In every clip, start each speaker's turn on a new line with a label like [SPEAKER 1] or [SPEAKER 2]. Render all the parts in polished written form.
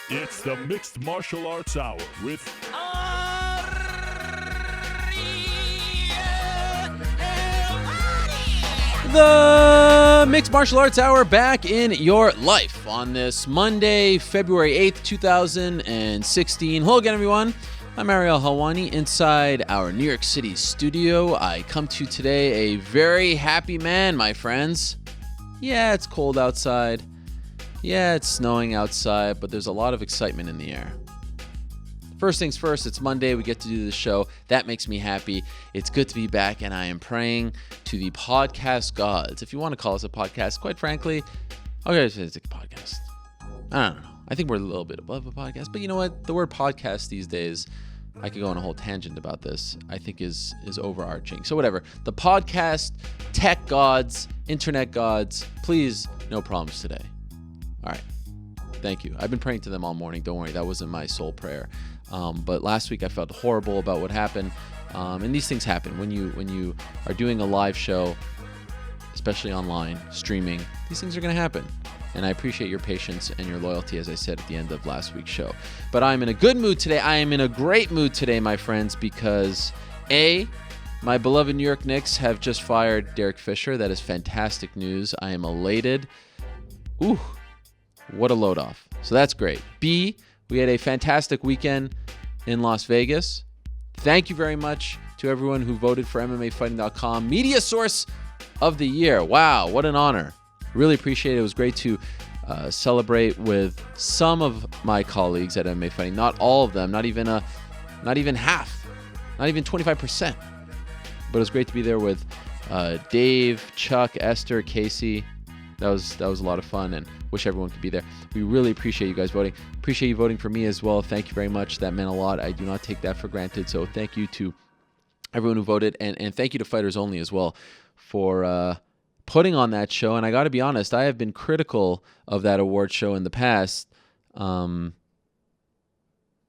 [SPEAKER 1] It's the Mixed Martial Arts Hour with
[SPEAKER 2] The Mixed Martial Arts Hour back in your life on this Monday, February 8th, 2016. Hello again, everyone. I'm Ariel Helwani inside our New York City studio. I come to you today a very happy man, my friends. Yeah, it's cold outside. Yeah, it's snowing outside, but there's a lot of excitement in the air. First things first, it's Monday. We get to do this show. That makes me happy. It's good to be back, and I am praying to the podcast gods. If you want to call us a podcast, quite frankly, okay, it's a podcast. I don't know. I think we're a little bit above a podcast, but you know what? The word podcast these days, I could go on a whole tangent about this, I think is overarching. So whatever. The podcast, tech gods, internet gods, please, no problems today. All right. Thank you. I've been praying to them all morning. Don't worry. That wasn't my sole prayer. But last week I felt horrible about what happened. And these things happen when you are doing a live show, especially online, streaming. These things are going to happen. And I appreciate your patience and your loyalty, as I said at the end of last week's show. But I'm in a good mood today. I am in a great mood today, my friends, because A, my beloved New York Knicks have just fired Derek Fisher. That is fantastic news. I am elated. Ooh, what a load off. So that's great. B, we had a fantastic weekend in Las Vegas. Thank you very much to everyone who voted for MMAfighting.com Media Source of the Year. Wow, what an honor. Really appreciate it. It was great to celebrate with some of my colleagues at MMA Fighting. Not all of them, not even half, not even 25%. But it was great to be there with Dave, Chuck, Esther, Casey. That was a lot of fun, and wish everyone could be there. We really appreciate you guys voting. Appreciate you voting for me as well. Thank you very much. That meant a lot. I do not take that for granted. So thank you to everyone who voted, and thank you to Fighters Only as well for putting on that show. And I got to be honest, I have been critical of that award show in the past. That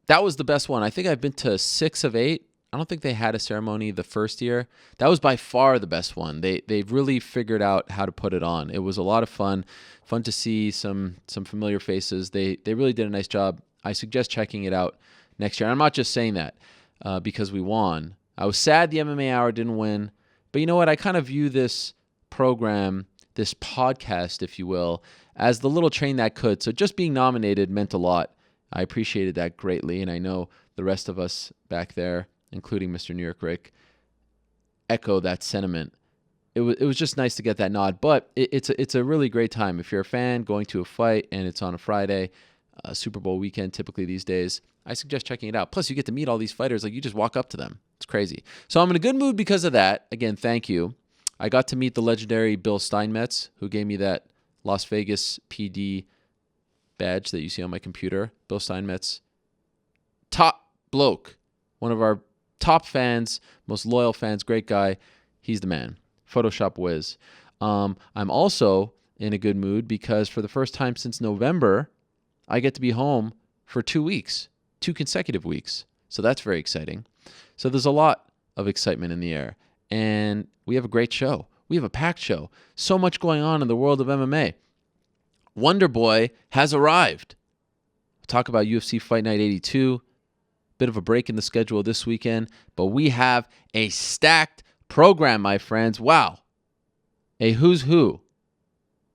[SPEAKER 2] was the best one. I think I've been to 6 of 8. I don't think they had a ceremony the first year. That was by far the best one. They've really figured out how to put it on. It was a lot of fun. Fun to see some familiar faces. They really did a nice job. I suggest checking it out next year. And I'm not just saying that because we won. I was sad the MMA Hour didn't win. But you know what? I kind of view this program, this podcast, if you will, as the little train that could. So just being nominated meant a lot. I appreciated that greatly. And I know the rest of us back there, including Mr. New York Rick, echo that sentiment. It was just nice to get that nod, but it's a really great time. If you're a fan going to a fight and it's on a Friday, Super Bowl weekend typically these days, I suggest checking it out. Plus, you get to meet all these fighters. Like, you just walk up to them. It's crazy. So I'm in a good mood because of that. Again, thank you. I got to meet the legendary Bill Steinmetz, who gave me that Las Vegas PD badge that you see on my computer. Bill Steinmetz, top bloke, one of our top fans, most loyal fans, great guy. He's the man. Photoshop whiz. I'm also in a good mood because for the first time since November, I get to be home for 2 weeks, 2 consecutive weeks. So that's very exciting. So there's a lot of excitement in the air. And we have a great show. We have a packed show. So much going on in the world of MMA. Wonder Boy has arrived. We'll talk about UFC Fight Night 82. Bit of a break in the schedule this weekend, but we have a stacked program, my friends. Wow. A who's who.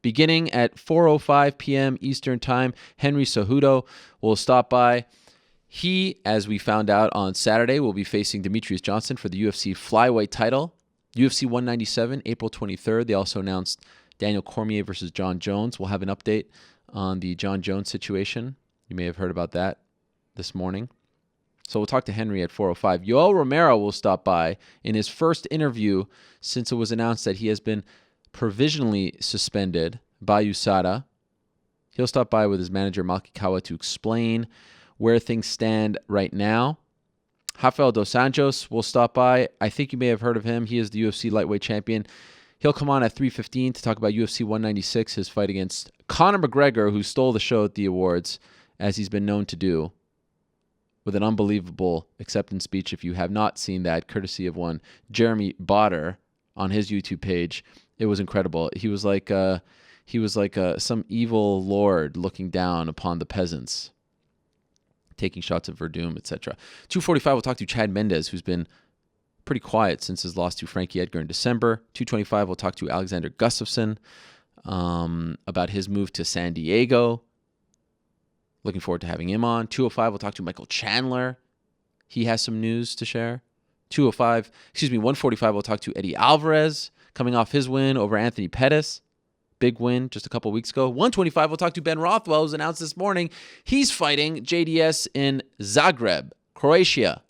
[SPEAKER 2] Beginning at 4:05 p.m. Eastern Time, Henry Cejudo will stop by. He, as we found out on Saturday, will be facing Demetrius Johnson for the UFC flyweight title. UFC 197, April 23rd. They also announced Daniel Cormier versus John Jones. We'll have an update on the John Jones situation. You may have heard about that this morning. So we'll talk to Henry at 4:05. Yoel Romero will stop by in his first interview since it was announced that he has been provisionally suspended by USADA. He'll stop by with his manager, Malki Kawa, to explain where things stand right now. Rafael dos Anjos will stop by. I think you may have heard of him. He is the UFC lightweight champion. He'll come on at 3:15 to talk about UFC 196, his fight against Conor McGregor, who stole the show at the awards, as he's been known to do, with an unbelievable acceptance speech. If you have not seen that, courtesy of one Jeremy Botter on his YouTube page, it was incredible. He was like some evil lord looking down upon the peasants. taking shots at Verdum, etc. 245, we'll talk to Chad Mendes, who's been pretty quiet since his loss to Frankie Edgar in December. 225, we'll talk to Alexander Gustafsson about his move to San Diego. Looking forward to having him on. 205, we'll talk to Michael Chandler. He has some news to share. 145, we'll talk to Eddie Alvarez, coming off his win over Anthony Pettis. Big win just a couple weeks ago. 125, we'll talk to Ben Rothwell, who's announced this morning he's fighting JDS in Zagreb, Croatia,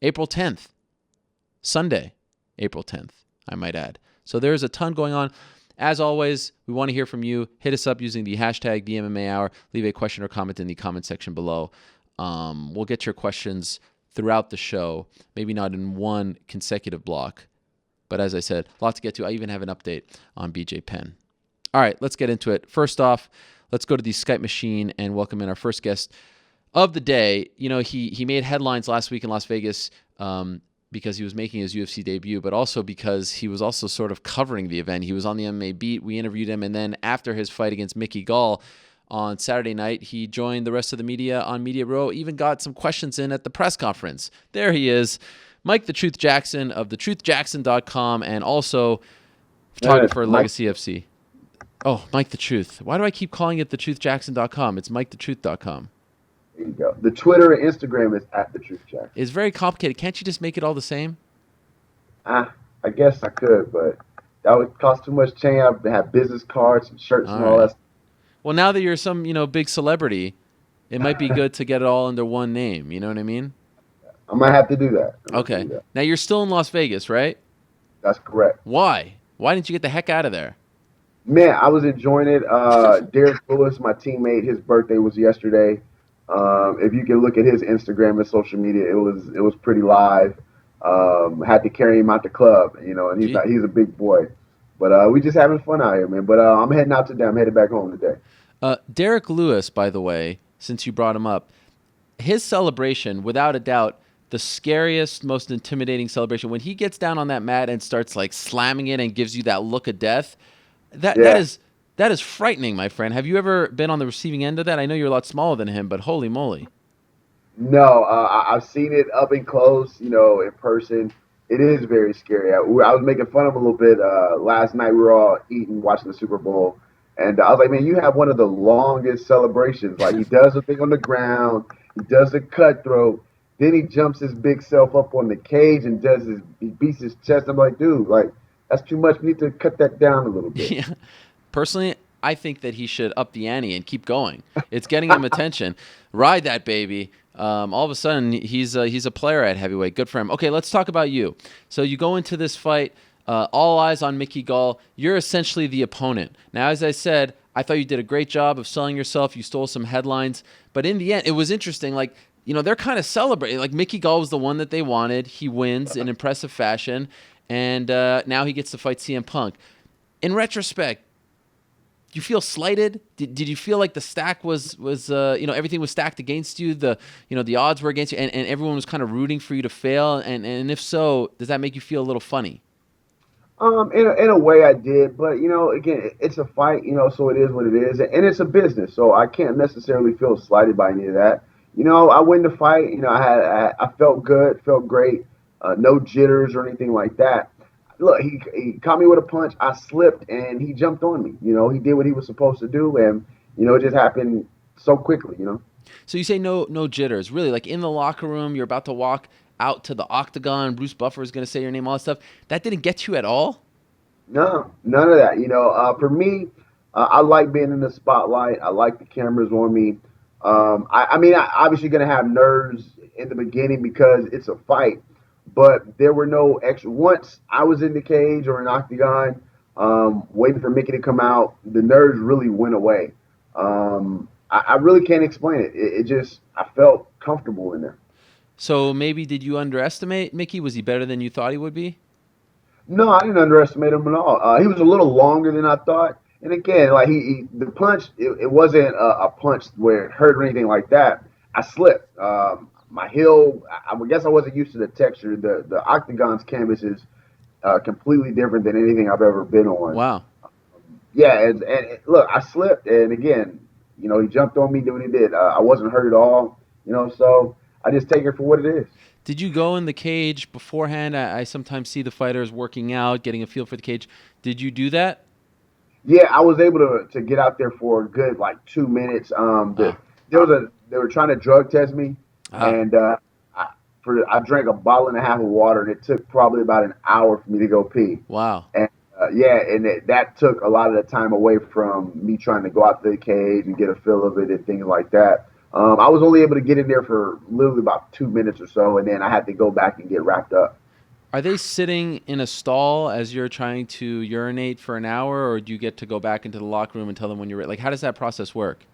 [SPEAKER 2] April 10th. Sunday, April 10th, I might add. So there's a ton going on. As always, we want to hear from you. Hit us up using the hashtag #TheMMAHour. Leave a question or comment in the comment section below. We'll get your questions throughout the show, maybe not in one consecutive block. But as I said, a lot to get to. I even have an update on BJ Penn. All right, let's get into it. First off, let's go to the Skype machine and welcome in our first guest of the day. You know, he made headlines last week in Las Vegas because he was making his UFC debut, but also because he was also sort of covering the event. He was on the MMA beat. We interviewed him, and then after his fight against Mickey Gall on Saturday night, he joined the rest of the media on Media Row, even got some questions in at the press conference. There he is, Mike the Truth Jackson of thetruthjackson.com and also photographer Legacy FC. Oh, Mike the Truth. Why do I keep calling it thetruthjackson.com? It's mikethetruth.com.
[SPEAKER 3] There you go. The Twitter and Instagram is @thetruthjackson.
[SPEAKER 2] It's very complicated. Can't you just make it all the same?
[SPEAKER 3] I guess I could, but that would cost too much change. I have business cards and shirts and all that.
[SPEAKER 2] Well, now that you're some, big celebrity, it might be good to get it all under one name. You know what I mean?
[SPEAKER 3] I might have to do that.
[SPEAKER 2] Okay. Now you're still in Las Vegas, right?
[SPEAKER 3] That's correct.
[SPEAKER 2] Why? Why didn't you get the heck out of there?
[SPEAKER 3] Man, I was enjoying it. Derek Lewis, my teammate, his birthday was yesterday. If you can look at his Instagram and social media, it was pretty live. Had to carry him out the club, and he's a big boy. But we just having fun out here, man. But I'm heading out today. I'm headed back home today.
[SPEAKER 2] Derek Lewis, by the way, since you brought him up, his celebration, without a doubt, the scariest, most intimidating celebration. When he gets down on that mat and starts like slamming it and gives you that look of death, that is frightening, my friend. Have you ever been on the receiving end of that? I know you're a lot smaller than him, but holy moly.
[SPEAKER 3] No, I've seen it up and close, in person. It is very scary. I was making fun of him a little bit. Last night we were all eating, watching the Super Bowl. And I was like, man, you have one of the longest celebrations. Like, he does the thing on the ground. He does the cutthroat. Then he jumps his big self up on the cage and he beats his chest. I'm like, dude, that's too much. We need to cut that down a little bit.
[SPEAKER 2] Yeah. Personally, I think that he should up the ante and keep going. It's getting him attention. Ride that baby. All of a sudden, he's a player at heavyweight. Good for him. Okay, let's talk about you. So you go into this fight, all eyes on Mickey Gall. You're essentially the opponent. Now, as I said, I thought you did a great job of selling yourself. You stole some headlines. But in the end, it was interesting. They're kind of celebrating. Like, Mickey Gall was the one that they wanted. He wins in impressive fashion. And now he gets to fight CM Punk. In retrospect, do you feel slighted? Did you feel like the stack was everything was stacked against you? The odds were against you, and everyone was kind of rooting for you to fail. And if so, does that make you feel a little funny?
[SPEAKER 3] In a way I did, but again, it's a fight, so it is what it is, and it's a business, so I can't necessarily feel slighted by any of that. I win the fight. I felt good, felt great, no jitters or anything like that. Look, he caught me with a punch. I slipped, and he jumped on me. He did what he was supposed to do, and it just happened so quickly.
[SPEAKER 2] So you say no jitters, really? Like in the locker room, you're about to walk out to the octagon. Bruce Buffer is going to say your name, all that stuff. That didn't get you at all?
[SPEAKER 3] No, none of that. For me, I like being in the spotlight. I like the cameras on me. I obviously going to have nerves in the beginning because it's a fight. But there were no extra. Once I was in the cage or an octagon, waiting for Mickey to come out, the nerves really went away. I really can't explain it. It just, I felt comfortable in there.
[SPEAKER 2] So maybe did you underestimate Mickey? Was he better than you thought he would be?
[SPEAKER 3] No, I didn't underestimate him at all. He was a little longer than I thought. And again, the punch, it wasn't a punch where it hurt or anything like that. I slipped. My heel, I guess I wasn't used to the texture. The octagon's canvas is completely different than anything I've ever been on.
[SPEAKER 2] Wow.
[SPEAKER 3] Yeah, and look, I slipped, and again, he jumped on me, did what he did. I wasn't hurt at all. So I just take it for what it is.
[SPEAKER 2] Did you go in the cage beforehand? I sometimes see the fighters working out, getting a feel for the cage. Did you do that?
[SPEAKER 3] Yeah, I was able to get out there for a good like 2 minutes.
[SPEAKER 2] Ah,
[SPEAKER 3] They were trying to drug test me,
[SPEAKER 2] ah,
[SPEAKER 3] and I drank a bottle and a half of water, and it took probably about an hour for me to go pee.
[SPEAKER 2] wow.
[SPEAKER 3] And yeah, and that took a lot of the time away from me trying to go out to the cage and get a feel of it and things like that. I was only able to get in there for literally about 2 minutes or so, and then I had to go back and get wrapped up.
[SPEAKER 2] Are they sitting in a stall as you're trying to urinate for an hour, or do you get to go back into the locker room and tell them when you're ready? Like, how does that process work?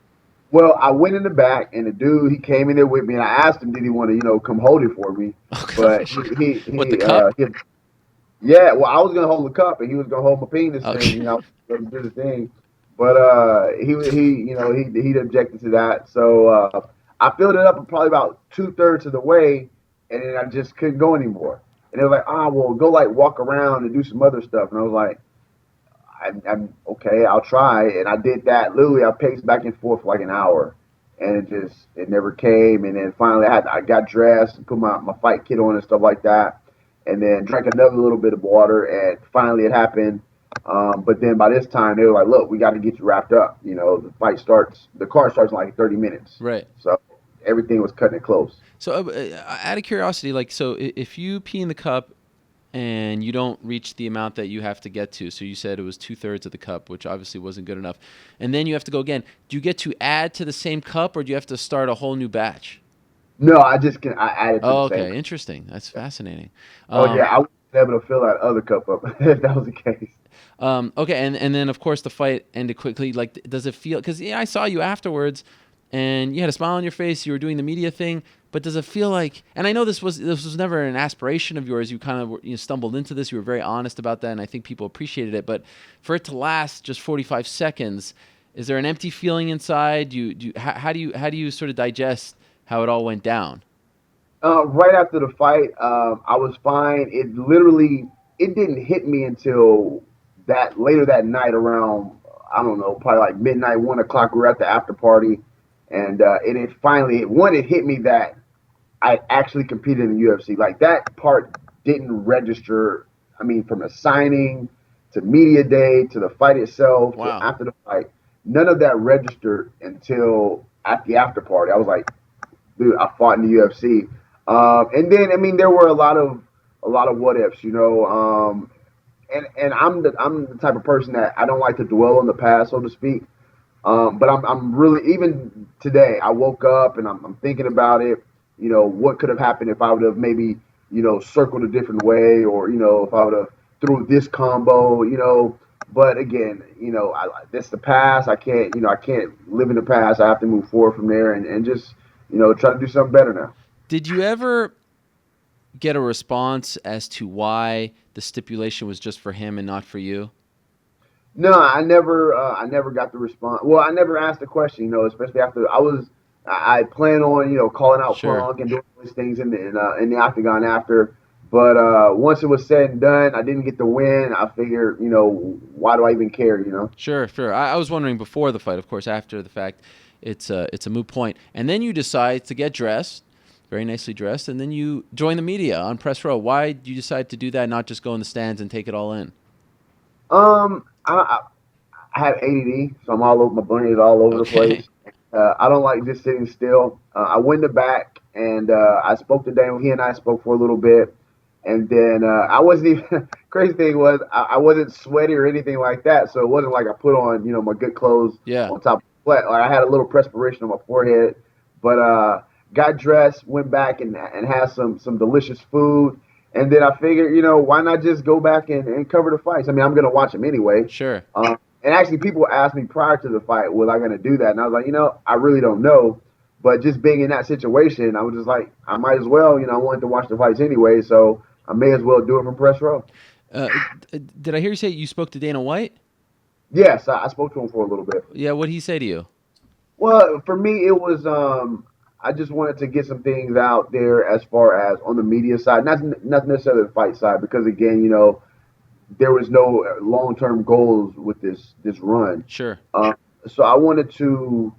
[SPEAKER 3] Well, I went in the back, and the dude he came in there with me, and I asked him, did he want to come hold it for me?
[SPEAKER 2] Oh,
[SPEAKER 3] But
[SPEAKER 2] gosh. What, the cup?
[SPEAKER 3] yeah, well, I was gonna hold the cup, and he was gonna hold my penis, and
[SPEAKER 2] Okay.
[SPEAKER 3] do the thing. But he objected to that, so I filled it up probably about 2/3 of the way, and then I just couldn't go anymore. And they were like, well, go like walk around and do some other stuff, and I was like, I'm okay, I'll try, and I did that. Literally, I paced back and forth for like an hour, and it never came. And then finally, I got dressed and put my fight kit on and stuff like that, and then drank another little bit of water, and finally it happened. But then by this time, they were like, "Look, we got to get you wrapped up. The car starts in like 30 minutes."
[SPEAKER 2] Right.
[SPEAKER 3] So everything was cutting it close.
[SPEAKER 2] So, out of curiosity, like, so if you pee in the cup and you don't reach the amount that you have to get to, so you said it was 2/3 of the cup, which obviously wasn't good enough, and then you have to go again. Do you get to add to the same cup, or do you have to start a whole new batch?
[SPEAKER 3] No, I added to the
[SPEAKER 2] Oh,
[SPEAKER 3] same.
[SPEAKER 2] okay, interesting. That's fascinating.
[SPEAKER 3] Oh yeah,
[SPEAKER 2] Um,
[SPEAKER 3] I was able to fill that other cup up if that was the case.
[SPEAKER 2] okay, and then of course the fight ended quickly. Like, does it feel? Because I saw you afterwards, and you had a smile on your face. You were doing the media thing, but does it feel like? And I know this was never an aspiration of yours. You kind of stumbled into this. You were very honest about that, and I think people appreciated it. But for it to last just 45 seconds, is there an empty feeling inside? How do you sort of digest how it all went down?
[SPEAKER 3] Right after the fight, I was fine. It didn't hit me until that later that night around, I don't know, probably like midnight, 1 o'clock. We were at the after party, and it finally it hit me that I actually competed in the UFC. Like that part didn't register. I mean, from the signing to media day to the fight itself to
[SPEAKER 2] Wow.
[SPEAKER 3] after the fight, none of that registered until at the after party. I was like, dude, I fought in the UFC. And then I mean there were a lot of what ifs, and I'm the type of person that I don't like to dwell on the past, so to speak. But I'm really even today. I woke up and I'm thinking about it. What could have happened if I would have maybe circled a different way, or if I would have threw this combo. But again, that's the past. I can't live in the past. I have to move forward from there and just try to do something better now.
[SPEAKER 2] Did you ever get a response as to why the stipulation was just for him and not for you?
[SPEAKER 3] No, I never got the response. Well, I never asked the question, especially after I plan on, calling out
[SPEAKER 2] Sure.
[SPEAKER 3] Punk and doing these things in the octagon after. But once it was said and done, I didn't get the win. I figured, why do I even care?
[SPEAKER 2] Sure, sure. I was wondering before the fight, of course. After the fact, it's a moot point. And then you decide to get dressed, very nicely dressed, and then you join the media on press row. Why did you decide to do that, not just go in the stands and take it all in?
[SPEAKER 3] I have ADD, so I'm all over. My brain is all over the
[SPEAKER 2] Okay,
[SPEAKER 3] place. I don't like just sitting still. I went in the back and I spoke to Daniel. He and I spoke for a little bit, and then I wasn't even. Crazy thing was I wasn't sweaty or anything like that, so it wasn't like I put on my good clothes
[SPEAKER 2] yeah,
[SPEAKER 3] on top of the sweat. Like I had a little perspiration on my forehead, but got dressed, went back and had some delicious food. And then I figured, why not just go back and cover the fights? I mean, I'm gonna watch them anyway.
[SPEAKER 2] sure.
[SPEAKER 3] And actually, people asked me prior to the fight, was I going to do that? And I was like, I really don't know. But just being in that situation, I was just like, I might as well. I wanted to watch the fights anyway, so I may as well do it from press row.
[SPEAKER 2] Did I hear you say you spoke to Dana White?
[SPEAKER 3] Yes, I spoke to him for a little bit.
[SPEAKER 2] Yeah, what did he say to you?
[SPEAKER 3] Well, for me, it was I just wanted to get some things out there as far as on the media side, not necessarily the fight side, because again, there was no long term goals with this run.
[SPEAKER 2] Sure.
[SPEAKER 3] So I wanted to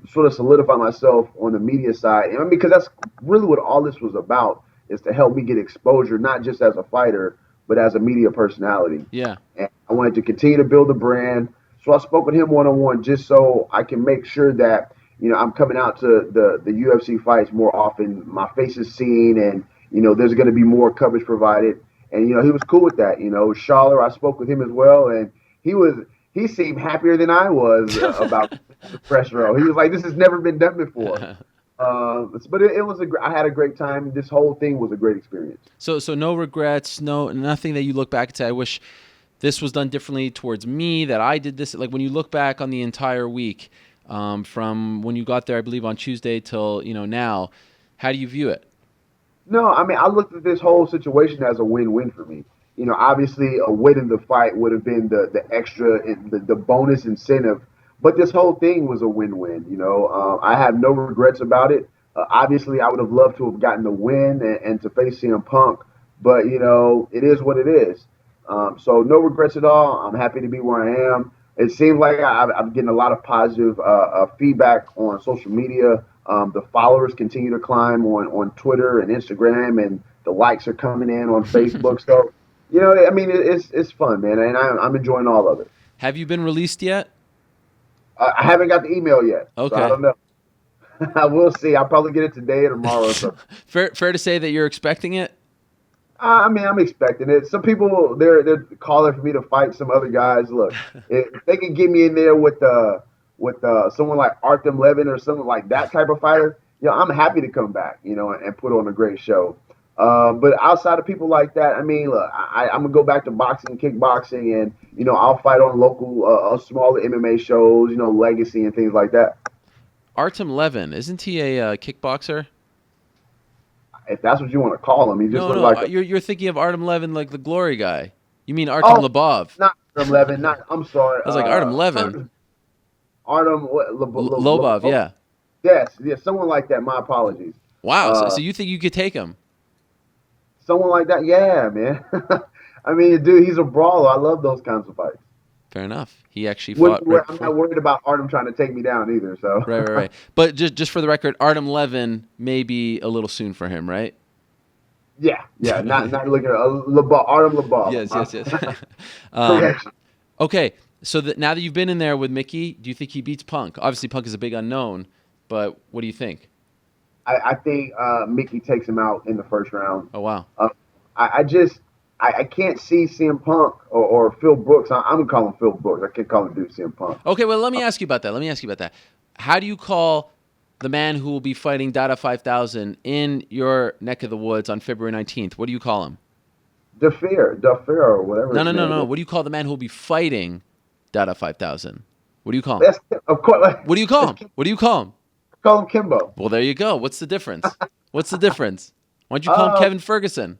[SPEAKER 3] sort of solidify myself on the media side. And because that's really what all this was about, is to help me get exposure, not just as a fighter, but as a media personality.
[SPEAKER 2] Yeah.
[SPEAKER 3] And I wanted to continue to build a brand. So I spoke with him one-on-one just so I can make sure that, I'm coming out to the UFC fights more often. My face is seen, and, there's going to be more coverage provided. And, he was cool with that. Schaller, I spoke with him as well, and he seemed happier than I was about the press row. He was like, this has never been done before. But it was I had a great time. This whole thing was a great experience.
[SPEAKER 2] So no regrets, nothing that you look back and say, I wish this was done differently towards me, that I did this. Like when you look back on the entire week, from when you got there, I believe on Tuesday till, now, how do you view it?
[SPEAKER 3] No, I mean, I looked at this whole situation as a win-win for me. Obviously a win in the fight would have been the extra, the bonus incentive. But this whole thing was a win-win. I have no regrets about it. Obviously, I would have loved to have gotten the win and to face CM Punk. But, it is what it is. So no regrets at all. I'm happy to be where I am. It seems like I'm getting a lot of positive feedback on social media. The followers continue to climb on Twitter and Instagram, and the likes are coming in on Facebook. So, I mean, it's fun, man, and I'm enjoying all of it.
[SPEAKER 2] Have you been released yet?
[SPEAKER 3] I haven't got the email yet.
[SPEAKER 2] Okay.
[SPEAKER 3] So I don't know. I will see. I'll probably get it today or tomorrow. Or so.
[SPEAKER 2] Fair to say that you're expecting it?
[SPEAKER 3] I mean, I'm expecting it. Some people, they're calling for me to fight some other guys. Look, if they can get me in there with someone like Artem Levin or someone like that type of fighter, I'm happy to come back, and put on a great show. But outside of people like that, I mean, look, I'm gonna go back to boxing, kickboxing, and I'll fight on local, smaller MMA shows, Legacy and things like that.
[SPEAKER 2] Artem Levin, isn't he a kickboxer?
[SPEAKER 3] If that's what you want to call him, he just looks like
[SPEAKER 2] you're thinking of Artem Levin, like the Glory guy. You mean Artem Lobov?
[SPEAKER 3] Not Artem Levin. I'm sorry.
[SPEAKER 2] I was like Artem Levin.
[SPEAKER 3] Artem
[SPEAKER 2] Lobov, yeah.
[SPEAKER 3] Yes, someone like that. My apologies.
[SPEAKER 2] Wow. So you think you could take him?
[SPEAKER 3] Someone like that, yeah, man. I mean, dude, he's a brawler. I love those kinds of fights.
[SPEAKER 2] Fair enough. He actually fought.
[SPEAKER 3] I'm not worried about Artem trying to take me down either. So
[SPEAKER 2] right. But just for the record, Artem Levin may be a little soon for him, right?
[SPEAKER 3] Yeah. Not looking at Artem Lobov.
[SPEAKER 2] Yes. Okay, so now that you've been in there with Mickey, do you think he beats Punk? Obviously, Punk is a big unknown, but what do you think?
[SPEAKER 3] I think Mickey takes him out in the first round.
[SPEAKER 2] Oh wow.
[SPEAKER 3] I can't see CM Punk or Phil Brooks. I'm going to call him Phil Brooks. I can't call him dude CM Punk.
[SPEAKER 2] Okay, well, let me ask you about that. How do you call the man who will be fighting Dada 5000 in your neck of the woods on February 19th? What do you call him?
[SPEAKER 3] Duffer or whatever.
[SPEAKER 2] No. What do you call the man who will be fighting Dada 5000? What do you call him?
[SPEAKER 3] Of course.
[SPEAKER 2] What do you call him?
[SPEAKER 3] Call him Kimbo.
[SPEAKER 2] Well, there you go. What's the difference? Why don't you call him Kevin Ferguson?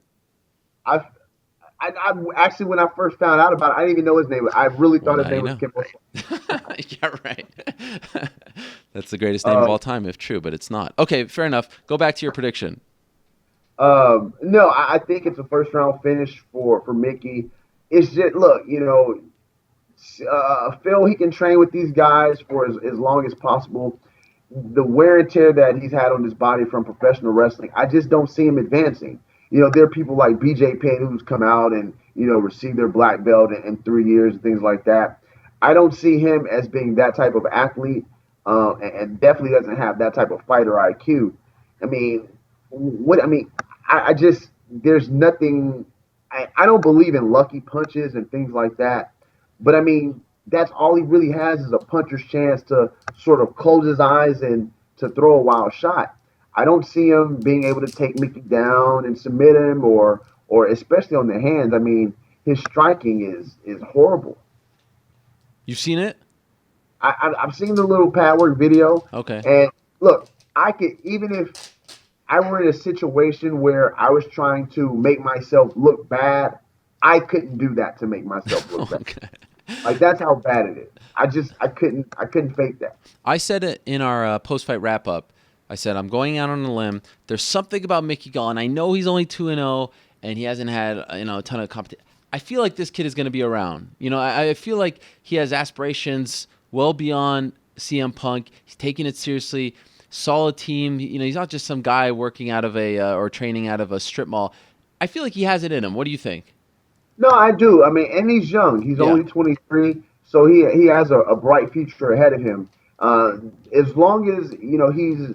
[SPEAKER 3] I actually, when I first found out about it, I didn't even know his name. I really thought his name was Kimbo.
[SPEAKER 2] Yeah, right. That's the greatest name of all time, if true, but it's not. Okay, fair enough. Go back to your prediction.
[SPEAKER 3] No, I think it's a first round finish for Mickey. It's just, look, Phil, he can train with these guys for as long as possible. The wear and tear that he's had on his body from professional wrestling, I just don't see him advancing. There are people like BJ Penn who's come out and, received their black belt in 3 years and things like that. I don't see him as being that type of athlete, and definitely doesn't have that type of fighter IQ. I mean, I just, there's nothing, I don't believe in lucky punches and things like that. But I mean, that's all he really has is a puncher's chance to sort of close his eyes and to throw a wild shot. I don't see him being able to take Mickey down and submit him, or especially on the hands. I mean, his striking is horrible.
[SPEAKER 2] You've seen it?
[SPEAKER 3] I've seen the little pad work video.
[SPEAKER 2] Okay.
[SPEAKER 3] And look, I could, even if I were in a situation where I was trying to make myself look bad, I couldn't do that to make myself look bad.
[SPEAKER 2] Okay.
[SPEAKER 3] Like, that's how bad it is. I couldn't fake that.
[SPEAKER 2] I said it in our post-fight wrap-up. I said, I'm going out on a limb. There's something about Mickey Gall, and I know he's only 2-0, and he hasn't had a ton of competition. I feel like this kid is going to be around. I feel like he has aspirations well beyond CM Punk. He's taking it seriously. Solid team. He's not just some guy working out of or training out of a strip mall. I feel like he has it in him. What do you think?
[SPEAKER 3] No, I do. I mean, and he's young. He's
[SPEAKER 2] Yeah,
[SPEAKER 3] only 23, so he has a bright future ahead of him. Uh, as long as he's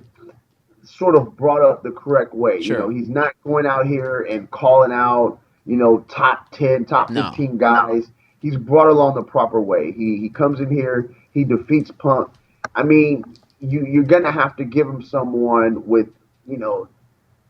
[SPEAKER 3] sort of brought up the correct way.
[SPEAKER 2] sure.
[SPEAKER 3] He's not going out here and calling out top 10, top
[SPEAKER 2] No.
[SPEAKER 3] 15 guys. He's brought along the proper way. He comes in here. He defeats Punk. I mean, you're gonna have to give him someone with you know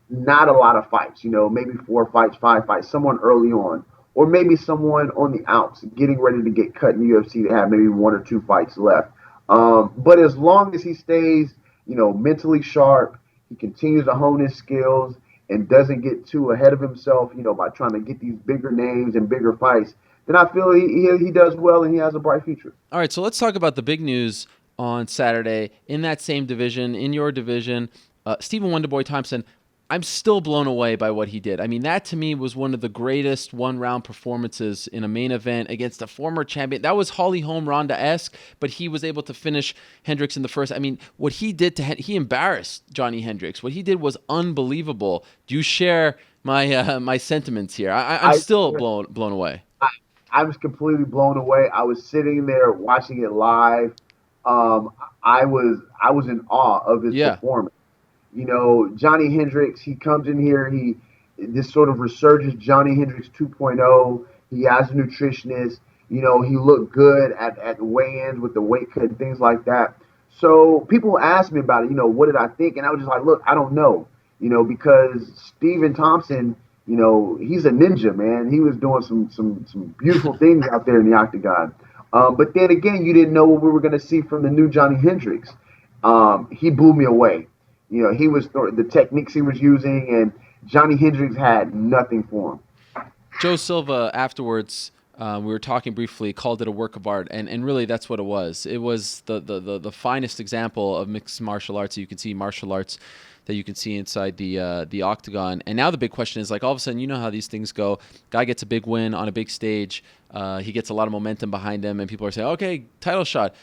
[SPEAKER 3] not a lot of fights, maybe 4 fights, 5 fights, someone early on, or maybe someone on the outs getting ready to get cut in the UFC to have maybe 1 or 2 fights left. But as long as he stays, mentally sharp, he continues to hone his skills and doesn't get too ahead of himself, by trying to get these bigger names and bigger fights, then I feel he does well and he has a bright future.
[SPEAKER 2] All right, so let's talk about the big news on Saturday in that same division, in your division. Stephen Wonderboy Thompson, I'm still blown away by what he did. I mean, that to me was one of the greatest one-round performances in a main event against a former champion. That was Holly Holm Ronda-esque, but he was able to finish Hendricks in the first. I mean, what he did he embarrassed Johnny Hendricks. What he did was unbelievable. Do you share my my sentiments here? I'm still blown away.
[SPEAKER 3] I was completely blown away. I was sitting there watching it live. I was in awe of his
[SPEAKER 2] Yeah.
[SPEAKER 3] performance. Johnny Hendricks, he comes in here, this sort of resurges Johnny Hendricks 2.0. He has a nutritionist. He looked good at weigh-ins with the weight cut and things like that. So people asked me about it, what did I think? And I was just like, look, I don't know, because Stephen Thompson, he's a ninja, man. He was doing some beautiful things out there in the octagon. But then again, you didn't know what we were going to see from the new Johnny Hendricks. He blew me away. He was the techniques he was using, and Johnny Hendricks had nothing for him.
[SPEAKER 2] Joe Silva afterwards, we were talking briefly, called it a work of art, and really that's what it was. It was the finest example of mixed martial arts that you can see, martial arts that you can see inside the octagon. And now the big question is, like, all of a sudden, you know how these things go. Guy gets a big win on a big stage. He gets a lot of momentum behind him, and people are saying, okay, title shot.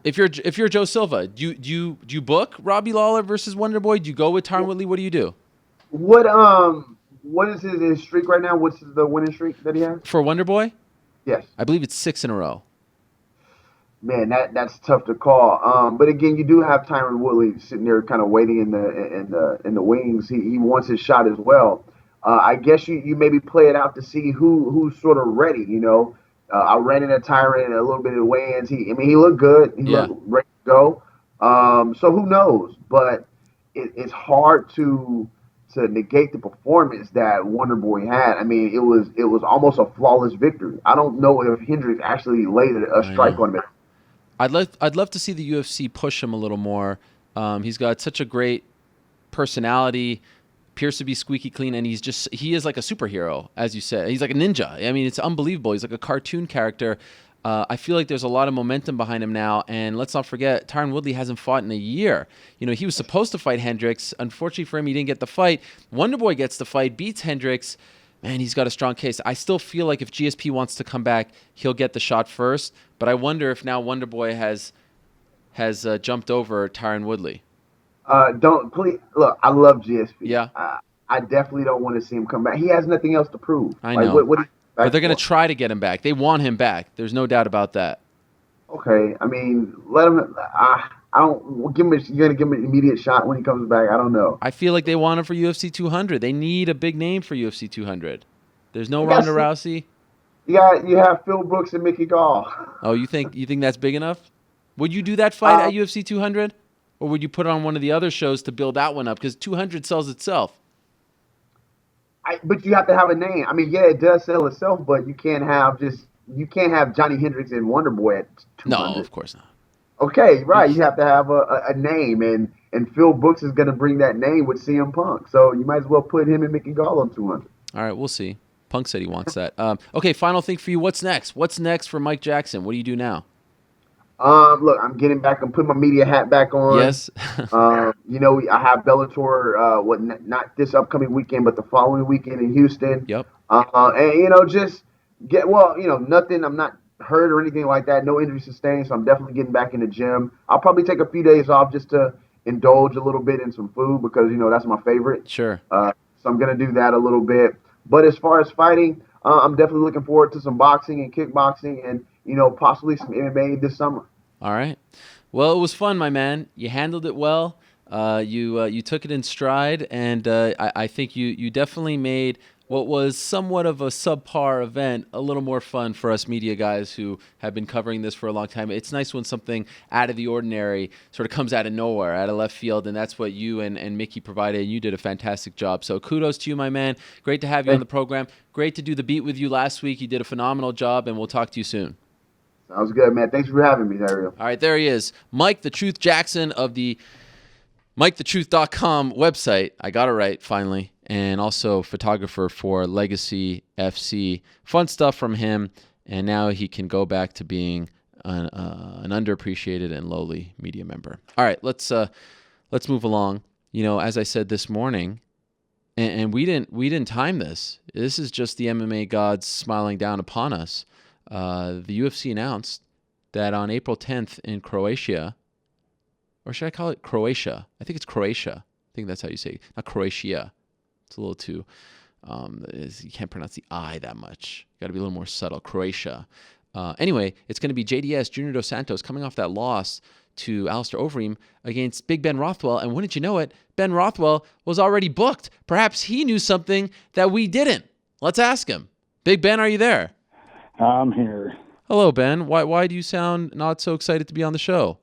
[SPEAKER 2] If you're Joe Silva, do you book Robbie Lawler versus Wonderboy? Do you go with Tyron Woodley? What do you do?
[SPEAKER 3] What is his streak right now? What's the winning streak that he has?
[SPEAKER 2] For Wonderboy?
[SPEAKER 3] Yes.
[SPEAKER 2] I believe it's 6 in a row.
[SPEAKER 3] Man, that's tough to call. But again, you do have Tyron Woodley sitting there, kind of waiting in the wings. He wants his shot as well. I guess you maybe play it out to see who's sort of ready. I ran into Tyron a little bit of weigh-ins. He looked good. He looked ready to go. So who knows? But it's hard to negate the performance that Wonderboy had. I mean, it was almost a flawless victory. I don't know if Hendricks actually laid a strike on him.
[SPEAKER 2] I'd love to see the UFC push him a little more. He's got such a great personality, appears to be squeaky clean, and he is like a superhero, as you said. He's like a ninja. I mean, it's unbelievable. He's like a cartoon character. I feel like there's a lot of momentum behind him now, and let's not forget, Tyron Woodley hasn't fought in a year. He was supposed to fight Hendricks. Unfortunately for him, he didn't get the fight. Wonderboy gets the fight, beats Hendricks. Man, he's got a strong case. I still feel like if GSP wants to come back, he'll get the shot first, but I wonder if now Wonderboy has jumped over Tyron Woodley.
[SPEAKER 3] Don't please look. I love GSP.
[SPEAKER 2] Yeah.
[SPEAKER 3] I definitely don't want to see him come back. He has nothing else to prove.
[SPEAKER 2] I know. But they're going to
[SPEAKER 3] for?
[SPEAKER 2] try to get him back. They want him back. There's no doubt about that.
[SPEAKER 3] Okay, I mean, let him. I don't give him. You're going to give him an immediate shot when he comes back. I don't know.
[SPEAKER 2] I feel like they want him for UFC 200. They need a big name for UFC 200. There's no Ronda Rousey.
[SPEAKER 3] You have Phil Brooks and Mickey Gall.
[SPEAKER 2] Oh, you think that's big enough? Would you do that fight at UFC 200, or would you put it on one of the other shows to build that one up? Because 200 sells itself.
[SPEAKER 3] But you have to have a name. I mean, yeah, it does sell itself, but you can't have Johnny Hendricks and Wonderboy at 200.
[SPEAKER 2] No, of course not.
[SPEAKER 3] Okay, right. You have to have a name, and Phil Brooks is going to bring that name with CM Punk. So you might as well put him and Mickey Gall on 200.
[SPEAKER 2] All right, we'll see. Punk said he wants that. Okay, final thing for you. What's next? What's next for Mike Jackson? What do you do now?
[SPEAKER 3] Look, I'm getting back. I'm putting my media hat back on.
[SPEAKER 2] Yes.
[SPEAKER 3] I have Bellator. Not this upcoming weekend, but the following weekend in Houston.
[SPEAKER 2] Yep.
[SPEAKER 3] And just nothing. I'm not hurt or anything like that. No injury sustained, so I'm definitely getting back in the gym. I'll probably take a few days off just to indulge a little bit in some food because that's my favorite.
[SPEAKER 2] Sure.
[SPEAKER 3] So I'm gonna do that a little bit. But as far as fighting, I'm definitely looking forward to some boxing and kickboxing and possibly some MMA this summer.
[SPEAKER 2] All right. Well, it was fun, my man. You handled it well. You took it in stride, and I think you definitely made what was somewhat of a subpar event a little more fun for us media guys who have been covering this for a long time. It's nice when something out of the ordinary sort of comes out of nowhere, out of left field, and that's what you and Mickey provided, and you did a fantastic job. So kudos to you, my man. Great to have you on the program. Great to do the beat with you last week. You did a phenomenal job, and we'll talk to you soon.
[SPEAKER 3] Sounds good, man. Thanks for having me, Ariel.
[SPEAKER 2] All right, there he is. Mike the Truth Jackson of the MikeTheTruth.com website. I got it right, finally. And also photographer for Legacy FC. Fun stuff from him. And now he can go back to being an underappreciated and lowly media member. All right, let's move along. As I said this morning, and we didn't time this. This is just the MMA gods smiling down upon us. The UFC announced that on April 10th in Croatia, or should I call it Croatia? I think it's Croatia. I think that's how you say it. Not Croatia. It's a little too, you can't pronounce the I that much. You got to be a little more subtle. Croatia. Anyway, it's going to be JDS, Junior Dos Santos, coming off that loss to Alistair Overeem against Big Ben Rothwell. And wouldn't you know it, Ben Rothwell was already booked. Perhaps he knew something that we didn't. Let's ask him. Big Ben, are you there?
[SPEAKER 4] I'm here.
[SPEAKER 2] Hello, Ben. Why do you sound not so excited to be on the show?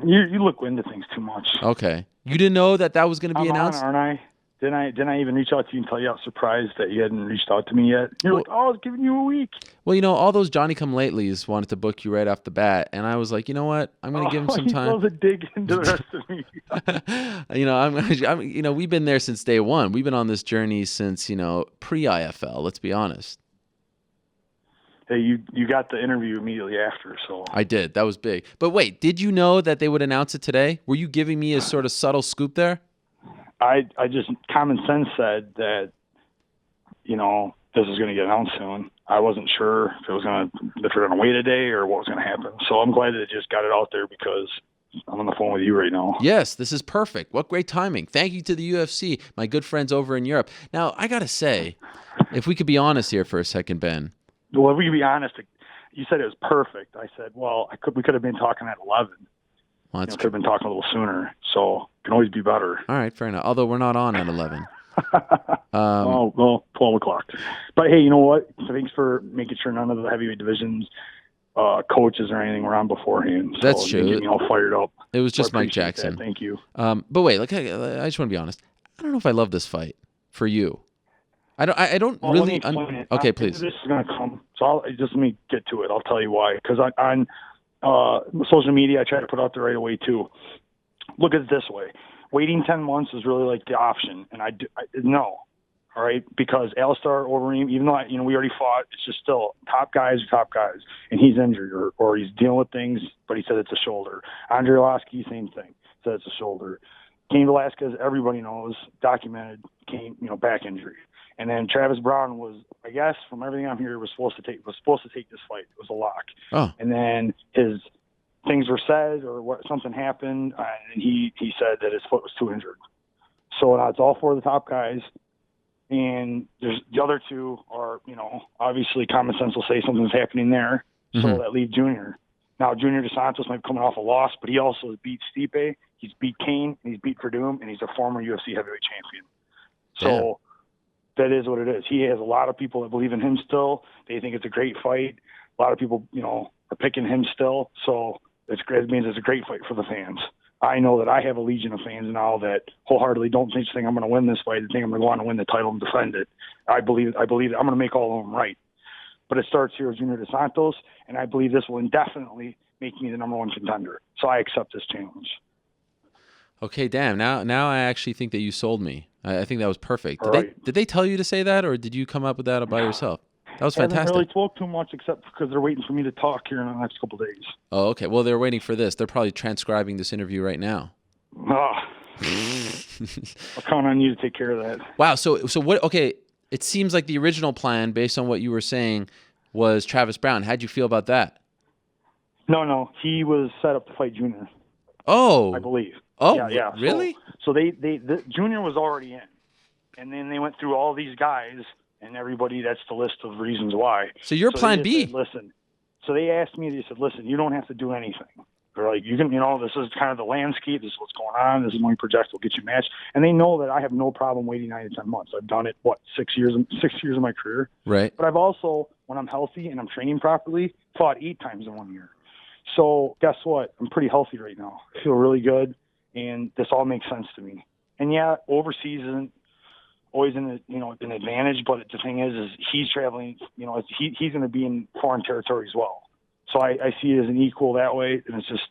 [SPEAKER 4] You look into things too much.
[SPEAKER 2] Okay. You didn't know that was going to be announced?
[SPEAKER 4] Aren't I? Didn't I even reach out to you and tell you I was surprised that you hadn't reached out to me yet? You're like, I was giving you a week.
[SPEAKER 2] Well, all those Johnny-come-latelys wanted to book you right off the bat, and I was like, you know what? I'm going to give him some time.
[SPEAKER 4] He goes a dig into the rest of me.
[SPEAKER 2] We've been there since day one. We've been on this journey since, pre-IFL, let's be honest.
[SPEAKER 4] Hey, you got the interview immediately after, so.
[SPEAKER 2] I did. That was big. But wait, did you know that they would announce it today? Were you giving me a sort of subtle scoop there?
[SPEAKER 4] I just, common sense said that, this is going to get announced soon. I wasn't sure if they're going to wait a day or what was going to happen. So I'm glad that it just got it out there because I'm on the phone with you right now.
[SPEAKER 2] Yes, this is perfect. What great timing. Thank you to the UFC, my good friends over in Europe. Now, I got to say, if we could be honest here for a second, Ben.
[SPEAKER 4] Well, if we could be honest, you said it was perfect. I said, well, we could have been talking at 11.
[SPEAKER 2] Well,
[SPEAKER 4] could have been talking a little sooner, so it can always be better.
[SPEAKER 2] All right, fair enough. Although we're not on at 11.
[SPEAKER 4] 12 o'clock. But hey, you know what? So thanks for making sure none of the heavyweight divisions coaches or anything were on beforehand. So
[SPEAKER 2] that's true.
[SPEAKER 4] Get me all fired up.
[SPEAKER 2] It was just Mike Jackson.
[SPEAKER 4] That. Thank you.
[SPEAKER 2] But wait, I just want to be honest. I don't know if I love this fight for you. I don't
[SPEAKER 4] well,
[SPEAKER 2] really. Okay, please.
[SPEAKER 4] This is going to come. So just let me get to it. I'll tell you why. Because on social media, I try to put out there right away too. Look at it this way: waiting 10 months is really like the option, and I no. All right, because Alistair Overeem, even though we already fought, it's just still top guys, and he's injured or he's dealing with things, but he said it's a shoulder. Andre Arlovski, same thing, said it's a shoulder. Cain Velasquez, everybody knows, documented, back injury. And then Travis Brown was, I guess, from everything I'm hearing, was supposed to take this fight. It was a lock.
[SPEAKER 2] Oh.
[SPEAKER 4] And then his things were said or something happened, and he said that his foot was too injured. So now it's all four of the top guys, and there's the other two are, obviously common sense will say something's happening there.
[SPEAKER 2] Mm-hmm. So
[SPEAKER 4] that leaves Junior. Now Junior Dos Santos might be coming off a loss, but he also beat Stipe, he's beat Cain, and he's beat Verdum, and he's a former UFC heavyweight champion. So.
[SPEAKER 2] Yeah.
[SPEAKER 4] That is what it is. He has a lot of people that believe in him still. They think it's a great fight. A lot of people, are picking him still. So it means it's a great fight for the fans. I know that I have a legion of fans now that wholeheartedly don't think I'm going to win this fight. They think I'm going to go on to win the title and defend it. I believe that I'm going to make all of them right. But it starts here with Junior Dos Santos, and I believe this will indefinitely make me the number one contender. So I accept this challenge.
[SPEAKER 2] Okay, damn. Now I actually think that you sold me. I think that was perfect. Did they tell you to say that, or did you come up with that by yourself? That was fantastic. I haven't
[SPEAKER 4] really spoke too much except because they're waiting for me to talk here in the next couple of days.
[SPEAKER 2] Oh, okay. Well, they're waiting for this. They're probably transcribing this interview right now.
[SPEAKER 4] I'll count on you to take care of that.
[SPEAKER 2] Wow. So what? Okay. It seems like the original plan, based on what you were saying, was Travis Brown. How'd you feel about that?
[SPEAKER 4] No, he was set up to fight Junior.
[SPEAKER 2] Oh,
[SPEAKER 4] I believe.
[SPEAKER 2] Oh,
[SPEAKER 4] yeah.
[SPEAKER 2] Really?
[SPEAKER 4] So the Junior was already in, and then they went through all these guys and everybody. That's the list of reasons why.
[SPEAKER 2] So you're plan B.
[SPEAKER 4] Said, listen. So they asked me. They said, listen, you don't have to do anything. They're like, you can, this is kind of the landscape. This is what's going on. This is when we project. We'll get you matched. And they know that I have no problem waiting 9 to 10 months. I've done it, 6 years of my career.
[SPEAKER 2] Right.
[SPEAKER 4] But I've also, when I'm healthy and I'm training properly, fought 8 times in 1 year. So guess what? I'm pretty healthy right now. I feel really good, and this all makes sense to me. And yeah, overseas isn't always an advantage, but the thing is he's traveling. He's going to be in foreign territory as well. So I see it as an equal that way, and it's just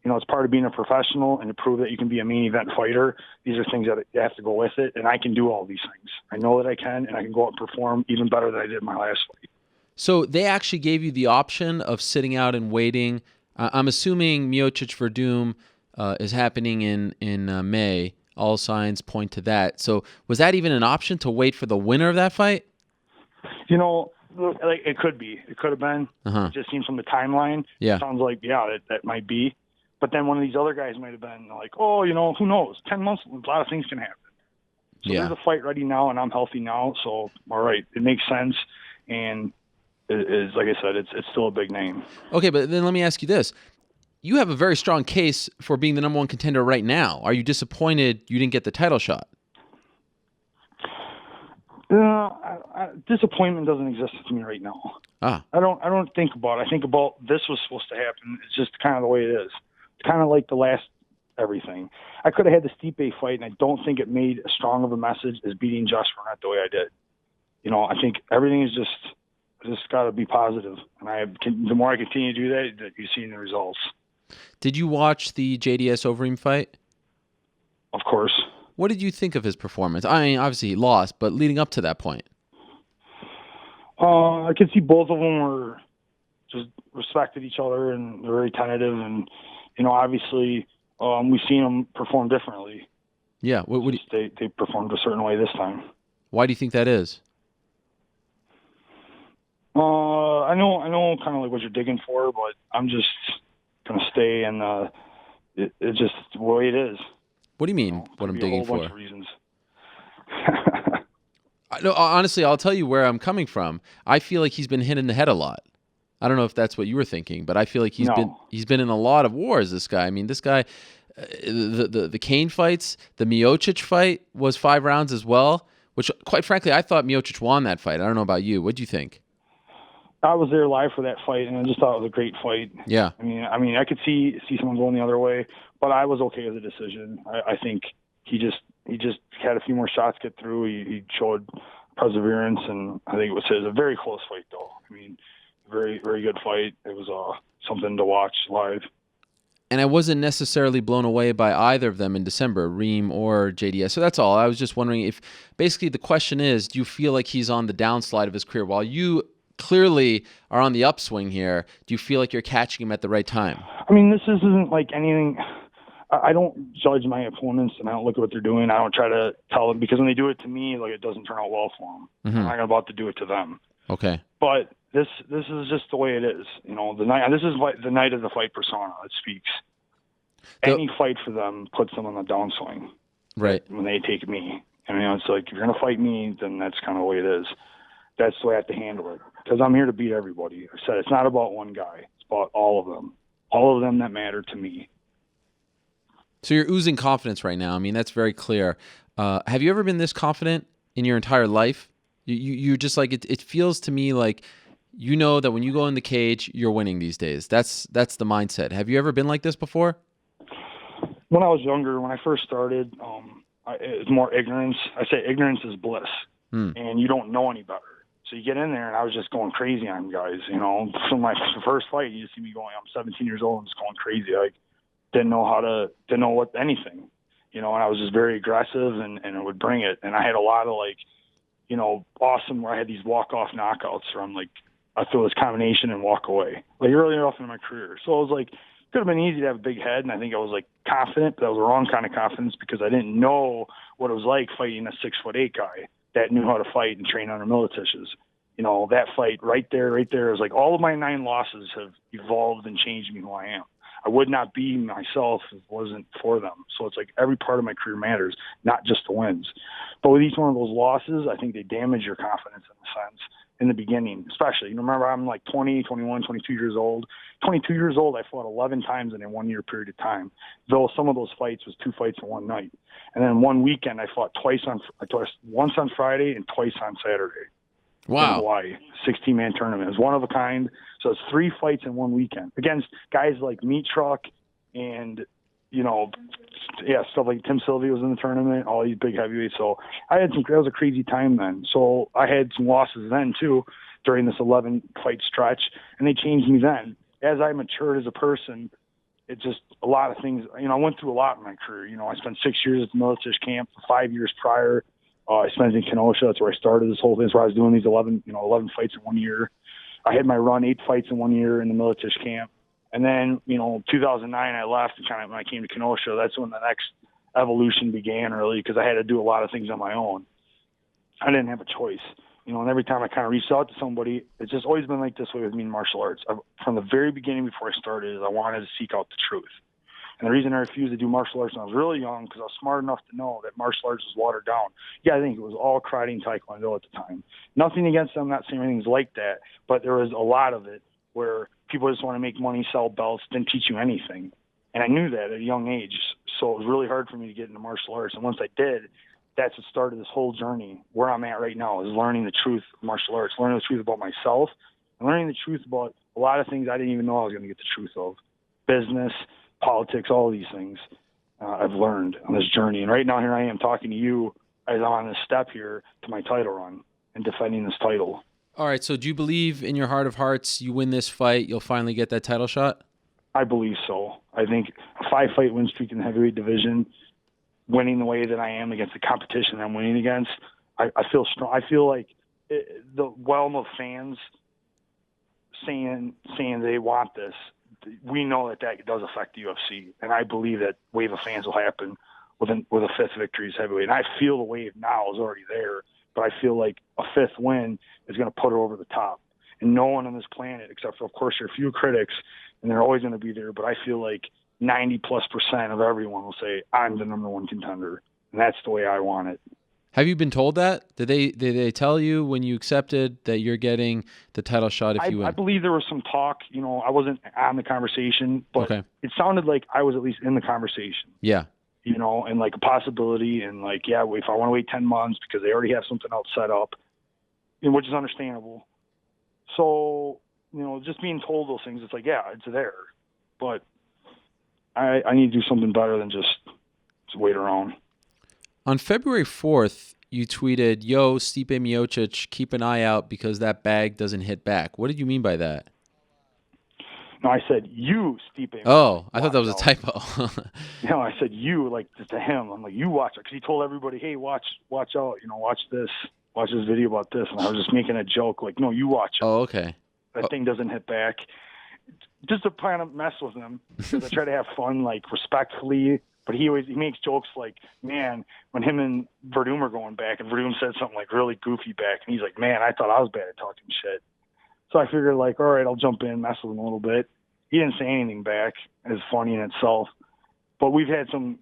[SPEAKER 4] it's part of being a professional, and to prove that you can be a main event fighter. These are things that have to go with it, and I can do all these things. I know that I can, and I can go out and perform even better than I did in my last fight.
[SPEAKER 2] So they actually gave you the option of sitting out and waiting. I'm assuming Miocic Verdum is happening in May. All signs point to that. So was that even an option to wait for the winner of that fight?
[SPEAKER 4] It could be. It could have been. It just seems from the timeline.
[SPEAKER 2] Yeah.
[SPEAKER 4] It sounds like, that might be. But then one of these other guys might have been like, oh, who knows? 10 months, a lot of things can happen. So there's a fight ready now, and I'm healthy now. So, all right, it makes sense. And it is, like I said, it's still a big name.
[SPEAKER 2] Okay, but then let me ask you this. You have a very strong case for being the number one contender right now. Are you disappointed you didn't get the title shot?
[SPEAKER 4] Disappointment doesn't exist to me right now. I don't think about it. I think about this was supposed to happen. It's just kind of the way it is. It's kind of like the last everything. I could have had the Stipe fight, and I don't think it made as strong of a message as beating Josh Burnett the way I did. I think everything is just got to be positive. And the more I continue to do that you're seeing the results.
[SPEAKER 2] Did you watch the JDS Overeem fight?
[SPEAKER 4] Of course.
[SPEAKER 2] What did you think of his performance? I mean, obviously he lost, but leading up to that point.
[SPEAKER 4] I could see both of them were just respected each other and they're very tentative. And, obviously we've seen them perform differently.
[SPEAKER 2] Yeah.
[SPEAKER 4] They performed a certain way this time.
[SPEAKER 2] Why do you think that is?
[SPEAKER 4] I know kind of like what you're digging for, but I'm just going to stay and it's just the way it is.
[SPEAKER 2] What do you mean, what I'm digging for?
[SPEAKER 4] A whole bunch of reasons.
[SPEAKER 2] No, honestly, I'll tell you where I'm coming from. I feel like he's been hit in the head a lot. I don't know if that's what you were thinking, but I feel like he's been in a lot of wars, this guy. I mean, this guy, the Kane fights, the Miocic fight was 5 rounds as well, which, quite frankly, I thought Miocic won that fight. I don't know about you. What do you think?
[SPEAKER 4] I was there live for that fight, and I just thought it was a great fight.
[SPEAKER 2] Yeah.
[SPEAKER 4] I mean, I could see someone going the other way, but I was okay with the decision. I think he just had a few more shots get through. He showed perseverance, and I think it was a very close fight, though. I mean, very, very good fight. It was something to watch live.
[SPEAKER 2] And I wasn't necessarily blown away by either of them in December, Reem or JDS. So that's all. I was just wondering if, basically, the question is, do you feel like he's on the downslide of his career? While you clearly are on the upswing here, do you feel like you're catching him at the right time?
[SPEAKER 4] I mean, this isn't like anything. I don't judge my opponents, and I don't look at what they're doing. I don't try to tell them, because when they do it to me, like, it doesn't turn out well for them.
[SPEAKER 2] Mm-hmm.
[SPEAKER 4] I'm not about to do it to them.
[SPEAKER 2] Okay.
[SPEAKER 4] But this is just the way it is. This is the night of the fight persona that speaks. Any fight for them puts them on the downswing.
[SPEAKER 2] Right.
[SPEAKER 4] When they take me. It's like, if you're going to fight me, then that's kind of the way it is. That's the way I have to handle it, because I'm here to beat everybody. I said it's not about one guy. It's about all of them that matter to me.
[SPEAKER 2] So you're oozing confidence right now. I mean, that's very clear. Have you ever been this confident in your entire life? You're just like, it feels to me like that when you go in the cage, you're winning these days. That's the mindset. Have you ever been like this before?
[SPEAKER 4] When I was younger, when I first started, it was more ignorance. I say ignorance is bliss, and you don't know any better. So you get in there, and I was just going crazy on guys. From my first fight, you see me going. I'm 17 years old and just going crazy. Like, didn't know anything. And I was just very aggressive and it would bring it. And I had a lot of awesome where I had these walk-off knockouts where I'm like, I throw this combination and walk away. Like, early enough in my career. So it was like, could have been easy to have a big head, and I think I was confident, but that was the wrong kind of confidence, because I didn't know what it was like fighting a 6'8" guy that knew how to fight and train under Militiches. that fight right there is like all of my 9 losses have evolved and changed me who I am. I would not be myself if it wasn't for them. So it's like every part of my career matters, not just the wins. But with each one of those losses, I think they damage your confidence in a sense in the beginning, especially. Remember, I'm like 20, 21, 22 years old. 22 years old, I fought 11 times in a 1-year period of time, though some of those fights was 2 fights in one night. And then one weekend, I fought once on Friday and twice on Saturday.
[SPEAKER 2] Wow.
[SPEAKER 4] In Hawaii, 16-man tournament. It was one of a kind. So it's 3 fights in one weekend against guys like Meat Truck and, stuff like Tim Sylvia was in the tournament, all these big heavyweights. So that was a crazy time then. So I had some losses then too during this 11-fight stretch, and they changed me then. As I matured as a person, it just a lot of things. I went through a lot in my career. I spent 6 years at the military camp, 5 years prior. I spent in Kenosha. That's where I started this whole thing. That's where I was doing these 11 fights in 1 year. I had my run 8 fights in 1 year in the military camp. And then, 2009, I left and kind of when I came to Kenosha, that's when the next evolution began really, because I had to do a lot of things on my own. I didn't have a choice, and every time I kind of reached out to somebody, it's just always been like this way with me in martial arts. From the very beginning before I started, I wanted to seek out the truth. And the reason I refused to do martial arts when I was really young, because I was smart enough to know that martial arts was watered down. Yeah, I think it was all karate and taekwondo at the time. Nothing against them, not saying anything's like that, but there was a lot of it where people just want to make money, sell belts, didn't teach you anything. And I knew that at a young age, so it was really hard for me to get into martial arts. And once I did, that's what started this whole journey. Where I'm at right now is learning the truth of martial arts, learning the truth about myself, and learning the truth about a lot of things I didn't even know I was going to get the truth of. Business, politics, all these things I've learned on this journey. And right now here I am talking to you as I'm on this step here to my title run and defending this title.
[SPEAKER 2] All right, so do you believe in your heart of hearts you win this fight, you'll finally get that title shot?
[SPEAKER 4] I believe so. I think a 5-fight win streak in the heavyweight division, winning the way that I am against the competition I'm winning against, I feel strong. I feel like the realm of fans saying they want this, we know that does affect the UFC, and I believe that wave of fans will happen with a 5th victory as heavyweight. And I feel the wave now is already there, but I feel like a 5th win is going to put it over the top. And no one on this planet, except for, of course, your few critics, and they're always going to be there, but I feel like 90+% of everyone will say, I'm the number 1 contender, and that's the way I want it.
[SPEAKER 2] Have you been told that? Did they tell you when you accepted that you're getting the title shot if you win?
[SPEAKER 4] I believe there was some talk. I wasn't on the conversation, but
[SPEAKER 2] okay.
[SPEAKER 4] It sounded like I was at least in the conversation.
[SPEAKER 2] Yeah.
[SPEAKER 4] And like a possibility, and like, yeah, if I want to wait 10 months because they already have something else set up, which is understandable. So, just being told those things, it's like, yeah, it's there. But I need to do something better than just wait around.
[SPEAKER 2] On February 4th, you tweeted, "Yo, Stipe Miocic, keep an eye out because that bag doesn't hit back." What did you mean by that?
[SPEAKER 4] No, I said you, Stipe.
[SPEAKER 2] Oh, I thought that was a typo.
[SPEAKER 4] No, I said you, like to him. I'm like, you watch it, because he told everybody, hey, watch out, watch this video about this. And I was just making a joke, like, no, you watch it.
[SPEAKER 2] Oh, okay.
[SPEAKER 4] That thing doesn't hit back. Just to kind of mess with him, because I try to have fun, like, respectfully. But he makes jokes like, man, when him and Verdum are going back, and Verdum said something like really goofy back, and he's like, man, I thought I was bad at talking shit. So I figured, like, all right, I'll jump in, mess with him a little bit. He didn't say anything back. It's funny in itself. But we've had some,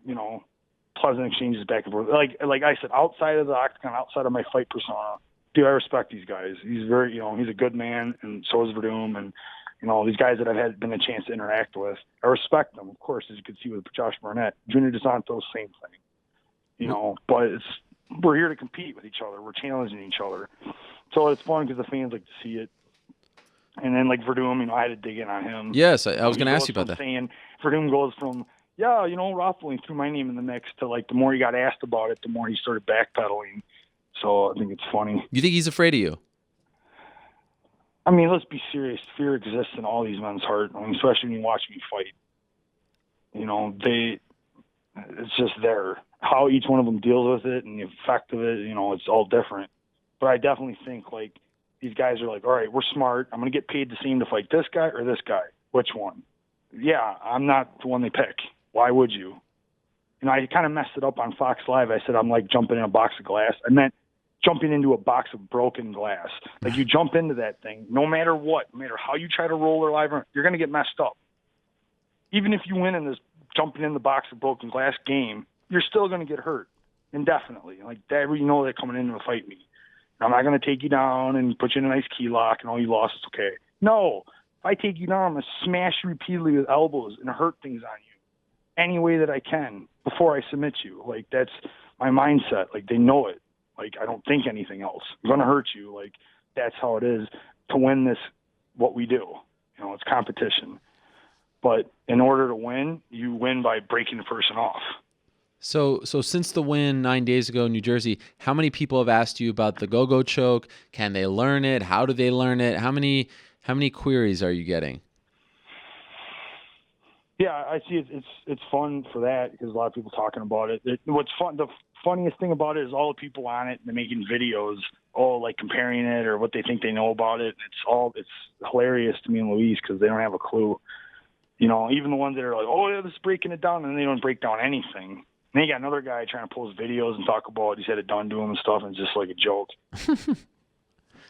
[SPEAKER 4] pleasant exchanges back and forth. Like I said, outside of the octagon, outside of my fight persona, dude, I respect these guys. He's very, he's a good man, and so is Verdum, and these guys that I've been a chance to interact with. I respect them, of course, as you can see with Josh Barnett. Junior DeSantos, same thing. But we're here to compete with each other. We're challenging each other. So it's fun because the fans like to see it. And then, like, Verdum, I had to dig in on him.
[SPEAKER 2] Yes, I was going to ask you about that.
[SPEAKER 4] Verdum goes from, Rothwell threw my name in the mix to, like, the more he got asked about it, the more he started backpedaling. So I think it's funny.
[SPEAKER 2] You think he's afraid of you?
[SPEAKER 4] I mean, let's be serious. Fear exists in all these men's heart. I mean, especially when you watch me fight. It's just there. How each one of them deals with it and the effect of it, it's all different. But I definitely think, like, these guys are like, all right, we're smart. I'm going to get paid the same to fight this guy or this guy. Which one? Yeah, I'm not the one they pick. Why would you? I kind of messed it up on Fox Live. I said I'm like jumping in a box of glass. I meant jumping into a box of broken glass. Like, you jump into that thing, no matter what, no matter how you try to roll or live, you're going to get messed up. Even if you win in this jumping in the box of broken glass game, you're still going to get hurt indefinitely. Like, that, you know that coming into a fight me. I'm not going to take you down and put you in a nice key lock and all you lost, it's okay. No. If I take you down, I'm going to smash you repeatedly with elbows and hurt things on you any way that I can before I submit you. Like, that's my mindset. Like, they know it. Like, I don't think anything else. I'm going to hurt you. Like, that's how it is to win this, what we do. You know, it's competition. But in order to win, you win by breaking the person off.
[SPEAKER 2] So since the win 9 days ago in New Jersey, how many people have asked you about the go-go choke? Can they learn it? How do they learn it? How many queries are you getting?
[SPEAKER 4] Yeah, I see it's fun for that because a lot of people talking about it. What's fun, the funniest thing about it is all the people on it, they're making videos, like comparing it or what they think they know about it. It's hilarious to me and Luis because they don't have a clue. You know, even the ones that are like, oh yeah, this is breaking it down, and they don't break down anything. And then you got another guy trying to post videos and talk about he's had it done to him and stuff, and it's just like a joke.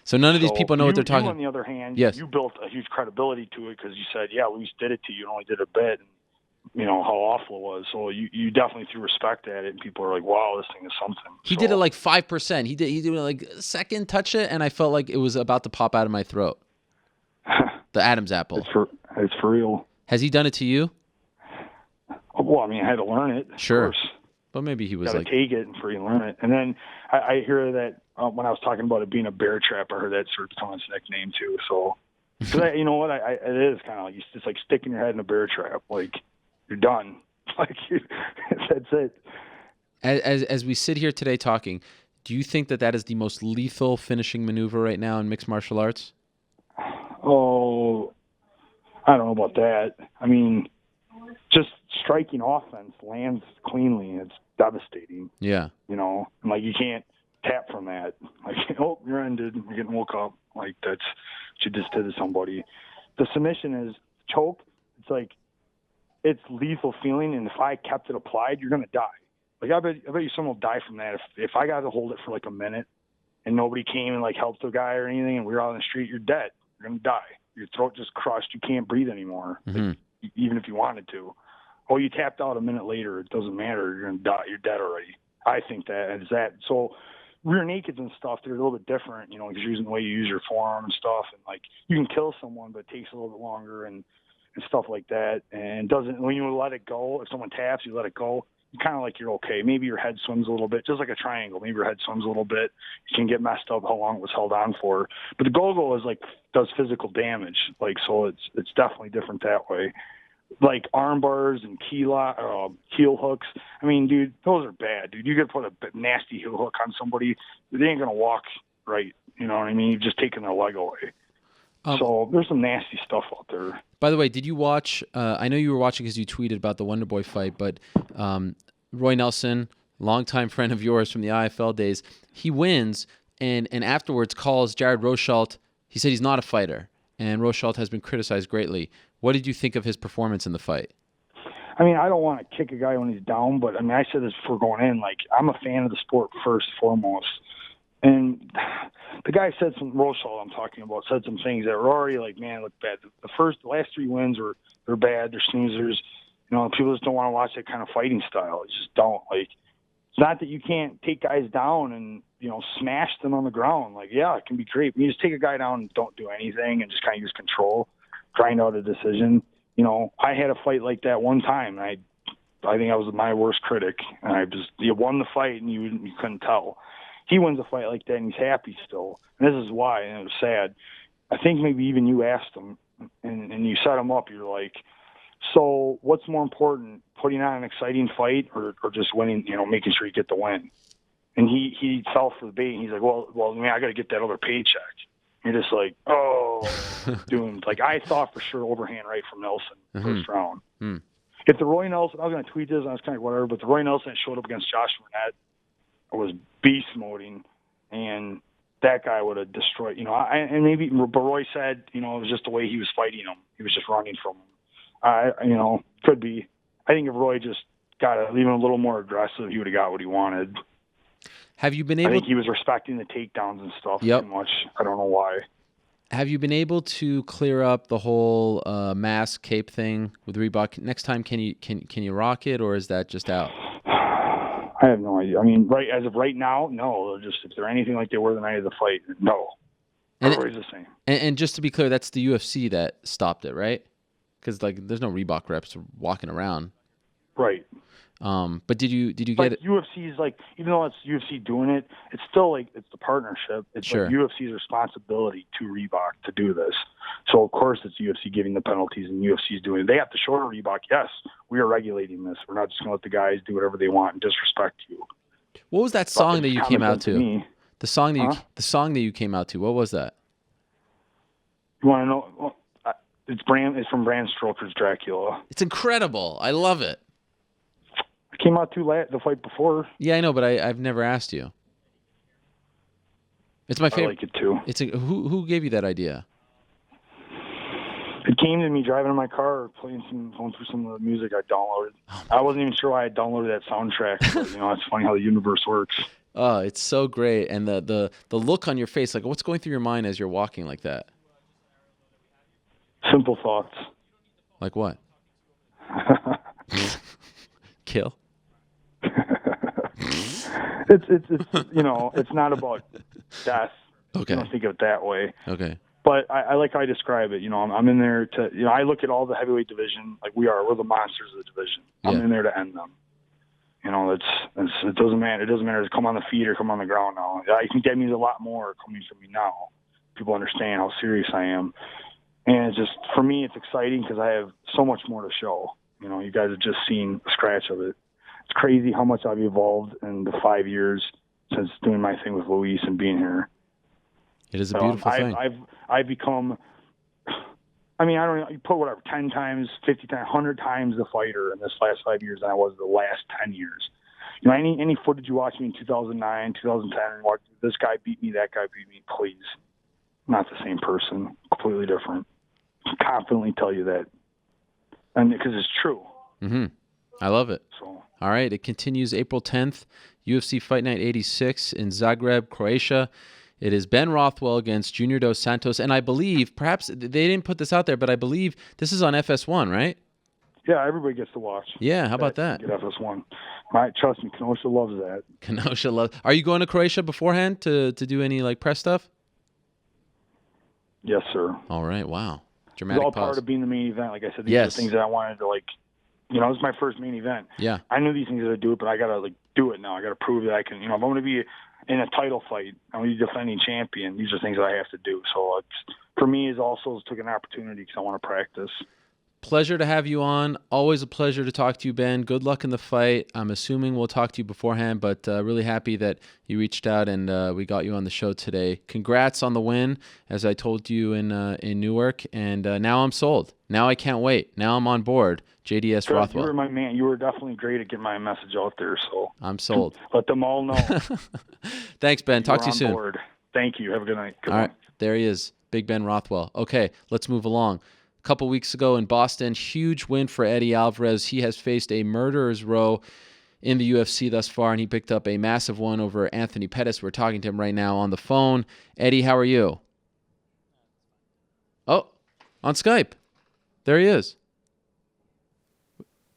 [SPEAKER 2] So none of these people know what they're talking
[SPEAKER 4] about. On the other hand,
[SPEAKER 2] yes.
[SPEAKER 4] You built a huge credibility to it because you said, yeah, Luis did it to you and only did a bit, and you know how awful it was. So you definitely threw respect at it, and people are like, wow, this thing is something.
[SPEAKER 2] He did it like 5%. He did it like a second, touch it, and I felt like it was about to pop out of my throat. The Adam's apple.
[SPEAKER 4] It's for real.
[SPEAKER 2] Has he done it to you?
[SPEAKER 4] Well, I mean, I had to learn it.
[SPEAKER 2] Sure.
[SPEAKER 4] Of course.
[SPEAKER 2] But maybe he was
[SPEAKER 4] gotta
[SPEAKER 2] like,
[SPEAKER 4] take it and freaking learn it. And then I hear that when I was talking about it being a bear trap, I heard that sort of become its nickname too. So, you know what? It is kind of like it's like sticking your head in a bear trap. Like, you're done. Like, that's it.
[SPEAKER 2] As we sit here today talking, do you think that is the most lethal finishing maneuver right now in mixed martial arts?
[SPEAKER 4] Oh, I don't know about that. I mean, just striking offense lands cleanly. It's devastating.
[SPEAKER 2] Yeah.
[SPEAKER 4] You know, and like you can't tap from that. Like, oh, you're ended. You're getting woke up. Like, that's what you just did to somebody. The submission is choke. It's like, it's lethal feeling, and if I kept it applied, you're going to die. Like, I bet you someone will die from that. If I got to hold it for like a minute and nobody came and like helped the guy or anything and we were out on the street, you're dead. You're going to die. Your throat just crushed. You can't breathe anymore, like, even if you wanted to. Oh, you tapped out a minute later. It doesn't matter. You're going to die. You're dead already. I think that is that. So rear nakeds and stuff, they're a little bit different, you know, because you're using the way you use your forearm and stuff. And, like, you can kill someone, but it takes a little bit longer and stuff like that. And when you let it go, if someone taps, you let it go, you kind of like you're okay. Maybe your head swims a little bit, just like a triangle. Maybe your head swims a little bit. You can get messed up how long it was held on for. But the go-go is like does physical damage. Like, so it's definitely different that way. Like arm bars and heel hooks. I mean, dude, those are bad, dude. You could put a nasty heel hook on somebody, they ain't gonna walk right. You know what I mean? You've just taken their leg away. So there's some nasty stuff out there.
[SPEAKER 2] By the way, did you watch? I know you were watching because you tweeted about the Wonder Boy fight, but Roy Nelson, longtime friend of yours from the IFL days, he wins and afterwards calls Jared Rosholt. He said he's not a fighter, and Rosholt has been criticized greatly. What did you think of his performance in the fight?
[SPEAKER 4] I mean, I don't want to kick a guy when he's down, but I mean, I said this before going in. Like, I'm a fan of the sport first and foremost. And the guy said Rosholt I'm talking about, said some things that were already like, man, look bad. The last three wins they're bad. They're snoozers. You know, people just don't want to watch that kind of fighting style. They just don't. Like, it's not that you can't take guys down and, you know, smash them on the ground. Like, yeah, it can be great. But you just take a guy down and don't do anything and just kind of use control, grind out a decision. You know, I had a fight like that one time. And I think I was my worst critic. And you won the fight and you couldn't tell. He wins a fight like that and he's happy still. And this is why, and it was sad. I think maybe even you asked him and you set him up. You're like, so what's more important, putting on an exciting fight or just winning, you know, making sure you get the win? And he fell for the bait and he's like, well, I mean, I got to get that other paycheck. You're just like, oh, doomed. Like, I thought for sure overhand right from Nelson first round. If the Roy Nelson, I was going to tweet this, and I was kind of whatever, but the Roy Nelson that showed up against Josh Burnett was beast moding, and that guy would have destroyed, you know, and maybe Roy said, you know, it was just the way he was fighting him. He was just running from him. You know, could be. I think if Roy just got even a little more aggressive, he would have got what he wanted.
[SPEAKER 2] Have you been
[SPEAKER 4] I
[SPEAKER 2] able?
[SPEAKER 4] think he was respecting the takedowns and stuff
[SPEAKER 2] Yep.
[SPEAKER 4] too much. I don't know why.
[SPEAKER 2] Have you been able to clear up the whole mask cape thing with Reebok? Next time, can you rock it, or is that just out?
[SPEAKER 4] I have no idea. I mean, as of right now, no. Just if they're anything like they were the night of the fight, no. Everybody's the same.
[SPEAKER 2] And just to be clear, that's the UFC that stopped it, right? Because like, there's no Reebok reps walking around.
[SPEAKER 4] Right.
[SPEAKER 2] But did you get it?
[SPEAKER 4] UFC's like, even though it's UFC doing it, it's still like it's the partnership. It's
[SPEAKER 2] Sure.
[SPEAKER 4] like UFC's responsibility to Reebok to do this. So of course it's UFC giving the penalties and UFC's doing it. They have to show Reebok, yes, we are regulating this. We're not just going to let the guys do whatever they want and disrespect you.
[SPEAKER 2] What was that song that you came out to? The song that you came out to. What was that?
[SPEAKER 4] You want to know? Well, it's from Bram Stoker's Dracula.
[SPEAKER 2] It's incredible. I love it.
[SPEAKER 4] I came out too late the fight before.
[SPEAKER 2] Yeah, I know, but I've never asked you. It's my favorite.
[SPEAKER 4] I like it too.
[SPEAKER 2] Who gave you that idea?
[SPEAKER 4] It came to me driving in my car, going through some of the music I downloaded. I wasn't even sure why I downloaded that soundtrack. But, it's funny how the universe works.
[SPEAKER 2] Oh, it's so great, and the look on your face, like what's going through your mind as you're walking like that?
[SPEAKER 4] Simple thoughts.
[SPEAKER 2] Like what? Kill.
[SPEAKER 4] It's not about death.
[SPEAKER 2] Okay.
[SPEAKER 4] I don't think of it that way.
[SPEAKER 2] Okay.
[SPEAKER 4] But I like how I describe it. I'm in there to, I look at all the heavyweight division like we're the monsters of the division. I'm in there to end them. It doesn't matter. It doesn't matter to come on the feet or come on the ground now. I think that means a lot more coming from me now. People understand how serious I am. And it's just, for me, it's exciting because I have so much more to show. You guys have just seen a scratch of it. It's crazy how much I've evolved in the 5 years since doing my thing with Luis and being here.
[SPEAKER 2] It is a beautiful thing.
[SPEAKER 4] I've become, I don't know, you put whatever, 10 times, 50 times, 100 times the fighter in this last 5 years than I was the last 10 years. Any footage you watch me in 2009, 2010, and watch this guy beat me, that guy beat me, please. Not the same person, completely different. I can confidently tell you that. And because it's true.
[SPEAKER 2] Mm-hmm. I love it.
[SPEAKER 4] So.
[SPEAKER 2] All right, it continues April 10th, UFC Fight Night 86 in Zagreb, Croatia. It is Ben Rothwell against Junior Dos Santos, and I believe, perhaps they didn't put this out there, but I believe this is on FS1, right?
[SPEAKER 4] Yeah, everybody gets to watch.
[SPEAKER 2] Yeah, how about that?
[SPEAKER 4] Get FS1. Trust me, Kenosha loves that.
[SPEAKER 2] Kenosha loves. Are you going to Croatia beforehand to do any press stuff?
[SPEAKER 4] Yes, sir.
[SPEAKER 2] All right, wow. Dramatic
[SPEAKER 4] It's all
[SPEAKER 2] pause.
[SPEAKER 4] part of being the main event. Like I said, these are things that I wanted to this is my first main event.
[SPEAKER 2] Yeah.
[SPEAKER 4] I knew these things that I do it, but I got to do it now. I got to prove that I can, if I'm going to be in a title fight, I'm going to be defending champion. These are things that I have to do. So for me, it also took an opportunity because I want to practice.
[SPEAKER 2] Pleasure to have you on. Always a pleasure to talk to you, Ben. Good luck in the fight. I'm assuming we'll talk to you beforehand, but really happy that you reached out and we got you on the show today. Congrats on the win, as I told you in Newark, and now I'm sold. Now I can't wait. Now I'm on board. JDS Rothwell.
[SPEAKER 4] You were my man. You were definitely great at getting my message out there. So
[SPEAKER 2] I'm sold.
[SPEAKER 4] Let them all know.
[SPEAKER 2] Thanks, Ben. Talk to you soon.
[SPEAKER 4] Board. Thank you. Have a good night.
[SPEAKER 2] All right. There he is. Big Ben Rothwell. Okay, let's move along. A couple weeks ago in Boston, huge win for Eddie Alvarez. He has faced a murderer's row in the UFC thus far, and he picked up a massive one over Anthony Pettis. We're talking to him right now on the phone. Eddie, how are you? Oh, on Skype. There he is.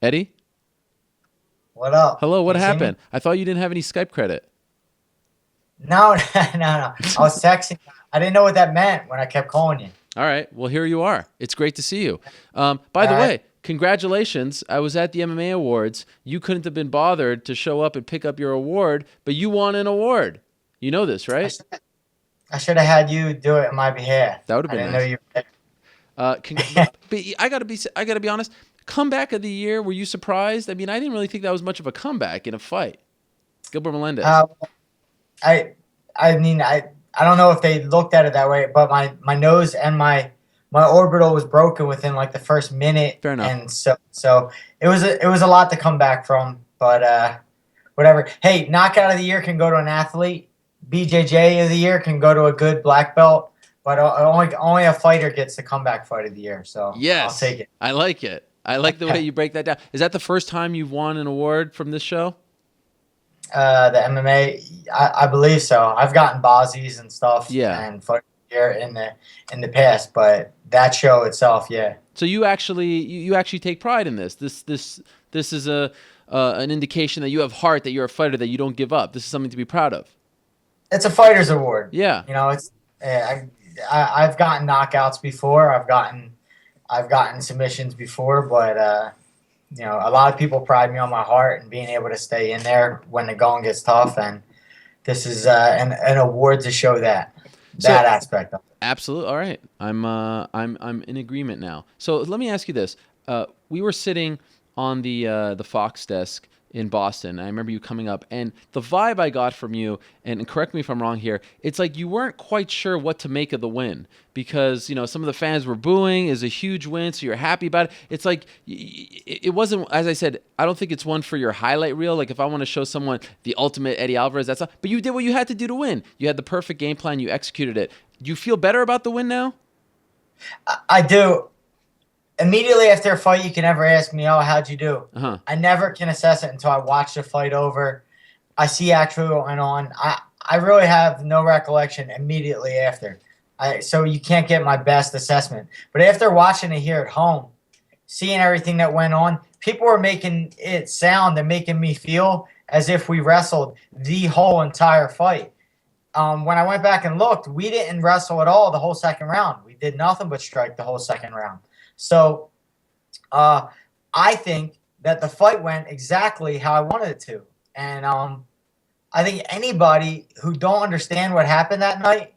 [SPEAKER 2] Eddie?
[SPEAKER 5] What up?
[SPEAKER 2] Hello, what happened? I thought you didn't have any Skype credit.
[SPEAKER 5] No. I was texting. I didn't know what that meant when I kept calling you.
[SPEAKER 2] All right. Well, here you are. It's great to see you. By the way, congratulations. I was at the MMA Awards. You couldn't have been bothered to show up and pick up your award, but you won an award. You know this, right?
[SPEAKER 5] I should have had you do it on my behalf.
[SPEAKER 2] That would have been
[SPEAKER 5] I didn't
[SPEAKER 2] nice.
[SPEAKER 5] know you were there.
[SPEAKER 2] But I gotta be honest. Comeback of the year. Were you surprised? I mean, I didn't really think that was much of a comeback in a fight. Gilbert Melendez.
[SPEAKER 5] I don't know if they looked at it that way, but my nose and my orbital was broken within the first minute.
[SPEAKER 2] Fair enough.
[SPEAKER 5] And so it was a lot to come back from, but whatever. Hey, knockout of the year can go to an athlete. BJJ of the year can go to a good black belt, but only a fighter gets the comeback fight of the year. So
[SPEAKER 2] yes,
[SPEAKER 5] I'll take it.
[SPEAKER 2] I like it. I like the way you break that down. Is that the first time you've won an award from this show?
[SPEAKER 5] The MMA, I believe so. I've gotten Bozzies and stuff,
[SPEAKER 2] Yeah.
[SPEAKER 5] and fought here in the past, but that show itself, yeah.
[SPEAKER 2] So you actually take pride in this. This is an indication that you have heart, that you're a fighter, that you don't give up. This is something to be proud of.
[SPEAKER 5] It's a fighter's award.
[SPEAKER 2] Yeah.
[SPEAKER 5] You know, it's I've gotten knockouts before. I've gotten submissions before, but you know, a lot of people pride me on my heart and being able to stay in there when the going gets tough, and this is an award to show that aspect of it.
[SPEAKER 2] Absolutely. All right. I'm in agreement now. So let me ask you this. We were sitting on the Fox desk in Boston. I remember you coming up, and the vibe I got from you, and correct me if I'm wrong here, it's like you weren't quite sure what to make of the win, because, you know, some of the fans were booing. Is a huge win, so you're happy about it. It's like it wasn't, as I said, I don't think it's one for your highlight reel. Like, if I want to show someone the ultimate Eddie Alvarez, that's not, but you did what you had to do to win. You had the perfect game plan. You executed it. Do you feel better about the win now?
[SPEAKER 5] I do. Immediately after a fight, you can never ask me, "Oh, how'd you do?"
[SPEAKER 2] Uh-huh.
[SPEAKER 5] I never can assess it until I watch the fight over. I see actually what went on. I really have no recollection immediately after. So you can't get my best assessment. But after watching it here at home, seeing everything that went on, people were making it sound and making me feel as if we wrestled the whole entire fight. When I went back and looked, we didn't wrestle at all the whole second round. We did nothing but strike the whole second round. So I think that the fight went exactly how I wanted it to. And I think anybody who don't understand what happened that night,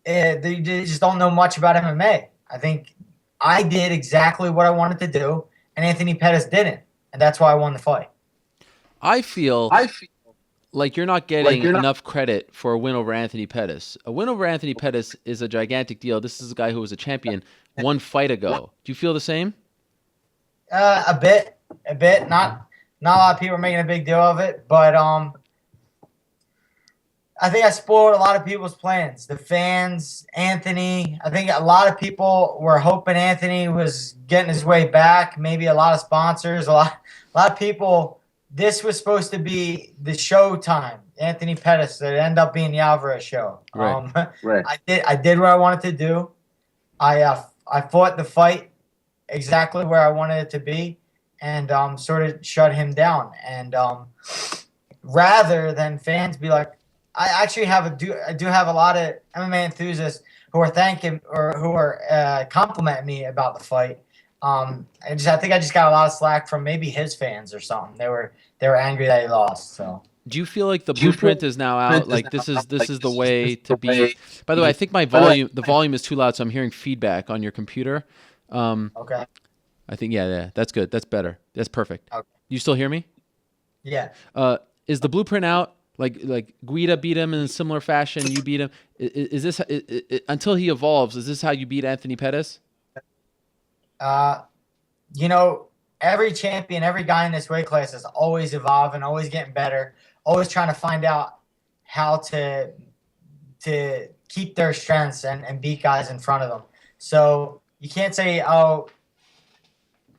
[SPEAKER 5] they just don't know much about MMA. I think I did exactly what I wanted to do, and Anthony Pettis didn't. And that's why I won the fight.
[SPEAKER 2] I feel like you're not getting enough credit for a win over Anthony Pettis. A win over Anthony Pettis is a gigantic deal. This is a guy who was a champion one fight ago. Do you feel the same?
[SPEAKER 5] A bit. Not a lot of people are making a big deal of it, but I think I spoiled a lot of people's plans. The fans, Anthony. I think a lot of people were hoping Anthony was getting his way back. Maybe a lot of sponsors, a lot of people. This was supposed to be the show time. Anthony Pettis. That ended up being the Alvarez show.
[SPEAKER 2] Right.
[SPEAKER 3] Right.
[SPEAKER 5] I did what I wanted to do. I fought the fight exactly where I wanted it to be, and sort of shut him down. And rather than fans be like, I actually I do have a lot of MMA enthusiasts who are thanking or who are complimenting me about the fight. I think I just got a lot of slack from maybe his fans or something. They were angry that he lost. So.
[SPEAKER 2] Do you feel like the blueprint is now out? Like this is the way to be. By the way, I think the volume is too loud, so I'm hearing feedback on your computer.
[SPEAKER 5] Okay.
[SPEAKER 2] I think yeah, that's good. That's better. That's perfect.
[SPEAKER 5] Okay.
[SPEAKER 2] You still hear me?
[SPEAKER 5] Yeah.
[SPEAKER 2] Is the blueprint out? Like Guida beat him in a similar fashion. You beat him. Is this until he evolves? Is this how you beat Anthony Pettis?
[SPEAKER 5] You know, every champion, every guy in this weight class is always evolving, always getting better, always trying to find out how to keep their strengths and beat guys in front of them. So you can't say, oh,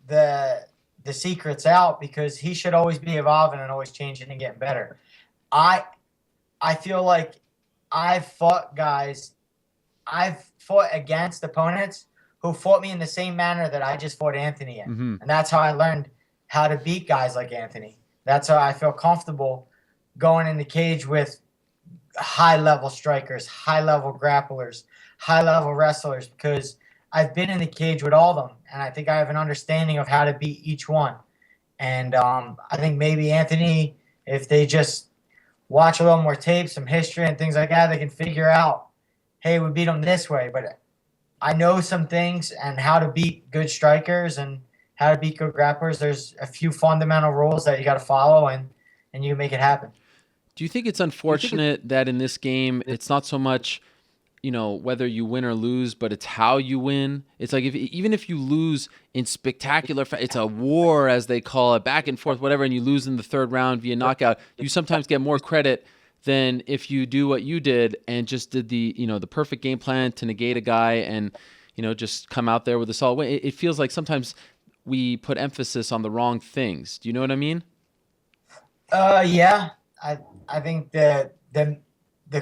[SPEAKER 5] the secret's out, because he should always be evolving and always changing and getting better. I feel like I've fought against opponents who fought me in the same manner that I just fought Anthony in.
[SPEAKER 2] Mm-hmm.
[SPEAKER 5] And that's how I learned how to beat guys like Anthony. That's how I feel comfortable going in the cage with high-level strikers, high-level grapplers, high-level wrestlers, because I've been in the cage with all of them, and I think I have an understanding of how to beat each one. And I think maybe Anthony, if they just watch a little more tape, some history and things like that, they can figure out, hey, we beat him this way. But I know some things and how to beat good strikers and how to beat good grapplers. There's a few fundamental rules that you got to follow, and you make it happen.
[SPEAKER 2] Do you think it's unfortunate that in this game it's not so much, whether you win or lose, but it's how you win? It's like even if you lose in spectacular, it's a war, as they call it, back and forth, whatever, and you lose in the third round via knockout, you sometimes get more credit than if you do what you did and just did the perfect game plan to negate a guy and, just come out there with a solid win. It feels like sometimes we put emphasis on the wrong things. Do you know what I mean?
[SPEAKER 5] Yeah. I think the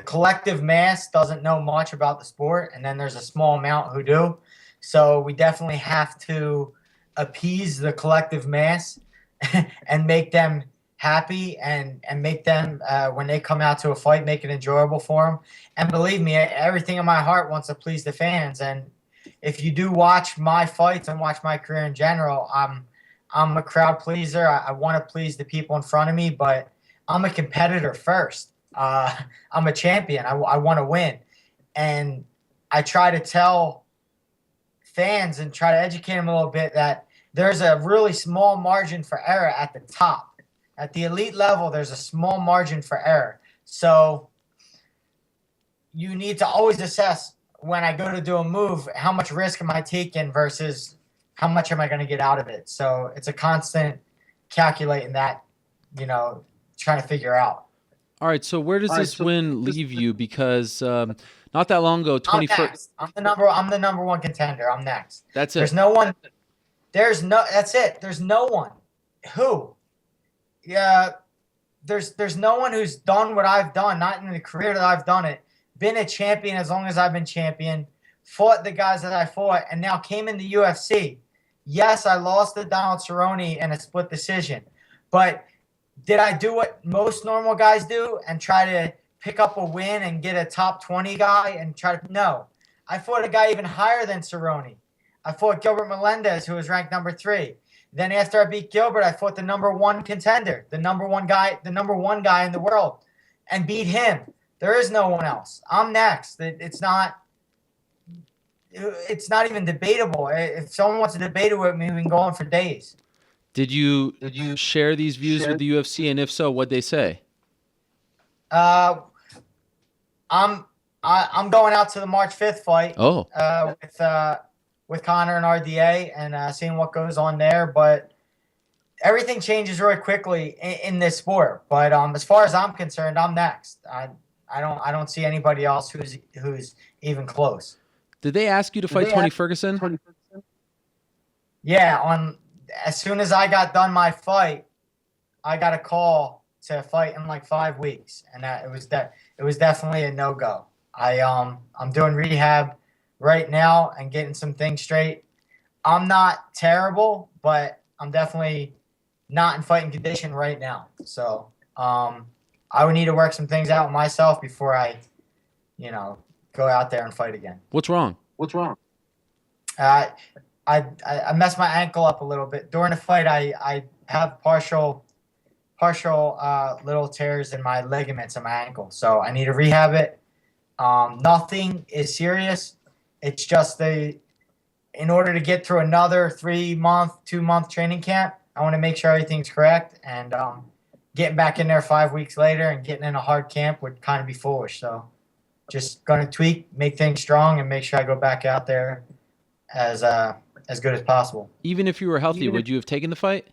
[SPEAKER 5] collective mass doesn't know much about the sport, and then there's a small amount who do. So we definitely have to appease the collective mass and make them happy and make them when they come out to a fight, make it enjoyable for them. And believe me, everything in my heart wants to please the fans. And if you do watch my fights and watch my career in general, I'm a crowd pleaser. I want to please the people in front of me, but I'm a competitor first. I'm a champion. I want to win. And I try to tell fans and try to educate them a little bit that there's a really small margin for error at the top. At the elite level, there's a small margin for error. So you need to always assess when I go to do a move, how much risk am I taking versus how much am I going to get out of it? So it's a constant calculating that, trying to figure out.
[SPEAKER 2] All right, so where does this win leave you? Because not that long ago, 21st.
[SPEAKER 5] I'm the number one contender. I'm next.
[SPEAKER 2] That's it.
[SPEAKER 5] There's no one. That's it. There's no one. Who? Yeah. There's no one who's done what I've done. Not in the career that I've done it. Been a champion as long as I've been champion. Fought the guys that I fought, and now came in the UFC. Yes, I lost to Donald Cerrone in a split decision, but did I do what most normal guys do and try to pick up a win and get a top 20 guy and try to? No. I fought a guy even higher than Cerrone. I fought Gilbert Melendez, who was ranked number 3. Then after I beat Gilbert, I fought the number 1 contender, the number one guy in the world, and beat him. There is no one else. I'm next. It's not even debatable. If someone wants to debate it with me, we can go on for days.
[SPEAKER 2] Did you share these views with the UFC, and if so, what'd they say?
[SPEAKER 5] I'm going out to the March 5th fight.
[SPEAKER 2] Oh.
[SPEAKER 5] With Connor and RDA and seeing what goes on there, but everything changes really quickly in this sport. But as far as I'm concerned, I'm next. I don't see anybody else who's even close.
[SPEAKER 2] Did they ask you to fight Tony Ferguson?
[SPEAKER 5] Yeah, as soon as I got done my fight, I got a call to fight in like 5 weeks, and it was definitely a no-go. I'm doing rehab right now and getting some things straight. I'm not terrible, but I'm definitely not in fighting condition right now. So I would need to work some things out with myself before I, go out there and fight again.
[SPEAKER 2] What's wrong?
[SPEAKER 5] I messed my ankle up a little bit during the fight. I have partial little tears in my ligaments in my ankle, so I need to rehab it. Nothing is serious. It's just in order to get through another 3-month, 2-month training camp, I want to make sure everything's correct. And getting back in there 5 weeks later and getting in a hard camp would kind of be foolish. So just going to tweak, make things strong, and make sure I go back out there as good as possible.
[SPEAKER 2] Even if you were healthy, would you have taken the fight?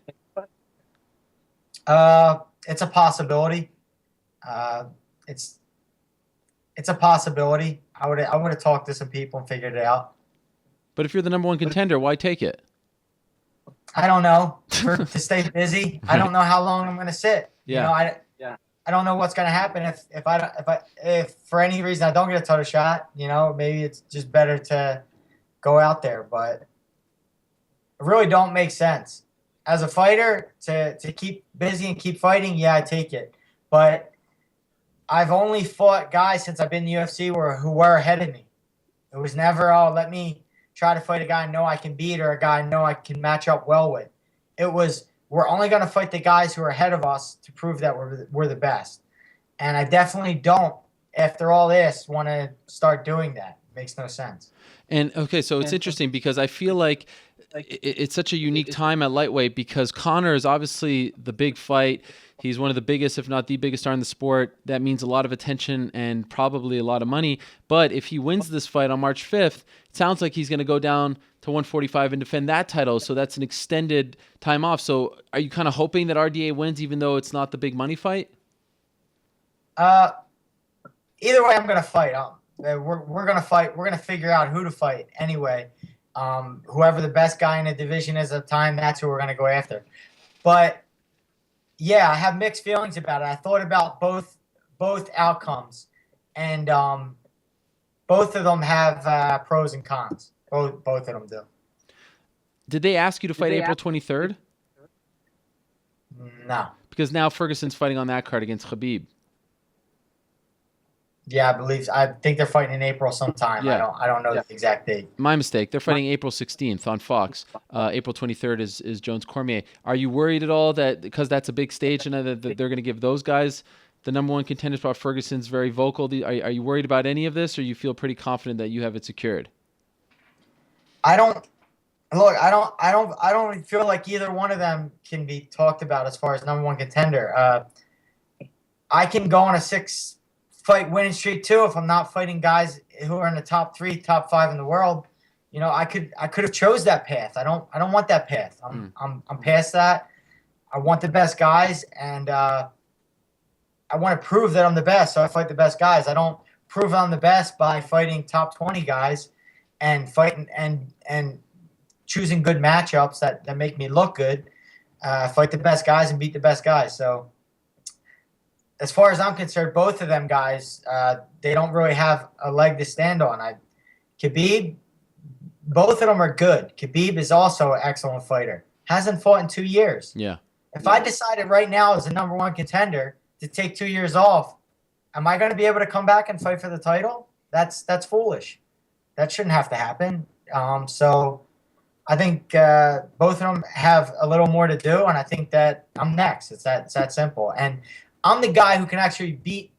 [SPEAKER 5] It's a possibility. It's a possibility. I would have talked to some people and figured it out.
[SPEAKER 2] But if you're the number one contender, why take it?
[SPEAKER 5] I don't know. To stay busy. I don't know how long I'm going to sit.
[SPEAKER 2] Yeah.
[SPEAKER 5] I don't know what's going to happen if for any reason I don't get a title shot. Maybe it's just better to go out there. But it really don't make sense. As a fighter, to keep busy and keep fighting, yeah, I take it. But I've only fought guys since I've been in the UFC who were ahead of me. It was never, let me try to fight a guy I know I can beat or a guy I know I can match up well with. It was, we're only going to fight the guys who are ahead of us to prove that we're the best. And I definitely don't, after all this, want to start doing that. It makes no sense.
[SPEAKER 2] And okay, so it's interesting because I feel like it's such a unique time at lightweight because Conor is obviously the big fight. He's one of the biggest, if not the biggest star in the sport. That means a lot of attention and probably a lot of money. But if he wins this fight on March 5th, it sounds like he's going to go down to 145 and defend that title. So that's an extended time off. So are you kind of hoping that RDA wins even though it's not the big money fight?
[SPEAKER 5] Either way, I'm going to fight. We're going to fight. We're going to figure out who to fight anyway. Whoever the best guy in the division is at the time, that's who we're going to go after. But Yeah, I have mixed feelings about it. I thought about both outcomes, and both of them have pros and cons. Both of them do.
[SPEAKER 2] Did they ask you to fight April 23rd?
[SPEAKER 5] No.
[SPEAKER 2] Because now Ferguson's fighting on that card against Khabib.
[SPEAKER 5] Yeah, I think they're fighting in April sometime.
[SPEAKER 2] Yeah.
[SPEAKER 5] I don't know the exact date.
[SPEAKER 2] My mistake. They're fighting April 16th on Fox. April 23rd is Jones Cormier. Are you worried at all that because that's a big stage and that they're going to give those guys the number one contenders? While Ferguson's very vocal. Are you worried about any of this, or you feel pretty confident that you have it secured?
[SPEAKER 5] I don't feel like either one of them can be talked about as far as number one contender. I can go on a 6-fight winning streak too if I'm not fighting guys who are in the top 3, top 5 in the world. You know, I could have chose that path. I don't want that path. I'm past that. I want the best guys, and I want to prove that I'm the best. So I fight the best guys. I don't prove I'm the best by fighting top 20 guys and fighting and choosing good matchups that make me look good. Fight the best guys and beat the best guys. So as far as I'm concerned, both of them guys, they don't really have a leg to stand on. Khabib, both of them are good. Khabib is also an excellent fighter. Hasn't fought in 2 years.
[SPEAKER 2] Yeah.
[SPEAKER 5] If I decided right now as the number one contender to take 2 years off, am I going to be able to come back and fight for the title? That's foolish. That shouldn't have to happen. So I think both of them have a little more to do, and I think that I'm next. It's that simple. And I'm the guy who can actually beat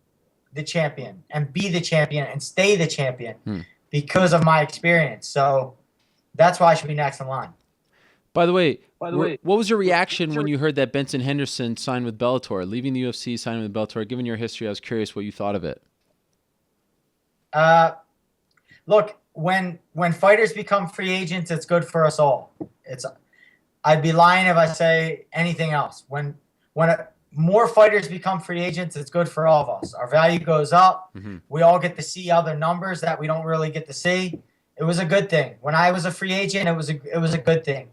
[SPEAKER 5] the champion and be the champion and stay the champion because of my experience. So that's why I should be next in line.
[SPEAKER 2] By the way, what was your reaction when you heard that Benson Henderson signed with Bellator, leaving the UFC, signing with Bellator? Given your history, I was curious what you thought of it.
[SPEAKER 5] Look, when fighters become free agents, it's good for us all. I'd be lying if I say anything else. When more fighters become free agents, it's good for all of us. Our value goes up. Mm-hmm. We all get to see other numbers that we don't really get to see. It was a good thing. When I was a free agent, it was a good thing.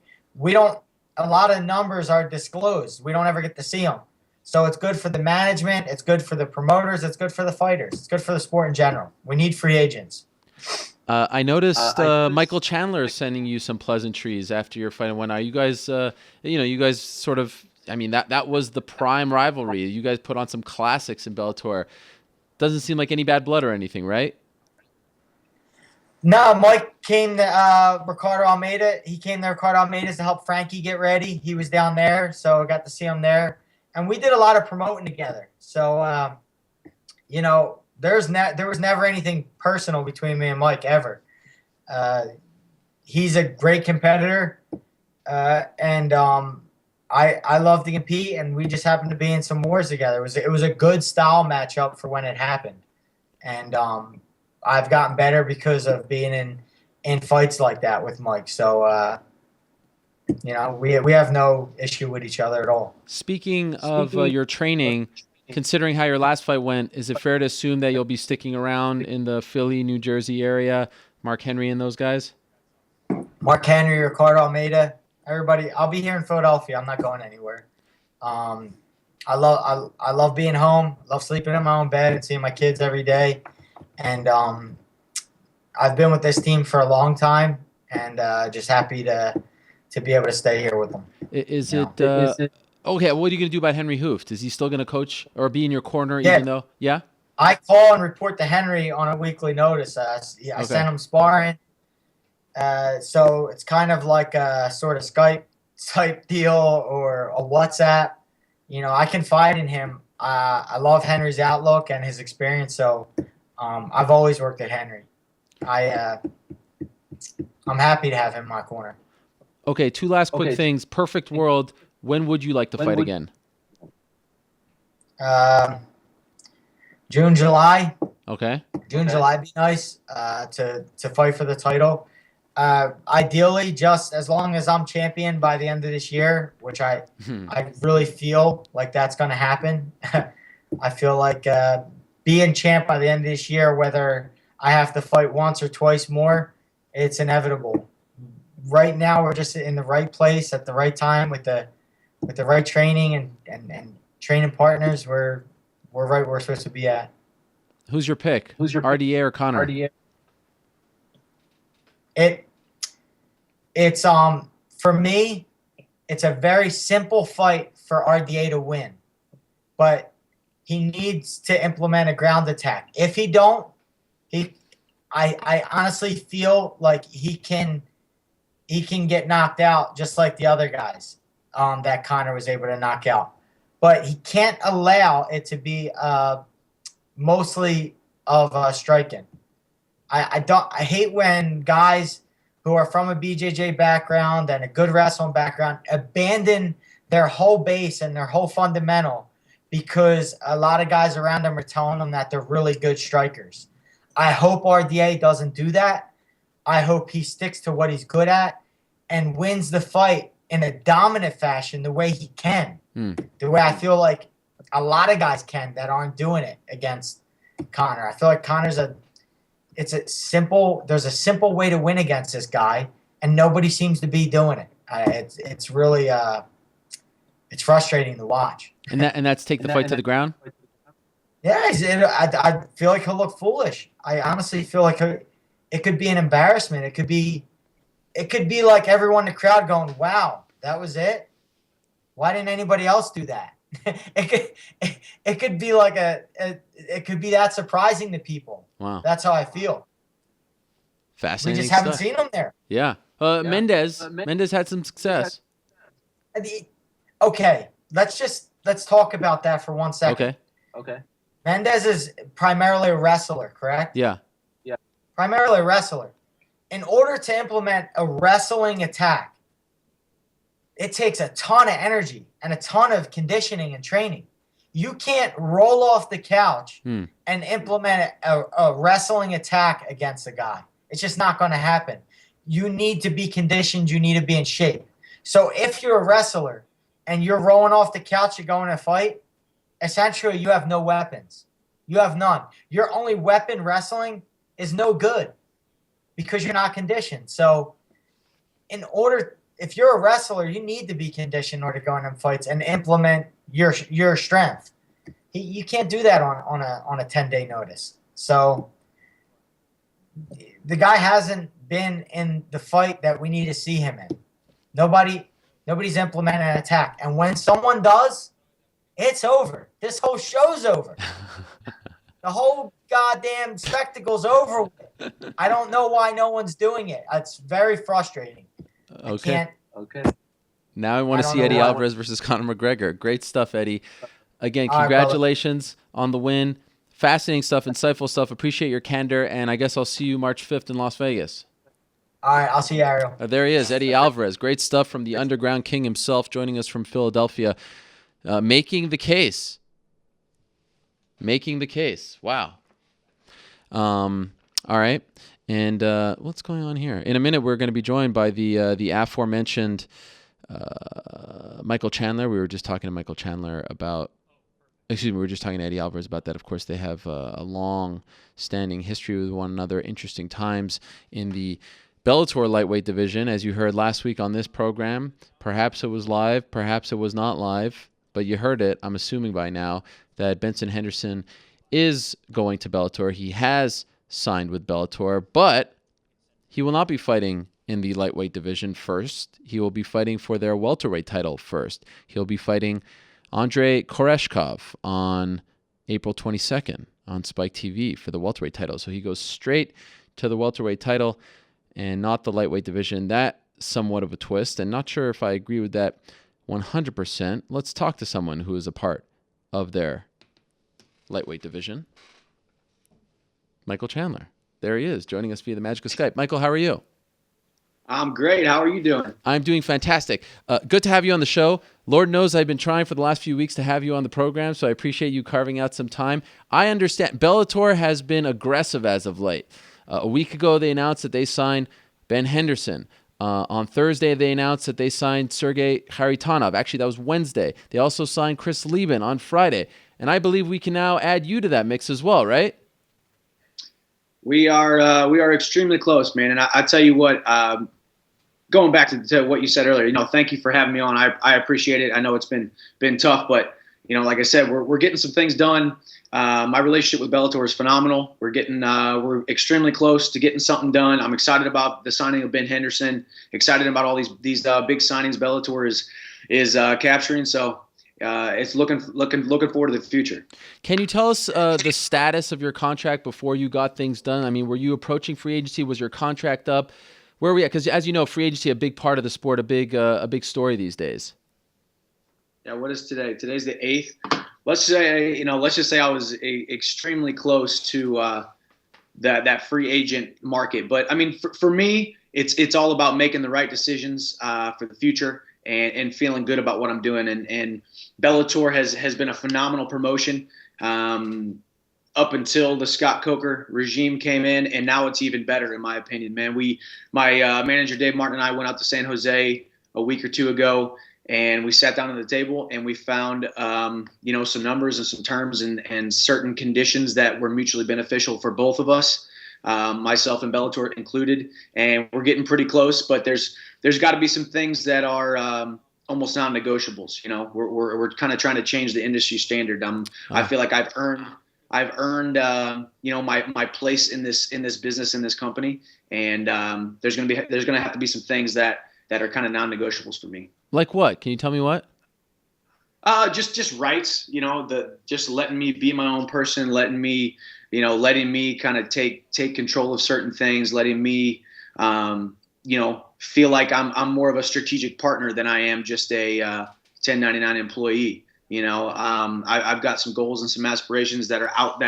[SPEAKER 5] A lot of numbers are disclosed. We don't ever get to see them. So it's good for the management. It's good for the promoters. It's good for the fighters. It's good for the sport in general. We need free agents.
[SPEAKER 2] I noticed Michael Chandler is sending you some pleasantries after your fight. When are you guys? You guys sort of. I mean, that was the prime rivalry. You guys put on some classics in Bellator. Doesn't seem like any bad blood or anything, right?
[SPEAKER 5] No, Mike came to Ricardo Almeida. He came to Ricardo Almeida's to help Frankie get ready. He was down there, so I got to see him there. And we did a lot of promoting together. So, there was never anything personal between me and Mike ever. He's a great competitor, and I love to compete, and we just happened to be in some wars together. It was a good style matchup for when it happened, and I've gotten better because of being in fights like that with Mike. So we have no issue with each other at all.
[SPEAKER 2] Speaking of your training, considering how your last fight went, is it fair to assume that you'll be sticking around in the Philly, New Jersey area? Mark Henry and those guys?
[SPEAKER 5] Mark Henry, Ricardo Almeida, everybody. I'll be here in Philadelphia. I'm not going anywhere. I love being home. Love sleeping in my own bed and seeing my kids every day. And I've been with this team for a long time, and just happy to be able to stay here with them.
[SPEAKER 2] Is it okay? What are you going to do about Henry Hooft? Is he still going to coach or be in your corner? Even though, yeah.
[SPEAKER 5] I call and report to Henry on a weekly notice. I send him sparring. So it's kind of like a sort of Skype type deal or a WhatsApp. I confide in him. I love Henry's outlook and his experience. So I've always worked at Henry. I'm happy to have him in my corner.
[SPEAKER 2] Okay, two last quick things. Perfect world. When would you like to fight again?
[SPEAKER 5] June, July.
[SPEAKER 2] Okay.
[SPEAKER 5] June, July be nice to fight for the title. Ideally, just as long as I'm champion by the end of this year, which I really feel like that's going to happen. I feel like being champ by the end of this year, whether I have to fight once or twice more, it's inevitable. Right now, we're just in the right place at the right time with the with the right training and training partners, we're right where we're supposed to be at.
[SPEAKER 2] Who's your pick? RDA or Connor?
[SPEAKER 6] RDA.
[SPEAKER 5] It's for me, it's a very simple fight for RDA to win, but he needs to implement a ground attack. If he don't, I honestly feel like he can get knocked out just like the other guys that Connor was able to knock out. But he can't allow it to be mostly of striking. I hate when guys who are from a BJJ background and a good wrestling background abandon their whole base and their whole fundamental because a lot of guys around them are telling them that they're really good strikers. I hope RDA doesn't do that. I hope he sticks to what he's good at and wins the fight in a dominant fashion the way he can. The way I feel like a lot of guys can that aren't doing it against Connor. I feel like there's a simple way to win against this guy, and nobody seems to be doing it. It's really it's frustrating to watch.
[SPEAKER 2] And that's take the fight to the ground?
[SPEAKER 5] Yeah, I feel like he'll look foolish. I honestly feel like it could be an embarrassment. It could be like everyone in the crowd going, "Wow, that was it? Why didn't anybody else do that?" It could be like it could be that surprising to people.
[SPEAKER 2] Wow,
[SPEAKER 5] that's how I feel.
[SPEAKER 2] Fascinating.
[SPEAKER 5] We just haven't seen him there.
[SPEAKER 2] Yeah. Mendes had some success.
[SPEAKER 5] Okay, let's talk about that for 1 second.
[SPEAKER 2] Okay.
[SPEAKER 5] Mendes is primarily a wrestler, correct?
[SPEAKER 2] Yeah.
[SPEAKER 5] Primarily a wrestler. In order to implement a wrestling attack, it takes a ton of energy and a ton of conditioning and training. You can't roll off the couch and implement a wrestling attack against a guy. It's just not going to happen. You need to be conditioned. You need to be in shape. So if you're a wrestler and you're rolling off the couch to go in a fight, essentially you have no weapons. You have none. Your only weapon wrestling is no good because you're not conditioned. So if you're a wrestler, you need to be conditioned in order to go in fights and implement your strength. You can't do that on a 10-day notice. So the guy hasn't been in the fight that we need to see him in. Nobody's implemented an attack. And when someone does, it's over. This whole show's over. The whole goddamn spectacle's over with. I don't know why no one's doing it. It's very frustrating.
[SPEAKER 2] Okay. Now I want to see Eddie Alvarez versus Conor McGregor. Great stuff, Eddie. Again, congratulations on the win. Fascinating stuff, insightful stuff. Appreciate your candor, and I guess I'll see you March 5th in Las Vegas.
[SPEAKER 5] All right, I'll see you, Ariel.
[SPEAKER 2] There he is, Eddie Alvarez. Great stuff from the Underground King himself, joining us from Philadelphia. Making the case. Wow. All right. And what's going on here? In a minute, we're going to be joined by the aforementioned Michael Chandler. We were just talking to Michael Chandler about... Excuse me, we were just talking to Eddie Alvarez about that. Of course, they have a long-standing history with one another, interesting times in the Bellator lightweight division. As you heard last week on this program, perhaps it was live, perhaps it was not live, but you heard it, I'm assuming by now, that Benson Henderson is going to Bellator. He has signed with Bellator, but he will not be fighting in the lightweight division first. He will be fighting for their welterweight title first. He'll be fighting Andrei Koreshkov on April 22nd on Spike TV for the welterweight title. So he goes straight to the welterweight title and not the lightweight division. That somewhat of a twist, and not sure if I agree with that 100%. Let's talk to someone who is a part of their lightweight division. Michael Chandler. There he is, joining us via the magic of Skype. Michael, how are you?
[SPEAKER 6] I'm great. How are you doing?
[SPEAKER 2] I'm doing fantastic. Good to have you on the show. Lord knows I've been trying for the last few weeks to have you on the program, so I appreciate you carving out some time. I understand Bellator has been aggressive as of late. A week ago, they announced that they signed Ben Henderson. On Thursday, they announced that they signed Sergey Kharitonov. Actually, that was Wednesday. They also signed Chris Lieben on Friday. And I believe we can now add you to that mix as well, right?
[SPEAKER 6] We are extremely close, man. And I tell you what, going back to what you said earlier, thank you for having me on. I appreciate it. I know it's been tough, but like I said, we're getting some things done. My relationship with Bellator is phenomenal. We're extremely close to getting something done. I'm excited about the signing of Ben Henderson. Excited about all these big signings Bellator is capturing. So it's looking forward to the future.
[SPEAKER 2] Can you tell us the status of your contract before you got things done? I mean, were you approaching free agency? Was your contract up? Where are we at? Because as you know, free agency, a big part of the sport, a big story these days.
[SPEAKER 6] Yeah, what is today? Today's the 8th. Let's just say I was extremely close to that free agent market. But I mean, for me, it's all about making the right decisions for the future and feeling good about what I'm doing. And Bellator has been a phenomenal promotion up until the Scott Coker regime came in, and now it's even better in my opinion. Man, my manager Dave Martin and I went out to San Jose a week or two ago, and we sat down at the table and we found some numbers and some terms and certain conditions that were mutually beneficial for both of us, myself and Bellator included. And we're getting pretty close, but there's got to be some things that are almost non-negotiables. We're kind of trying to change the industry standard. I feel like I've earned my place in this business, in this company, and there's gonna have to be some things that are kind of non-negotiables for me.
[SPEAKER 2] Like what? Can you tell me what?
[SPEAKER 6] Just rights. Just letting me be my own person, letting me kind of take control of certain things, letting me feel like I'm more of a strategic partner than I am just a 1099 employee. I've got some goals and some aspirations that are out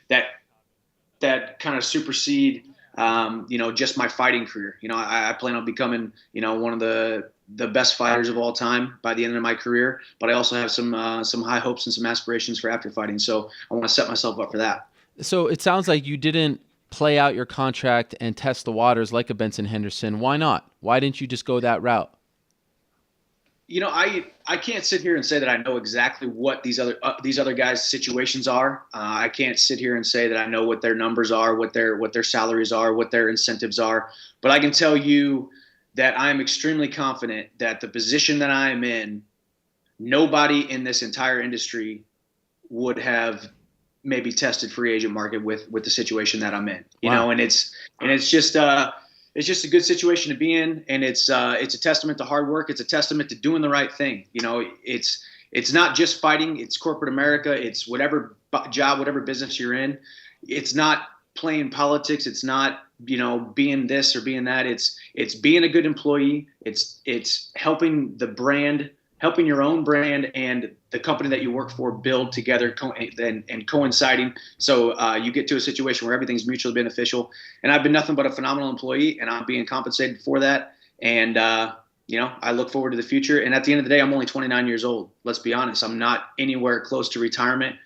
[SPEAKER 6] that kind of supersede, just my fighting career. I plan on becoming, one of the best fighters of all time by the end of my career, but I also have some high hopes and some aspirations for after fighting. So I want to set myself up for that. So
[SPEAKER 2] it sounds like you didn't play out your contract and test the waters like a Benson Henderson. Why not? Why didn't you just go that route?
[SPEAKER 6] I can't sit here and say that I know exactly what these other guys' situations are. I can't sit here and say that I know what their numbers are, what their salaries are, what their incentives are. But I can tell you that I am extremely confident that the position that I am in, nobody in this entire industry would have maybe tested free agent market with the situation that I'm in.
[SPEAKER 2] Wow.
[SPEAKER 6] And it's just a good situation to be in, and it's a testament to hard work. It's a testament to doing the right thing. It's not just fighting. It's corporate America. It's whatever job, whatever business you're in. It's not playing politics. It's not being this or being that. It's being a good employee. It's helping the brand, helping your own brand and the company that you work for build together and coinciding. So you get to a situation where everything's mutually beneficial. And I've been nothing but a phenomenal employee, and I'm being compensated for that. And, I look forward to the future. And at the end of the day, I'm only 29 years old. Let's be honest. I'm not anywhere close to retirement.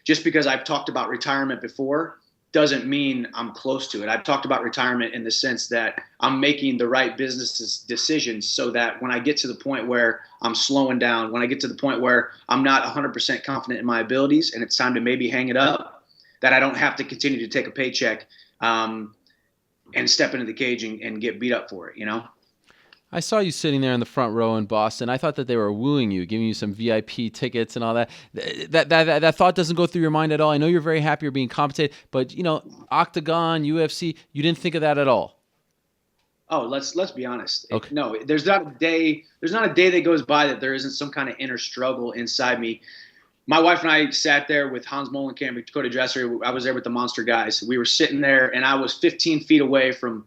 [SPEAKER 6] Just because I've talked about retirement before doesn't mean I'm close to it. I've talked about retirement in the sense that I'm making the right business decisions so that when I get to the point where I'm slowing down, when I get to the point where I'm not 100% confident in my abilities and it's time to maybe hang it up, that I don't have to continue to take a paycheck and step into the cage and get beat up for it,
[SPEAKER 2] I saw you sitting there in the front row in Boston. I thought that they were wooing you, giving you some VIP tickets and all that. That thought doesn't go through your mind at all. I know you're very happy you're being compensated, but Octagon, UFC, you didn't think of that at all.
[SPEAKER 6] Oh, let's be honest.
[SPEAKER 2] Okay.
[SPEAKER 6] No, there's not a day that goes by that there isn't some kind of inner struggle inside me. My wife and I sat there with Hans Molenkamp, Dakota Dresser. I was there with the Monster guys. We were sitting there, and I was 15 feet away from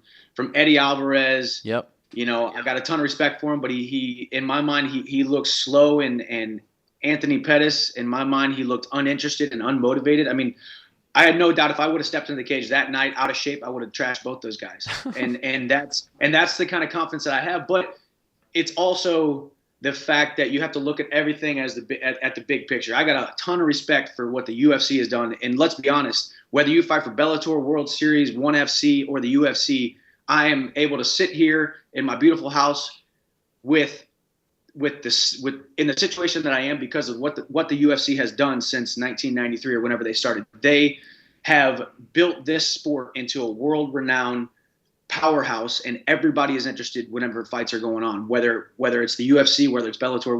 [SPEAKER 6] Eddie Alvarez.
[SPEAKER 2] Yep.
[SPEAKER 6] I got a ton of respect for him, but he in my mind, he looked slow, and Anthony Pettis, in my mind, he looked uninterested and unmotivated. I mean, I had no doubt if I would have stepped in the cage that night out of shape, I would have trashed both those guys. and that's the kind of confidence that I have. But it's also the fact that you have to look at everything as at the big picture. I got a ton of respect for what the UFC has done. And let's be honest, whether you fight for Bellator, World Series, ONE FC, or the UFC, I am able to sit here in my beautiful house in the situation that I am because of what the UFC has done since 1993 or whenever they started. They have built this sport into a world-renowned powerhouse, and everybody is interested whenever fights are going on, whether it's the UFC, whether it's Bellator,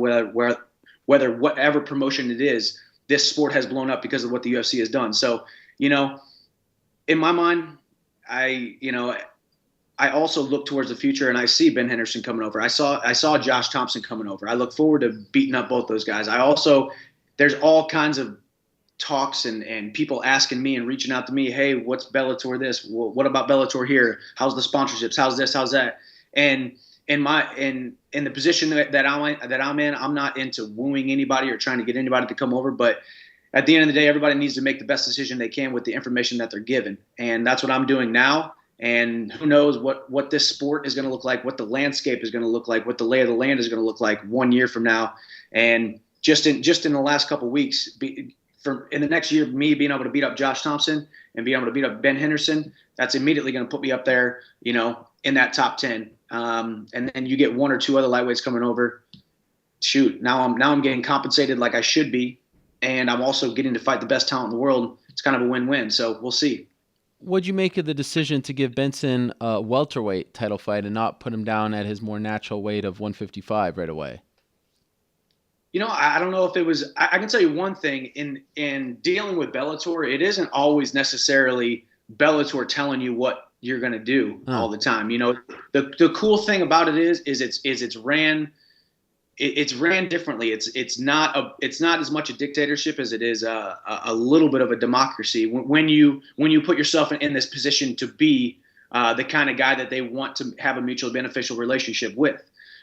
[SPEAKER 6] whether whatever promotion it is. This sport has blown up because of what the UFC has done. So, in my mind, I also look towards the future, and I see Ben Henderson coming over. I saw Josh Thompson coming over. I look forward to beating up both those guys. There's all kinds of talks and people asking me and reaching out to me, hey, what's Bellator this? Well, what about Bellator here? How's the sponsorships? How's this? How's that? And in the position that I'm in, I'm not into wooing anybody or trying to get anybody to come over, but at the end of the day, everybody needs to make the best decision they can with the information that they're given. And that's what I'm doing now. And who knows what this sport is going to look like, what the landscape is going to look like, what the lay of the land is going to look like 1 year from now. And just in the last couple of weeks, in the next year, me being able to beat up Josh Thompson and being able to beat up Ben Henderson, that's immediately going to put me up there, in that top 10. And then you get one or two other lightweights coming over. Shoot, now I'm getting compensated like I should be, and I'm also getting to fight the best talent in the world. It's kind of a win-win. So we'll see.
[SPEAKER 2] What'd you make of the decision to give Benson a welterweight title fight and not put him down at his more natural weight of 155 right away?
[SPEAKER 6] I don't know if it was – I can tell you one thing. In dealing with Bellator, it isn't always necessarily Bellator telling you what you're going to do all the time. The cool thing about it is it's ran differently. It's not as much a dictatorship as it is a little bit of a democracy. When you put yourself in this position to be the kind of guy that they want to have a mutually beneficial relationship with.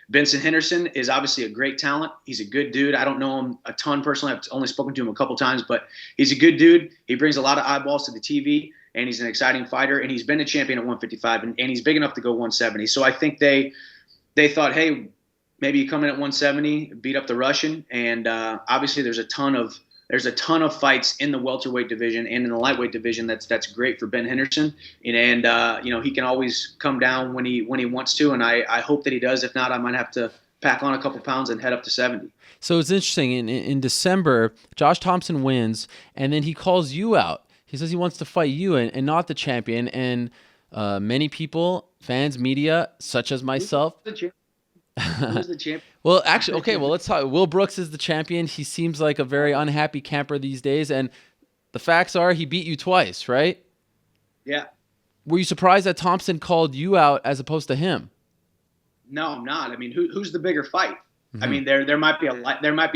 [SPEAKER 6] Benson Henderson is obviously a great talent. He's a good dude. I don't know him a ton personally. I've only spoken to him a couple times, but he's a good dude. He brings a lot of eyeballs to the TV, and he's an exciting fighter, and he's been a champion at 155, and he's big enough to go 170. So I think they thought, hey, maybe you come in at 170, beat up the Russian, and obviously there's a ton of fights in the welterweight division and in the lightweight division that's great for Ben Henderson, and he can always come down when he wants to, and I hope that he does. If not, I might have to pack on a couple pounds and head up to 70. So
[SPEAKER 2] it's interesting. In December, Josh Thompson wins, and then he calls you out. He says he wants to fight you and not the champion, and many people, fans, media, such as myself.
[SPEAKER 6] Who's the champion?
[SPEAKER 2] Well, actually, okay, well, let's talk. Will Brooks is the champion. He seems like a very unhappy camper these days, and the facts are he beat you twice, right?
[SPEAKER 6] Yeah.
[SPEAKER 2] Were you surprised that Thompson called you out as opposed to him?
[SPEAKER 6] No, I'm not. I mean, who's the bigger fight? Mm-hmm. I mean, there might be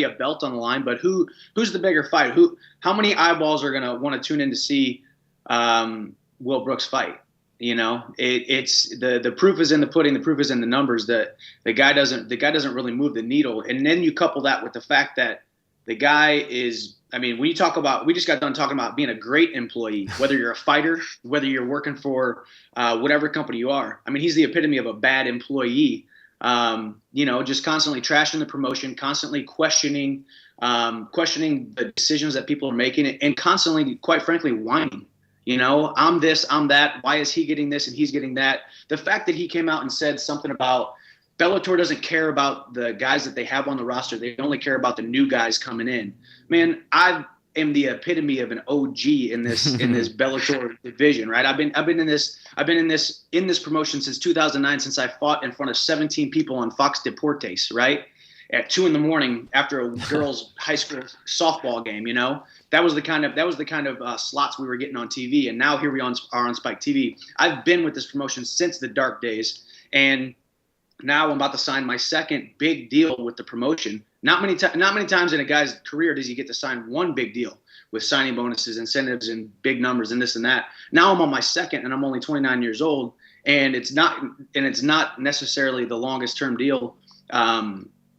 [SPEAKER 6] a belt on the line, but who's the bigger fight? How many eyeballs are gonna want to tune in to see Will Brooks fight? It's the proof is in the pudding. The proof is in the numbers. That the guy doesn't really move the needle. And then you couple that with the fact that the guy is. I mean, when you talk about, we just got done talking about being a great employee. Whether you're a fighter, whether you're working for whatever company you are. I mean, he's the epitome of a bad employee. Just constantly trashing the promotion, constantly questioning the decisions that people are making, and constantly, quite frankly, whining. I'm this, I'm that. Why is he getting this and he's getting that? The fact that he came out and said something about Bellator doesn't care about the guys that they have on the roster. They only care about the new guys coming in. Man, I am the epitome of an OG in this Bellator division, right? I've been in this promotion since 2009, since I fought in front of 17 people on Fox Deportes, right? At 2 a.m. after a girls' high school softball game, that was the kind of slots we were getting on TV, and now here we are on Spike TV. I've been with this promotion since the dark days, and now I'm about to sign my second big deal with the promotion. Not many times in a guy's career does he get to sign one big deal with signing bonuses, incentives, and big numbers and this and that. Now I'm on my second, and I'm only 29 years old, and it's not necessarily the longest term deal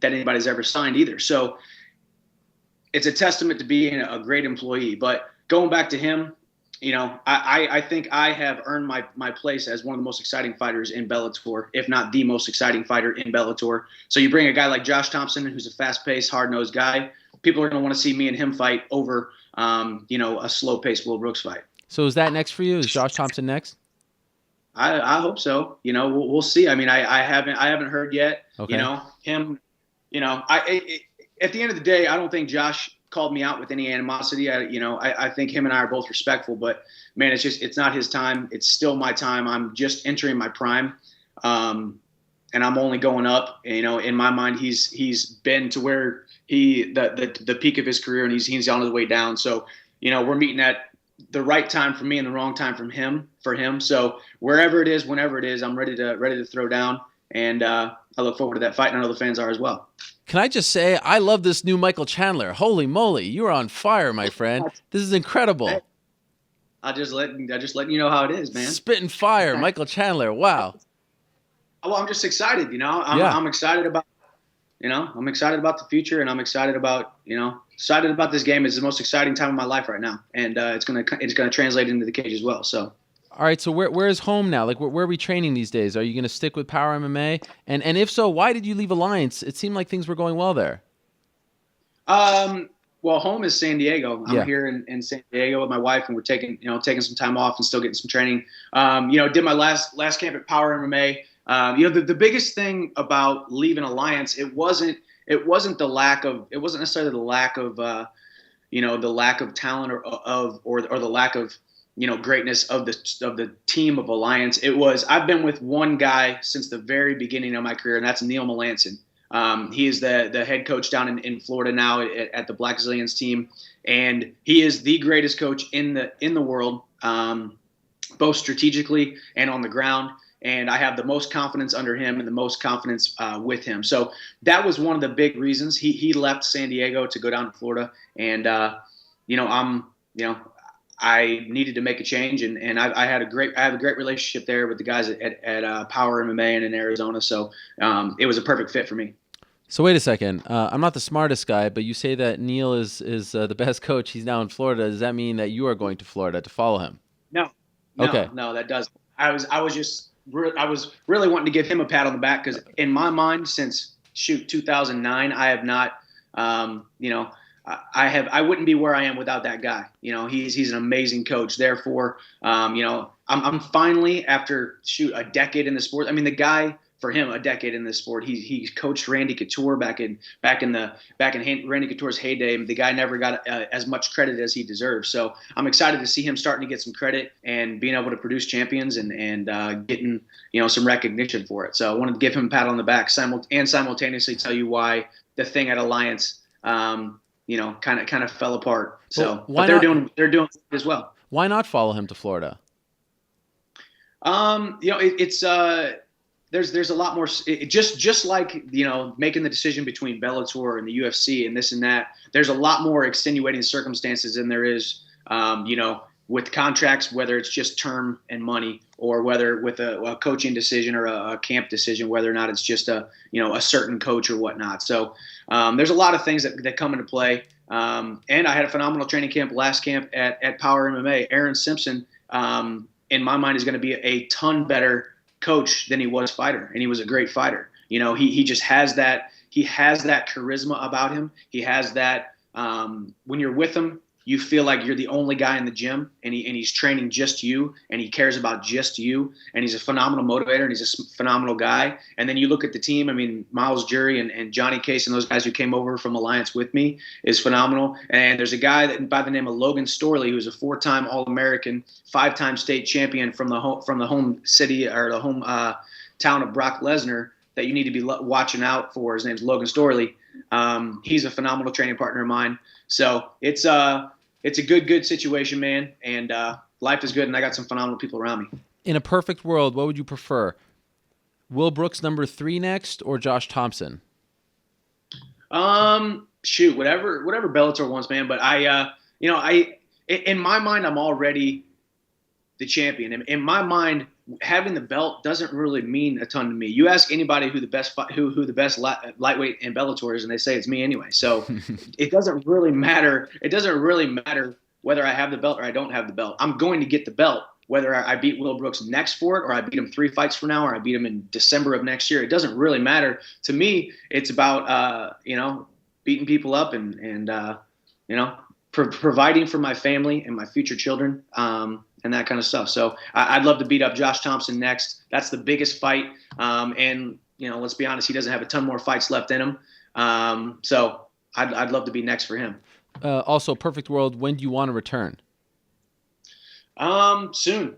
[SPEAKER 6] that anybody's ever signed either. So it's a testament to being a great employee. But going back to him, I think I have earned my place as one of the most exciting fighters in Bellator, if not the most exciting fighter in Bellator. So you bring a guy like Josh Thompson, who's a fast-paced, hard-nosed guy. People are going to want to see me and him fight over, a slow-paced Will Brooks fight. So is that next for you? Is Josh Thompson next? I hope so. We'll see. I mean, I haven't heard yet. Okay. Him. At the end of the day, I don't think Josh called me out with any animosity. I think him and I are both respectful, but man, it's not his time. It's still my time. I'm just entering my prime. And I'm only going up. And, in my mind, he's been to where the peak of his career, and he's on his way down. So, we're meeting at the right time for me and the wrong time for him. So wherever it is, whenever it is, I'm ready to throw down. And I look forward to that fight, and I know the fans are as well.
[SPEAKER 2] Can I just say, I love this new Michael Chandler. Holy moly, you are on fire, my friend. This is incredible.
[SPEAKER 6] I just letting you know how it is, man.
[SPEAKER 2] Spitting fire, Michael Chandler. Wow.
[SPEAKER 6] Well, I'm just excited. I'm excited about. I'm excited about the future, and I'm excited about this game. It's the most exciting time of my life right now, and it's gonna translate into the cage as well. So.
[SPEAKER 2] All right, so where is home now? Like, where are we training these days? Are you going to stick with Power MMA? And if so, why did you leave Alliance? It seemed like things were going well there.
[SPEAKER 6] Well, home is San Diego. I'm here in San Diego with my wife, and we're taking some time off and still getting some training. Did my last camp at Power MMA. The biggest thing about leaving Alliance, it wasn't necessarily the lack of the lack of talent or the lack of greatness of the team of Alliance. It was, I've been with one guy since the very beginning of my career, and that's Neil Melanson. He is the head coach down in Florida now at the Black Zillions team, and he is the greatest coach in the world, both strategically and on the ground. And I have the most confidence under him and the most confidence with him. So that was one of the big reasons he left San Diego to go down to Florida. And I needed to make a change, and I have a great relationship there with the guys at Power MMA and in Arizona. So it was a perfect fit for me.
[SPEAKER 2] So wait a second. I'm not the smartest guy, but you say that Neil is the best coach. He's now in Florida. Does that mean that you are going to Florida to follow him?
[SPEAKER 6] No,
[SPEAKER 2] okay.
[SPEAKER 6] No, that doesn't. I was really wanting to give him a pat on the back, because in my mind, since 2009, I have not, I wouldn't be where I am without that guy. He's an amazing coach. Therefore, I'm finally, after a decade in the sport. I mean, the guy, for him, a decade in this sport. He coached Randy Couture back in Randy Couture's heyday. The guy never got as much credit as he deserves. So I'm excited to see him starting to get some credit and being able to produce champions and getting some recognition for it. So I wanted to give him a pat on the back and simultaneously tell you why the thing at Alliance kind of fell apart. So
[SPEAKER 2] well,
[SPEAKER 6] they're doing it as well.
[SPEAKER 2] Why not follow him to Florida?
[SPEAKER 6] There's a lot more. Just like making the decision between Bellator and the UFC and this and that. There's a lot more extenuating circumstances than there is, with contracts, whether it's just term and money, or whether with a coaching decision or a camp decision, whether or not it's just a certain coach or whatnot. So there's a lot of things that come into play. And I had a phenomenal training camp, last camp at Power MMA. Aaron Simpson, in my mind, is going to be a ton better coach than he was fighter, and he was a great fighter. He just has that. He has that charisma about him. He has that. When you're with him, you feel like you're the only guy in the gym, and he's training just you, and he cares about just you, and he's a phenomenal motivator, and he's a phenomenal guy. And then you look at the team. I mean, Miles Jury and Johnny Case and those guys who came over from Alliance with me is phenomenal. And there's a guy by the name of Logan Storley, who's a 4-time All-American, 5-time state champion from the home city, or the home town of Brock Lesnar, that you need to be watching out for. His name's Logan Storley. He's a phenomenal training partner of mine. So it's a good situation, man. And life is good, and I got some phenomenal people around me.
[SPEAKER 2] In a perfect world, what would you prefer? Will Brooks number 3 next, or Josh Thompson?
[SPEAKER 6] Shoot, whatever Bellator wants, man. But in my mind, I'm already the champion. In my mind, having the belt doesn't really mean a ton to me. You ask anybody who the best lightweight in Bellator is, and they say it's me anyway. So it doesn't really matter. It doesn't really matter whether I have the belt or I don't have the belt. I'm going to get the belt, whether I beat Will Brooks next for it, or I beat him 3 fights from now, or I beat him in December of next year. It doesn't really matter to me. It's about beating people up and providing for my family and my future children. And that kind of stuff. So I'd love to beat up Josh Thompson next. That's the biggest fight. And let's be honest, he doesn't have a ton more fights left in him. So I'd love to be next for him.
[SPEAKER 2] also, perfect world, when do you want to return?
[SPEAKER 6] Soon.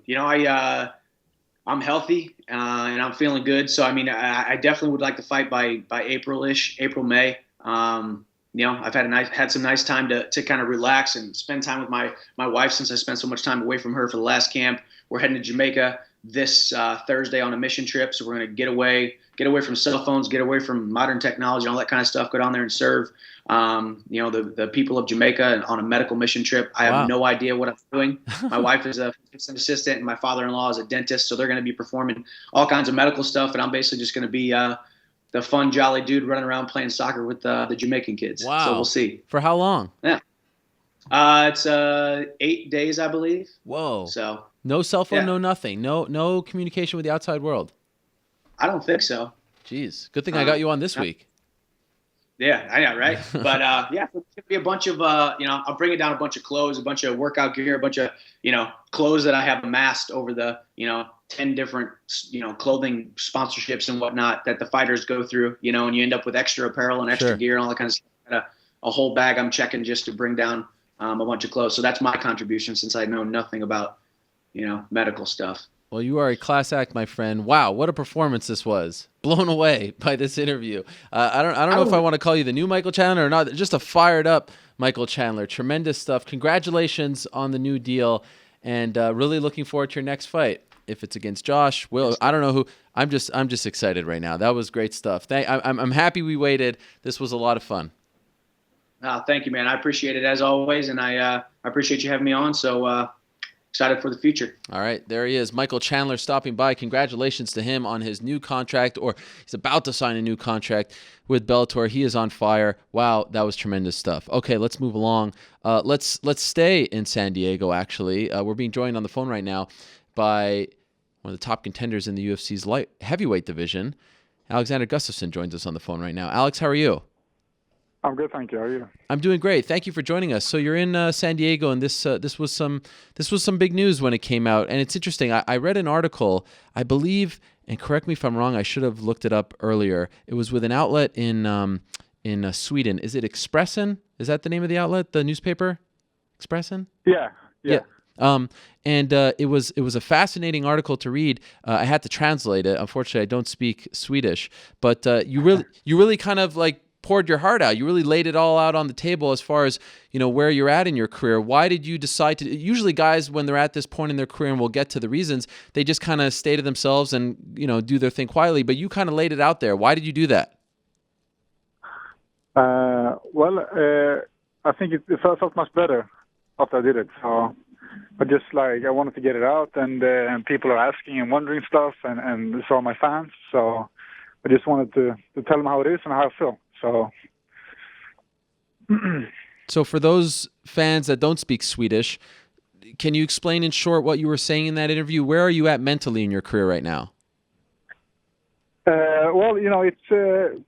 [SPEAKER 6] I'm healthy and I'm feeling good. So I mean, I definitely would like to fight by April-ish, April, May. I've had some nice time to kind of relax and spend time with my wife, since I spent so much time away from her for the last camp. We're heading to Jamaica this Thursday on a mission trip, so we're going to get away from cell phones, get away from modern technology, all that kind of stuff. Go down there and serve, the people of Jamaica on a medical mission trip. I have no idea what I'm doing. My wife is a physician assistant, and my father-in-law is a dentist, so they're going to be performing all kinds of medical stuff, and I'm basically just going to be the fun, jolly dude running around playing soccer with the Jamaican kids.
[SPEAKER 2] Wow.
[SPEAKER 6] So we'll see.
[SPEAKER 2] For how long?
[SPEAKER 6] Yeah. It's 8 days, I believe.
[SPEAKER 2] Whoa.
[SPEAKER 6] So
[SPEAKER 2] no cell phone, no nothing. No communication with the outside world.
[SPEAKER 6] I don't think so.
[SPEAKER 2] Jeez. Good thing I got you on this week.
[SPEAKER 6] Yeah, I know, right? But it's going to be a bunch of, I'll bring it down a bunch of clothes, a bunch of workout gear, a bunch of, clothes that I have amassed over the, 10 different, clothing sponsorships and whatnot that the fighters go through, and you end up with extra apparel and extra gear and all that kind of stuff. A whole bag I'm checking just to bring down a bunch of clothes. So that's my contribution, since I know nothing about, medical stuff.
[SPEAKER 2] Well, you are a class act, my friend. Wow, what a performance this was. Blown away by this interview. I don't know if I want to call you the new Michael Chandler or not. Just a fired up Michael Chandler. Tremendous stuff. Congratulations on the new deal, and really looking forward to your next fight. If it's against Josh, Will, I don't know who. I'm just excited right now. That was great stuff. I'm happy we waited. This was a lot of fun.
[SPEAKER 6] Thank you, man. I appreciate it as always, and I appreciate you having me on. So excited for the future.
[SPEAKER 2] All right, there he is, Michael Chandler, stopping by. Congratulations to him on his new contract, or he's about to sign a new contract with Bellator. He is on fire. Wow, that was tremendous stuff. Okay, let's move along. Let's stay in San Diego. Actually, we're being joined on the phone right now by one of the top contenders in the UFC's light heavyweight division. Alexander Gustafsson joins us on the phone right now. Alex, how are you?
[SPEAKER 7] I'm good, thank you. How are you?
[SPEAKER 2] I'm doing great. Thank you for joining us. So you're in San Diego, and this was some big news when it came out. And it's interesting. I read an article, I believe, and correct me if I'm wrong. I should have looked it up earlier. It was with an outlet in Sweden. Is it Expressen? Is that the name of the outlet? The newspaper, Expressen?
[SPEAKER 7] Yeah.
[SPEAKER 2] And it was a fascinating article to read. I had to translate it. Unfortunately, I don't speak Swedish, but you really kind of like poured your heart out. You really laid it all out on the table as far as, where you're at in your career. Why did you decide to? Usually guys, when they're at this point in their career, and we'll get to the reasons, they just kind of stay to themselves and, do their thing quietly. But you kind of laid it out there. Why did you do that?
[SPEAKER 7] I think it felt much better after I did it. So I wanted to get it out, and people are asking and wondering stuff, and so are my fans. So I just wanted to tell them how it is and how I feel.
[SPEAKER 2] So for those fans that don't speak Swedish, can you explain in short what you were saying in that interview? Where are you at mentally in your career right now?
[SPEAKER 7] It's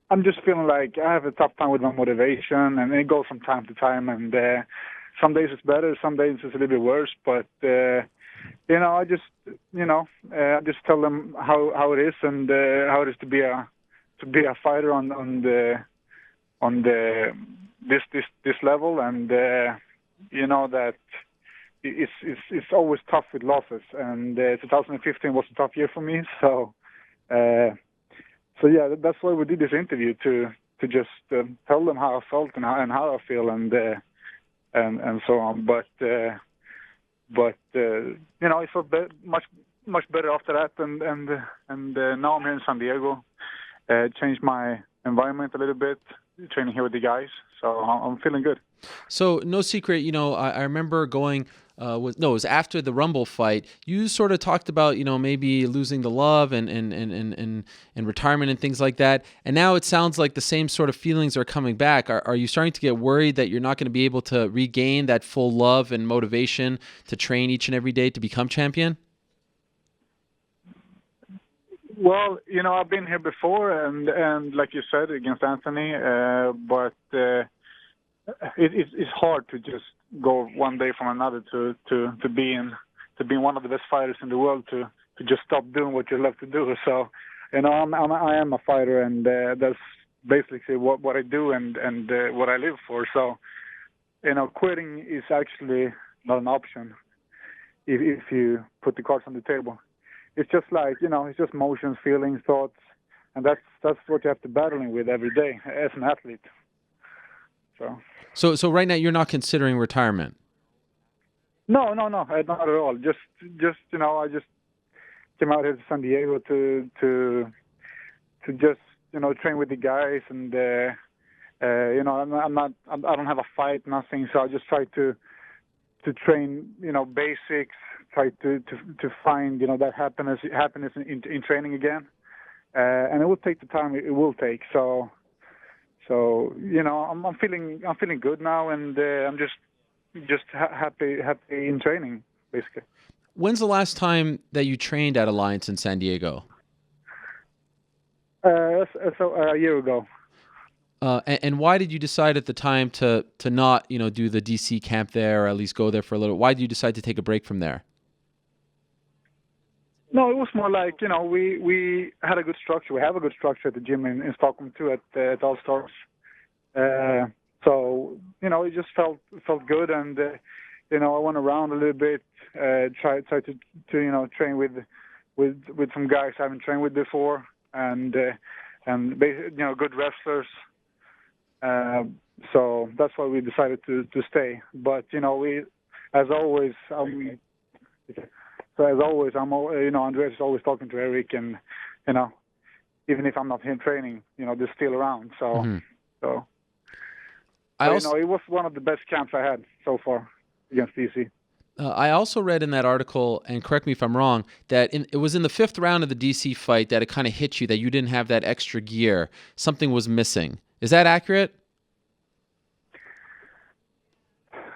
[SPEAKER 7] I'm just feeling like I have a tough time with my motivation, and it goes from time to time. And some days it's better, some days it's a little bit worse. But I just tell them how it is, and how it is to be a fighter on this level, and that it's always tough with losses, and 2015 was a tough year for me. So that's why we did this interview, to just tell them how I felt and how I feel, and so on. But it felt much better after that, and now I'm here in San Diego. Changed my environment a little bit, training here with the guys, so I'm feeling good.
[SPEAKER 2] So no secret, I remember going. It was after the Rumble fight. You sort of talked about, maybe losing the love and retirement and things like that. And now it sounds like the same sort of feelings are coming back. Are you starting to get worried that you're not going to be able to regain that full love and motivation to train each and every day to become champion?
[SPEAKER 7] Well, I've been here before, and like you said, against Anthony, but it's hard to just go one day from another to being one of the best fighters in the world, to just stop doing what you love to do. So, I am a fighter, and basically what I do and what I live for. So, quitting is actually not an option if you put the cards on the table. It's just like, it's just emotions, feelings, thoughts, and that's what you have to battling with every day as an athlete.
[SPEAKER 2] So right now you're not considering retirement?
[SPEAKER 7] No, not at all. Just I just came out here to San Diego to just train with the guys, and I don't have a fight, nothing. So I just try to train, basics. Try to find that happiness in training again, and it will take the time it will take. So I'm feeling good now, and I'm just happy in training, basically.
[SPEAKER 2] When's the last time that you trained at Alliance in San Diego?
[SPEAKER 7] So a year ago.
[SPEAKER 2] And why did you decide at the time to not do the DC camp there, or at least go there for a little? Why did you decide to take a break from there?
[SPEAKER 7] No, it was more like we had a good structure. We have a good structure at the gym in Stockholm too at All Stars. So it just felt good, and I went around a little bit, tried to train with some guys I haven't trained with before, and good wrestlers. So that's why we decided to stay. But we, as always, Andreas is always talking to Eric, and even if I'm not here training, they're still around. So
[SPEAKER 2] Mm-hmm.
[SPEAKER 7] so.
[SPEAKER 2] It
[SPEAKER 7] was one of the best camps I had so far against DC.
[SPEAKER 2] I also read in that article, and correct me if I'm wrong, that it was in the 5th round of the DC fight that it kind of hit you that you didn't have that extra gear. Something was missing. Is that accurate?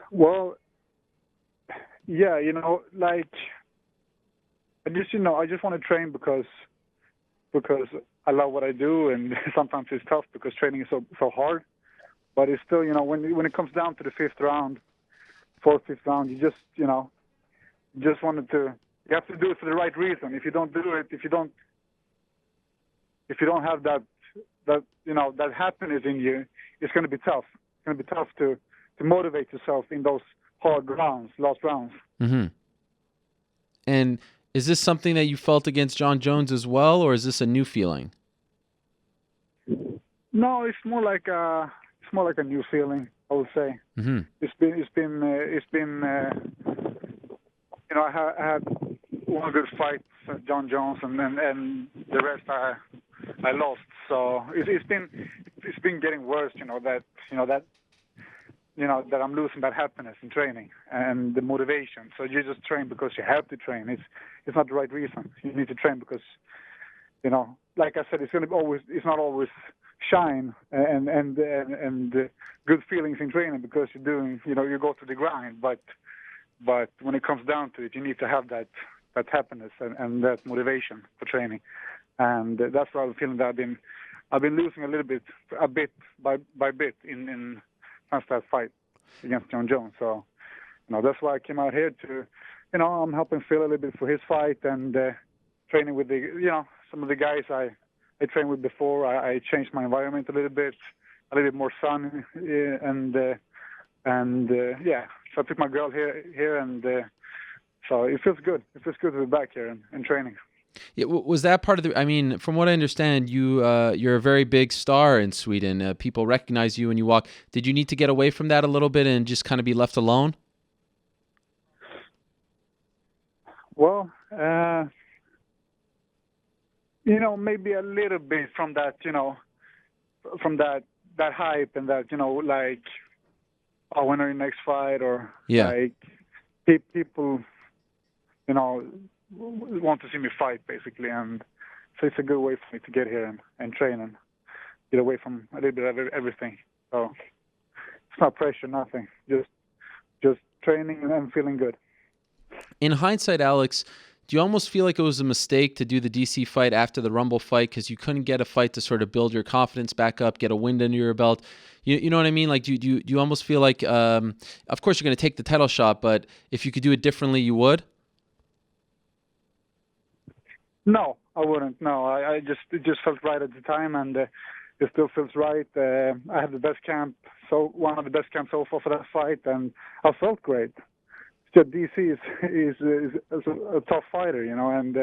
[SPEAKER 7] Well, yeah, like I just want to train because I love what I do, and sometimes it's tough because training is so hard. But it's still, when it comes down to the 5th round, 4th, 5th round, you just wanted to. You have to do it for the right reason. If you don't do it, if you don't have that happiness in you, it's going to be tough. It's going to be tough to motivate yourself in those hard rounds, last rounds.
[SPEAKER 2] Mm-hmm. And is this something that you felt against Jon Jones as well, or is this a new feeling?
[SPEAKER 7] No, it's more like a new feeling, I would say.
[SPEAKER 2] Mm-hmm.
[SPEAKER 7] It's been I had one good fight against Jon Jones, and the rest I lost. So it's been getting worse. That I'm losing that happiness in training and the motivation. So you just train because you have to train. It's not the right reason. You need to train because, like I said, it's not always shine and good feelings in training because you're doing, you go through the grind. But when it comes down to it, you need to have that happiness and that motivation for training. And that's why I'm feeling that I've been losing a bit by bit in that fight against Jon Jones. So, that's why I came out here to, I'm helping Phil a little bit for his fight and training with some of the guys I trained with before. I changed my environment a little bit more sun, and so I took my girl here, and so it feels good. It feels good to be back here and training.
[SPEAKER 2] Yeah, was that part of the? I mean, from what I understand, you're a very big star in Sweden. People recognize you when you walk. Did you need to get away from that a little bit and just kind of be left alone?
[SPEAKER 7] Well, maybe a little bit from that, from that hype and that, like, when are your next fight, or like people, want to see me fight, basically. And so it's a good way for me to get here and train and get away from a little bit of everything. So it's not pressure, nothing. Just training and feeling good.
[SPEAKER 2] In hindsight, Alex, do you almost feel like it was a mistake to do the DC fight after the Rumble fight because you couldn't get a fight to sort of build your confidence back up, get a wind under your belt? You know what I mean? Like, do you almost feel like, of course, you're going to take the title shot, but if you could do it differently, you would?
[SPEAKER 7] No, I wouldn't. No, it just felt right at the time, and it still feels right. I had the best camp, so one of the best camps so far for that fight, and I felt great. So DC is a tough fighter, and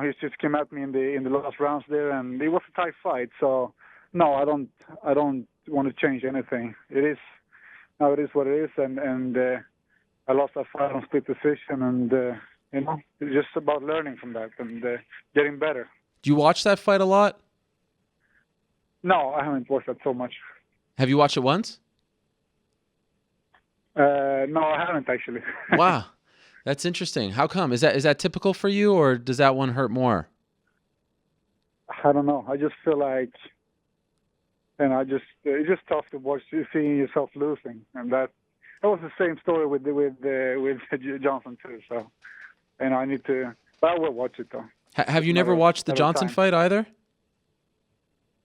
[SPEAKER 7] he's just came at me in the last rounds there, and it was a tight fight. So no, I don't want to change anything. It is what it is, and I lost that fight on split decision, and it's just about learning from that and getting better.
[SPEAKER 2] Do you watch that fight a lot?
[SPEAKER 7] No, I haven't watched that so much.
[SPEAKER 2] Have you watched it once?
[SPEAKER 7] No, I haven't actually.
[SPEAKER 2] Wow, that's interesting. How come? Is that typical for you, or does that one hurt more?
[SPEAKER 7] I don't know. I just feel like, it's just tough to watch, seeing yourself losing, and that was the same story with Johnson too. So, I need to, but I will watch it though.
[SPEAKER 2] Have you never watched the Johnson fight either?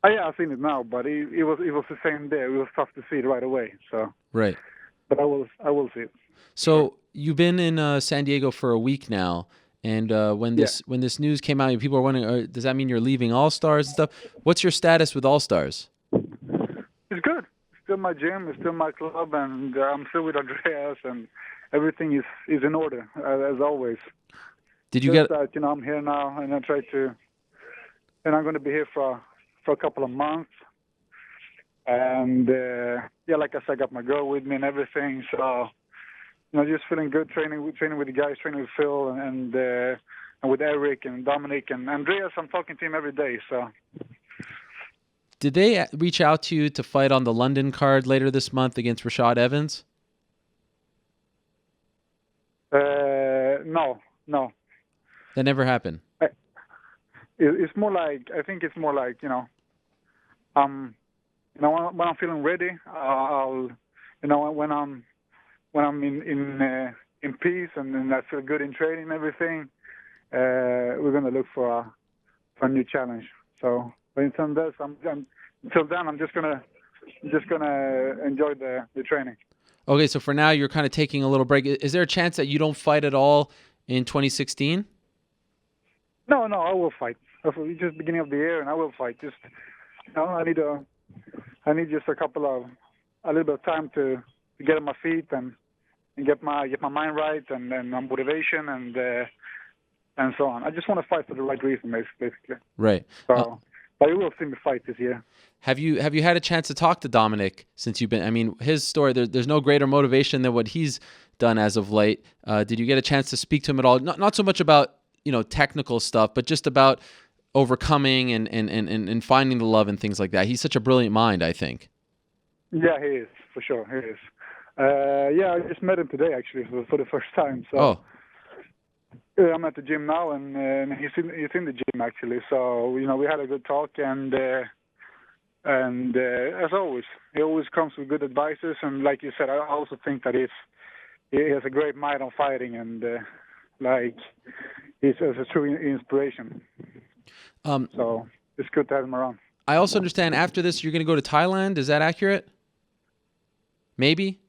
[SPEAKER 7] Oh, yeah, I've seen it now, but it was the same day. It was tough to see it right away. So
[SPEAKER 2] right.
[SPEAKER 7] But I will see it.
[SPEAKER 2] So you've been in San Diego for a week now, and when this news came out, people are wondering, does that mean you're leaving All Stars and stuff? What's your status with All Stars?
[SPEAKER 7] It's good. It's still my gym. It's still my club, and I'm still with Andreas, and everything is in order as always.
[SPEAKER 2] Did you
[SPEAKER 7] Just
[SPEAKER 2] get?
[SPEAKER 7] that, I'm here now, and I'm going to be here for a couple of months. And like I said, I got my girl with me and everything. So, just feeling good, training with the guys, training with Phil and with Eric and Dominic and Andreas. I'm talking to him every day. So,
[SPEAKER 2] did they reach out to you to fight on the London card later this month against Rashad Evans?
[SPEAKER 7] No.
[SPEAKER 2] That never happened.
[SPEAKER 7] It's more like, I think it's more like, when I'm feeling ready, I'll, when I'm in peace and I feel good in training and everything, we're gonna look for a new challenge. So, but until then, I'm just gonna enjoy the training.
[SPEAKER 2] Okay, so for now, you're kind of taking a little break. Is there a chance that you don't fight at all in 2016?
[SPEAKER 7] No, I will fight. It's just beginning of the year, and I will fight. Just, I need just a little bit of time to get on my feet and get my mind right and my motivation and so on. I just want to fight for the right reason, basically.
[SPEAKER 2] Right.
[SPEAKER 7] So, but you will see me fight this year.
[SPEAKER 2] Have you had a chance to talk to Dominic since you've been? I mean, his story. There's no greater motivation than what he's done as of late. Did you get a chance to speak to him at all? Not so much about technical stuff, but just about overcoming and finding the love and things like that. He's such a brilliant mind, I think.
[SPEAKER 7] Yeah, he is, for sure. He is. I just met him today, actually, for the first time. So I'm at the gym now, and he's in the gym, actually. So, we had a good talk, and as always, he always comes with good advices. And like you said, I also think that he has a great mind on fighting, and he's a true inspiration. So it's good to have him around.
[SPEAKER 2] I also understand after this you're going to go to Thailand. Is that accurate? Maybe?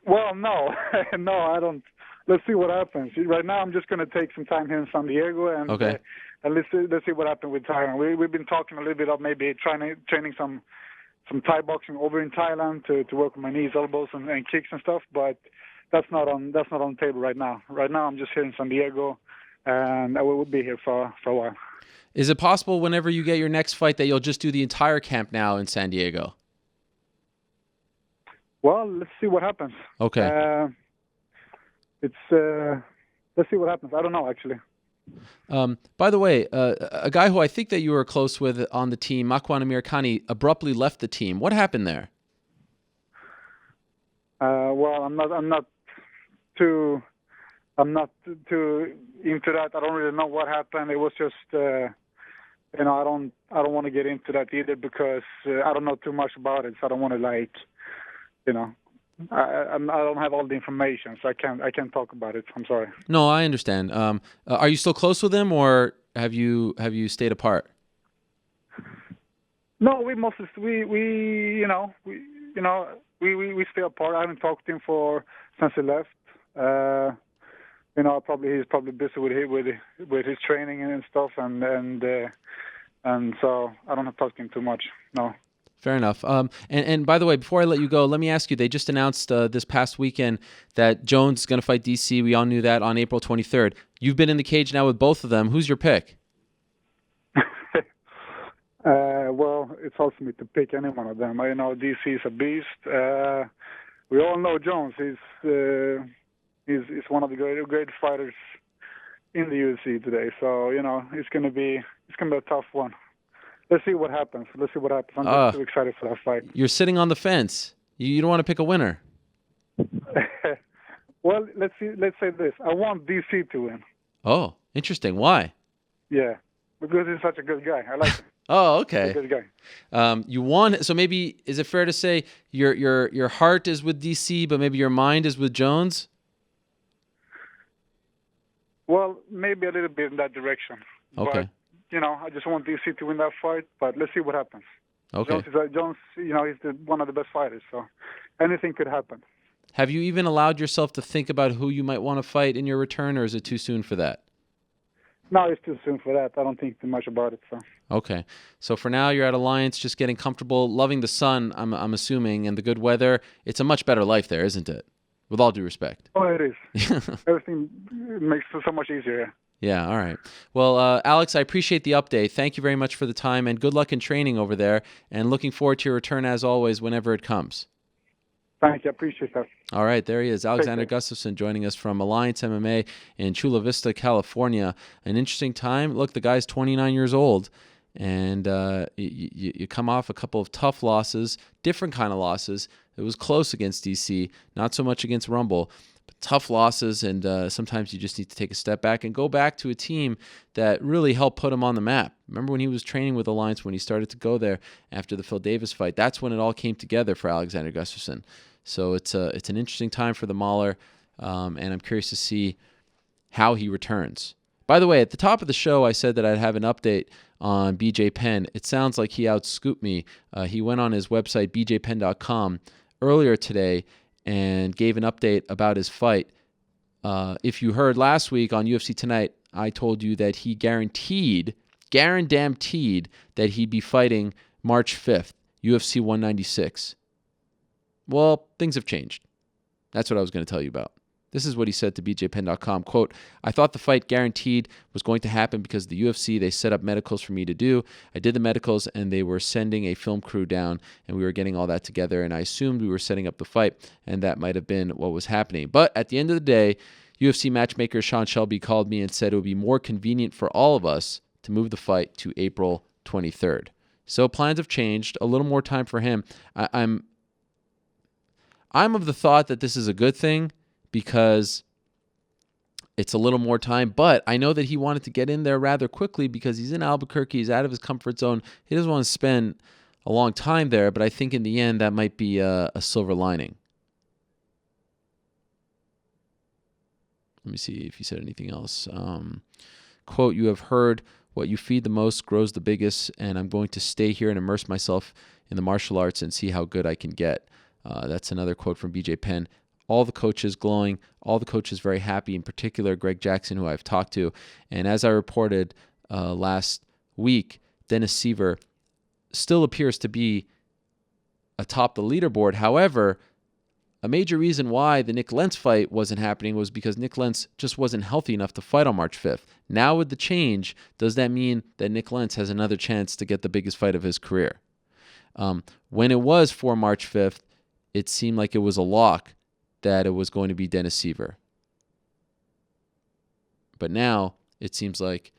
[SPEAKER 7] Well, no. No, I don't. Let's see what happens. Right now I'm just going to take some time here in San Diego and let's see what happens with Thailand. We've been talking a little bit of maybe training some Thai boxing over in Thailand to work with my knees, elbows, and kicks and stuff, but that's not on the table right now. Right now I'm just here in San Diego, and I will be here for a while.
[SPEAKER 2] Is it possible whenever you get your next fight that you'll just do the entire camp now in San Diego?
[SPEAKER 7] Well, let's see what happens.
[SPEAKER 2] Okay.
[SPEAKER 7] Let's see what happens. I don't know, actually.
[SPEAKER 2] By the way, a guy who I think that you were close with on the team, Makwan Amirkhani, abruptly left the team. What happened there?
[SPEAKER 7] Well, I'm not too into that. I don't really know what happened. It was just, I don't want to get into that either because I don't know too much about it. So I don't want to I don't have all the information, so I can't talk about it. I'm sorry.
[SPEAKER 2] No, I understand. Are you still close with him, or have you stayed apart?
[SPEAKER 7] No, we stay apart. I haven't talked to him since he left. He's probably busy with his training and stuff, and and so I don't have to talk to him too much. No.
[SPEAKER 2] Fair enough. And by the way, before I let you go, let me ask you, they just announced this past weekend that Jones is going to fight DC. We all knew that on April 23rd. You've been in the cage now with both of them. Who's your pick?
[SPEAKER 7] Well, it's hard for me to pick any one of them. I know DC is a beast. We all know Jones. He's one of the great fighters in the UFC today. So it's gonna be a tough one. Let's see what happens. I'm just too excited for that fight.
[SPEAKER 2] You're sitting on the fence. You don't want to pick a winner.
[SPEAKER 7] Well, let's say this. I want DC to win.
[SPEAKER 2] Oh, interesting. Why?
[SPEAKER 7] Yeah, because he's such a good guy. I like him.
[SPEAKER 2] Oh, okay.
[SPEAKER 7] He's a good guy.
[SPEAKER 2] You won. So maybe, is it fair to say your heart is with DC, but maybe your mind is with Jones?
[SPEAKER 7] Well, maybe a little bit in that direction.
[SPEAKER 2] Okay.
[SPEAKER 7] But, I just want DC to win that fight, but let's see what happens.
[SPEAKER 2] Okay.
[SPEAKER 7] Jones, he's one of the best fighters, so anything could happen.
[SPEAKER 2] Have you even allowed yourself to think about who you might want to fight in your return, or is it too soon for that?
[SPEAKER 7] No, it's too soon for that. I don't think too much about it. So.
[SPEAKER 2] Okay. So for now, you're at Alliance, just getting comfortable, loving the sun, I'm assuming, and the good weather. It's a much better life there, isn't it? With all due respect.
[SPEAKER 7] Oh, it is. Everything makes it so much easier.
[SPEAKER 2] Yeah, all right. Well, Alex, I appreciate the update. Thank you very much for the time, and good luck in training over there, and looking forward to your return, as always, whenever it comes.
[SPEAKER 7] Thank you. I appreciate that.
[SPEAKER 2] All right, there he is, Alexander Gustafsson, joining us from Alliance MMA in Chula Vista, California. An interesting time. Look, the guy's 29 years old, and you come off a couple of tough losses, different kind of losses. It was close against DC, not so much against Rumble. Tough losses, and sometimes you just need to take a step back and go back to a team that really helped put him on the map. Remember when he was training with Alliance, when he started to go there after the Phil Davis fight? That's when it all came together for Alexander Gustafsson. So it's an interesting time for the Mauler, and I'm curious to see how he returns. By the way, at the top of the show, I said that I'd have an update on BJ Penn. It sounds like he outscooped me. He went on his website, bjpenn.com, earlier today, and gave an update about his fight. If you heard last week on UFC Tonight, I told you that he guaranteed that he'd be fighting March 5th, UFC 196. Well, things have changed. That's what I was going to tell you about. This is what he said to bjpenn.com. Quote, "I thought the fight guaranteed was going to happen because the UFC, they set up medicals for me to do. I did the medicals, and they were sending a film crew down, and we were getting all that together, and I assumed we were setting up the fight, and that might have been what was happening. But at the end of the day, UFC matchmaker Sean Shelby called me and said it would be more convenient for all of us to move the fight to April 23rd. So plans have changed, a little more time for him. I'm of the thought that this is a good thing, because it's a little more time, but I know that he wanted to get in there rather quickly because he's in Albuquerque, he's out of his comfort zone. He doesn't want to spend a long time there, but I think in the end that might be a silver lining. Let me see if he said anything else. Quote, "You have heard what you feed the most grows the biggest, and I'm going to stay here and immerse myself in the martial arts and see how good I can get." That's another quote from BJ Penn. All the coaches glowing, all the coaches very happy, in particular Greg Jackson, who I've talked to. And as I reported last week, Dennis Seaver still appears to be atop the leaderboard. However, a major reason why the Nick Lentz fight wasn't happening was because Nick Lentz just wasn't healthy enough to fight on March 5th. Now with the change, does that mean that Nick Lentz has another chance to get the biggest fight of his career? When it was for March 5th, it seemed like it was a lock that it was going to be Dennis Seaver. But now it seems like,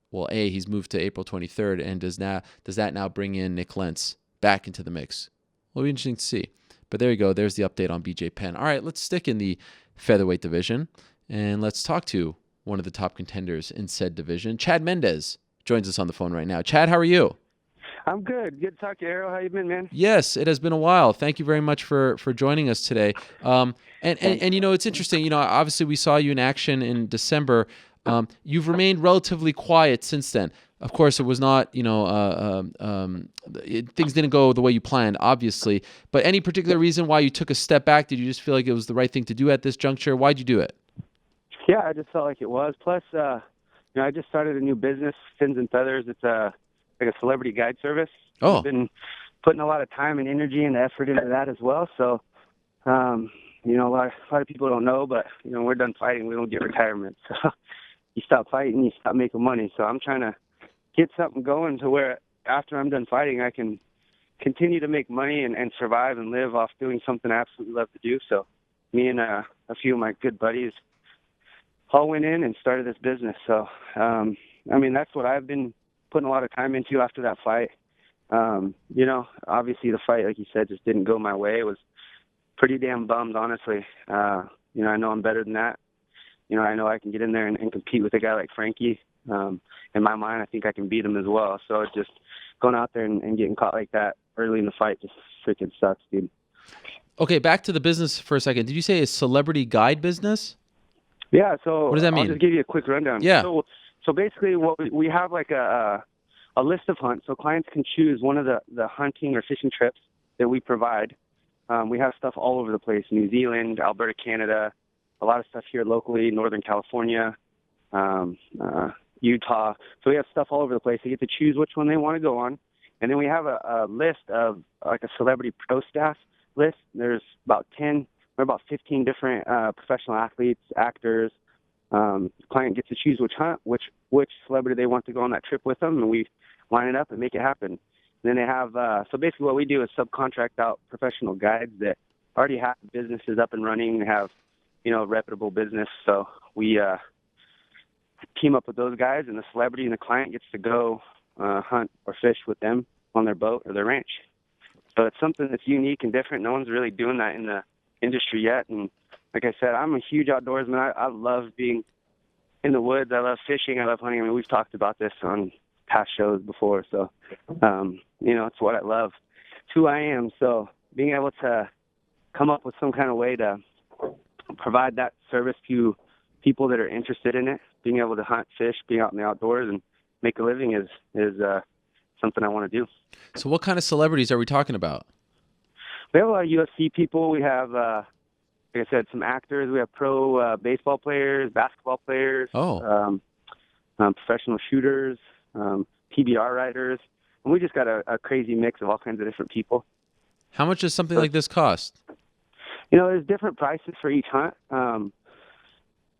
[SPEAKER 2] well, A, he's moved to April 23rd, and does that now bring in Nick Lentz back into the mix? Well, it'll be interesting to see. But there you go. There's the update on BJ Penn. All right, let's stick in the featherweight division, and let's talk to one of the top contenders in said division. Chad Mendes joins us on the phone right now. Chad, how are you?
[SPEAKER 8] I'm good. Good to talk to you, Ariel. How you been, man?
[SPEAKER 2] Yes, it has been a while. Thank you very much for joining us today. And it's interesting. Obviously we saw you in action in December. You've remained relatively quiet since then. Of course, it was not, things didn't go the way you planned, obviously. But any particular reason why you took a step back? Did you just feel like it was the right thing to do at this juncture? Why'd you do it?
[SPEAKER 8] Yeah, I just felt like it was. Plus, I just started a new business, Fins and Feathers. It's like a celebrity guide service.
[SPEAKER 2] Oh.
[SPEAKER 8] I've been putting a lot of time and energy and effort into that as well. So, you know, a lot of people don't know, but, you know, we're done fighting. We don't get retirement. So you stop fighting, you stop making money. So I'm trying to get something going to where after I'm done fighting, I can continue to make money and survive and live off doing something I absolutely love to do. So me and a few of my good buddies all went in and started this business. So, I mean, that's what I've been putting a lot of time into after that fight. You know, obviously the fight, like you said, just didn't go my way. It was pretty damn bummed, honestly. You know, I know I'm better than that. You know, I know I can get in there and compete with a guy like Frankie. In my mind, I think I can beat him as well. So it's just going out there and getting caught like that early in the fight just freaking sucks, dude.
[SPEAKER 2] Okay, back to the business for a second. Did you say a celebrity guide business?
[SPEAKER 8] Yeah, so
[SPEAKER 2] what does that mean?
[SPEAKER 8] I'll just give you a quick rundown.
[SPEAKER 2] Yeah.
[SPEAKER 8] So basically what we have like a list of hunts. So clients can choose one of the hunting or fishing trips that we provide. We have stuff all over the place, New Zealand, Alberta, Canada, a lot of stuff here locally, Northern California, Utah. So we have stuff all over the place. They get to choose which one they want to go on. And then we have a list of like a celebrity pro staff list. There's about 10 or about 15 different professional athletes, actors. The client gets to choose which hunt, which celebrity they want to go on that trip with them, and we line it up and make it happen. And then they have, so basically what we do is subcontract out professional guides that already have businesses up and running and have, you know, a reputable business. So we team up with those guys, and the celebrity and the client gets to go hunt or fish with them on their boat or their ranch. So it's something that's unique and different. No one's really doing that in the industry yet. And like I said, I'm a huge outdoorsman. I love being in the woods. I love fishing. I love hunting. I mean, we've talked about this on past shows before. So, you know, it's what I love. It's who I am. So being able to come up with some kind of way to provide that service to people that are interested in it, being able to hunt, fish, be out in the outdoors and make a living is something I want to do.
[SPEAKER 2] So what kind of celebrities are we talking about?
[SPEAKER 8] We have a lot of UFC people. We have, like I said, some actors. We have pro baseball players, basketball players, professional shooters, PBR riders. And we just got a crazy mix of all kinds of different people.
[SPEAKER 2] How much does something like this cost?
[SPEAKER 8] You know, there's different prices for each hunt.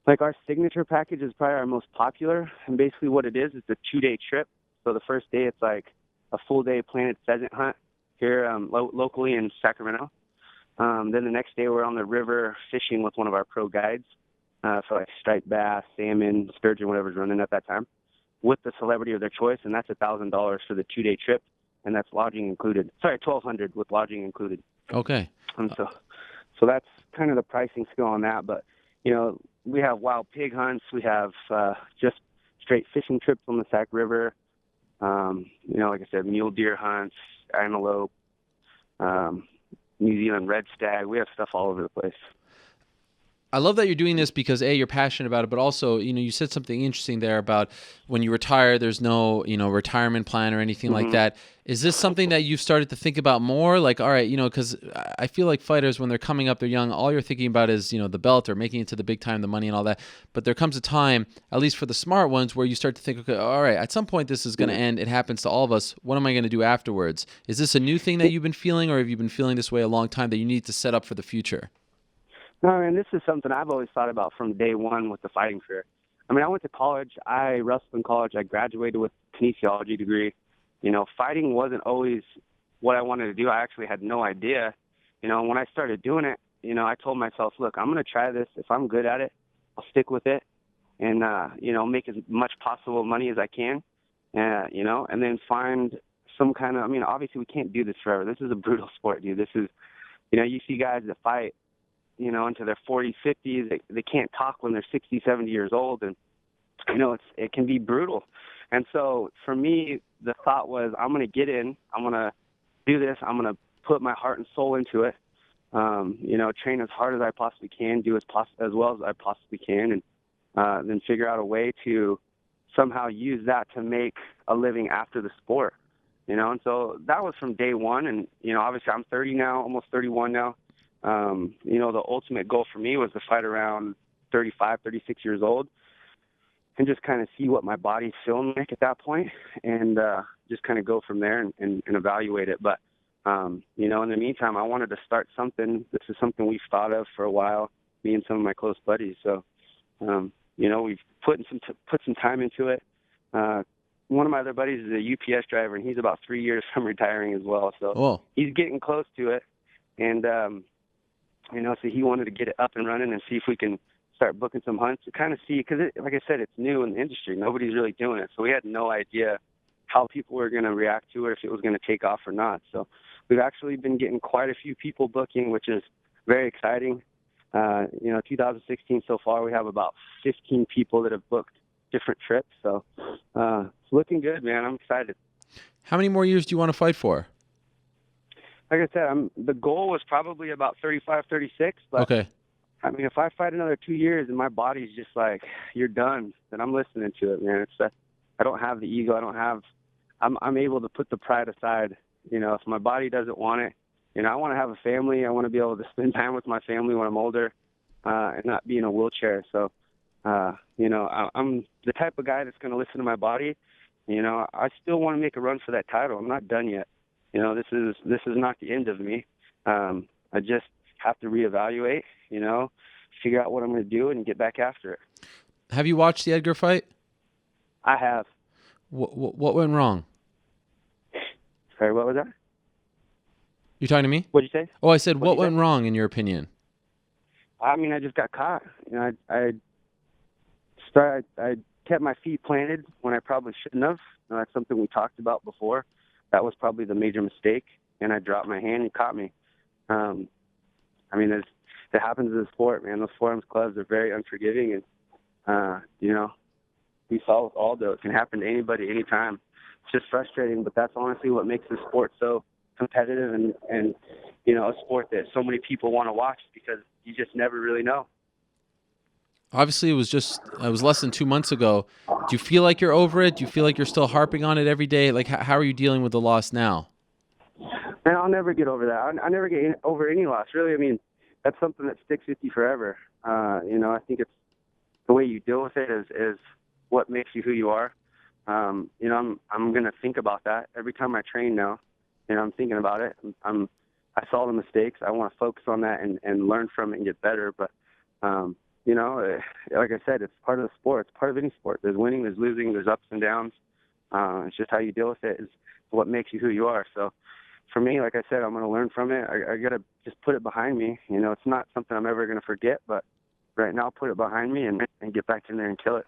[SPEAKER 8] Like our signature package is probably our most popular. And basically what it is, it's a 2-day trip. So the first day, it's like a full-day planted pheasant hunt here locally in Sacramento. Then the next day, we're on the river fishing with one of our pro guides for like striped bass, salmon, sturgeon, whatever's running at that time, with the celebrity of their choice, and that's $1,000 for the 2-day trip, and that's lodging included. Sorry, $1,200 with lodging included.
[SPEAKER 2] Okay.
[SPEAKER 8] So that's kind of the pricing scale on that. But you know, we have wild pig hunts. We have just straight fishing trips on the Sac River. You know, like I said, mule deer hunts, antelope, New Zealand red stag. We have stuff all over the place.
[SPEAKER 2] I love that you're doing this because A, you're passionate about it, but also, you know, you said something interesting there about when you retire, there's no, you know, retirement plan or anything like that. Is this something that you've started to think about more? Like, all right, you know, because I feel like fighters, when they're coming up, they're young, all you're thinking about is, you know, the belt or making it to the big time, the money and all that. But there comes a time, at least for the smart ones, where you start to think, okay, all right, at some point this is going to end. It happens to all of us. What am I going to do afterwards? Is this a new thing that you've been feeling, or have you been feeling this way a long time that you need to set up for the future?
[SPEAKER 8] No, and this is something I've always thought about from day one with the fighting career. I mean, I went to college. I wrestled in college. I graduated with a kinesiology degree. You know, fighting wasn't always what I wanted to do. I actually had no idea. You know, when I started doing it, you know, I told myself, look, I'm going to try this. If I'm good at it, I'll stick with it and, you know, make as much possible money as I can, you know, and then find some kind of, I mean, obviously we can't do this forever. This is a brutal sport, dude. This is, you know, you see guys that fight, you know, into their 40s, 50s. They can't talk when they're 60, 70 years old. And, you know, it can be brutal. And so for me, the thought was, I'm going to get in. I'm going to do this. I'm going to put my heart and soul into it. You know, train as hard as I possibly can, do as well as I possibly can, and then figure out a way to somehow use that to make a living after the sport. You know, and so that was from day one. And, you know, obviously I'm 30 now, almost 31 now. You know, the ultimate goal for me was to fight around 35, 36 years old. and just kind of see what my body's feeling like at that point, and just kind of go from there and evaluate it. But you know, in the meantime, I wanted to start something. This is something we've thought of for a while, me and some of my close buddies. So, you know, we've put some time into it. One of my other buddies is a UPS driver, and he's about 3 years from retiring as well. So he's getting close to it. And, you know, so he wanted to get it up and running and see if we can start booking some hunts to kind of see, because like I said, it's new in the industry. Nobody's really doing it. So we had no idea how people were going to react to it, if it was going to take off or not. So we've actually been getting quite a few people booking, which is very exciting. You know, 2016 so far, we have about 15 people that have booked different trips. So it's looking good, man. I'm excited.
[SPEAKER 2] How many more years do you want to fight for?
[SPEAKER 8] Like I said, the goal was probably about 35, 36. But
[SPEAKER 2] okay.
[SPEAKER 8] I mean, if I fight another 2 years and my body's just like, you're done, then I'm listening to it, man. I don't have the ego. I'm able to put the pride aside. You know, if my body doesn't want it, you know, I want to have a family. I want to be able to spend time with my family when I'm older, and not be in a wheelchair. So, you know, I'm the type of guy that's going to listen to my body. You know, I still want to make a run for that title. I'm not done yet. You know, this is not the end of me. I just have to reevaluate, you know, figure out what I'm going to do and get back after it.
[SPEAKER 2] Have you watched the Edgar fight?
[SPEAKER 8] I have.
[SPEAKER 2] What went wrong?
[SPEAKER 8] Sorry, what was that?
[SPEAKER 2] You talking to me?
[SPEAKER 8] What'd you say?
[SPEAKER 2] Oh, I said, what went wrong in your opinion?
[SPEAKER 8] I mean, I just got caught. You know, I kept my feet planted when I probably shouldn't have. You know, that's something we talked about before. That was probably the major mistake, and I dropped my hand and he caught me. I mean, it happens in the sport, man. Those forearms clubs are very unforgiving, and you know, we saw with Aldo, it can happen to anybody, anytime. It's just frustrating, but that's honestly what makes the sport so competitive and you know, a sport that so many people want to watch, because you just never really know.
[SPEAKER 2] Obviously, it was less than 2 months ago. Do you feel like you're over it? Do you feel like you're still harping on it every day? Like, how are you dealing with the loss now?
[SPEAKER 8] Man, I'll never get over that. I never get over any loss, really. I mean, that's something that sticks with you forever. You know, I think it's the way you deal with it is what makes you who you are. You know, I'm going to think about that every time I train now. You know, I'm thinking about it. I saw the mistakes. I want to focus on that and learn from it and get better. But, you know, like I said, it's part of the sport. It's part of any sport. There's winning, there's losing, there's ups and downs. It's just how you deal with it is what makes you who you are. So for me, like I said, I'm going to learn from it. I got to just put it behind me. You know, it's not something I'm ever going to forget, but right now, put it behind me and get back in there and kill it.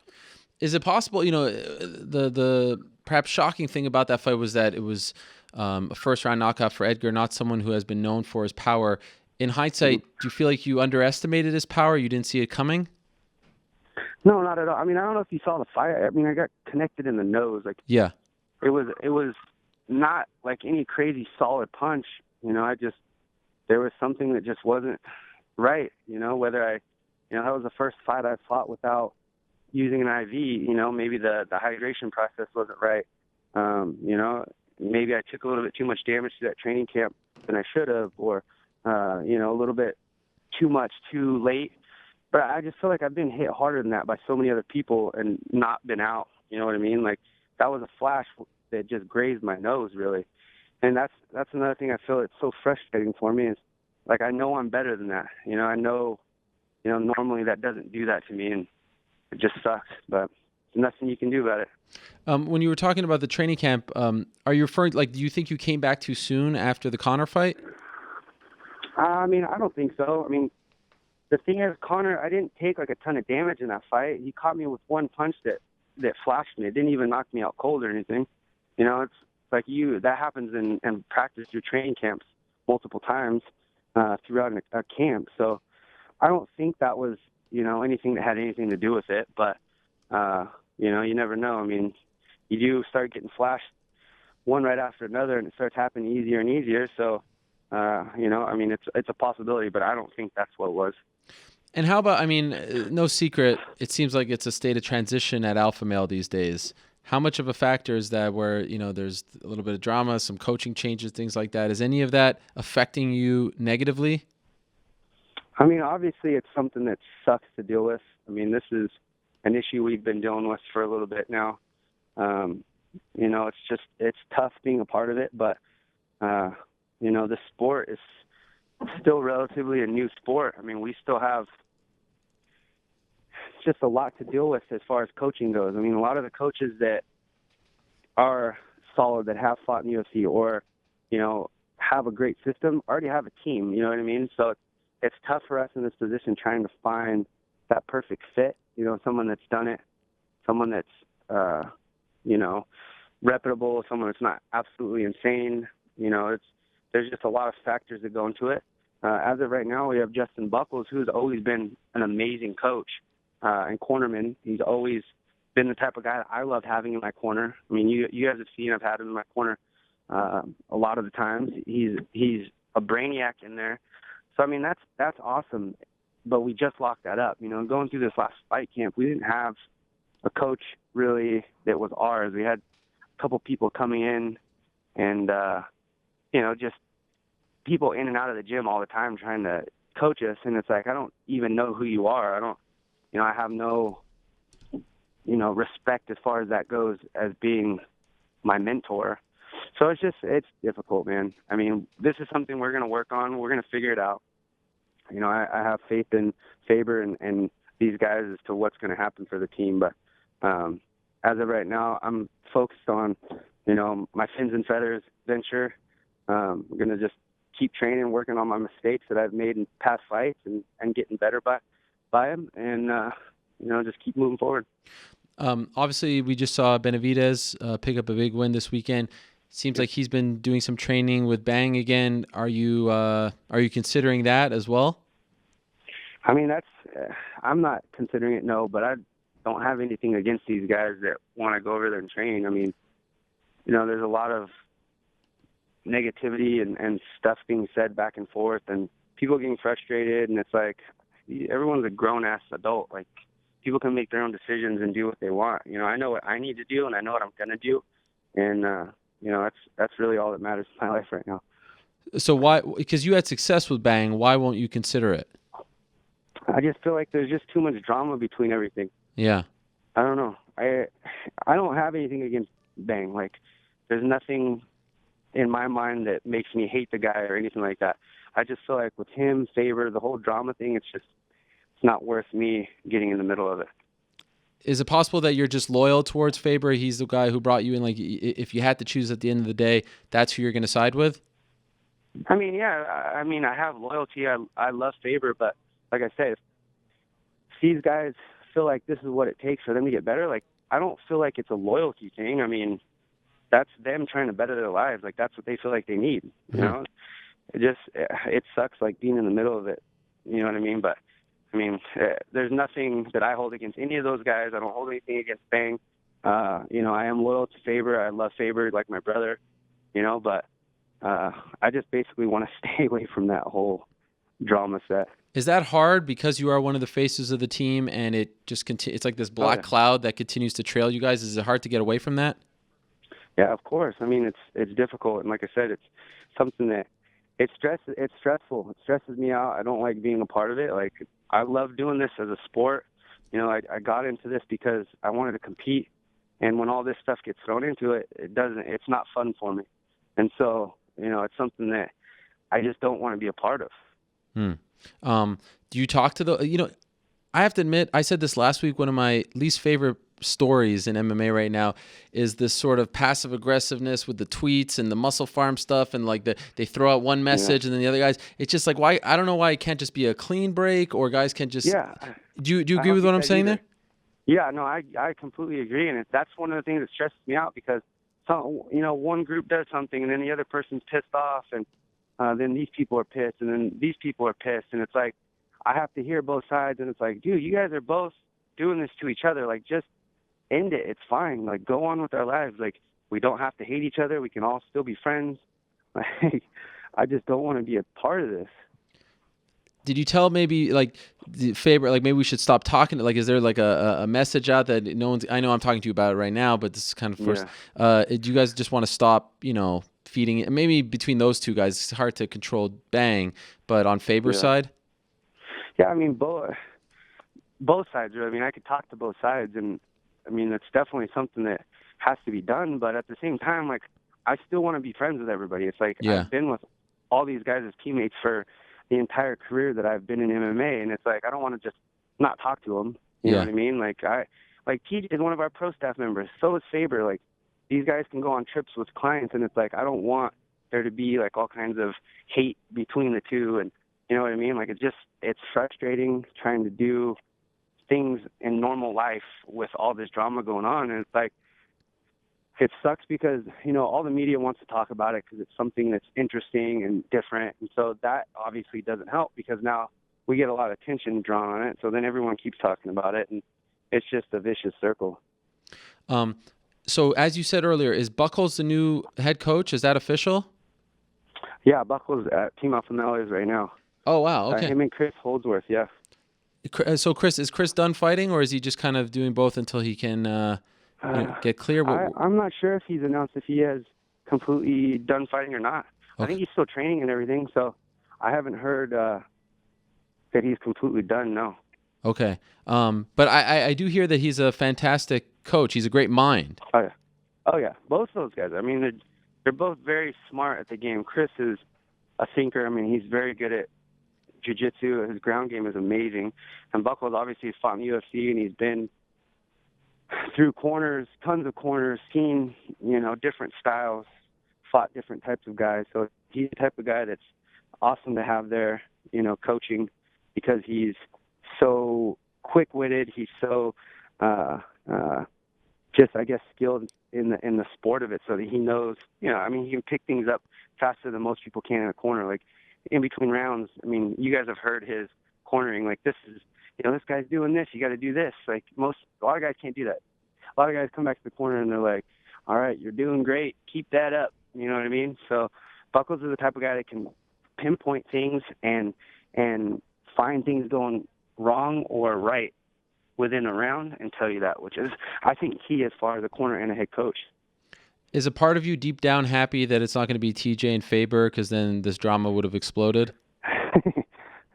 [SPEAKER 2] Is it possible, you know, the perhaps shocking thing about that fight was that it was a first-round knockout for Edgar, not someone who has been known for his power. In hindsight, do you feel like you underestimated his power? You didn't see it coming?
[SPEAKER 8] No, not at all. I mean, I don't know if you saw the fight. I mean, I got connected in the nose. Like,
[SPEAKER 2] yeah,
[SPEAKER 8] it was not like any crazy solid punch. You know, there was something that just wasn't right. You know, that was the first fight I fought without using an IV. You know, maybe the hydration process wasn't right. You know, maybe I took a little bit too much damage to that training camp than I should have, or you know, a little bit too much too late. But I just feel like I've been hit harder than that by so many other people and not been out. You know what I mean? Like, that was a flash that just grazed my nose, really. And that's another thing I feel it's so frustrating for me is, like, I know I'm better than that. You know, I know, you know, normally that doesn't do that to me, and it just sucks. But there's nothing you can do about it.
[SPEAKER 2] When you were talking about the training camp, are you referring, like, do you think you came back too soon after the Conor fight?
[SPEAKER 8] I mean, I don't think so. I mean, the thing is, Conor, I didn't take like a ton of damage in that fight. He caught me with one punch that flashed me. It didn't even knock me out cold or anything. You know, it's like that happens in practice, your training camps multiple times throughout a camp. So I don't think that was, you know, anything that had anything to do with it. But, you know, you never know. I mean, you do start getting flashed one right after another, and it starts happening easier and easier. So, you know, I mean, it's a possibility, but I don't think that's what it was.
[SPEAKER 2] And how about, I mean, no secret, it seems like it's a state of transition at Alpha Male these days. How much of a factor is that where, you know, there's a little bit of drama, some coaching changes, things like that? Is any of that affecting you negatively?
[SPEAKER 8] I mean, obviously it's something that sucks to deal with. I mean, this is an issue we've been dealing with for a little bit now. You know, it's tough being a part of it, but, you know, the sport is still relatively a new sport. I mean, we still have just a lot to deal with as far as coaching goes. I mean, a lot of the coaches that are solid, that have fought in the UFC or, you know, have a great system, already have a team, you know what I mean? So it's tough for us in this position trying to find that perfect fit, you know, someone that's done it, someone that's, you know, reputable, someone that's not absolutely insane. You know, there's just a lot of factors that go into it. As of right now, we have Justin Buckles, who's always been an amazing coach and cornerman. He's always been the type of guy that I love having in my corner. I mean, you guys have seen I've had him in my corner a lot of the times. He's a brainiac in there. So, I mean, that's awesome. But we just locked that up. You know, going through this last fight camp, we didn't have a coach really that was ours. We had a couple people coming in and, you know, just people in and out of the gym all the time trying to coach us. And it's like, I don't even know who you are. I have no, you know, respect as far as that goes as being my mentor. So it's difficult, man. I mean, this is something we're going to work on. We're going to figure it out. You know, I have faith in Faber and these guys as to what's going to happen for the team. But as of right now, I'm focused on, you know, my fins and feathers venture. I'm going to just keep training, working on my mistakes that I've made in past fights and getting better by them and, you know, just keep moving forward.
[SPEAKER 2] Obviously, we just saw Benavidez pick up a big win this weekend. Seems like he's been doing some training with Bang again. Are you considering that as well?
[SPEAKER 8] I mean, I'm not considering it, no, but I don't have anything against these guys that want to go over there and train. I mean, you know, there's a lot of negativity and stuff being said back and forth and people getting frustrated. And it's like, everyone's a grown-ass adult. Like, people can make their own decisions and do what they want. You know, I know what I need to do and I know what I'm going to do. And, you know, that's really all that matters in my life right now.
[SPEAKER 2] So why, because you had success with Bang, why won't you consider it?
[SPEAKER 8] I just feel like there's just too much drama between everything.
[SPEAKER 2] Yeah.
[SPEAKER 8] I don't know. I don't have anything against Bang. Like, there's nothing in my mind that makes me hate the guy or anything like that. I just feel like with him, Faber, the whole drama thing, it's not worth me getting in the middle of it.
[SPEAKER 2] Is it possible that you're just loyal towards Faber? He's the guy who brought you in. Like, if you had to choose at the end of the day, that's who you're going to side with?
[SPEAKER 8] I mean, yeah. I mean, I have loyalty. I love Faber, but like I said, if these guys feel like this is what it takes for them to get better, like, I don't feel like it's a loyalty thing. I mean, that's them trying to better their lives. Like, that's what they feel like they need. You know, it sucks, like, being in the middle of it. You know what I mean? But I mean, there's nothing that I hold against any of those guys. I don't hold anything against Bang. You know, I am loyal to Faber. I love Faber like my brother, you know, but I just basically want to stay away from that whole drama set.
[SPEAKER 2] Is that hard because you are one of the faces of the team and it just it's like this black cloud that continues to trail you guys? Is it hard to get away from that?
[SPEAKER 8] Yeah, of course. I mean, it's difficult. And like I said, it's something that it's stressful. It stresses me out. I don't like being a part of it. Like, I love doing this as a sport. You know, I got into this because I wanted to compete. And when all this stuff gets thrown into it, it's not fun for me. And so, you know, it's something that I just don't want to be a part of.
[SPEAKER 2] Do you talk to you know, I have to admit, I said this last week, one of my least favorite stories in MMA right now is this sort of passive aggressiveness with the tweets and the muscle farm stuff, and like they throw out one message and then the other guys. It's just like, why? I don't know why it can't just be a clean break, or guys can just. Yeah. Do you agree with what I'm saying there?
[SPEAKER 8] Yeah, no, I completely agree, and that's one of the things that stresses me out because you know, one group does something and then the other person's pissed off, and then these people are pissed, and then these people are pissed, and it's like I have to hear both sides, and it's like, dude, you guys are both doing this to each other. Like, just end it. It's fine. Like, go on with our lives. Like, we don't have to hate each other. We can all still be friends. Like, I just don't want to be a part of this.
[SPEAKER 2] Did you tell maybe like the Faber, like maybe we should stop talking? Like, is there like a message out that no one's? I know I'm talking to you about it right now, but this is kind of first. Do you guys just want to stop? You know, feeding it? Maybe between those two guys, it's hard to control Bang, but on Faber's side.
[SPEAKER 8] Yeah, I mean, both both sides. I mean, I could talk to both sides, and I mean, it's definitely something that has to be done. But at the same time, like, I still want to be friends with everybody. It's like I've been with all these guys as teammates for the entire career that I've been in MMA, and it's like I don't want to just not talk to them. You know what I mean? Like TJ is one of our pro staff members. So is Faber. Like, these guys can go on trips with clients, and it's like I don't want there to be like all kinds of hate between the two, and you know what I mean? Like, it's frustrating trying to do things in normal life with all this drama going on, and it's like it sucks because, you know, all the media wants to talk about it because it's something that's interesting and different, and so that obviously doesn't help because now we get a lot of attention drawn on it, so then everyone keeps talking about it, and it's just a vicious circle.
[SPEAKER 2] So as you said earlier, is Buckles the new head coach? Is that official?
[SPEAKER 8] Yeah, Buckles at Team Alpha Male is right now.
[SPEAKER 2] Oh, wow, okay.
[SPEAKER 8] Him and Chris Holdsworth, yeah.
[SPEAKER 2] So is Chris done fighting, or is he just kind of doing both until he can get clear?
[SPEAKER 8] I'm not sure if he's announced if he has completely done fighting or not. Okay. I think he's still training and everything, so I haven't heard that he's completely done, no.
[SPEAKER 2] Okay. But I do hear that he's a fantastic coach. He's a great mind.
[SPEAKER 8] Oh, yeah. Both those guys. I mean, they're both very smart at the game. Chris is a thinker. I mean, he's very good at jiu-jitsu. His ground game is amazing. And Buckles obviously has fought in the UFC, and he's been through corners, tons of corners, seen, you know, different styles, fought different types of guys. So he's the type of guy that's awesome to have there, you know, coaching, because he's so quick-witted. He's so just, I guess, skilled in the sport of it, so that he knows, you know, I mean, he can pick things up faster than most people can in a corner. Like, in between rounds, I mean, you guys have heard his cornering. Like, this is, you know, this guy's doing this, you got to do this. Like, a lot of guys can't do that. A lot of guys come back to the corner and they're like, all right, you're doing great, keep that up. You know what I mean? So Buckles is the type of guy that can pinpoint things and find things going wrong or right within a round and tell you that, which is, I think, key as far as a corner and a head coach.
[SPEAKER 2] Is a part of you deep down happy that it's not going to be TJ and Faber, because then this drama would have exploded?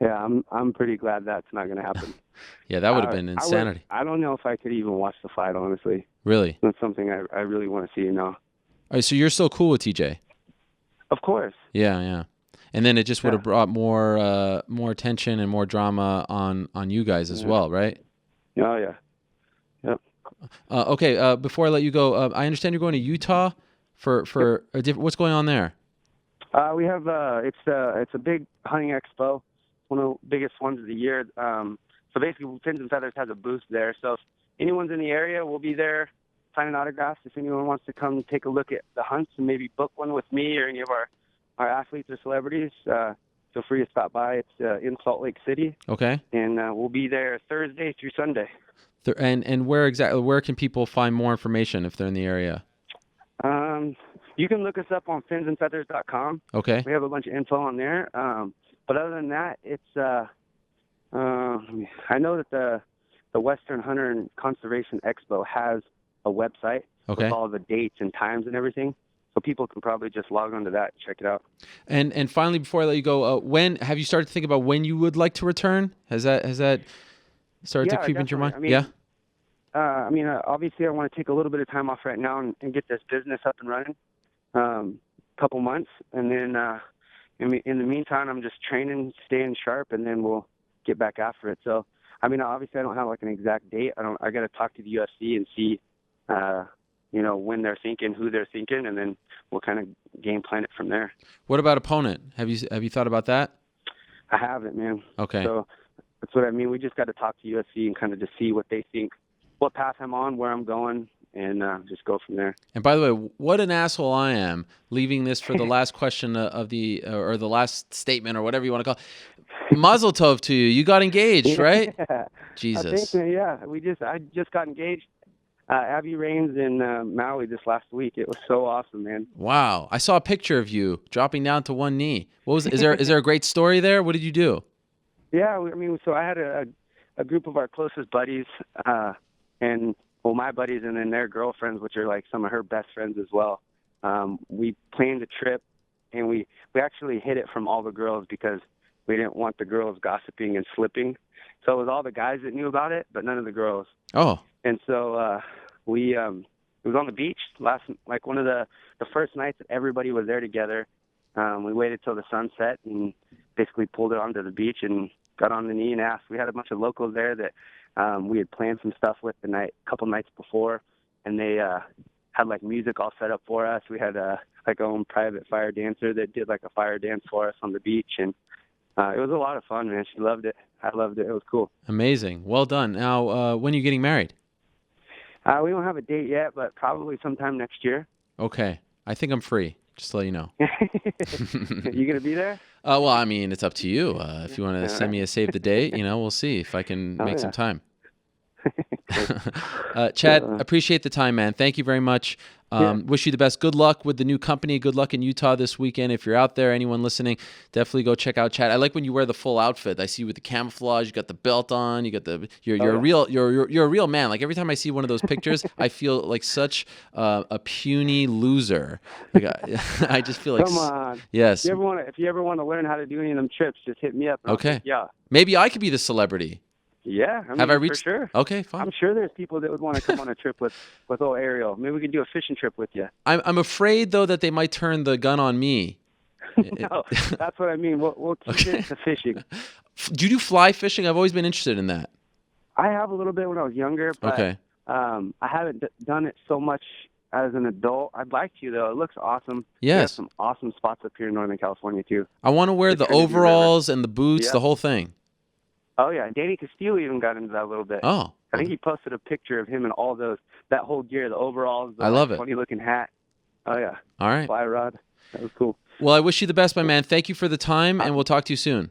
[SPEAKER 8] Yeah, I'm pretty glad that's not going to happen.
[SPEAKER 2] Yeah, that would have been insanity.
[SPEAKER 8] I don't know if I could even watch the fight, honestly.
[SPEAKER 2] Really?
[SPEAKER 8] That's something I really want to see now.
[SPEAKER 2] All right, so you're still cool with TJ?
[SPEAKER 8] Of course.
[SPEAKER 2] Yeah. And then it just would have brought more attention and more drama on you guys as well, right?
[SPEAKER 8] Oh, yeah. Yep.
[SPEAKER 2] Okay, before I let you go, I understand you're going to Utah for a different. What's going on there?
[SPEAKER 8] We have it's a big hunting expo, one of the biggest ones of the year. So basically, Fins and Feathers has a booth there. So if anyone's in the area, we'll be there signing autographs. If anyone wants to come take a look at the hunts and maybe book one with me or any of our athletes or celebrities, feel free to stop by. It's in Salt Lake City.
[SPEAKER 2] Okay.
[SPEAKER 8] And we'll be there Thursday through Sunday.
[SPEAKER 2] And where can people find more information if they're in the area?
[SPEAKER 8] You can look us up on finsandfeathers.com.
[SPEAKER 2] Okay.
[SPEAKER 8] We have a bunch of info on there. But other than that, it's I know that the Western Hunter and Conservation Expo has a website with all the dates and times and everything. So people can probably just log on to that and check it out.
[SPEAKER 2] And finally, before I let you go, when have you started to think about when you would like to return? Has that started to creep into your mind?
[SPEAKER 8] I mean, obviously, I want to take a little bit of time off right now and get this business up and running. Couple months, and then in the meantime, I'm just training, staying sharp, and then we'll get back after it. So, I mean, obviously, I don't have like an exact date. I got to talk to the UFC and see, when they're thinking, who they're thinking, and then we'll kind of game plan it from there.
[SPEAKER 2] What about opponent? Have you thought about that?
[SPEAKER 8] I haven't, man.
[SPEAKER 2] Okay.
[SPEAKER 8] So that's what I mean. We just got to talk to UFC and kind of just see what they think, what path I'm on, where I'm going, and just go from there.
[SPEAKER 2] And by the way, what an asshole I am leaving this for the last question or the last statement or whatever you want to call it. Mazel tov to you. You got engaged, right?
[SPEAKER 8] Yeah.
[SPEAKER 2] Jesus.
[SPEAKER 8] I just got engaged. Abby Raines in Maui this last week. It was so awesome, man.
[SPEAKER 2] Wow. I saw a picture of you dropping down to one knee. Is there a great story there? What did you do?
[SPEAKER 8] Yeah, I mean, so I had a group of our closest buddies, my buddies, and then their girlfriends, which are like some of her best friends as well. We planned a trip, and we actually hid it from all the girls because we didn't want the girls gossiping and slipping. So it was all the guys that knew about it, but none of the girls.
[SPEAKER 2] Oh.
[SPEAKER 8] And so we it was on the beach one of the first nights that everybody was there together. We waited till the sun set and basically pulled it onto the beach and got on the knee and asked. We had a bunch of locals there that we had planned some stuff with a couple nights before, and they had like music all set up for us. We had like our own private fire dancer that did like a fire dance for us on the beach, and it was a lot of fun, man. She loved it. I loved it. It was cool.
[SPEAKER 2] Amazing. Well done. Now, when are you getting married?
[SPEAKER 8] We don't have a date yet, but probably sometime next year.
[SPEAKER 2] Okay. I think I'm free, just to let you know.
[SPEAKER 8] You going to be there?
[SPEAKER 2] Well, I mean, it's up to you. If you want to send me a save the date, we'll see if I can make some time. Chad, appreciate the time, man. Thank you very much. Wish you the best. Good luck with the new company. Good luck in Utah this weekend. If you're out there, anyone listening, definitely go check out Chad. I like when you wear the full outfit. I see you with the camouflage. You got the belt on. You got you're a real man. Like every time I see one of those pictures, I feel like such a puny loser. Like I just feel like.
[SPEAKER 8] Come on.
[SPEAKER 2] Yes.
[SPEAKER 8] If you ever want to learn how to do any of them trips, just hit me up.
[SPEAKER 2] Okay.
[SPEAKER 8] Yeah.
[SPEAKER 2] Maybe I could be the celebrity.
[SPEAKER 8] Yeah, I mean,
[SPEAKER 2] have I reached?
[SPEAKER 8] For sure.
[SPEAKER 2] Okay, fine.
[SPEAKER 8] I'm sure there's people that would want to come on a trip with old Ariel. Maybe we could do a fishing trip with you.
[SPEAKER 2] I'm afraid though that they might turn the gun on me.
[SPEAKER 8] No, that's what I mean. We'll keep it to fishing.
[SPEAKER 2] Do you do fly fishing? I've always been interested in that.
[SPEAKER 8] I have a little bit when I was younger, but I haven't done it so much as an adult. I'd like to though. It looks awesome.
[SPEAKER 2] Yes.
[SPEAKER 8] There's some awesome spots up here in Northern California too.
[SPEAKER 2] I want to wear the overalls and the boots, the whole thing.
[SPEAKER 8] Oh, yeah. Danny Castillo even got into that a little bit.
[SPEAKER 2] Oh.
[SPEAKER 8] I think he posted a picture of him in all that whole gear, the overalls, the
[SPEAKER 2] I love it.
[SPEAKER 8] funny-looking hat. Oh, yeah.
[SPEAKER 2] All right.
[SPEAKER 8] Fly rod. That was cool.
[SPEAKER 2] Well, I wish you the best, my man. Thank you for the time, and we'll talk to you soon.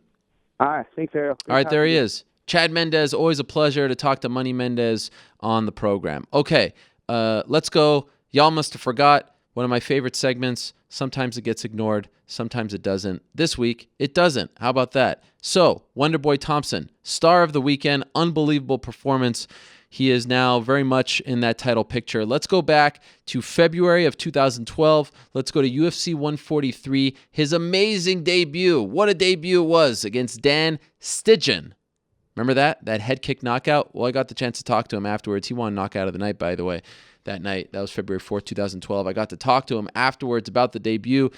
[SPEAKER 8] All right. Thanks, Ariel.
[SPEAKER 2] All right, there he is. Chad Mendes, always a pleasure to talk to Money Mendes on the program. Okay, let's go. Y'all must have forgot one of my favorite segments. Sometimes it gets ignored. Sometimes it doesn't. This week, it doesn't. How about that? So, Wonderboy Thompson, star of the weekend, unbelievable performance. He is now very much in that title picture. Let's go back to February of 2012. Let's go to UFC 143, his amazing debut. What a debut it was against Dan Stigen. Remember that? That head kick knockout? Well, I got the chance to talk to him afterwards. He won knockout of the night, by the way, that night. That was February 4th, 2012. I got to talk to him afterwards about the debut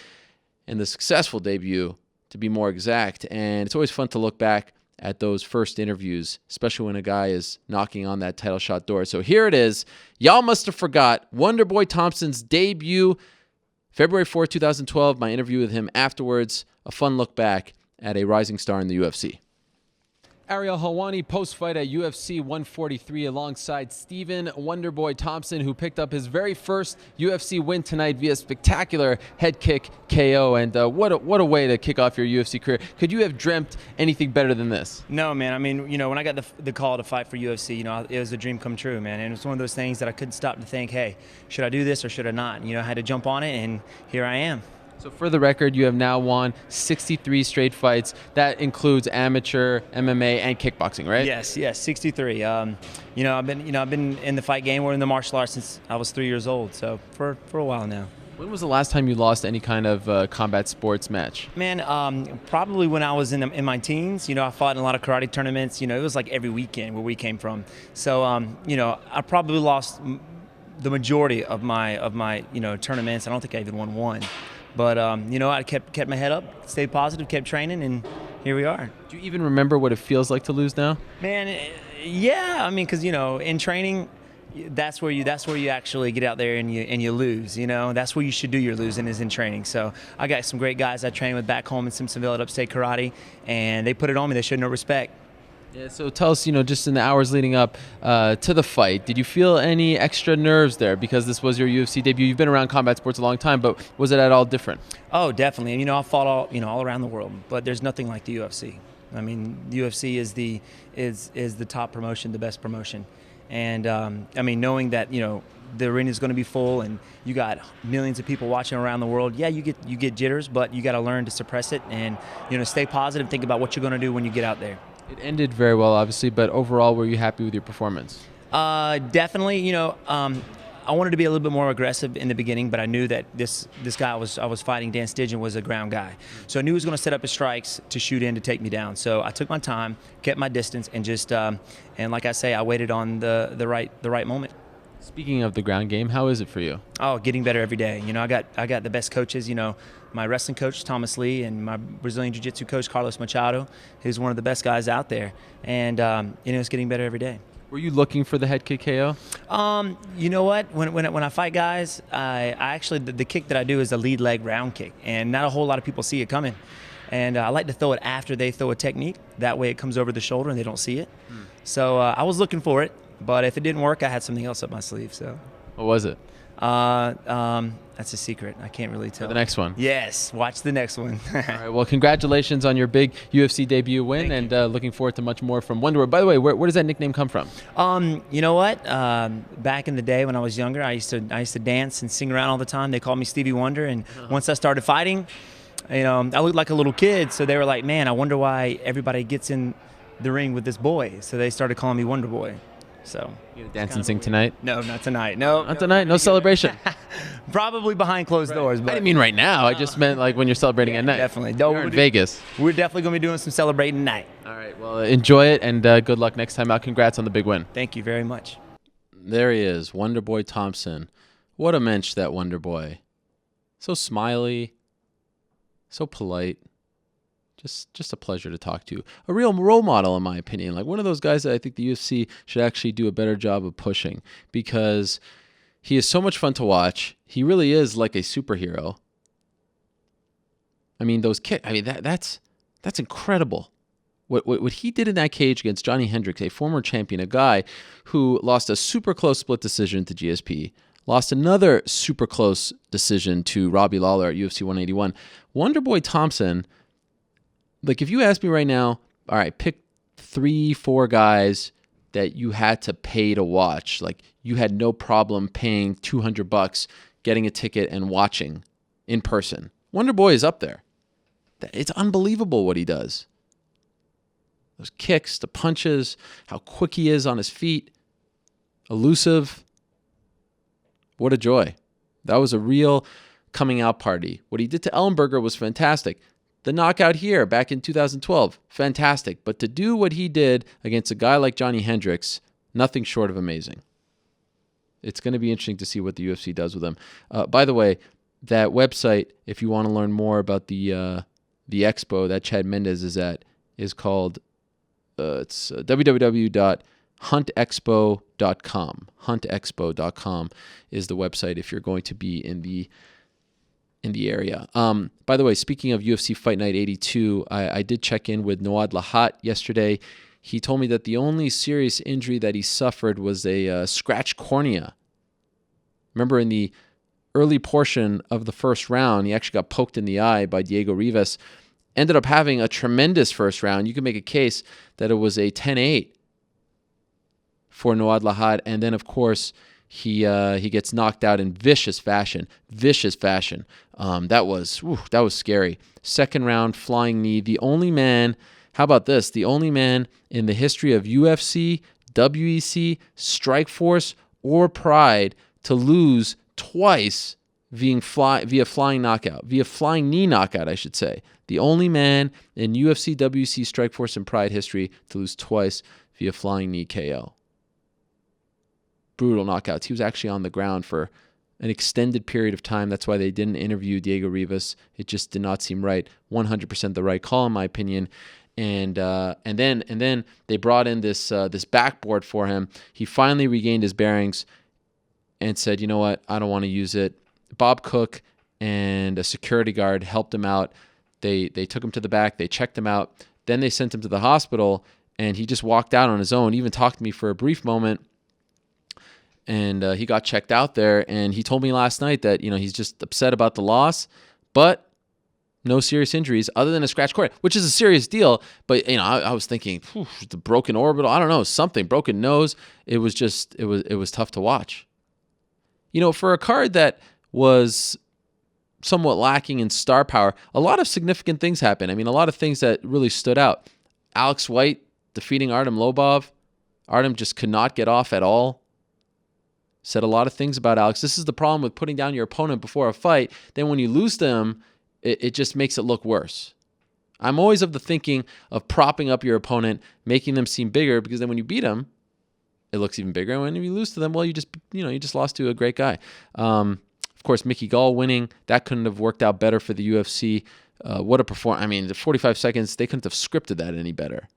[SPEAKER 2] and the successful debut, to be more exact. And it's always fun to look back at those first interviews, especially when a guy is knocking on that title shot door. So here it is. Y'all must have forgot Wonderboy Thompson's debut, February 4th, 2012. My interview with him afterwards. A fun look back at a rising star in the UFC. Ariel Helwani post-fight at UFC 143 alongside Stephen Wonderboy Thompson, who picked up his very first UFC win tonight via spectacular head kick KO. And what a way to kick off your UFC career. Could you have dreamt anything better than this?
[SPEAKER 9] No, man. I mean, when I got the call to fight for UFC, it was a dream come true, man. And it was one of those things that I couldn't stop to think, hey, should I do this or should I not? I had to jump on it, and here I am. So for the record, you have now won 63 straight fights. That includes amateur, MMA, and kickboxing, right? Yes, 63. I've been in the fight game or in the martial arts since I was 3 years old. So for a while now. When was the last time you lost any kind of combat sports match? Man, probably when I was in my teens. I fought in a lot of karate tournaments. It was like every weekend where we came from. So I probably lost the majority of my tournaments. I don't think I even won one. But, I kept my head up, stayed positive, kept training, and here we are. Do you even remember what it feels like to lose now? Man, yeah. I mean, because, in training, that's where you actually get out there and you lose, That's where you should do your losing is in training. So I got some great guys I train with back home in Simpsonville at Upstate Karate, and they put it on me. They showed no respect. Yeah, so tell us, just in the hours leading up to the fight, did you feel any extra nerves there because this was your UFC debut? You've been around combat sports a long time, but was it at all different? Oh, definitely. I fought all around the world, but there's nothing like the UFC. I mean, the UFC is the top promotion, the best promotion. And, knowing that, the arena is going to be full and you got millions of people watching around the world, yeah, you get jitters, but you got to learn to suppress it and, stay positive, think about what you're going to do when you get out there. It ended very well, obviously, but overall, were you happy with your performance? Definitely. I I wanted to be a little bit more aggressive in the beginning, but I knew that this guy I was fighting, Dan Stigen, was a ground guy. So I knew he was going to set up his strikes to shoot in to take me down. So I took my time, kept my distance, and just and like I say, I waited on the right moment.
[SPEAKER 2] Speaking of the ground game, how is it for you?
[SPEAKER 9] Oh, getting better every day. You know, I got the best coaches. You know, my wrestling coach Thomas Lee and my Brazilian Jiu-Jitsu coach Carlos Machado, who's one of the best guys out there. And you know, it's getting better every day.
[SPEAKER 2] Were you looking for the head kick KO?
[SPEAKER 9] You know what? When I fight guys, I actually the kick that I do is a lead leg round kick, and not a whole lot of people see it coming. And I like to throw it after they throw a technique. That way, it comes over the shoulder and they don't see it. So I was looking for it, but if it didn't work, I had something else up my sleeve. So
[SPEAKER 2] what was it?
[SPEAKER 9] That's a secret. I can't really tell.
[SPEAKER 2] For the next one.
[SPEAKER 9] Yes, watch the next one.
[SPEAKER 2] All right. Well, congratulations on your big UFC debut win, and looking forward to much more from Wonderboy. By the way, where does that nickname come from?
[SPEAKER 9] You know what? Back in the day when I was younger, I used to dance and sing around all the time. They called me Stevie Wonder, and once I started fighting, you know, I looked like a little kid. So they were like, "Man, I wonder why everybody gets in the ring with this boy." So they started calling me Wonder Boy. So
[SPEAKER 2] you gonna dance and sing tonight?
[SPEAKER 9] No, not tonight. No,
[SPEAKER 2] not tonight. No celebration.
[SPEAKER 9] Probably behind closed doors. But
[SPEAKER 2] I didn't mean right now. I just meant like when you're celebrating at night.
[SPEAKER 9] Definitely.
[SPEAKER 2] You're in Vegas.
[SPEAKER 9] We're definitely gonna be doing some celebrating tonight.
[SPEAKER 2] All right. Well, enjoy it, and good luck next time out. Congrats on the big win.
[SPEAKER 9] Thank you very much.
[SPEAKER 2] There he is, Wonderboy Thompson. What a mensch, that Wonderboy. So smiley, so polite. Just a pleasure to talk to. A real role model, in my opinion. Like one of those guys that I think the UFC should actually do a better job of pushing, because he is so much fun to watch. He really is like a superhero. I mean, those kicks. I mean, that's incredible. What he did in that cage against Johnny Hendricks, a former champion, a guy who lost a super close split decision to GSP, lost another super close decision to Robbie Lawler at UFC 181. Wonderboy Thompson. Like, if you ask me right now, all right, pick 3-4 guys that you had to pay to watch. Like, you had no problem paying $200, getting a ticket and watching in person. Wonderboy is up there. It's unbelievable what he does. Those kicks, the punches, how quick he is on his feet, elusive. What a joy. That was a real coming out party. What he did to Ellenberger was fantastic. The knockout here back in 2012, fantastic. But to do what he did against a guy like Johnny Hendricks, nothing short of amazing. It's going to be interesting to see what the UFC does with him. By the way, that website, if you want to learn more about the expo that Chad Mendes is at, is called it's www.huntexpo.com. Huntexpo.com is the website if you're going to be in the area. By the way, speaking of UFC Fight Night 82, I did check in with Noad Lahat yesterday. He told me that the only serious injury that he suffered was a scratched cornea. Remember, in the early portion of the first round, he actually got poked in the eye by Diego Rivas. Ended up having a tremendous first round. You can make a case that it was a 10-8 for Noad Lahat. And then, of course, he gets knocked out in vicious fashion. That was scary. Second round, flying knee. The only man, how about this? The only man in the history of UFC, WEC, Strikeforce, or Pride to lose twice via flying knee knockout, I should say. The only man in UFC, WEC, Strikeforce, and Pride history to lose twice via flying knee KO. Brutal knockouts. He was actually on the ground for an extended period of time. That's why they didn't interview Diego Rivas. It just did not seem right. 100% the right call, in my opinion. And then they brought in this backboard for him. He finally regained his bearings and said, "You know what? I don't want to use it." Bob Cook and a security guard helped him out. They took him to the back. They checked him out. Then they sent him to the hospital, and he just walked out on his own. He even talked to me for a brief moment. And he got checked out there, and he told me last night that, he's just upset about the loss, but no serious injuries other than a scratched cornea, which is a serious deal. But, I was thinking, the broken orbital, I don't know, something, broken nose. It was tough to watch. For a card that was somewhat lacking in star power, a lot of significant things happened. I mean, a lot of things that really stood out. Alex White defeating Artem Lobov. Artem just could not get off at all. Said a lot of things about Alex. This is the problem with putting down your opponent before a fight. Then when you lose them, it just makes it look worse. I'm always of the thinking of propping up your opponent, making them seem bigger, because then when you beat them, it looks even bigger. And when you lose to them, well, you just lost to a great guy. Of course, Mickey Gall winning, that couldn't have worked out better for the UFC. What a performance. I mean, the 45 seconds, they couldn't have scripted that any better.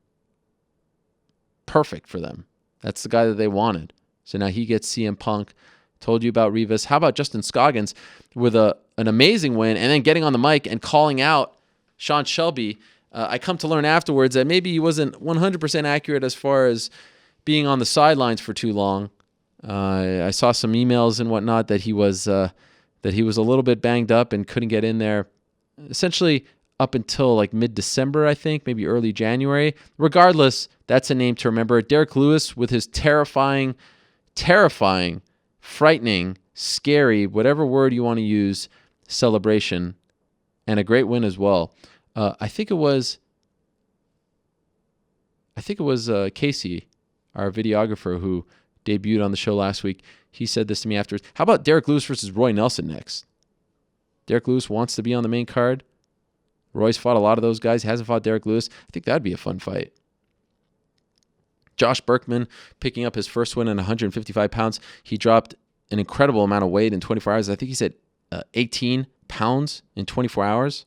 [SPEAKER 2] Perfect for them. That's the guy that they wanted. So now he gets CM Punk. Told you about Rivas. How about Justin Scoggins with an amazing win and then getting on the mic and calling out Sean Shelby? I come to learn afterwards that maybe he wasn't 100% accurate as far as being on the sidelines for too long. I saw some emails and whatnot that he was a little bit banged up and couldn't get in there essentially up until like mid-December, I think, maybe early January. Regardless, that's a name to remember. Derek Lewis with his terrifying, frightening, scary, whatever word you want to use, celebration, and a great win as well. I think it was Casey, our videographer, who debuted on the show last week. He said this to me afterwards. How about Derek Lewis versus Roy Nelson next? Derek Lewis wants to be on the main card. Roy's fought a lot of those guys. He hasn't fought Derek Lewis. I think that'd be a fun fight. Josh Berkman picking up his first win at 155 pounds. He dropped an incredible amount of weight in 24 hours. I think he said 18 pounds in 24 hours.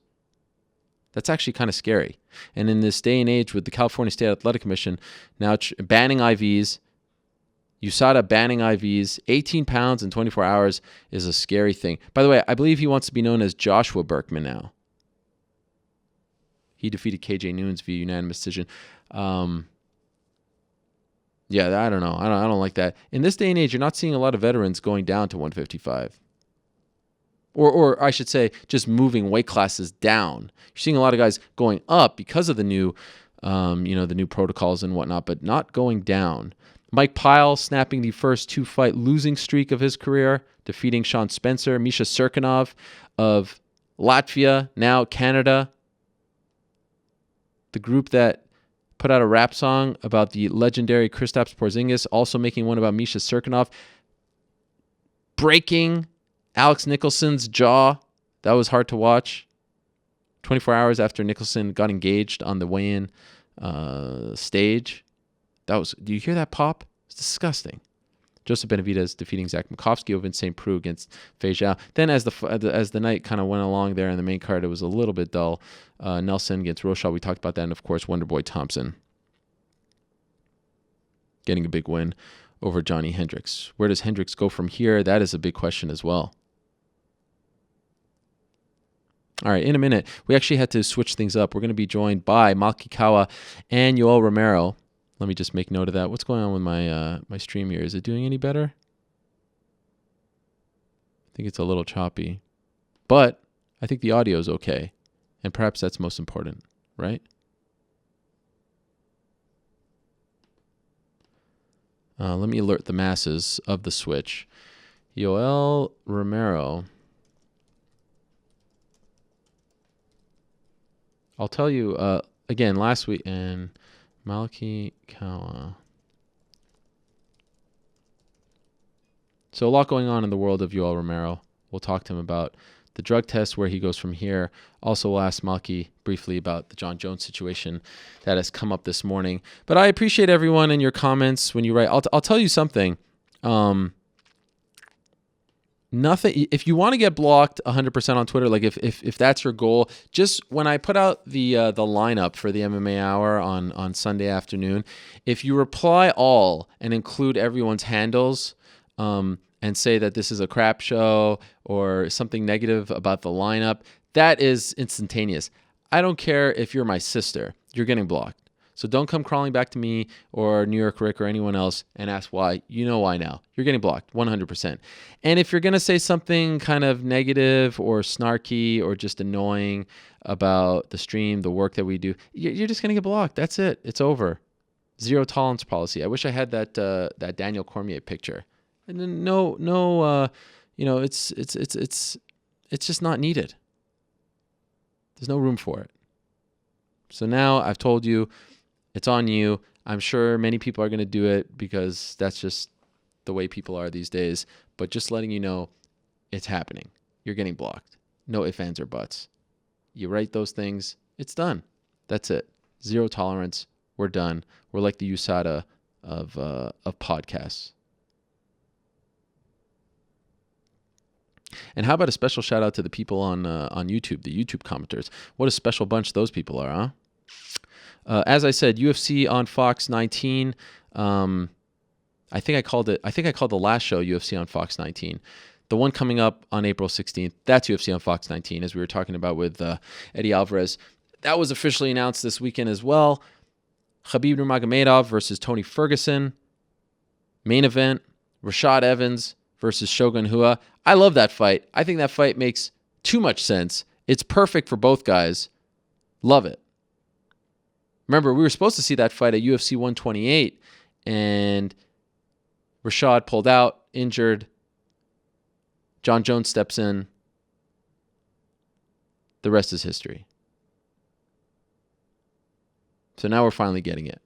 [SPEAKER 2] That's actually kind of scary. And in this day and age with the California State Athletic Commission now banning IVs, USADA banning IVs, 18 pounds in 24 hours is a scary thing. By the way, I believe he wants to be known as Joshua Berkman now. He defeated KJ Nunes via unanimous decision. Yeah, I don't know. I don't like that. In this day and age, you're not seeing a lot of veterans going down to 155. Or I should say, just moving weight classes down. You're seeing a lot of guys going up because of the new, the new protocols and whatnot, but not going down. Mike Pyle snapping the first 2-fight losing streak of his career, defeating Sean Spencer. Misha Serkinov of Latvia, now Canada. The group that put out a rap song about the legendary Kristaps Porzingis, also making one about Misha Serkinov. Breaking Alex Nicholson's jaw. That was hard to watch. 24 hours after Nicholson got engaged on the weigh-in stage. Do you hear that pop? It's disgusting. Joseph Benavidez defeating Zach Makovsky over in St. Preux against Fei Zhao. Then as the night kind of went along there in the main card, it was a little bit dull. Nelson against Rochelle, we talked about that. And, of course, Wonderboy Thompson getting a big win over Johnny Hendricks. Where does Hendricks go from here? That is a big question as well. All right, in a minute, we actually had to switch things up. We're going to be joined by Malki Kawa and Yoel Romero. Let me just make note of that. What's going on with my stream here? Is it doing any better? I think it's a little choppy. But I think the audio is okay. And perhaps that's most important, right? Let me alert the masses of the switch. Yoel Romero. I'll tell you, again, last week, and Malki Kawa. So a lot going on in the world of Yoel Romero. We'll talk to him about the drug test, where he goes from here. Also, we'll ask Malki briefly about the John Jones situation that has come up this morning. But I appreciate everyone and your comments when you write. I'll tell you something. Nothing. If you want to get blocked 100% on Twitter, like if that's your goal, just when I put out the lineup for the MMA Hour on Sunday afternoon, if you reply all and include everyone's handles, and say that this is a crap show or something negative about the lineup, that is instantaneous. I don't care if you're my sister, you're getting blocked. So don't come crawling back to me or New York Rick or anyone else and ask why. You know why now. You're getting blocked 100%. And if you're going to say something kind of negative or snarky or just annoying about the stream, the work that we do, you're just going to get blocked. That's it. It's over. Zero tolerance policy. I wish I had that Daniel Cormier picture. And then it's just not needed. There's no room for it. So now I've told you, it's on you. I'm sure many people are going to do it because that's just the way people are these days, but just letting you know it's happening. You're getting blocked. No ifs, ands, or buts. You write those things, it's done. That's it. Zero tolerance. We're done. We're like the USADA of podcasts. And how about a special shout out to the people on YouTube, the YouTube commenters? What a special bunch those people are, huh? As I said, UFC on Fox 19. I think I called the last show UFC on Fox 19. The one coming up on April 16th, that's UFC on Fox 19, as we were talking about with Eddie Alvarez. That was officially announced this weekend as well. Khabib Nurmagomedov versus Tony Ferguson. Main event, Rashad Evans versus Shogun Rua. I love that fight. I think that fight makes too much sense. It's perfect for both guys. Love it. Remember, we were supposed to see that fight at UFC 128, and Rashad pulled out, injured. John Jones steps in. The rest is history. So now we're finally getting it.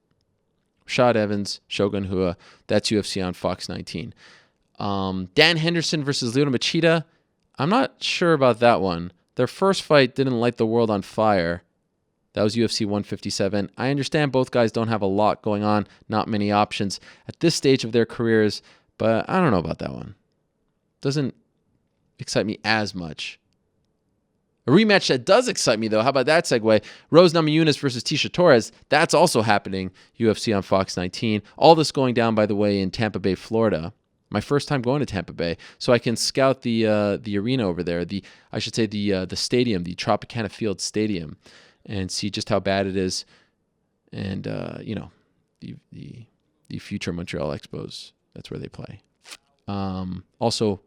[SPEAKER 2] Rashad Evans, Shogun Rua. That's UFC on Fox 19. Dan Henderson versus Lyoto Machida. I'm not sure about that one. Their first fight didn't light the world on fire. That was UFC 157. I understand both guys don't have a lot going on, not many options at this stage of their careers, but I don't know about that one. Doesn't excite me as much. A rematch that does excite me, though, how about that segue? Rose Namajunas versus Tisha Torres. That's also happening, UFC on Fox 19. All this going down, by the way, in Tampa Bay, Florida. My first time going to Tampa Bay, so I can scout the arena over there. The stadium, the Tropicana Field Stadium, and see just how bad it is, and the future Montreal Expos. That's where they play. Also,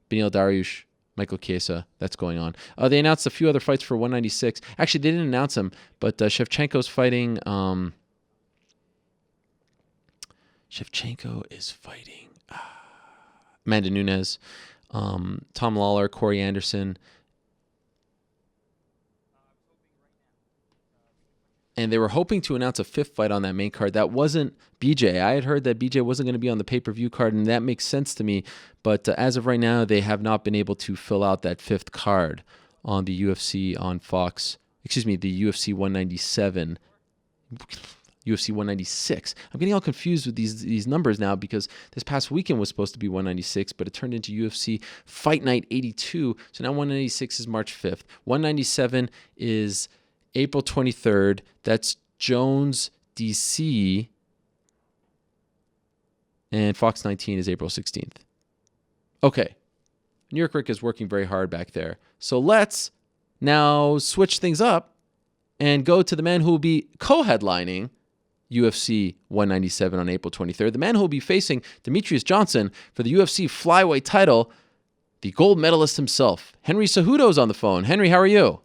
[SPEAKER 2] Beneil Dariush, Michael Chiesa, that's going on. They announced a few other fights for 196. Actually, they didn't announce them, but Shevchenko's fighting. Shevchenko is fighting Amanda Nunes, Tom Lawler, Corey Anderson. And they were hoping to announce a fifth fight on that main card. That wasn't BJ. I had heard that BJ wasn't going to be on the pay-per-view card, and that makes sense to me. But as of right now, they have not been able to fill out that fifth card on the UFC on Fox. Excuse me, the UFC 197. UFC 196. I'm getting all confused with these numbers now because this past weekend was supposed to be 196, but it turned into UFC Fight Night 82. So now 196 is March 5th. 197 is April 23rd. That's Jones, DC. And Fox 19 is April 16th. Okay. New York Rick is working very hard back there. So let's now switch things up and go to the man who will be co-headlining UFC 197 on April 23rd. The man who will be facing Demetrius Johnson for the UFC flyweight title, the gold medalist himself. Henry Cejudo is on the phone. Henry, how are you?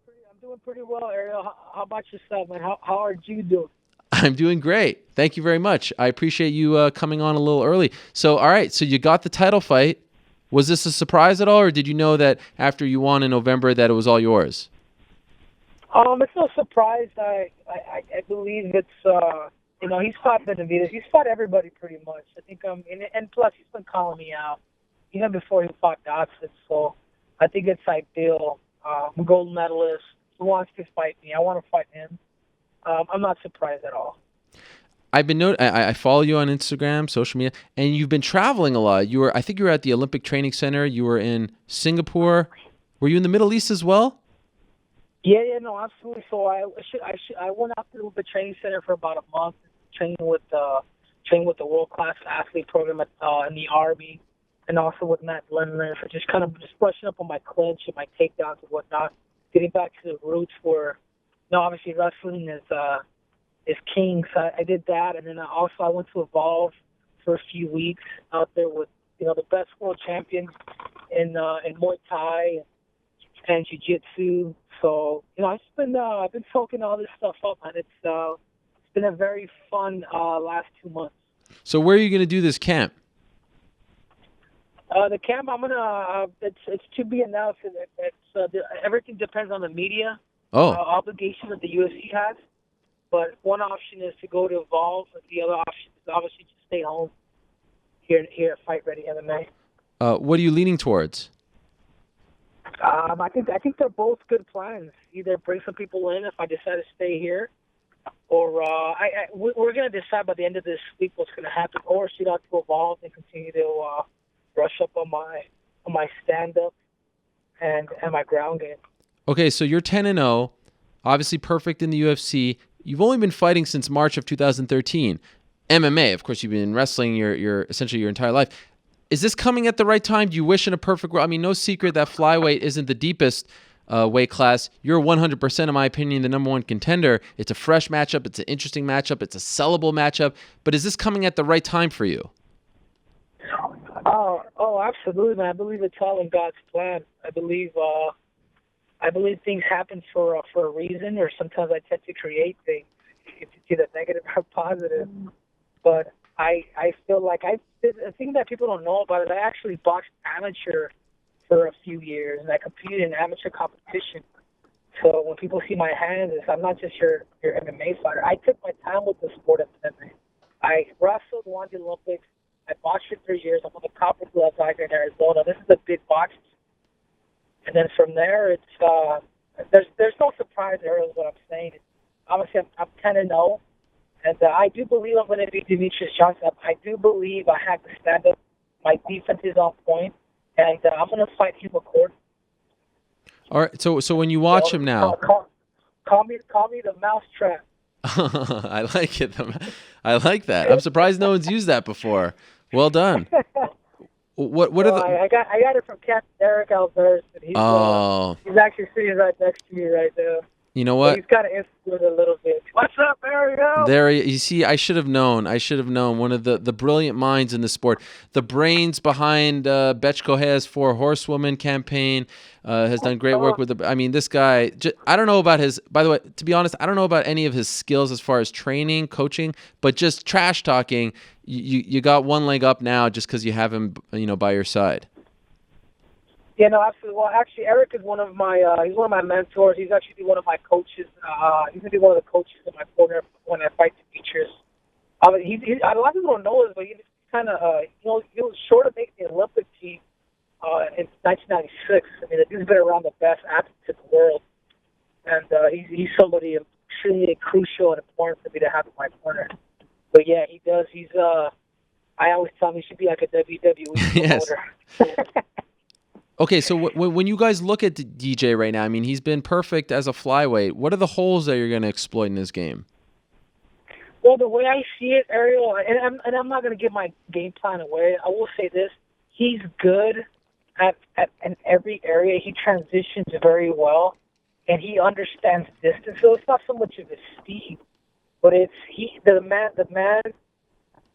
[SPEAKER 10] I'm doing pretty well, Ariel. How about yourself, man? How are you doing?
[SPEAKER 2] I'm doing great. Thank you very much. I appreciate you coming on a little early. So, all right, so you got the title fight. Was this a surprise at all, or did you know that after you won in November that it was all yours?
[SPEAKER 10] It's no surprise. I believe it's he's fought Benavidez. He's fought everybody pretty much. I think and plus he's been calling me out even before he fought Dodson. So I think it's ideal. I'm a gold medalist. He wants to fight me. I want to fight him. I'm not surprised at all.
[SPEAKER 2] I've been I follow you on Instagram, social media, and you've been traveling a lot. I think you were at the Olympic Training Center. You were in Singapore. Were you in the Middle East as well?
[SPEAKER 10] Yeah, no, absolutely. So I went out to the training center for about a month, training with the world-class athlete program in the Army, and also with Matt Lindner for just brushing up on my clinch and my takedowns and whatnot, getting back to the roots where, obviously wrestling is king. So I did that, and then I went to Evolve for a few weeks out there with the best world champions in Muay Thai and Jiu-Jitsu. So I've been soaking all this stuff up, and it's been a very fun last 2 months.
[SPEAKER 2] So where are you going to do this camp?
[SPEAKER 10] The camp I'm gonna it's to be announced. Everything depends on the media obligation that the UFC has. But one option is to go to Evolve, and the other option is obviously to stay home here at Fight Ready MMA.
[SPEAKER 2] What are you leaning towards?
[SPEAKER 10] I think they're both good plans. Either bring some people in if I decide to stay here, or we're going to decide by the end of this week what's going to happen, or should I to evolve and continue to brush up on my stand-up and my ground game.
[SPEAKER 2] Okay, so you're 10-0, obviously perfect in the UFC. You've only been fighting since March of 2013. MMA, of course, you've been wrestling your essentially your entire life. Is this coming at the right time? Do you wish in a perfect world? I mean, no secret that flyweight isn't the deepest weight class. You're 100%, in my opinion, the number one contender. It's a fresh matchup. It's an interesting matchup. It's a sellable matchup. But is this coming at the right time for you?
[SPEAKER 10] Oh, absolutely, man. I believe it's all in God's plan. I believe things happen for a reason, or sometimes I tend to create things. It's either negative or positive. But I feel like the thing that people don't know about it, I actually boxed amateur for a few years, and I competed in amateur competition. So when people see my hands, I'm not just your MMA fighter. I took my time with the sport of MMA. I wrestled, won the Olympics. I boxed for 3 years. I'm on the Copper Glove Tiger in Arizona. This is a big box. And then from there, it's there's no surprise there is what I'm saying. Obviously, I'm 10-0. And I do believe I'm going to beat Demetrius Johnson. I do believe I have to stand up. My defense is on point, and I'm going to fight him accordingly.
[SPEAKER 2] All right. So when you watch him now,
[SPEAKER 10] call me the mousetrap.
[SPEAKER 2] I like it. I like that. I'm surprised no one's used that before. Well done. What are the?
[SPEAKER 10] I got it from Captain Eric Alvarez. He's actually sitting right next to me right now.
[SPEAKER 2] You know what?
[SPEAKER 10] He's kind of influenced a little bit. What's up, Ariel?
[SPEAKER 2] There, you see, I should have known. One of the brilliant minds in the sport. The brains behind Betchko has 4 Horsewoman campaign, has done great work with this guy, I don't know about his, by the way, to be honest, I don't know about any of his skills as far as training, coaching, but just trash talking, you got one leg up now just because you have him, by your side.
[SPEAKER 10] Yeah, no, absolutely. Well, actually, Eric is one of my mentors. He's actually one of my coaches. He's gonna be one of the coaches in my corner when I fight Demetrius. A lot of people don't know this, but he's kind of he was short of making the Olympic team in 1996. I mean, the dude's been around the best athletes in the world, and he's somebody extremely crucial and important for me to have in my corner. But yeah, he does. I always tell him he should be like a WWE promoter.
[SPEAKER 2] Yes. Okay, so when you guys look at DJ right now, he's been perfect as a flyweight. What are the holes that you're going to exploit in his game?
[SPEAKER 10] Well, the way I see it, Ariel, and I'm not going to give my game plan away. I will say this: he's good at in every area. He transitions very well, and he understands distance. So it's not so much of his speed, but it's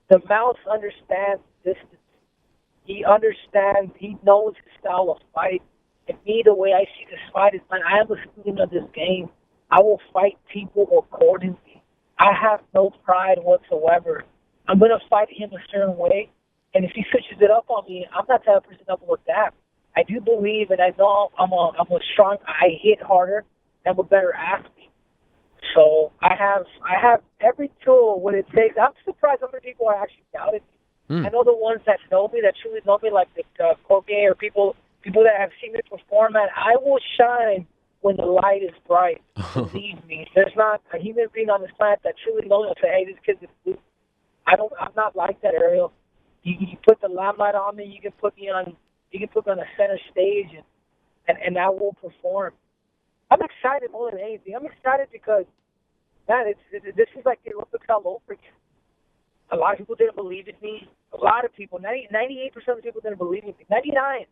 [SPEAKER 10] the mouse understands distance. He understands, he knows his style of fight. And me, the way I see this fight is, I am a student of this game. I will fight people accordingly. I have no pride whatsoever. I'm going to fight him a certain way. And if he switches it up on me, I'm not the type of person that will adapt. I do believe, and I know I'm a strong, I hit harder, and I'm a better athlete. So I have every tool what it takes. I'm surprised how many people are actually doubted me. I know the ones that know me, that truly know me, like the Cormier or people that have seen me perform, and I will shine when the light is bright. Believe me, there's not a human being on this planet that truly knows and say, "Hey, this kid's a fluke." I'm not like that, Ariel. You put the limelight on me, you can put me on the center stage, and I will perform. I'm excited more than anything. I'm excited because, man, this is like the Olympics all over again. A lot of people didn't believe in me. A lot of people, 98% of the people didn't believe in me. 99%.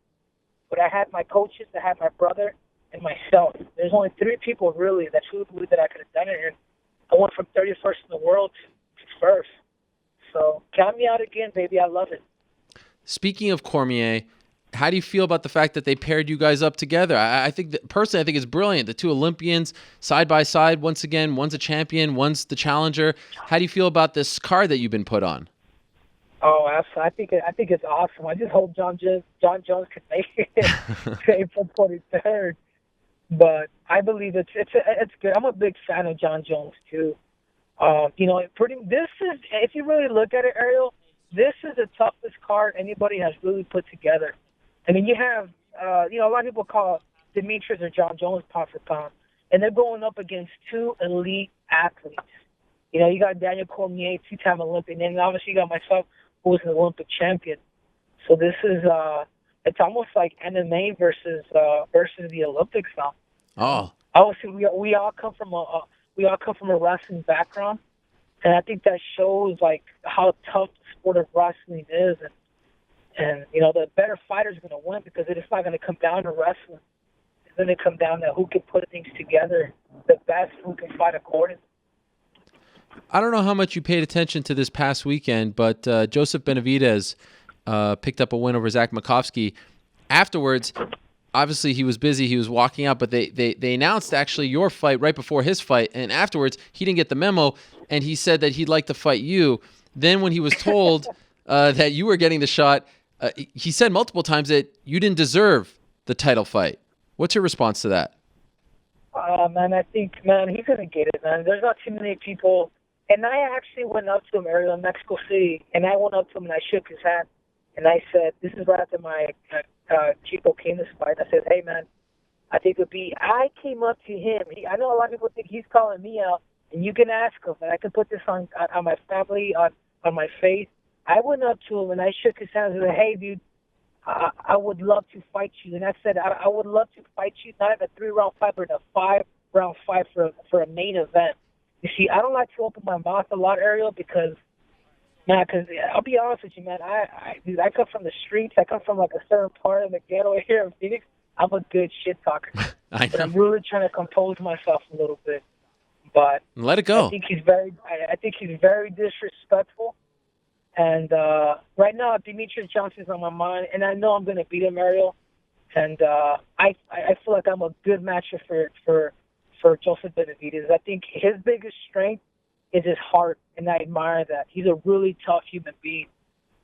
[SPEAKER 10] But I had my coaches, I had my brother, and myself. There's only 3 people really that truly believed that I could have done it. And I went from 31st in the world to first. So count me out again, baby. I love it.
[SPEAKER 2] Speaking of Cormier, how do you feel about the fact that they paired you guys up together? I think personally, I think it's brilliant. The 2 Olympians side by side once again. One's a champion, one's the challenger. How do you feel about this card that you've been put on?
[SPEAKER 10] Oh, absolutely. I think it's awesome. I just hope John Jones can make it to April 23rd. But I believe it's good. I'm a big fan of John Jones too. This is, if you really look at it, Ariel, this is the toughest card anybody has really put together. I mean, you have, a lot of people call Demetrius or John Jones pound for pound, and they're going up against two elite athletes. You got Daniel Cormier, two-time Olympic, and then obviously you got myself, who was an Olympic champion. So this is, it's almost like MMA versus the Olympics now.
[SPEAKER 2] Oh.
[SPEAKER 10] Obviously, we all come from a wrestling background, and I think that shows like how tough the sport of wrestling is, and the better fighter's going to win because it's not going to come down to wrestling. It's going to come down to who can put things together, the best who can fight accordingly.
[SPEAKER 2] I don't know how much you paid attention to this past weekend, but Joseph Benavidez picked up a win over Zach Makovsky. Afterwards, obviously he was busy. He was walking out, but they announced actually your fight right before his fight, and afterwards he didn't get the memo, and he said that he'd like to fight you. Then when he was told that you were getting the shot, he said multiple times that you didn't deserve the title fight. What's your response to that?
[SPEAKER 10] Man, I think, he's going to get it, man. There's not too many people. And I actually went up to him earlier in Mexico City, and I went up to him and I shook his hand. And I said, this is right after my Chico Canis fight. I said, hey, man, I think it would be, I came up to him. I know a lot of people think he's calling me out, and you can ask him, and I can put this on my family, on my faith. I went up to him and I shook his hand and said, hey, dude, I would love to fight you. And I said, I would love to fight you, not in a 3-round fight, but in a 5-round fight for a main event. You see, I don't like to open my mouth a lot, Ariel, because I'll be honest with you, man. I come from the streets. I come from like a certain part of the ghetto here in Phoenix. I'm a good shit talker. But I'm really trying to compose myself a little bit. But
[SPEAKER 2] let it go.
[SPEAKER 10] I think he's very disrespectful. And right now, Demetrius Johnson's on my mind, and I know I'm going to beat him, Ariel. And I feel like I'm a good matchup for Joseph Benavidez. I think his biggest strength is his heart, and I admire that. He's a really tough human being.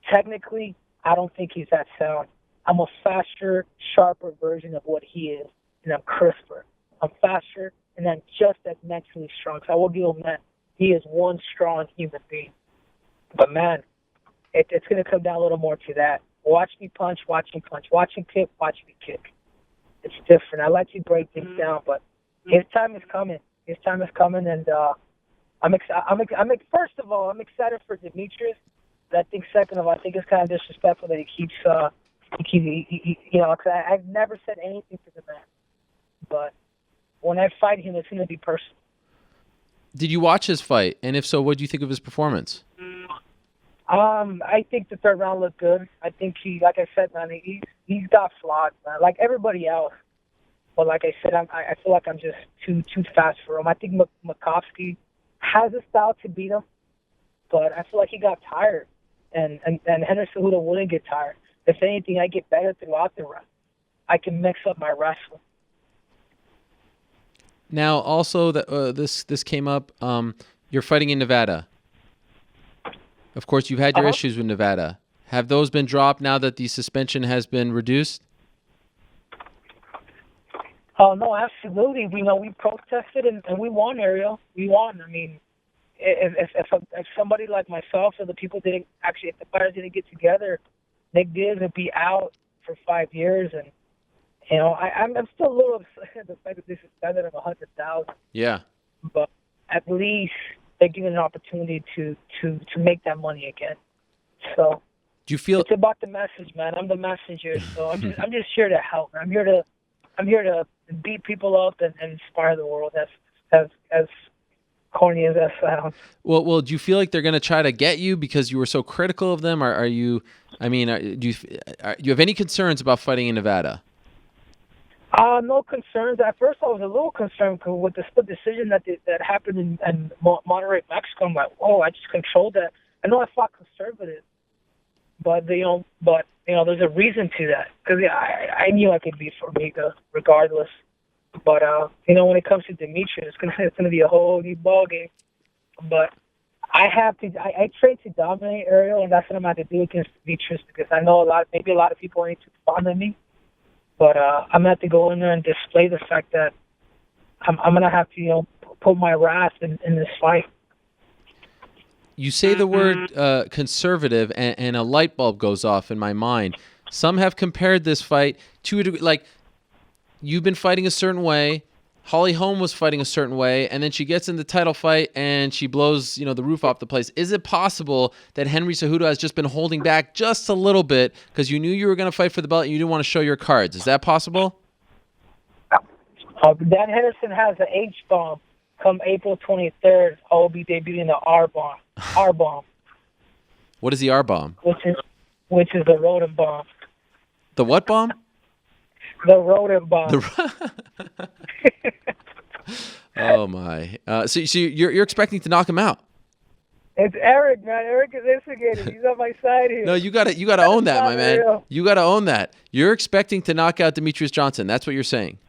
[SPEAKER 10] Technically, I don't think he's that sound. I'm a faster, sharper version of what he is, and I'm crisper. I'm faster, and I'm just as mentally strong. So I will give him that. He is one strong human being. But, man, it's going to come down a little more to that. Watch me punch, watch him punch. Watch him kick, watch me kick. It's different. I like to break things down, but his time is coming. His time is coming, and first of all, I'm excited for Demetrius. But I think second of all, I think it's kind of disrespectful that he keeps, because I've never said anything to the man. But when I fight him, it's going to be personal.
[SPEAKER 2] Did you watch his fight? And if so, what do you think of his performance?
[SPEAKER 10] I think the third round looked good. I think like I said, man, he's got flaws, man, like everybody else. But like I said, I feel like I'm just too fast for him. I think Makovsky has a style to beat him, but I feel like he got tired, and Henry Cejudo wouldn't get tired. If anything, I get better throughout the round. I can mix up my wrestling.
[SPEAKER 2] Now, also, this came up. You're fighting in Nevada. Of course, you've had your issues with Nevada. Have those been dropped now that the suspension has been reduced?
[SPEAKER 10] Oh, no, absolutely. We protested and we won, Ariel. We won. I mean, if somebody like myself or the people if the fighters didn't get together, Nick Diaz would be out for 5 years. And, I'm still a little upset at the fact that they suspended him $100,000.
[SPEAKER 2] Yeah.
[SPEAKER 10] But at least they give an opportunity to make that money again. So
[SPEAKER 2] do you feel
[SPEAKER 10] it's about the message, man? I'm the messenger, so I'm just here to help. I'm here to beat people up and inspire the world. As corny as that sounds.
[SPEAKER 2] Well, do you feel like they're going to try to get you because you were so critical of them? Do you have any concerns about fighting in Nevada?
[SPEAKER 10] No concerns. At first, I was a little concerned with the split decision that happened in Monterrey, Mexico. I'm like, I just controlled that. I know I fought conservative, but there's a reason to that because I knew I could beat Formiga regardless. But when it comes to Demetrius, it's gonna be a whole new ball game. But I train to dominate, Ariel, and that's what I'm going to do against Demetrius because I know a lot of people ain't too fond of me. But I'm going to have to go in there and display the fact that I'm going to have to, put my wrath in this fight.
[SPEAKER 2] You say the word conservative, and a light bulb goes off in my mind. Some have compared this fight to a degree, like you've been fighting a certain way. Holly Holm was fighting a certain way, and then she gets in the title fight and she blows, the roof off the place. Is it possible that Henry Cejudo has just been holding back just a little bit because you knew you were going to fight for the belt and you didn't want to show your cards? Is that possible?
[SPEAKER 10] Dan Henderson has an H-bomb. Come April 23rd, I will be debuting the R-bomb. R-bomb.
[SPEAKER 2] What is the R-bomb?
[SPEAKER 10] Which is the rodent bomb.
[SPEAKER 2] The what bomb?
[SPEAKER 10] The rodent bomb.
[SPEAKER 2] Oh my! So you're expecting to knock him out?
[SPEAKER 10] It's Eric, man. Eric is instigated. He's on my side here.
[SPEAKER 2] No, you gotta own that, my man.
[SPEAKER 10] Real.
[SPEAKER 2] You gotta own that. You're expecting to knock out Demetrius Johnson. That's what you're saying.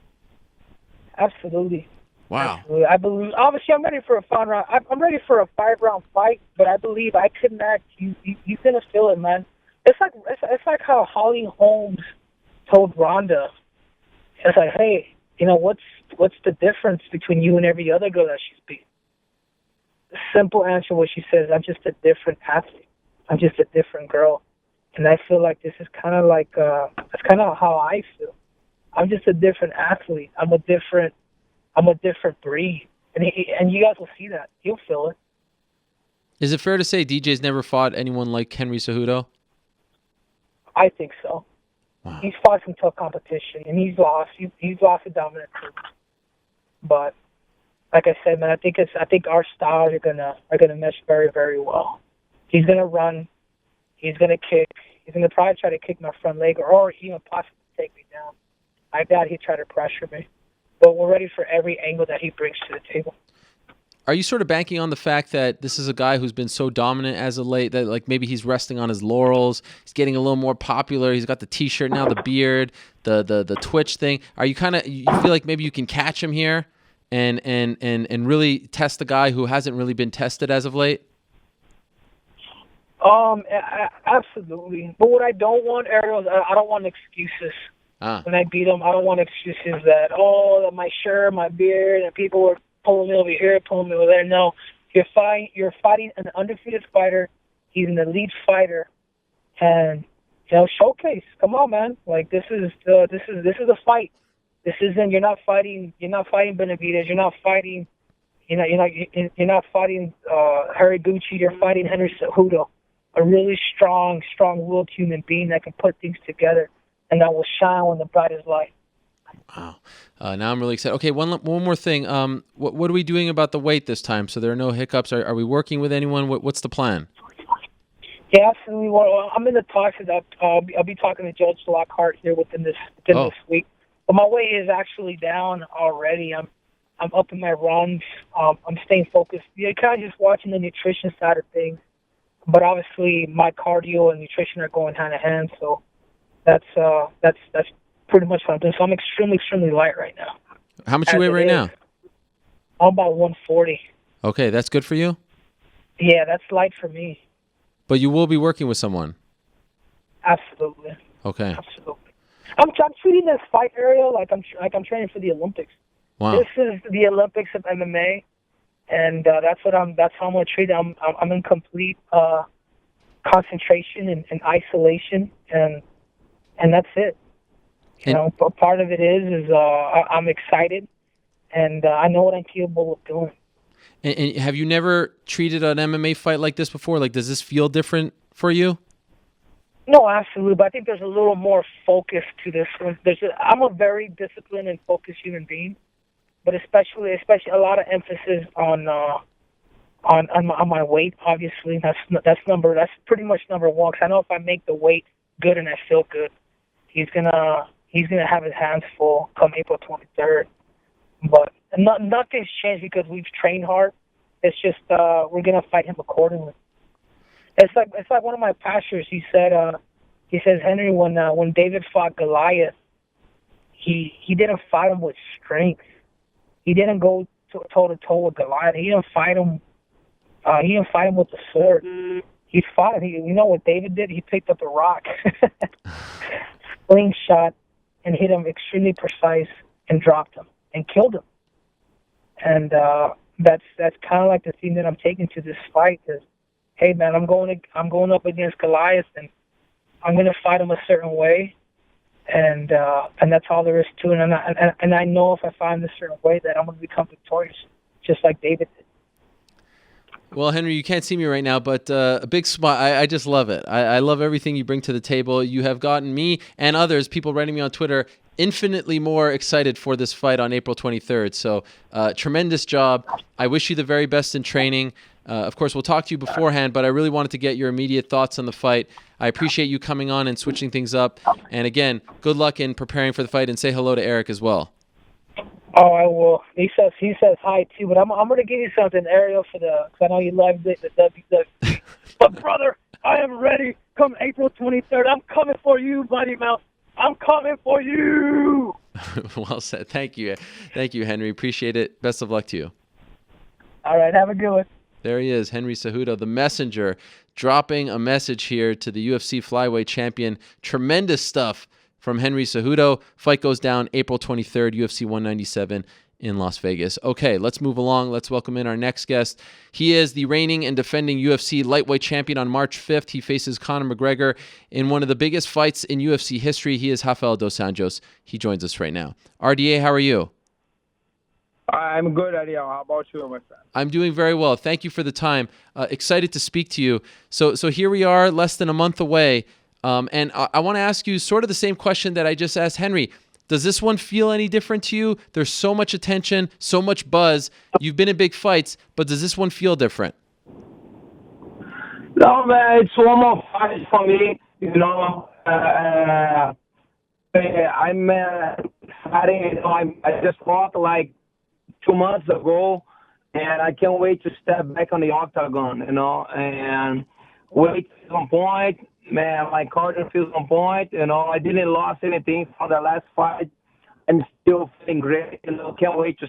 [SPEAKER 10] Absolutely.
[SPEAKER 2] Wow.
[SPEAKER 10] Absolutely. I believe. Obviously, I'm ready for a 5-round. I'm ready for a 5-round fight, but I believe I connect. You're gonna feel it, man. It's like how Holly Holmes told Ronda. It's like, hey, what's the difference between you and every other girl that she's beat? The simple answer was she says, I'm just a different athlete. I'm just a different girl. And I feel like this is kind of like, that's kind of how I feel. I'm just a different athlete. I'm a different breed. And you guys will see that. You'll feel it.
[SPEAKER 2] Is it fair to say DJ's never fought anyone like Henry Cejudo?
[SPEAKER 10] I think so.
[SPEAKER 2] Wow.
[SPEAKER 10] He's fought some tough competition, and he's lost. He's lost a dominant group. But like I said, man, I think our styles are gonna mesh very, very well. He's gonna run. He's gonna kick. He's gonna probably try to kick my front leg, or even possibly take me down. I doubt he'd try to pressure me. But we're ready for every angle that he brings to the table.
[SPEAKER 2] Are you sort of banking on the fact that this is a guy who's been so dominant as of late that like maybe he's resting on his laurels? He's getting a little more popular. He's got the T-shirt now, the beard, the Twitch thing. Are you you feel like maybe you can catch him here and really test the guy who hasn't really been tested as of late?
[SPEAKER 10] Absolutely. But what I don't want, Ariel, is I don't want excuses. When I beat him, I don't want excuses that my shirt, my beard, and people were pulling me over here, pulling me over there. No, you're fighting an undefeated fighter. He's an elite fighter, and showcase. Come on, man! Like this is a fight. This isn't. You're not fighting. You're not fighting Benavidez. You're not fighting. You're not fighting Haraguchi. You're fighting Henry Cejudo, a really strong-willed human being that can put things together and that will shine when the brightest light.
[SPEAKER 2] Wow. Now I'm really excited. Okay, one more thing. What are we doing about the weight this time? So there are no hiccups. Are we working with anyone? What's the plan?
[SPEAKER 10] Yeah, absolutely. Well, I'm in the talks. I'll be talking to Judge Lockhart here within this week. But my weight is actually down already. I'm up in my runs. I'm staying focused. You're kind of just watching the nutrition side of things. But obviously, my cardio and nutrition are going hand in hand. So that's pretty much what I'm doing. So I'm extremely light right now.
[SPEAKER 2] How much you weigh right now?
[SPEAKER 10] I'm about 140.
[SPEAKER 2] Okay, that's good for you?
[SPEAKER 10] Yeah, that's light for me.
[SPEAKER 2] But you will be working with someone?
[SPEAKER 10] Absolutely.
[SPEAKER 2] Okay.
[SPEAKER 10] Absolutely. I'm treating this fight, Ariel, like I'm training for the Olympics.
[SPEAKER 2] Wow.
[SPEAKER 10] This is the Olympics of MMA, and that's how I'm going to treat it. I'm in complete concentration and isolation, and that's it. But part of it is I'm excited, and I know what I'm capable of doing.
[SPEAKER 2] And have you never treated an MMA fight like this before? Like, does this feel different for you?
[SPEAKER 10] No, absolutely. But I think there's a little more focus to this one. I'm a very disciplined and focused human being, but especially a lot of emphasis on my weight. Obviously, that's pretty much number one. 'Cause I know if I make the weight good and I feel good, he's gonna have his hands full come April 23rd. But nothing's changed because we've trained hard. It's just we're gonna fight him accordingly. It's like one of my pastors. He says Henry, when David fought Goliath, he didn't fight him with strength. He didn't go toe to toe with Goliath. He didn't fight him. He didn't fight him with the sword. He fought him. You know what David did? He picked up a rock, slingshot, and hit him extremely precise and dropped him and killed him. And that's kind of like the theme that I'm taking to this fight. Is hey man, I'm going up against Goliath, and I'm going to fight him a certain way, and that's all there is to it. And I know if I fight him a certain way that I'm going to become victorious, just like David did.
[SPEAKER 2] Well, Henry, you can't see me right now, but a big smile. I just love it. I love everything you bring to the table. You have gotten me and others, people writing me on Twitter, infinitely more excited for this fight on April 23rd. So tremendous job. I wish you the very best in training. Of course, we'll talk to you beforehand, but I really wanted to get your immediate thoughts on the fight. I appreciate you coming on and switching things up. And again, good luck in preparing for the fight, and say hello to Eric as well.
[SPEAKER 10] Oh, I will. He says hi too, but I'm going to give you something, Ariel, because I know you love the WWE. But brother, I am ready. Come April 23rd, I'm coming for you, Mighty Mouse. I'm coming for you.
[SPEAKER 2] Well said. Thank you, Henry. Appreciate it. Best of luck to you.
[SPEAKER 10] All right, have a good one.
[SPEAKER 2] There he is, Henry Cejudo, the messenger, dropping a message here to the UFC flyweight champion. Tremendous stuff from Henry Cejudo. Fight goes down April 23rd, UFC 197 in Las Vegas. Okay, let's move along. Let's welcome in our next guest. He is the reigning and defending UFC lightweight champion. On March 5th, he faces Conor McGregor in one of the biggest fights in UFC history. He is Rafael dos Anjos. He joins us right now. RDA, how are you?
[SPEAKER 11] I'm good, Ariel. How about you, my friend?
[SPEAKER 2] I'm doing very well. Thank you for the time. Excited to speak to you. So here we are, less than a month away. And I want to ask you sort of the same question that I just asked Henry. Does this one feel any different to you? There's so much attention, so much buzz. You've been in big fights, but does this one feel different?
[SPEAKER 11] No, man, it's one more fight for me. You know, I'm excited. You know, I just fought like 2 months ago, and I can't wait to step back on the octagon, you know, and wait to some point. Man, my cardio feels on point. You know, I didn't lose anything from the last fight. I'm still feeling great. You know, can't wait to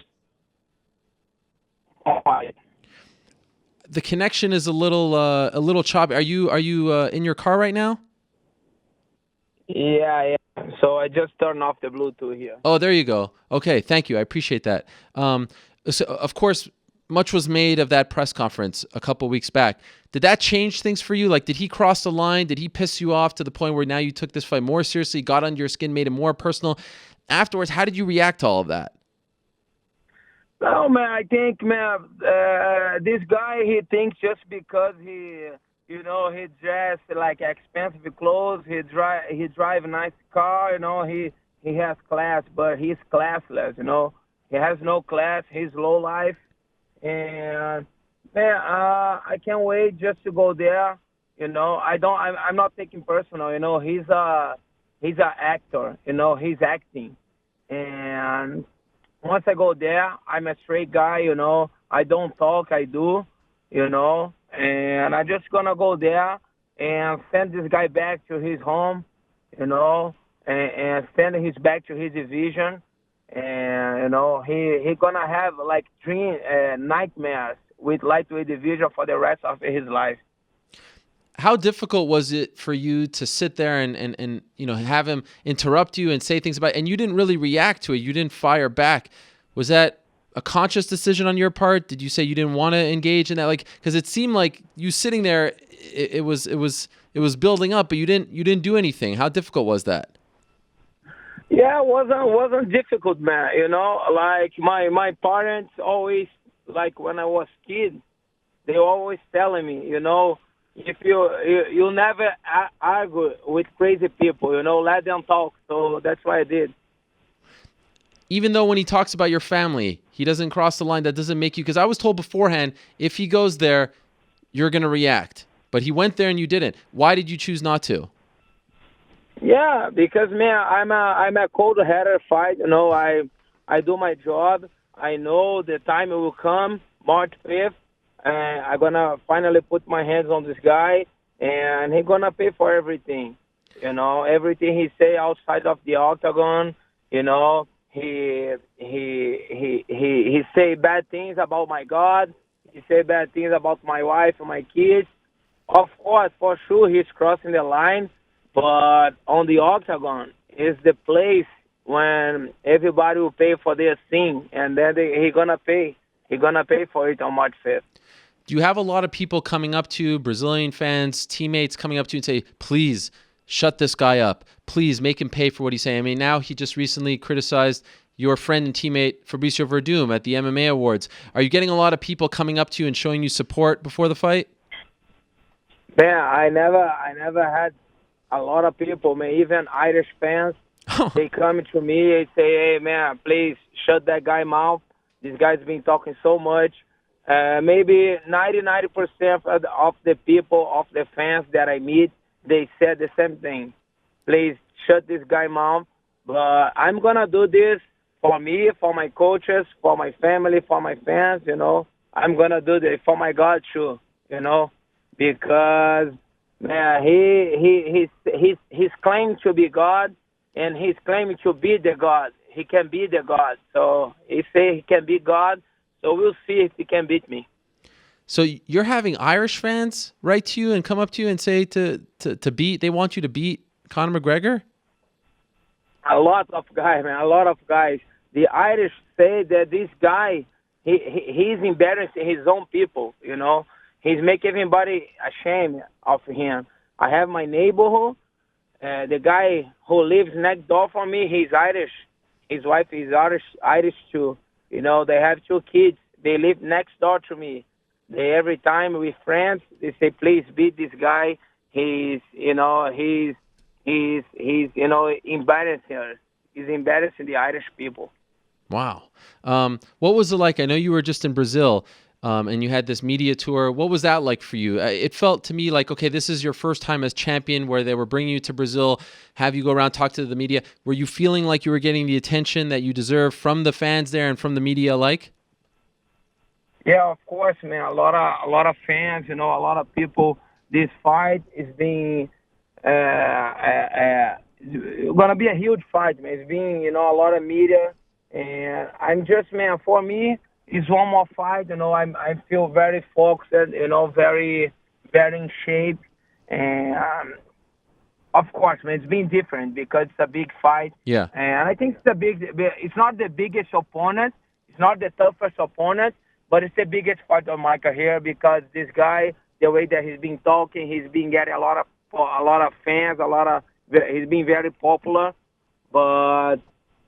[SPEAKER 11] fight.
[SPEAKER 2] The connection is a little choppy. Are you in your car right now?
[SPEAKER 11] Yeah. So I just turned off the Bluetooth here.
[SPEAKER 2] Oh, there you go. Okay, thank you. I appreciate that. So of course, much was made of that press conference a couple weeks back. Did that change things for you? Like, did he cross the line? Did he piss you off to the point where now you took this fight more seriously, got under your skin, made it more personal? Afterwards, how did you react to all of that?
[SPEAKER 11] No, man, I think, man, this guy, he thinks just because he dressed like expensive clothes, he drive a nice car, you know, he has class, but he's classless, you know. He has no class, he's low life. And man, I can't wait just to go there. You know, I'm not taking personal. You know, he's a actor. You know, he's acting. And once I go there, I'm a straight guy. You know, I don't talk, I do. You know, and I'm just gonna go there and send this guy back to his home. You know, and send him back to his division. And, you know, he gonna have, like, nightmares with lightweight division for the rest of his life.
[SPEAKER 2] How difficult was it for you to sit there and you know, have him interrupt you and say things about it, and you didn't really react to it? You didn't fire back. Was that a conscious decision on your part? Did you say you didn't want to engage in that? Like, because it seemed like you sitting there, it was building up, but you didn't do anything. How difficult was that?
[SPEAKER 11] Yeah, it wasn't difficult, man. You know, like my parents always, like when I was kid, they always telling me, you know, if you'll never argue with crazy people, you know, let them talk. So that's what I did.
[SPEAKER 2] Even though when he talks about your family, he doesn't cross the line, that doesn't make you, because I was told beforehand, if he goes there, you're going to react. But he went there and you didn't. Why did you choose not to?
[SPEAKER 11] Yeah, because, man, I'm a cold-headed fight. You know, I do my job. I know the time will come, March 5th, and I'm going to finally put my hands on this guy, and he's going to pay for everything. You know, everything he say outside of the octagon, you know, he say bad things about my God. He say bad things about my wife and my kids. Of course, for sure, he's crossing the line. But on the octagon is the place when everybody will pay for their sin, and then he's gonna pay. He's gonna pay for it on March 5th.
[SPEAKER 2] Do you have a lot of people coming up to you, Brazilian fans, teammates coming up to you and say, please shut this guy up. Please make him pay for what he's saying. I mean, now he just recently criticized your friend and teammate Fabricio Verdum at the MMA Awards. Are you getting a lot of people coming up to you and showing you support before the fight?
[SPEAKER 11] Man, I never had a lot of people, man, even Irish fans. They come to me and say, hey, man, please shut that guy mouth. This guy's been talking so much. Maybe 90% of the people, of the fans that I meet, they said the same thing. Please shut this guy mouth. But I'm going to do this for me, for my coaches, for my family, for my fans, you know. I'm going to do this for my God, too, you know, because, man, he's claiming to be God, and he's claiming to be the God. He can be the God. So he say he can be God. So we'll see if he can beat me.
[SPEAKER 2] So you're having Irish fans write to you and come up to you and say to beat, they want you to beat Conor McGregor?
[SPEAKER 11] A lot of guys, man. A lot of guys. The Irish say that this guy, he's embarrassing his own people, you know. He's making everybody ashamed of him. I have my neighborhood. The guy who lives next door from me, he's Irish. His wife is Irish too. You know, they have 2 kids. They live next door to me. Every time we're friends, they say, please beat this guy. He's embarrassing us. He's embarrassing the Irish people.
[SPEAKER 2] Wow. What was it like? I know you were just in Brazil, and you had this media tour. What was that like for you? It felt to me like, okay, this is your first time as champion where they were bringing you to Brazil, have you go around, talk to the media. Were you feeling like you were getting the attention that you deserve from the fans there and from the media alike?
[SPEAKER 11] Yeah, of course, man. A lot of fans, you know, a lot of people. This fight is being gonna be a huge fight, man. It's being, you know, a lot of media, and I'm just, man. For me, it's one more fight. You know, I feel very focused. You know, very in shape, and of course, man, it's been different because it's a big fight.
[SPEAKER 2] Yeah.
[SPEAKER 11] And I think it's not the biggest opponent. It's not the toughest opponent. But it's the biggest fight of my career because this guy, the way that he's been talking, he's been getting a lot of fans, he's been very popular. But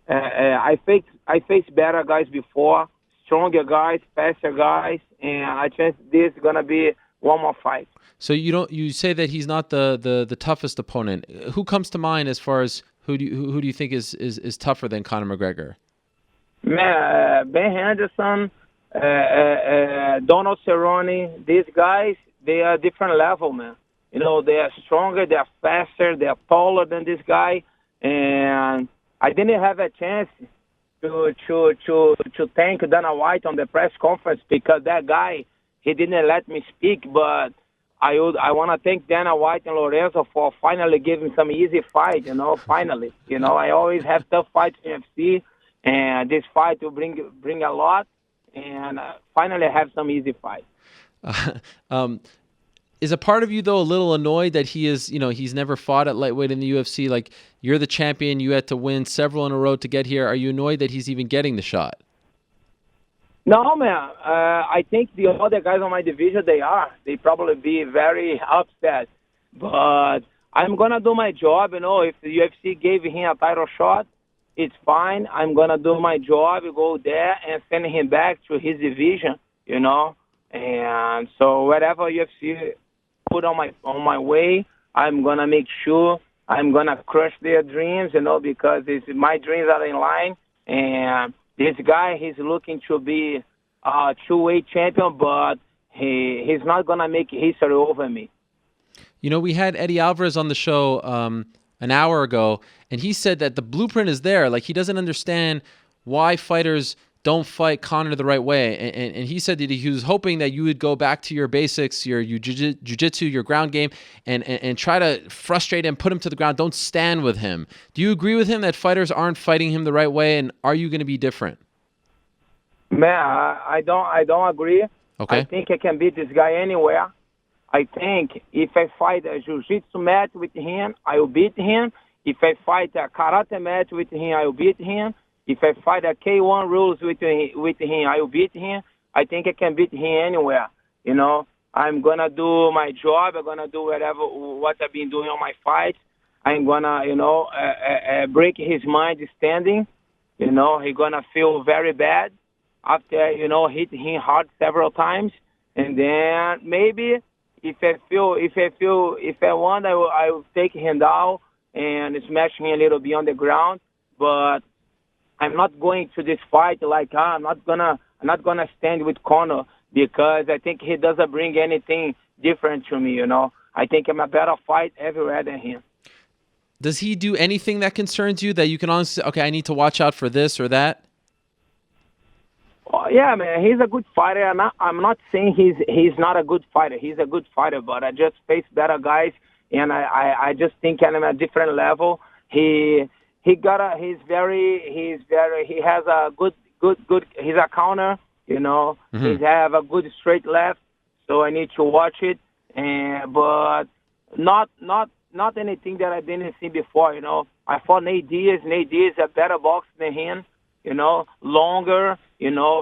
[SPEAKER 11] I faced better guys before, stronger guys, faster guys, and I think this is gonna be one more fight.
[SPEAKER 2] So you say that he's not the toughest opponent. Who comes to mind as far as who do you think is tougher than Conor McGregor?
[SPEAKER 11] Man, Ben Henderson. Donald Cerrone, these guys, they are different level, man. You know, they are stronger, they are faster, they are taller than this guy, and I didn't have a chance to thank Dana White on the press conference because that guy, he didn't let me speak, but I want to thank Dana White and Lorenzo for finally giving some easy fight, you know, finally. You know, I always have tough fights in UFC, and this fight will bring a lot. And finally have some easy fight.
[SPEAKER 2] Is a part of you, though, a little annoyed that he is, you know, he's never fought at lightweight in the UFC? Like, you're the champion. You had to win several in a row to get here. Are you annoyed that he's even getting the shot?
[SPEAKER 11] No, man. I think the other guys on my division, they probably be very upset. But I'm going to do my job. You know, if the UFC gave him a title shot, it's fine. I'm going to do my job, go there, and send him back to his division, you know. And so whatever UFC put on my way, I'm going to make sure I'm going to crush their dreams, you know, because my dreams are in line. And this guy, he's looking to be a two-weight champion, but he's not going to make history over me.
[SPEAKER 2] You know, we had Eddie Alvarez on the show an hour ago, and he said that the blueprint is there. Like, he doesn't understand why fighters don't fight Conor the right way. And he said that he was hoping that you would go back to your basics, your jiu-jitsu, your ground game, and try to frustrate him, put him to the ground. Don't stand with him. Do you agree with him that fighters aren't fighting him the right way, and are you going to be different?
[SPEAKER 11] Man, I don't agree.
[SPEAKER 2] Okay.
[SPEAKER 11] I think I can beat this guy anywhere. I think if I fight a jiu-jitsu match with him, I will beat him. If I fight a karate match with him, I will beat him. If I fight a K1 rules with him, I will beat him. I think I can beat him anywhere. You know, I'm gonna do my job. I'm gonna do what I've been doing on my fights. I'm gonna, break his mind standing. You know, he's gonna feel very bad after, hitting him hard several times, and then maybe if I want, I will take him down and smash him a little bit on the ground. But I'm not going to this fight like I'm not gonna stand with Conor because I think he doesn't bring anything different to me. I think I'm a better fight everywhere than him.
[SPEAKER 2] Does he do anything that concerns you that you can honestly say, okay, I need to watch out for this or that?
[SPEAKER 11] Oh, yeah, man, he's a good fighter. I'm not saying he's not a good fighter. He's a good fighter, but I just face better guys, and I just think I'm at a different level. He has a good. He's a counter,
[SPEAKER 2] Mm-hmm.
[SPEAKER 11] He have a good straight left, so I need to watch it, but not anything that I didn't see before. I fought Nate Diaz. Nate Diaz is a better boxer than him. Longer.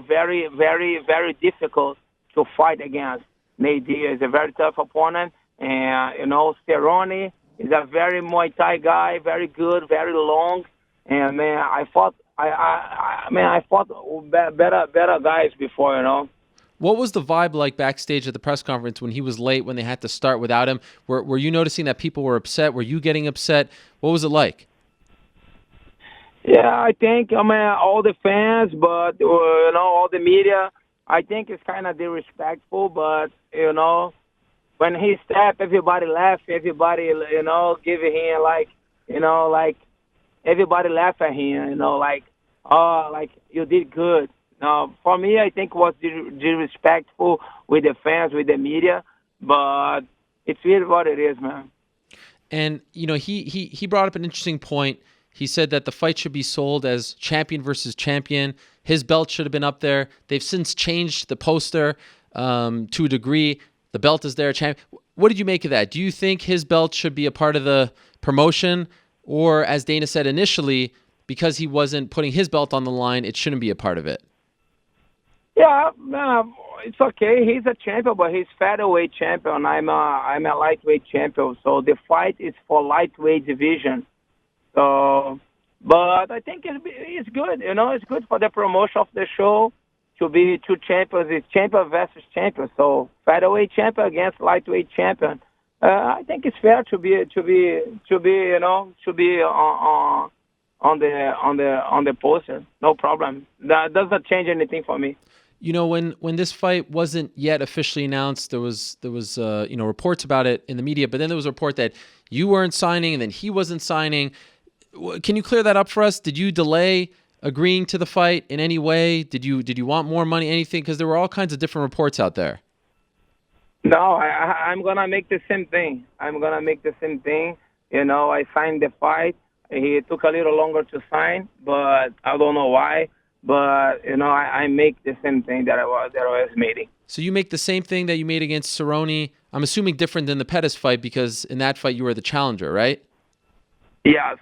[SPEAKER 11] Very, very, very difficult to fight against. Nate Diaz is a very tough opponent, and Cerrone is a very Muay Thai guy, very good, very long, and man, I fought better guys before.
[SPEAKER 2] What was the vibe like backstage at the press conference when he was late, when they had to start without him? Were you noticing that people were upset? Were you getting upset? What was it like?
[SPEAKER 11] Yeah, I think, all the fans, but, all the media, I think it's kind of disrespectful, but, when he stepped, everybody laughed, everybody, giving him, like, everybody laughed at him, like, you did good. Now, for me, I think it was disrespectful with the fans, with the media, but it's really what it is, man.
[SPEAKER 2] And, he brought up an interesting point. He said that the fight should be sold as champion versus champion. His belt should have been up there. They've since changed the poster to a degree. The belt is there. What did you make of that? Do you think his belt should be a part of the promotion? Or, as Dana said initially, because he wasn't putting his belt on the line, it shouldn't be a part of it?
[SPEAKER 11] Yeah, it's okay. He's a champion, but he's featherweight champion. I'm a lightweight champion. So the fight is for lightweight division. So, but I think it's good. It's good for the promotion of the show to be two champions. It's champion versus champion. So featherweight champion against lightweight champion. I think it's fair to be on the poster. No problem. That doesn't change anything for me.
[SPEAKER 2] When this fight wasn't yet officially announced, there was reports about it in the media, but then there was a report that you weren't signing and then he wasn't signing. Can you clear that up for us? Did you delay agreeing to the fight in any way? Did you want more money, anything? Because there were all kinds of different reports out there.
[SPEAKER 11] No, I'm going to make the same thing. I signed the fight. He took a little longer to sign, but I don't know why. But, I make the same thing that I was making.
[SPEAKER 2] So you make the same thing that you made against Cerrone. I'm assuming different than the Pettis fight because in that fight you were the challenger, right?
[SPEAKER 11] Yes.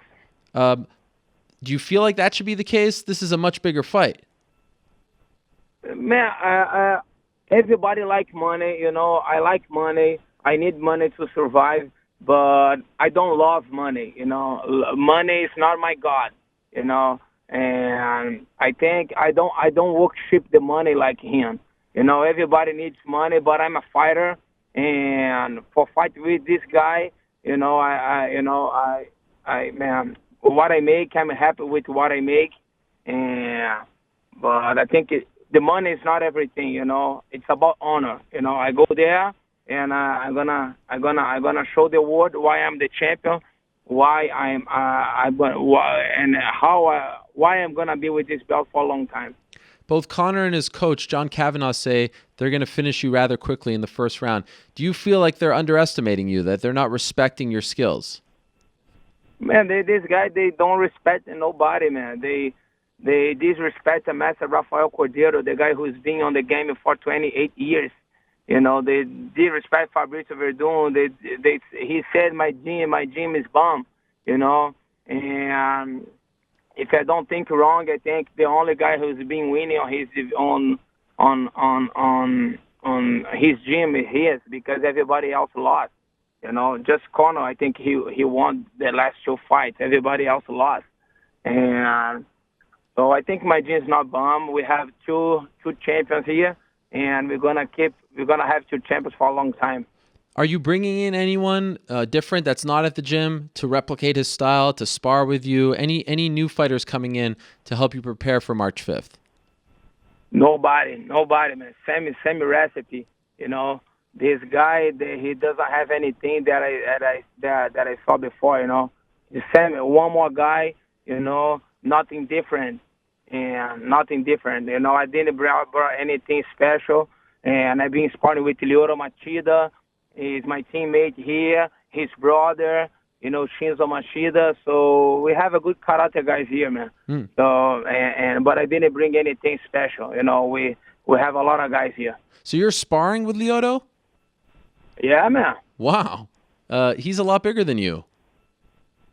[SPEAKER 2] Do you feel like that should be the case? This is a much bigger fight.
[SPEAKER 11] Man, everybody like money. I like money. I need money to survive, but I don't love money. Money is not my God. And I think I don't worship the money like him. Everybody needs money, but I'm a fighter, and for fight with this guy, man, what I make, I'm happy with what I make, but I think the money is not everything. It's about honor. I go there and I'm gonna show the world why I'm the champion, why I'm gonna be with this belt for a long time.
[SPEAKER 2] Both Conor and his coach, John Kavanagh, say they're going to finish you rather quickly in the first round. Do you feel like they're underestimating you, that they're not respecting your skills?
[SPEAKER 11] Man, these guys, they don't respect nobody, man. They disrespect the master Rafael Cordeiro, the guy who's been on the game for 28 years. They disrespect Fabrício Verdun. He said my gym is bomb. And if I don't think wrong, I think the only guy who's been winning on on his gym is his because everybody else lost. You know, just Conor, I think he won the last 2 fights. Everybody else lost. And so I think my gym's not bum. We have two champions here, and we're gonna have 2 champions for a long time.
[SPEAKER 2] Are you bringing in anyone different that's not at the gym to replicate his style, to spar with you? Any new fighters coming in to help you prepare for March 5th?
[SPEAKER 11] Nobody, man. Same recipe. You know, this guy, he doesn't have anything that I saw before. You know, the same. One more guy. You know, nothing different. And nothing different. You know, I didn't bring anything special. And I've been sparring with Lyoto Machida. He's my teammate here. His brother, you know, Shinzo Machida. So we have a good karate guys here, man. So but I didn't bring anything special. You know, we have a lot of guys here.
[SPEAKER 2] So you're sparring with Lyoto?
[SPEAKER 11] Yeah, man.
[SPEAKER 2] Wow. He's a lot bigger than you.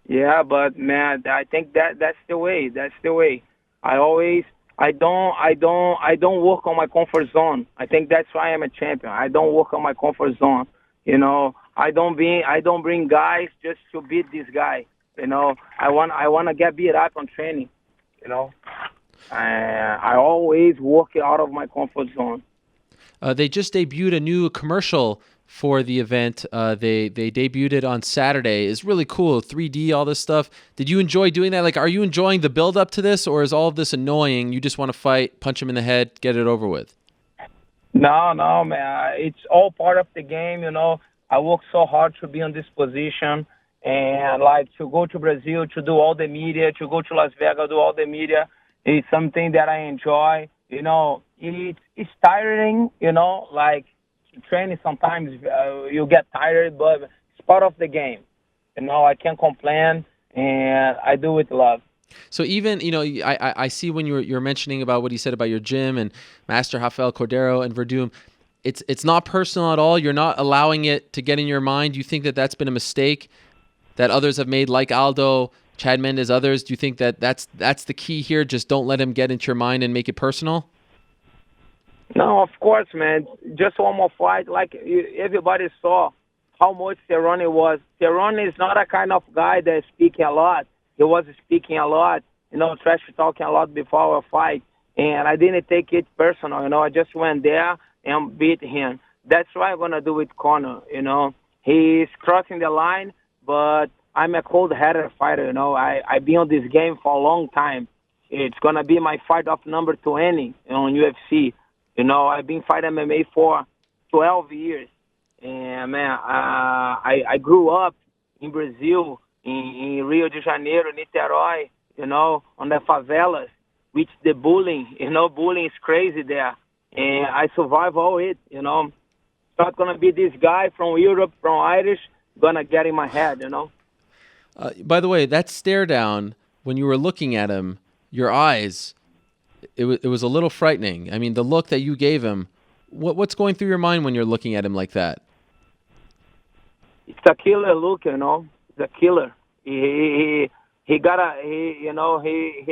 [SPEAKER 11] Yeah, but man, I think that's the way. That's the way. I don't work on my comfort zone. I think that's why I'm a champion. I don't work on my comfort zone. You know, I don't bring guys just to beat this guy. You know, I want to get beat up on training. You know, I always work out of my comfort zone.
[SPEAKER 2] They just debuted a new commercial for the event. They debuted it on Saturday. It's really cool. 3D, all this stuff. Did you enjoy doing that? Like, are you enjoying the build up to this, or is all of this annoying? You just want to fight, punch him in the head, get it over with?
[SPEAKER 11] No, man. It's all part of the game, you know. I work so hard to be in this position and, like, to go to Brazil, to do all the media, to go to Las Vegas, do all the media. It's something that I enjoy. You know, it's tiring, you know, like, training sometimes you get tired, but it's part of the game. You know, I can't complain, and I do it with love.
[SPEAKER 2] So even, you know, I see when you're mentioning about what he said about your gym and Master Rafael Cordeiro and Verdum, it's not personal at all. You're not allowing it to get in your mind. You think that that's been a mistake that others have made, like Aldo, Chad Mendes, others? Do you think that that's the key here? Just don't let him get into your mind and make it personal?
[SPEAKER 11] No, of course, man. Just one more fight. Like everybody saw how much Cerrone was. Cerrone is not a kind of guy that's speaking a lot. He was speaking a lot, you know, trash talking a lot before our fight. And I didn't take it personal, you know. I just went there and beat him. That's what I'm going to do with Conor, you know. He's crossing the line, but I'm a cold-headed fighter, you know. I've been on this game for a long time. It's going to be my fight of number 20 on UFC. You know, I've been fighting MMA for 12 years. And, man, I grew up in Brazil, in Rio de Janeiro, Niterói, you know, on the favelas, with the bullying. You know, bullying is crazy there. And I survived all it, you know. It's not going to be this guy from Europe, from Irish, going to get in my head, you know.
[SPEAKER 2] By the way, that stare down, when you were looking at him, your eyes, it was a little frightening. I mean, the look that you gave him, what's going through your mind when you're looking at him like that?
[SPEAKER 11] It's a killer look, you know. It's a killer. He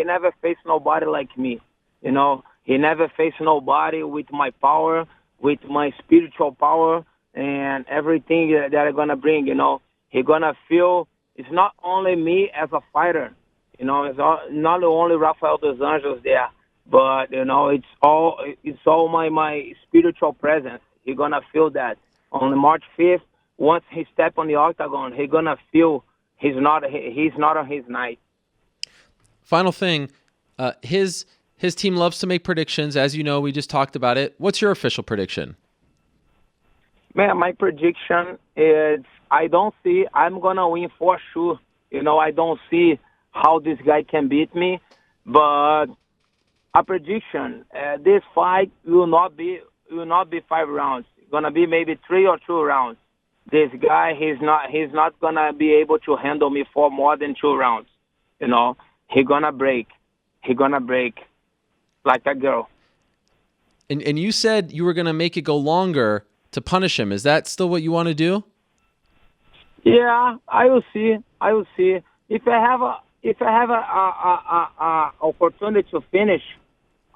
[SPEAKER 11] never faced nobody like me, you know. He never faced nobody with my power, with my spiritual power, and everything that I'm gonna bring, you know. He's gonna feel it's not only me as a fighter, you know. It's not only Rafael dos Anjos there, but you know, it's all my spiritual presence. He's gonna feel that on March 5th. Once he step on the octagon, he's gonna feel he's not on his night.
[SPEAKER 2] Final thing, his team loves to make predictions. As you know, we just talked about it. What's your official prediction?
[SPEAKER 11] Man, my prediction is I'm gonna win for sure. You know, I don't see how this guy can beat me, but a prediction: this fight will not be 5 rounds. It's gonna be maybe 3 or 2 rounds. This guy, he's not gonna be able to handle me for more than 2 rounds. You know, he's gonna break like a girl.
[SPEAKER 2] And you said you were gonna make it go longer to punish him. Is that still what you want to do?
[SPEAKER 11] Yeah, I will see. If I have a opportunity to finish,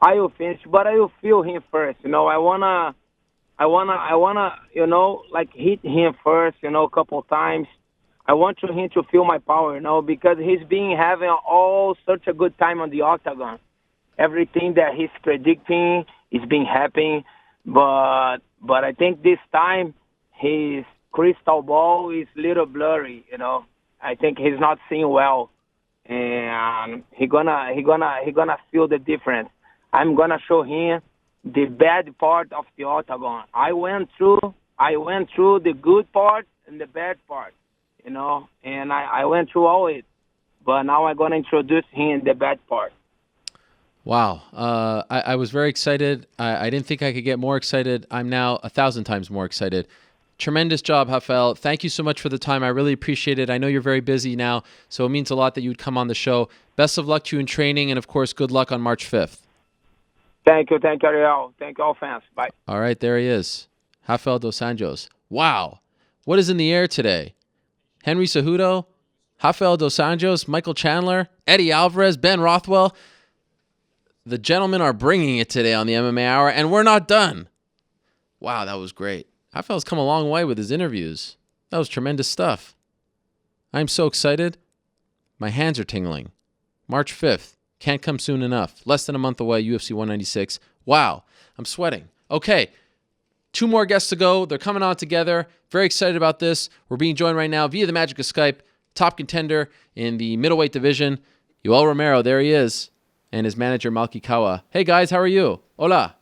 [SPEAKER 11] I will finish. But I will feel him first. You know, I wanna, like hit him first, a couple times. I want him to feel my power, because he's been having all such a good time on the octagon. Everything that he's predicting is being happening, but I think this time his crystal ball is a little blurry. I think he's not seeing well, and he gonna feel the difference. I'm gonna show him the bad part of the octagon. I went through the good part and the bad part, and I went through all it. But now I'm gonna introduce him the bad part.
[SPEAKER 2] Wow. I was very excited. I didn't think I could get more excited. I'm now 1,000 times more excited. Tremendous job, Rafael. Thank you so much for the time. I really appreciate it. I know you're very busy now, so it means a lot that you would come on the show. Best of luck to you in training, and of course, good luck on March 5th.
[SPEAKER 11] Thank you, Ariel. Thank you, all fans. Bye.
[SPEAKER 2] All right, there he is. Rafael dos Anjos. Wow. What is in the air today? Henry Cejudo, Rafael dos Anjos, Michael Chandler, Eddie Alvarez, Ben Rothwell. The gentlemen are bringing it today on the MMA Hour, and we're not done. Wow, that was great. Rafael's come a long way with his interviews. That was tremendous stuff. I'm so excited. My hands are tingling. March 5th. Can't come soon enough. Less than a month away, UFC 196. Wow, I'm sweating. Okay, 2 more guests to go. They're coming on together. Very excited about this. We're being joined right now via the magic of Skype. Top contender in the middleweight division, Yoel Romero. There he is. And his manager, Malki Kawa. Hey, guys, how are you? Hola.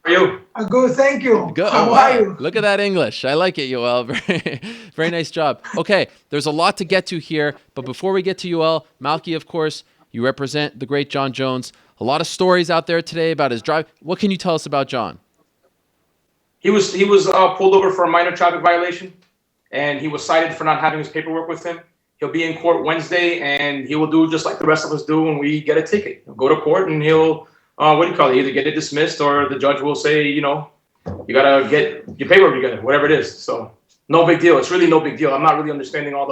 [SPEAKER 12] How are you?
[SPEAKER 13] Good, thank you.
[SPEAKER 2] Good.
[SPEAKER 13] How
[SPEAKER 2] wow.
[SPEAKER 13] are you?
[SPEAKER 2] Look at that English. I like it, Yoel. Very, very nice job. Okay, there's a lot to get to here. But before we get to Yoel, Malki, of course, you represent the great Jon Jones. A lot of stories out there today about his drive. What can you tell us about Jon?
[SPEAKER 12] He was pulled over for a minor traffic violation, and he was cited for not having his paperwork with him. He'll be in court Wednesday, and he will do just like the rest of us do when we get a ticket. He'll go to court, and he'll, either get it dismissed, or the judge will say, you got to get your paperwork together, whatever it is. So no big deal. It's really no big deal. I'm not really understanding all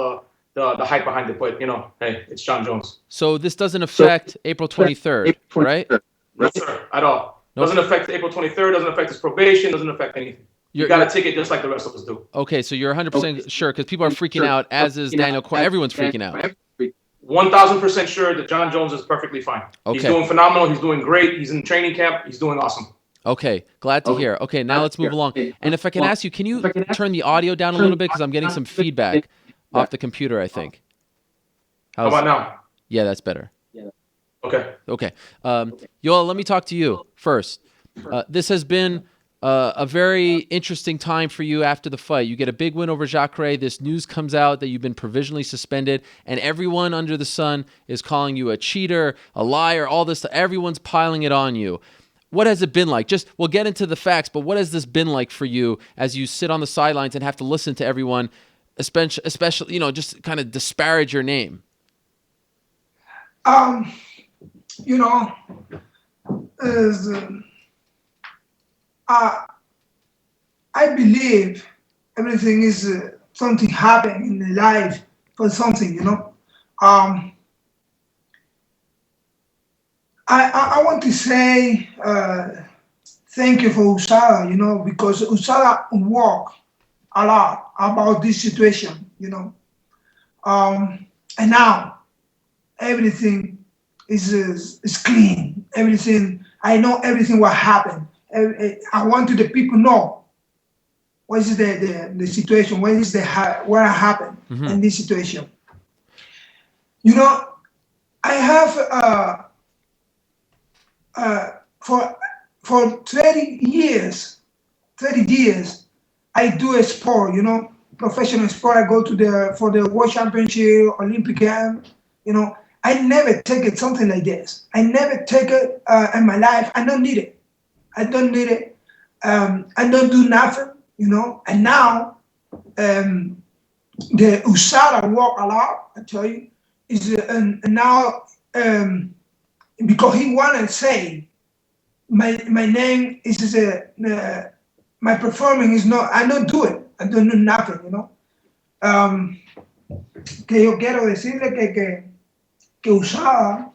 [SPEAKER 12] the hype behind it, but, hey, it's Jon Jones.
[SPEAKER 2] So this doesn't affect April 23rd, right?
[SPEAKER 12] No, sir, at all. Nope. Doesn't affect April 23rd, doesn't affect his probation, doesn't affect anything. You got a ticket just like the rest of us do.
[SPEAKER 2] Okay, so you're 100% sure, because people are freaking out, as is Daniel Cormier. Everyone's freaking out.
[SPEAKER 12] 1,000% sure that Jon Jones is perfectly fine.
[SPEAKER 2] Okay.
[SPEAKER 12] He's doing phenomenal. He's doing great. He's in training camp. He's doing awesome.
[SPEAKER 2] Okay, glad to hear. Okay, now let's move along. And if I can ask you, can you turn the audio down a little bit? Because I'm getting some feedback off the computer, I think.
[SPEAKER 12] How about now?
[SPEAKER 2] Yeah, that's better.
[SPEAKER 12] Okay.
[SPEAKER 2] Okay. Yoel, let me talk to you first. This has been a very interesting time for you after the fight. You get a big win over Jacare. This news comes out that you've been provisionally suspended, and everyone under the sun is calling you a cheater, a liar, all this stuff. Everyone's piling it on you. What has it been like? We'll get into the facts, but what has this been like for you as you sit on the sidelines and have to listen to everyone, especially just kind of disparage your name?
[SPEAKER 13] I believe everything is something happening in life for something, I want to say thank you for USADA, because USADA worked a lot about this situation, and now everything is clean. Everything, I know everything what happened. I want to the people know what is the situation, what happened in this situation. I have for 30 years, I do a sport, professional sport. I go for the World Championship, Olympic game, I never take it something like this. I never take it in my life. I don't need it. I don't do nothing, And now the USADA work a lot. I tell you, is now because he wanna say my name is my performing is not. I don't do it. I don't do nothing, Que yo quiero decirle que USADA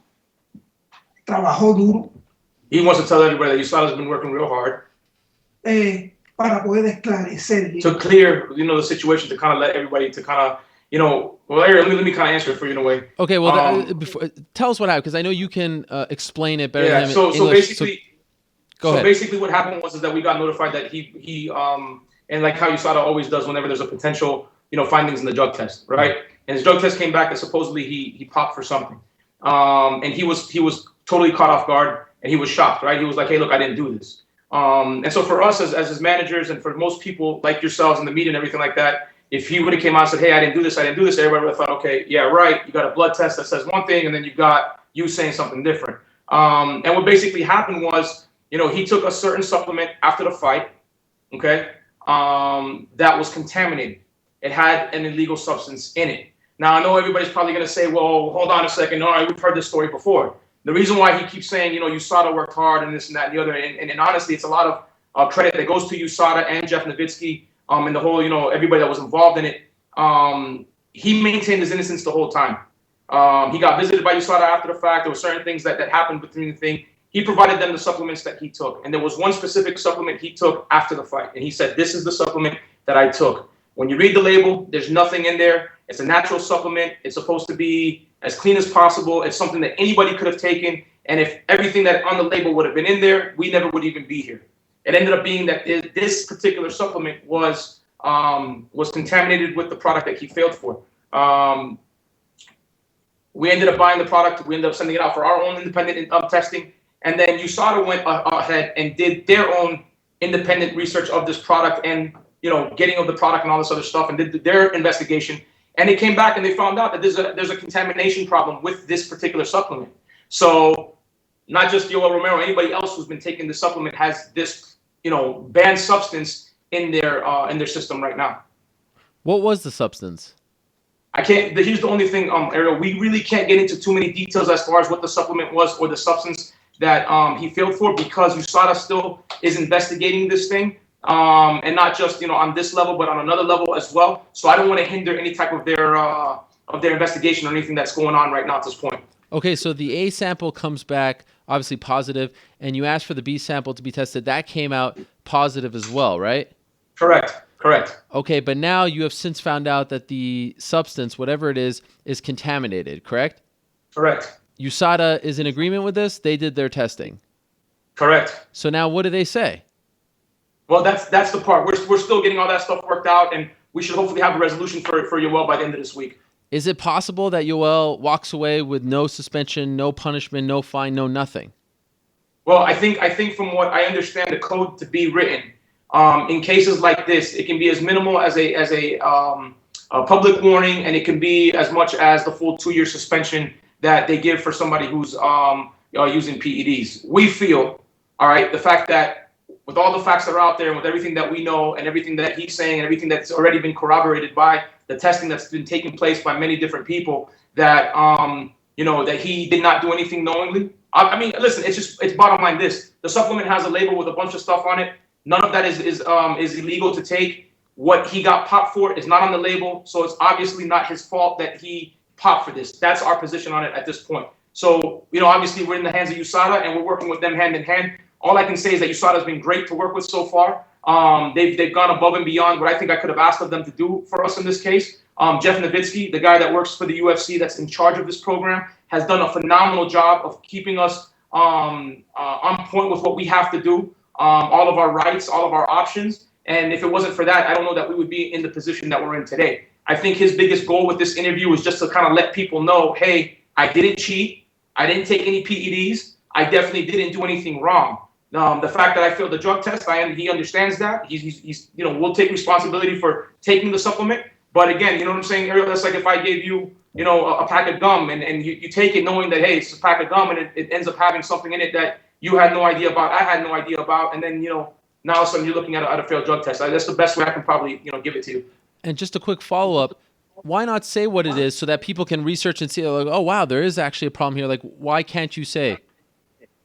[SPEAKER 13] trabajó duro.
[SPEAKER 12] He wants to tell everybody that USADA has been working real hard.
[SPEAKER 13] para poder esclarecer.
[SPEAKER 12] To clear, the situation, to kind of let everybody, to kind of, well, Ariel, let me kind of answer it for you in a way.
[SPEAKER 2] Okay, well, tell us what happened, because I know you can explain it better than him in
[SPEAKER 12] So
[SPEAKER 2] English.
[SPEAKER 12] basically,
[SPEAKER 2] go ahead.
[SPEAKER 12] Basically what happened was is that we got notified that he and like how USADA always does whenever there's a potential, findings in the drug test, right? And his drug test came back that supposedly he popped for something. And he was totally caught off guard, and he was shocked, right? He was like, hey, look, I didn't do this. And so for us as his managers, and for most people like yourselves in the media and everything like that, if he would have came out and said, hey, I didn't do this, everybody would have thought, okay, yeah, right. You got a blood test that says one thing, and then you got you saying something different. And what basically happened was, he took a certain supplement after the fight, okay, that was contaminated. It had an illegal substance in it. Now, I know everybody's probably going to say, well, hold on a second. All right, we've heard this story before. The reason why he keeps saying, USADA worked hard and this and that and the other, and honestly, it's a lot of credit that goes to USADA and Jeff Nowitzki, and the whole, everybody that was involved in it. He maintained his innocence the whole time. He got visited by USADA after the fact. There were certain things that happened between the thing. He provided them the supplements that he took. And there was one specific supplement he took after the fight. And he said, this is the supplement that I took. When you read the label, there's nothing in there. It's a natural supplement. It's supposed to be as clean as possible. It's something that anybody could have taken. And if everything that on the label would have been in there, we never would even be here. It ended up being that this particular supplement was contaminated with the product that he failed for. We ended up buying the product. We ended up sending it out for our own independent testing. And then USADA went ahead and did their own independent research of this product and, getting of the product and all this other stuff, and did their investigation. And they came back and they found out that there's a contamination problem with this particular supplement. So not just Yoel Romero, anybody else who's been taking the supplement has this, banned substance in their system right now.
[SPEAKER 2] What was the substance?
[SPEAKER 12] I can't. Here's the only thing, Ariel. We really can't get into too many details as far as what the supplement was or the substance that he failed for, because USADA still is investigating this thing, and not just on this level, but on another level as well. So I don't want to hinder any type of their investigation or anything that's going on right now at this point.
[SPEAKER 2] Okay, so the A sample comes back obviously positive, and you asked for the B sample to be tested. That came out positive as well, right?
[SPEAKER 12] Correct.
[SPEAKER 2] Okay, but now you have since found out that the substance, whatever it is contaminated, correct?
[SPEAKER 12] Correct.
[SPEAKER 2] USADA is in agreement with this? They did their testing?
[SPEAKER 12] Correct.
[SPEAKER 2] So now what do they say?
[SPEAKER 12] Well, that's the part. We're still getting all that stuff worked out, and we should hopefully have a resolution for Yoel by the end of this week.
[SPEAKER 2] Is it possible that Yoel walks away with no suspension, no punishment, no fine, no nothing?
[SPEAKER 12] Well, I think from what I understand the code to be written, in cases like this, it can be as minimal as a public warning, and it can be as much as the full 2-year suspension that they give for somebody who's using PEDs. We feel, all right, the fact that with all the facts that are out there and with everything that we know and everything that he's saying and everything that's already been corroborated by the testing that's been taking place by many different people, that that he did not do anything knowingly. I mean, listen, it's bottom line this. The supplement has a label with a bunch of stuff on it. None of that is illegal to take. What he got popped for is not on the label, so it's obviously not his fault that he popped for this. That's our position on it at this point. So, obviously we're in the hands of USADA and we're working with them hand in hand. All I can say is that USADA has been great to work with so far. They've gone above and beyond what I think I could have asked of them to do for us in this case. Jeff Nowitzki, the guy that works for the UFC that's in charge of this program, has done a phenomenal job of keeping us on point with what we have to do, all of our rights, all of our options. And if it wasn't for that, I don't know that we would be in the position that we're in today. I think his biggest goal with this interview was just to kind of let people know, hey, I didn't cheat. I didn't take any PEDs. I definitely didn't do anything wrong. The fact that I failed the drug test, he understands that. He's we'll take responsibility for taking the supplement. But again, you know what I'm saying, Ariel? That's like if I gave you, a pack of gum and you take it knowing that, hey, it's a pack of gum and it ends up having something in it that you had no idea about, I had no idea about, and then, now all of a sudden you're looking at a failed drug test. That's the best way I can probably, give it to you.
[SPEAKER 2] And just a quick follow-up, why not say what it is so that people can research and see, like, oh, wow, there is actually a problem here. Like, why can't you say?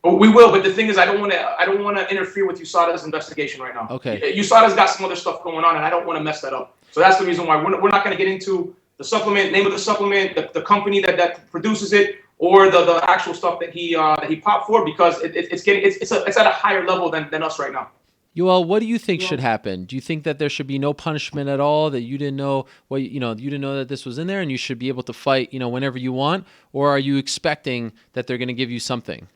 [SPEAKER 12] Oh, we will, but the thing is, I don't want to interfere with USADA's investigation right now.
[SPEAKER 2] Okay.
[SPEAKER 12] USADA's got some other stuff going on, and I don't want to mess that up. So that's the reason why we're not going to get into the supplement, name of the supplement, the company that produces it, or the actual stuff that he popped for, because it's at a higher level than us right now.
[SPEAKER 2] Yoel, what do you think should happen? Do you think that there should be no punishment at all, that you didn't know you didn't know that this was in there and you should be able to fight, whenever you want? Or are you expecting that they're going to give you something?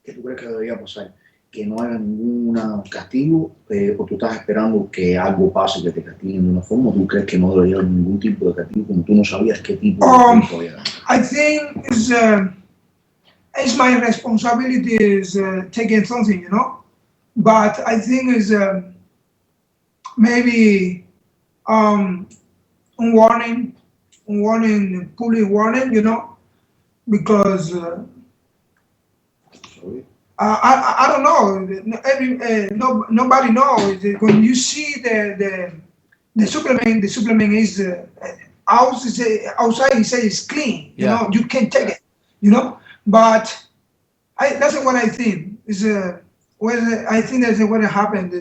[SPEAKER 14] ¿Qué tú crees que debería pasar? ¿Que no haya ningún castigo o tú estás esperando que algo pase, que te castiguen de una forma? ¿O tú crees que no debería haber ningún tipo de castigo como tú no sabías qué tipo de castigo había?
[SPEAKER 13] I think it's my responsibility is taking something, But I think is maybe a warning, public warning, because I don't know. Nobody knows. When you see the supplement is outside. He says it's clean. You can take it. But that's what I think is. I think that's what happened.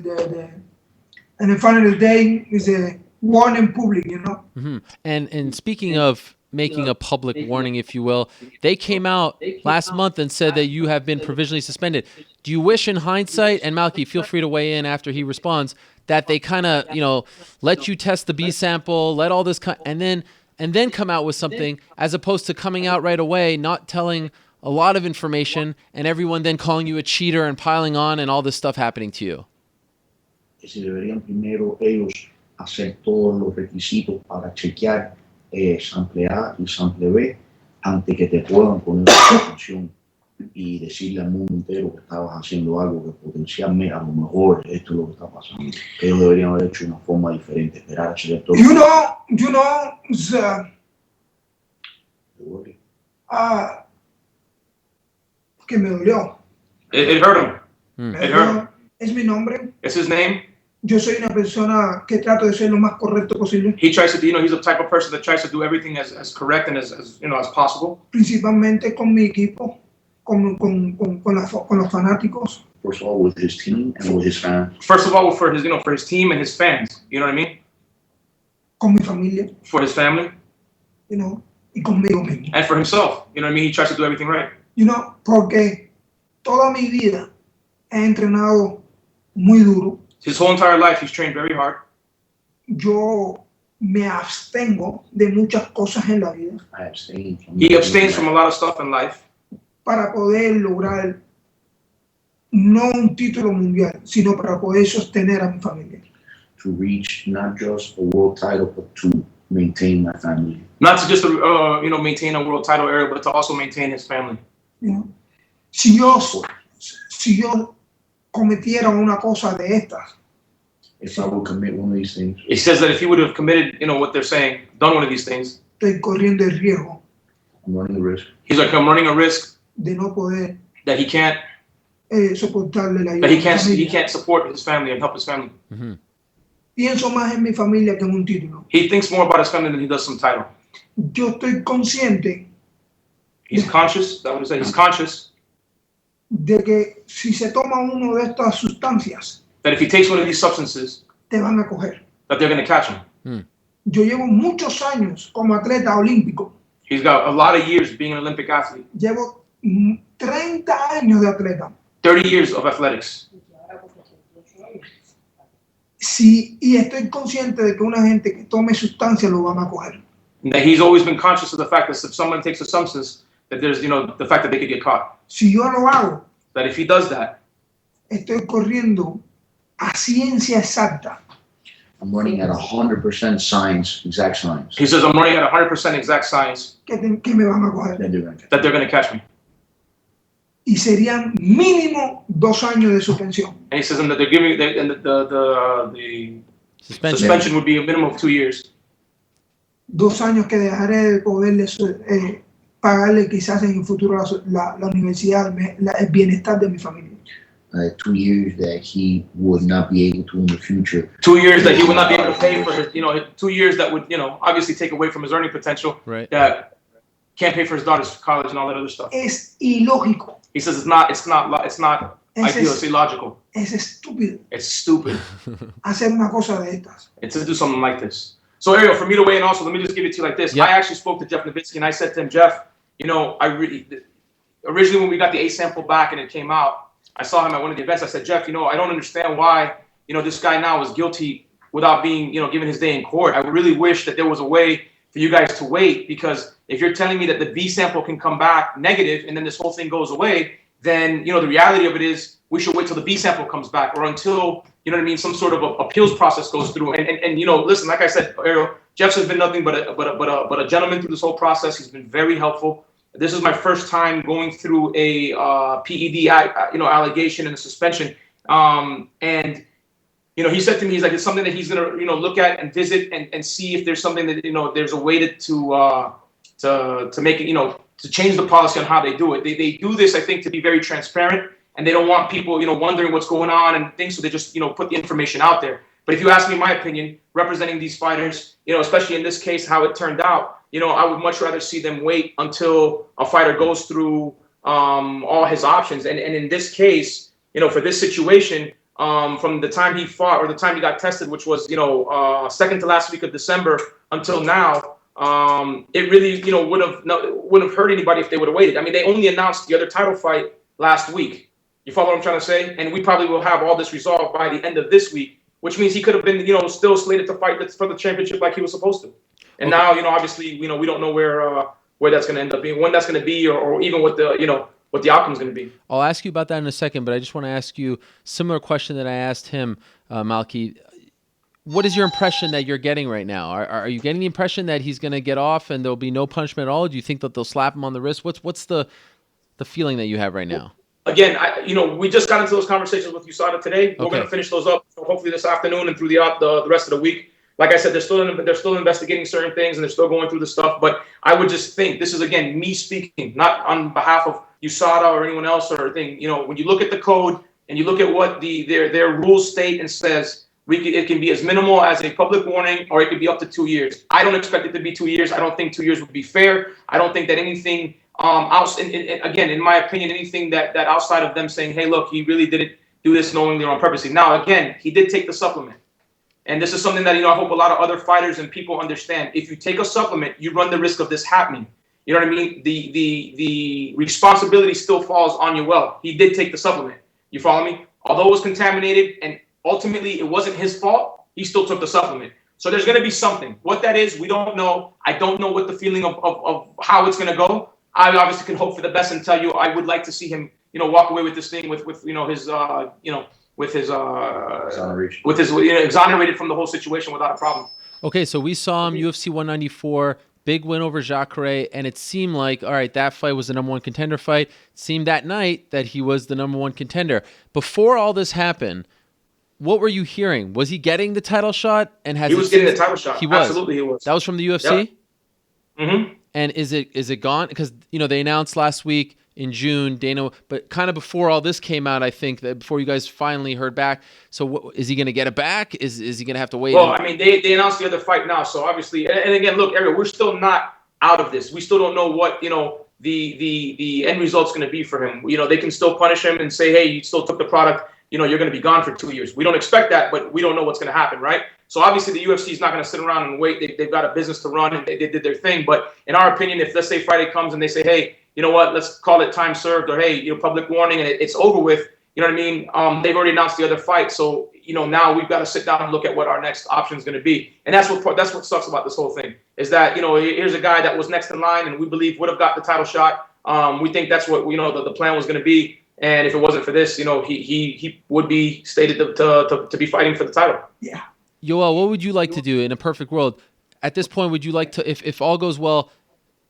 [SPEAKER 13] And the final day is a warning public,
[SPEAKER 2] Mm-hmm. And speaking of making a public warning, if you will, they came out last month and said that you have been provisionally suspended. Do you wish, in hindsight, and Malki, feel free to weigh in after he responds, that they kind of, let you test the B sample, let all this, and then come out with something, as opposed to coming out right away, not telling a lot of information, and everyone then calling you a cheater and piling on, and all this stuff happening to you?
[SPEAKER 14] Que si deberían primero ellos hacer todos los requisitos para chequear sample A y sample B antes que te puedan poner una suspensión y decirle al mundo entero que estabas haciendo algo que potencialmente a lo mejor esto es lo que está pasando. Que ellos deberían haber hecho de una forma diferente, esperar a chequear todo.
[SPEAKER 13] Que me dolió.
[SPEAKER 12] It hurt him. It hurt him.
[SPEAKER 13] Es mi nombre.
[SPEAKER 12] It's his name.
[SPEAKER 13] Yo soy una persona que trato de ser lo más correcto posible.
[SPEAKER 12] He tries to, he's the type of person that tries to do everything as correct and as possible.
[SPEAKER 13] Principalmente con mi equipo, con los fanáticos.
[SPEAKER 14] First of all, with his team and with his fans.
[SPEAKER 12] First of all, for his team and his fans. You know what I mean?
[SPEAKER 13] Con mi familia.
[SPEAKER 12] For his family.
[SPEAKER 13] Y conmigo mismo.
[SPEAKER 12] And for himself. You know what I mean? He tries to do everything right.
[SPEAKER 13] Porque toda mi vida he entrenado muy duro.
[SPEAKER 12] His whole entire life, he's trained very hard.
[SPEAKER 13] Yo me abstengo de muchas cosas en la vida.
[SPEAKER 12] He abstains from a lot of stuff in life.
[SPEAKER 13] Para poder lograr no un título mundial, sino para poder sostener a mi familia.
[SPEAKER 14] To reach not just a world title, but to maintain my family.
[SPEAKER 12] Not to just maintain a world title area, but to also maintain his family.
[SPEAKER 13] Si yo cometiera una cosa de estas,
[SPEAKER 14] if I would commit one of these things,
[SPEAKER 12] he says that if he would have committed, what they're saying, done one of these things,
[SPEAKER 13] estoy corriendo el riesgo.
[SPEAKER 14] I'm running a risk.
[SPEAKER 12] He's like, I'm running a risk
[SPEAKER 13] de no poder
[SPEAKER 12] that he can't
[SPEAKER 13] soportarle la vida.
[SPEAKER 12] That he can't support his family and help his family.
[SPEAKER 2] Mm-hmm.
[SPEAKER 13] Pienso más en mi familia que en un título.
[SPEAKER 12] He thinks more about his family than he does some title.
[SPEAKER 13] Yo estoy consciente.
[SPEAKER 12] He's conscious. That what he said. He's conscious.
[SPEAKER 13] De que si se toma uno de estas sustancias,
[SPEAKER 12] that if he takes one of these substances,
[SPEAKER 13] te van a coger.
[SPEAKER 12] That they're going to catch him.
[SPEAKER 13] Yo llevo muchos años como atleta olímpico.
[SPEAKER 12] He's got a lot of years being an Olympic athlete.
[SPEAKER 13] Llevo 30 años de atleta.
[SPEAKER 12] 30 years of athletics.
[SPEAKER 13] Sí, y estoy consciente de que una gente que tome sustancias lo van a coger.
[SPEAKER 12] That he's always been conscious of the fact that if someone takes a substance, that there's, the fact that they could get caught.
[SPEAKER 13] Si yo lo hago,
[SPEAKER 12] that if he does that,
[SPEAKER 13] estoy corriendo a ciencia exacta.
[SPEAKER 14] I'm running at 100% science, exact science.
[SPEAKER 12] He says I'm running at 100% exact science.
[SPEAKER 13] Que me van a coger.
[SPEAKER 12] That they're going to catch me.
[SPEAKER 13] Y serían mínimo 2 años de suspensión.
[SPEAKER 12] And he says that they're giving the suspension would be a minimum of 2 years.
[SPEAKER 13] 2 años que dejaré de poderles pagarle quizás en el futuro la universidad, el bienestar de mi familia.
[SPEAKER 14] 2 years that he would not be able to in the future.
[SPEAKER 12] 2 years that he would not be able to pay for his, 2 years that would, obviously take away from his earning potential.
[SPEAKER 2] Right.
[SPEAKER 12] That can't pay for his daughter's college and all that other stuff.
[SPEAKER 13] Es ilógico.
[SPEAKER 12] He says it's not ideal. It's illogical.
[SPEAKER 13] Es estúpido.
[SPEAKER 12] It's stupid.
[SPEAKER 13] Hacer una cosa de estas.
[SPEAKER 12] It's to do something like this. So Ariel, for me to weigh in also, let me just give it to you like this.
[SPEAKER 2] Yep.
[SPEAKER 12] I actually spoke to Jeff Nowitzki and I said to him, Jeff, originally when we got the A sample back and it came out, I saw him at one of the events. I said, Jeff, I don't understand why, this guy now is guilty without being, given his day in court. I really wish that there was a way for you guys to wait, because if you're telling me that the B sample can come back negative and then this whole thing goes away, then, the reality of it is we should wait till the B sample comes back, or until, some sort of appeals process goes through. And listen, like I said, Ariel, Jeff has been nothing but a gentleman through this whole process. He's been very helpful. This is my first time going through a PED, allegation and a suspension. And he said to me, he's like, it's something that he's gonna, look at and visit and see if there's something that, there's a way to make it, to change the policy on how they do it. They do this, I think, to be very transparent, and they don't want people, wondering what's going on and things. So they just, put the information out there. But if you ask me my opinion, representing these fighters, especially in this case, how it turned out, I would much rather see them wait until a fighter goes through all his options. And in this case, for this situation, from the time he fought or the time he got tested, which was, second to last week of December until now, it really, wouldn't have hurt anybody if they would have waited. I mean, they only announced the other title fight last week. You follow what I'm trying to say? And we probably will have all this resolved by the end of this week, which means he could have been, still slated to fight for the championship like he was supposed to. And now, obviously, we don't know where that's going to end up being, when that's going to be, or even what the, what the outcome is going to be.
[SPEAKER 2] I'll ask you about that in a second, but I just want to ask you similar question that I asked him, Malki. What is your impression that you're getting right now? Are you getting the impression that he's going to get off and there'll be no punishment at all? Do you think that they'll slap him on the wrist? What's the feeling that you have right now?
[SPEAKER 12] Again, we just got into those conversations with USADA today. We're going to finish those up hopefully this afternoon and through the rest of the week. Like I said, they're still investigating certain things and they're still going through the stuff. But I would just think, this is, again, me speaking, not on behalf of USADA or anyone else or thing. When you look at the code and you look at what their rules state and says, it can be as minimal as a public warning, or it could be up to 2 years. I don't expect it to be 2 years. I don't think 2 years would be fair. I don't think that anything again, in my opinion, anything that outside of them saying, hey, look, he really didn't do this knowingly or on purpose. Now, again, he did take the supplement. And this is something that, I hope a lot of other fighters and people understand. If you take a supplement, you run the risk of this happening. You know what I mean? The responsibility still falls on Yoel. He did take the supplement. You follow me? Although it was contaminated and ultimately it wasn't his fault, he still took the supplement. So there's going to be something. What that is, we don't know. I don't know what the feeling of how it's going to go. I obviously can hope for the best and tell you I would like to see him, walk away with this thing with his exonerated from the whole situation without a problem.
[SPEAKER 2] Okay, so we saw him UFC 194, big win over Jacare, and it seemed like, all right, that fight was the number one contender fight. It seemed that night that he was the number one contender. Before all this happened, what were you hearing? Was he getting the title shot? And he
[SPEAKER 12] was getting the title shot.
[SPEAKER 2] He was.
[SPEAKER 12] Absolutely, he was.
[SPEAKER 2] That was from the UFC?
[SPEAKER 12] Yep. Mm-hmm.
[SPEAKER 2] And is it gone? Because, they announced last week in June, Dana, but kind of before all this came out, I think, that before you guys finally heard back. So is he going to get it back? Is he going to have to wait?
[SPEAKER 12] Well, they announced the other fight now. So obviously, and again, look, Ariel, we're still not out of this. We still don't know what, the end result's going to be for him. They can still punish him and say, hey, you still took the product. You're going to be gone for 2 years. We don't expect that, but we don't know what's going to happen, right? So obviously the UFC is not going to sit around and wait. They've got a business to run, and they did their thing. But in our opinion, if let's say Friday comes and they say, hey, you know what, let's call it time served, or hey, public warning, and it's over with, you know what I mean? They've already announced the other fight. So, now we've got to sit down and look at what our next option is going to be. And that's what sucks about this whole thing, is that, here's a guy that was next in line and we believe would have got the title shot. We think that's what, the plan was going to be. And if it wasn't for this, he would be stated to be fighting for the title.
[SPEAKER 13] Yeah.
[SPEAKER 2] Yoel, what would you like to do in a perfect world? At this point, would you like to, if all goes well,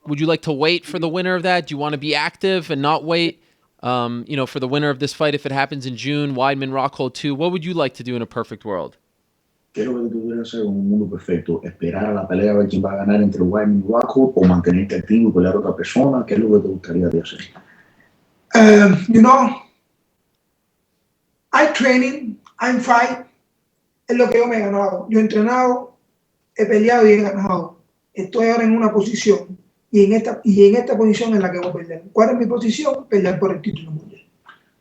[SPEAKER 2] would you like to wait for the winner of that? Do you want to be active and not wait, for the winner of this fight if it happens in June, Weidman, Rockhold 2? What would you like to do in a perfect world?
[SPEAKER 14] Quiero que tú quieras hacer un mundo perfecto. Esperar a la pelea a ver quién va a ganar entre Weidman y Rockhold, o mantenerte activo y pelear a otra persona. ¿Qué es lo que te gustaría de hacer?
[SPEAKER 13] I training, I'm fight, es lo que yo me he ganado. Yo he entrenado, he peleado y he ganado. Estoy ahora en una posición y en esta posición en la que voy a pelear. ¿Cuál es mi posición? Pelear por el título mundial.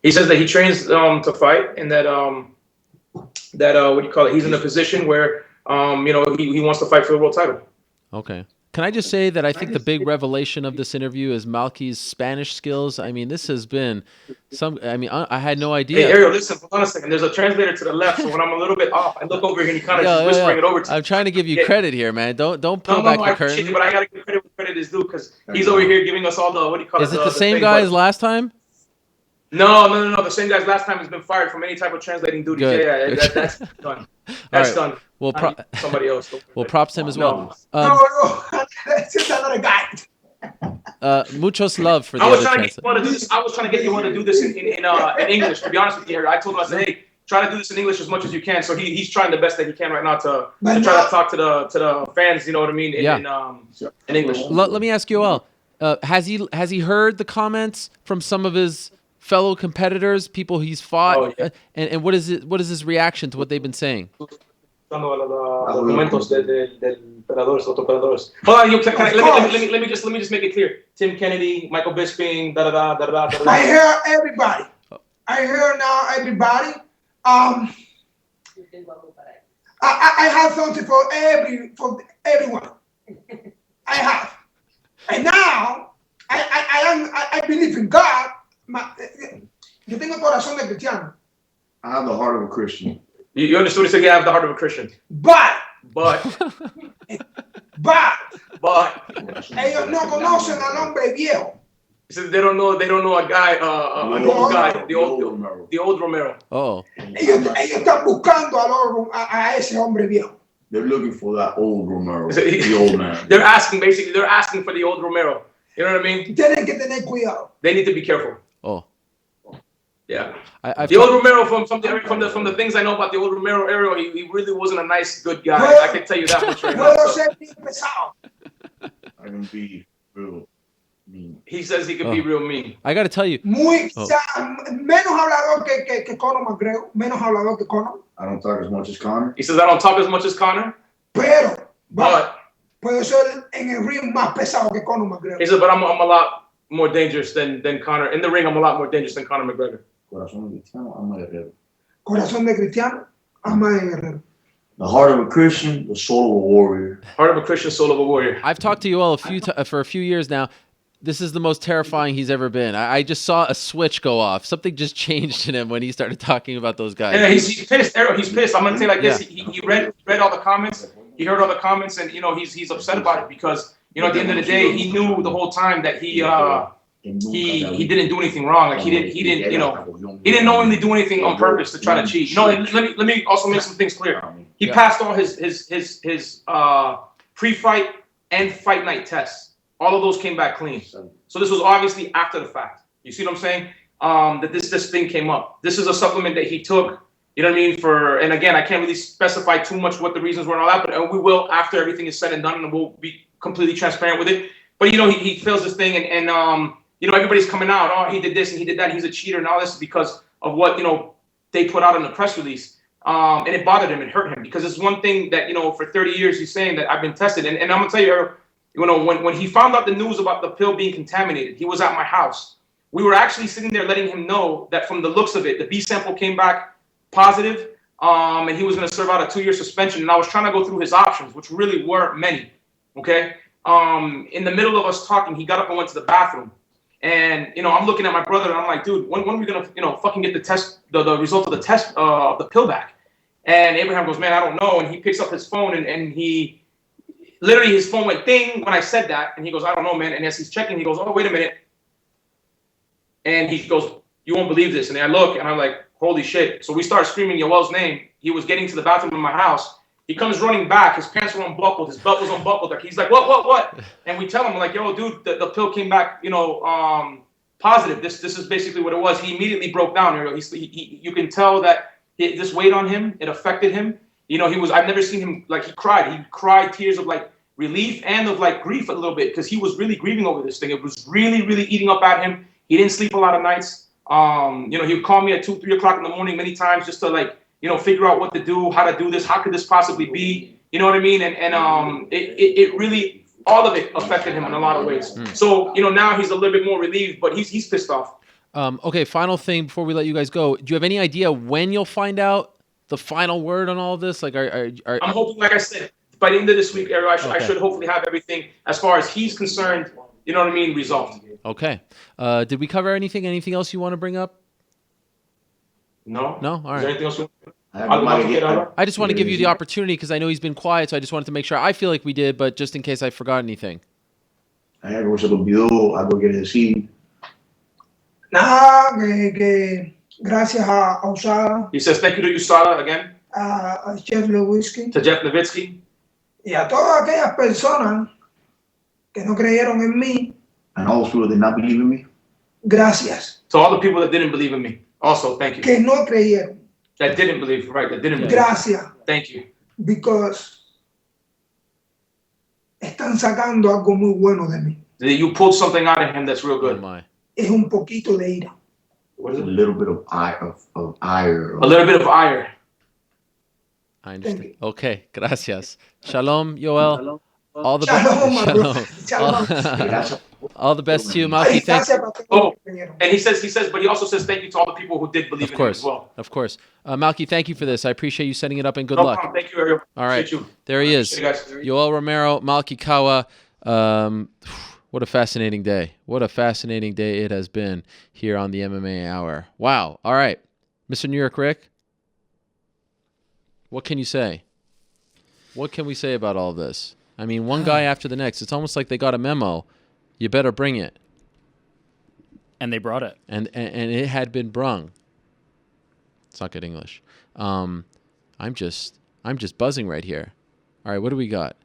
[SPEAKER 12] He says that he trains to fight, and that what do you call it? He's in a position where he wants to fight for the world title.
[SPEAKER 2] Okay. can I just say that I think the big revelation of this interview is Malki's Spanish skills. I mean, this has been I had no idea.
[SPEAKER 12] Hey, Ariel, listen, hold on a second. There's a translator to the left, so when I'm a little bit off, I look over here and he kind of just whispering it over to me.
[SPEAKER 2] I'm trying to give you credit here, man. Don't pull back the
[SPEAKER 12] I
[SPEAKER 2] curtain.
[SPEAKER 12] appreciate it, but I got to give credit where credit is due because he's over here giving us all the, what do you call it?
[SPEAKER 2] Is it the same guy as last time?
[SPEAKER 12] No. The same guy as last time has been fired from any type of translating duties.
[SPEAKER 2] Good.
[SPEAKER 12] Yeah, that's done. That's done.
[SPEAKER 2] Well,
[SPEAKER 12] somebody else.
[SPEAKER 2] Well, props to him as well.
[SPEAKER 13] No, that's just another guy.
[SPEAKER 2] Muchos love for the
[SPEAKER 12] I was
[SPEAKER 2] other
[SPEAKER 12] trying to get you to do this in English. To be honest with you, I told him, I said, hey, try to do this in English as much as you can. So he's trying the best that he can right now to try to talk to the fans. You know what I mean? In English.
[SPEAKER 2] Let me ask you, Yoel, has he heard the comments from some of his fellow competitors, people he's fought, and what is his reaction to what they've been saying?
[SPEAKER 12] Hold on, let me just make it clear. Tim Kennedy, Michael Bisping,
[SPEAKER 13] I hear everybody. I hear now everybody. I have something for everyone. I have, and now I believe in God. Yo tengo corazón de cristiano.
[SPEAKER 14] I have the heart of a Christian.
[SPEAKER 12] You understood? He said, "Yeah, I have the heart of a Christian."
[SPEAKER 13] But
[SPEAKER 12] ellos
[SPEAKER 13] no conocen al hombre viejo.
[SPEAKER 12] He said they don't know a guy, an old guy, the old Romero.
[SPEAKER 2] Oh.
[SPEAKER 13] Ellos están buscando a ese hombre viejo.
[SPEAKER 14] They're looking for that old Romero, the old man.
[SPEAKER 12] They're asking for the old Romero. You know what I mean?
[SPEAKER 13] Tienen que tener cuidado.
[SPEAKER 12] They need to be careful.
[SPEAKER 2] Oh.
[SPEAKER 12] Yeah. The old Romero, from the things I know about the old Romero era, he really wasn't a nice, good guy. I can tell you that much right now.
[SPEAKER 14] I can be real mean.
[SPEAKER 12] He says he can be real mean.
[SPEAKER 2] I got to tell you.
[SPEAKER 13] Menos hablador que Conor McGregor. Menos hablador que Conor.
[SPEAKER 14] I don't talk as much as Conor.
[SPEAKER 12] He says I don't talk as much as Conor.
[SPEAKER 13] But puedo ser en el ring más pesado que Conor McGregor.
[SPEAKER 12] He said, but I'm a lot more dangerous than Conor. In the ring, I'm a lot more dangerous than Conor McGregor.
[SPEAKER 14] Corazón de cristiano, alma de guerrero.
[SPEAKER 13] Corazón de cristiano, alma de guerrero.
[SPEAKER 14] The heart of a Christian, the soul of a warrior.
[SPEAKER 12] Heart of a Christian, soul of a warrior.
[SPEAKER 2] I've talked to Yoel for a few years now. This is the most terrifying he's ever been. I just saw a switch go off. Something just changed in him when he started talking about those guys.
[SPEAKER 12] Yeah, he's pissed. Errol, he's pissed. I'm gonna say like this. He read all the comments. He heard all the comments, and he's upset about it because at the end of the day, he knew the whole time that he didn't do anything wrong. Like he didn't knowingly do anything on purpose to try to cheat. Let me also make some things clear. He passed all his pre-fight and fight night tests. All of those came back clean. So this was obviously after the fact. You see what I'm saying? That this thing came up. This is a supplement that he took. You know what I mean? And again, I can't really specify too much what the reasons were and all that, but we will after everything is said and done, and we'll be completely transparent with it. But he feels this thing, and everybody's coming out. Oh, he did this and he did that. He's a cheater and all this because of what they put out in the press release. And it bothered him. It hurt him because it's one thing that for 30 years he's saying that I've been tested, and I'm gonna tell you. When he found out the news about the pill being contaminated, he was at my house. We were actually sitting there letting him know that from the looks of it, the B sample came back positive, and he was going to serve out a 2-year suspension. And I was trying to go through his options, which really weren't many. Okay. In the middle of us talking, he got up and went to the bathroom. And I'm looking at my brother, and I'm like, dude, when are we gonna fucking get the test, the result of the test of the pill back? And Abraham goes, man, I don't know. And he picks up his phone, and he. Literally, his phone went ding when I said that, and he goes, I don't know, man. And as he's checking, he goes, oh, wait a minute. And he goes, you won't believe this. And I look, and I'm like, holy shit. So we start screaming Yoel's name. He was getting to the bathroom in my house. He comes running back. His pants were unbuckled. His belt was unbuckled. He's like, what? And we tell him, like, yo, dude, the pill came back, positive. This is basically what it was. He immediately broke down. You can tell that this weighed on him. It affected him. I've never seen him, like, he cried tears of, like, relief and of, like, grief a little bit because he was really grieving over this thing. It was really, really eating up at him. He didn't sleep a lot of nights. He would call me at 2, 3 o'clock in the morning many times just to, like, figure out what to do, how to do this, how could this possibly be, you know what I mean? And it really, all of it affected him in a lot of ways. So, now he's a little bit more relieved, but he's pissed off.
[SPEAKER 2] Okay, final thing before we let you guys go. Do you have any idea when you'll find out the final word on all of this? Like, I'm
[SPEAKER 12] hoping, like I said, by the end of this week, Ariel, I should hopefully have everything as far as he's concerned. You know what I mean? Resolved.
[SPEAKER 2] Okay. Did we cover anything? Anything else you want to bring up?
[SPEAKER 12] No.
[SPEAKER 2] No. All right.
[SPEAKER 12] Is there anything else you want?
[SPEAKER 2] I just want to give you the opportunity because I know he's been quiet, so I just wanted to make sure. I feel like we did, but just in case I forgot anything.
[SPEAKER 14] ¿Hay algo que se te olvidó? ¿Algo quieres decir?
[SPEAKER 13] Nada, que gracias a Usada.
[SPEAKER 12] He says thank you to USADA again.
[SPEAKER 13] A Jeff Lewitsky.
[SPEAKER 12] To Jeff Levitsky.
[SPEAKER 13] Y a todas aquellas personas que no creyeron en mí.
[SPEAKER 14] And all those people that did not believe in me.
[SPEAKER 13] Gracias.
[SPEAKER 12] To all the people that didn't believe in me. Also, thank you.
[SPEAKER 13] Que no creyeron.
[SPEAKER 12] That didn't believe, right? That didn't believe.
[SPEAKER 13] Gracias.
[SPEAKER 12] Thank you.
[SPEAKER 13] Because están sacando algo muy bueno de mí.
[SPEAKER 12] You pulled something out of him that's real good.
[SPEAKER 13] Es un poquito de ira.
[SPEAKER 12] What is it?
[SPEAKER 14] A little bit of ire.
[SPEAKER 12] A little bit of ire.
[SPEAKER 2] I understand. Okay, gracias. Shalom, Yoel. All the best.
[SPEAKER 13] Shalom.
[SPEAKER 2] All the best to you, Malki. Thanks.
[SPEAKER 12] Oh, and he says, but he also says thank you to all the people who did believe in him as well.
[SPEAKER 2] Of course. Malki, thank you for this. I appreciate you setting it up and good
[SPEAKER 12] No
[SPEAKER 2] luck.
[SPEAKER 12] problem. Thank you, Ariel.
[SPEAKER 2] All right.
[SPEAKER 12] You.
[SPEAKER 2] There he is.
[SPEAKER 12] Appreciate you
[SPEAKER 2] Yoel Romero, Malki Kawa. What a fascinating day. What a fascinating day it has been here on the MMA Hour. Wow. All right. Mr. New York Rick, what can you say? What can we say about all this? I mean, one guy after the next. It's almost like they got a memo. You better bring it.
[SPEAKER 15] And they brought it.
[SPEAKER 2] And it had been brung. It's not good English. I'm just buzzing right here. All right, what do we got?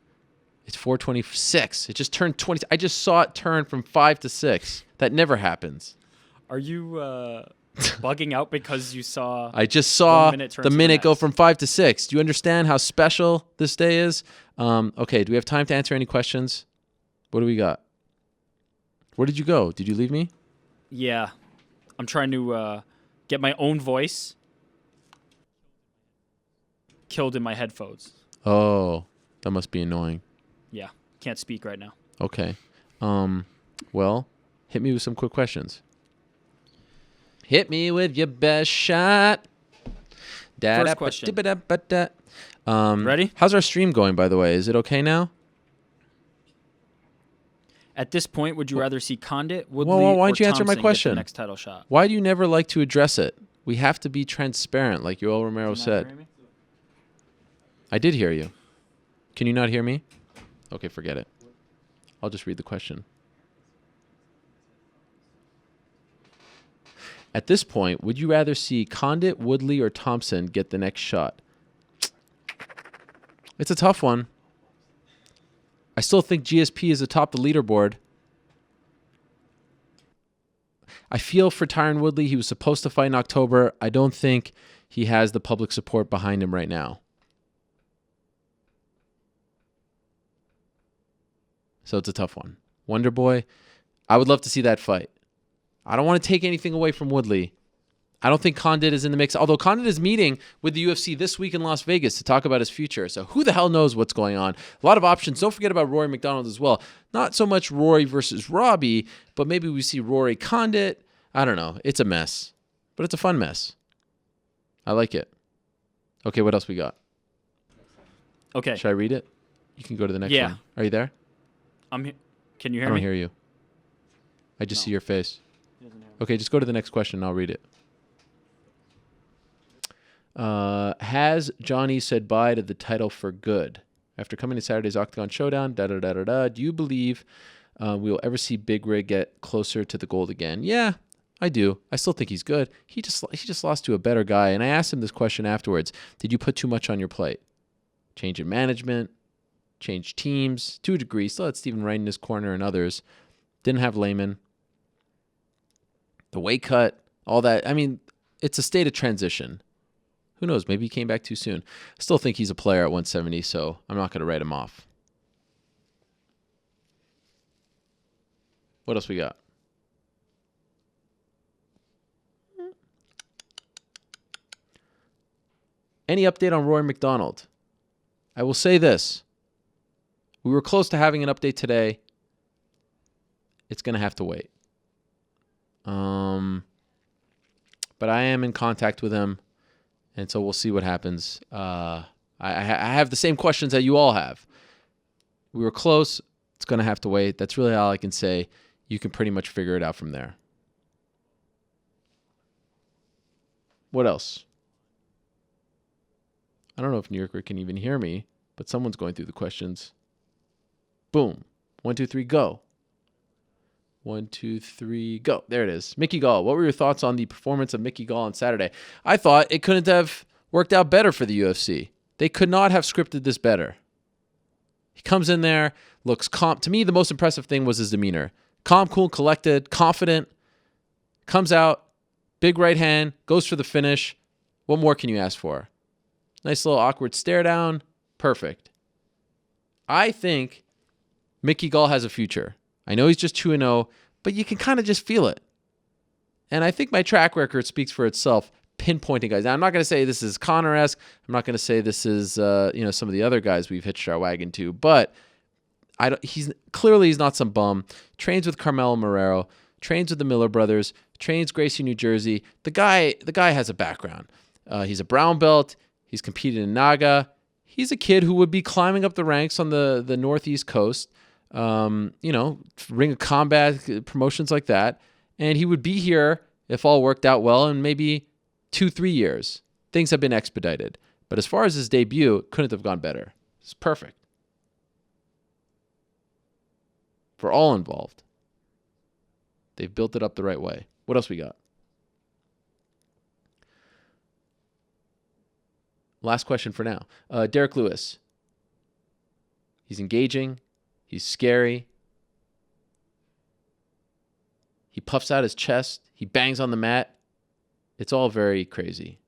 [SPEAKER 2] It's 4:26. It just turned 20. I just saw it turn from 5 to 6. That never happens.
[SPEAKER 15] Are you bugging out because you saw?
[SPEAKER 2] I just saw the minute go from 5 to 6. Do you understand how special this day is? Okay, do we have time to answer any questions? What do we got? Where did you go? Did you leave me?
[SPEAKER 15] Yeah. I'm trying to get my own voice killed in my headphones.
[SPEAKER 2] Oh, that must be annoying.
[SPEAKER 15] Yeah, can't speak right now.
[SPEAKER 2] Okay. Well, hit me with some quick questions. Hit me with your best shot.
[SPEAKER 15] First question.
[SPEAKER 2] Ready? How's our stream going, by the way? Is it okay now?
[SPEAKER 15] At this point, would you rather see Condit, Woodley,
[SPEAKER 2] why
[SPEAKER 15] or
[SPEAKER 2] don't you answer my
[SPEAKER 15] Thompson
[SPEAKER 2] question?
[SPEAKER 15] get the next title shot?
[SPEAKER 2] Why do you never like to address it? We have to be transparent, like Yoel Romero said. I did hear you. Can you not hear me? Okay, forget it. I'll just read the question. At this point, would you rather see Condit, Woodley, or Thompson get the next shot? It's a tough one. I still think GSP is atop the leaderboard. I feel for Tyron Woodley. He was supposed to fight in October. I don't think he has the public support behind him right now. So it's a tough one. Wonder Boy, I would love to see that fight. I don't want to take anything away from Woodley. I don't think Condit is in the mix, although Condit is meeting with the UFC this week in Las Vegas to talk about his future. So who the hell knows what's going on? A lot of options. Don't forget about Rory McDonald as well. Not so much Rory versus Robbie, but maybe we see Rory Condit. I don't know. It's a mess, but it's a fun mess. I like it. Okay, what else we got?
[SPEAKER 15] Okay.
[SPEAKER 2] Should I read it? You can go to the next one. Are you there?
[SPEAKER 15] Can you hear me?
[SPEAKER 2] I don't hear you. I just see your face. Okay, just go to the next question and I'll read it. Has Johnny said bye to the title for good? After coming to Saturday's Octagon Showdown, do you believe we will ever see Big Rig get closer to the gold again? Yeah, I do. I still think he's good. He just lost to a better guy, and I asked him this question afterwards. Did you put too much on your plate? Change in management, change teams, to a degree. Still had Stephen Wright in his corner and others. Didn't have Layman. The weight cut, all that. I mean, it's a state of transition. Who knows? Maybe he came back too soon. Still think he's a player at 170, so I'm not going to write him off. What else we got? Any update on Rory McDonald? I will say this. We were close to having an update today. It's going to have to wait. But I am in contact with him. And so we'll see what happens. I have the same questions that you all have. We were close. It's going to have to wait. That's really all I can say. You can pretty much figure it out from there. What else? I don't know if New Yorker can even hear me, but someone's going through the questions. Boom. 1, 2, 3, go. 1, 2, 3, go. There it is. Mickey Gall. What were your thoughts on the performance of Mickey Gall on Saturday? I thought it couldn't have worked out better for the UFC. They could not have scripted this better. He comes in there, looks calm. To me, the most impressive thing was his demeanor. Calm, cool, collected, confident. Comes out, big right hand, goes for the finish. What more can you ask for? Nice little awkward stare down. Perfect. I think Mickey Gall has a future. I know he's just 2-0, but you can kind of just feel it. And I think my track record speaks for itself, pinpointing guys. Now, I'm not going to say this is Conor-esque. I'm not going to say this is some of the other guys we've hitched our wagon to, but he's not some bum. Trains with Carmelo Romero, trains with the Miller brothers, trains Gracie, New Jersey. The guy has a background. He's a brown belt. He's competed in Naga. He's a kid who would be climbing up the ranks on the Northeast coast. Ring of Combat, promotions like that. And he would be here if all worked out well in maybe 2-3 years. Things have been expedited. But as far as his debut, it couldn't have gone better. It's perfect. For all involved. They've built it up the right way. What else we got? Last question for now. Derek Lewis. He's engaging. He's scary. He puffs out his chest. He bangs on the mat. It's all very crazy.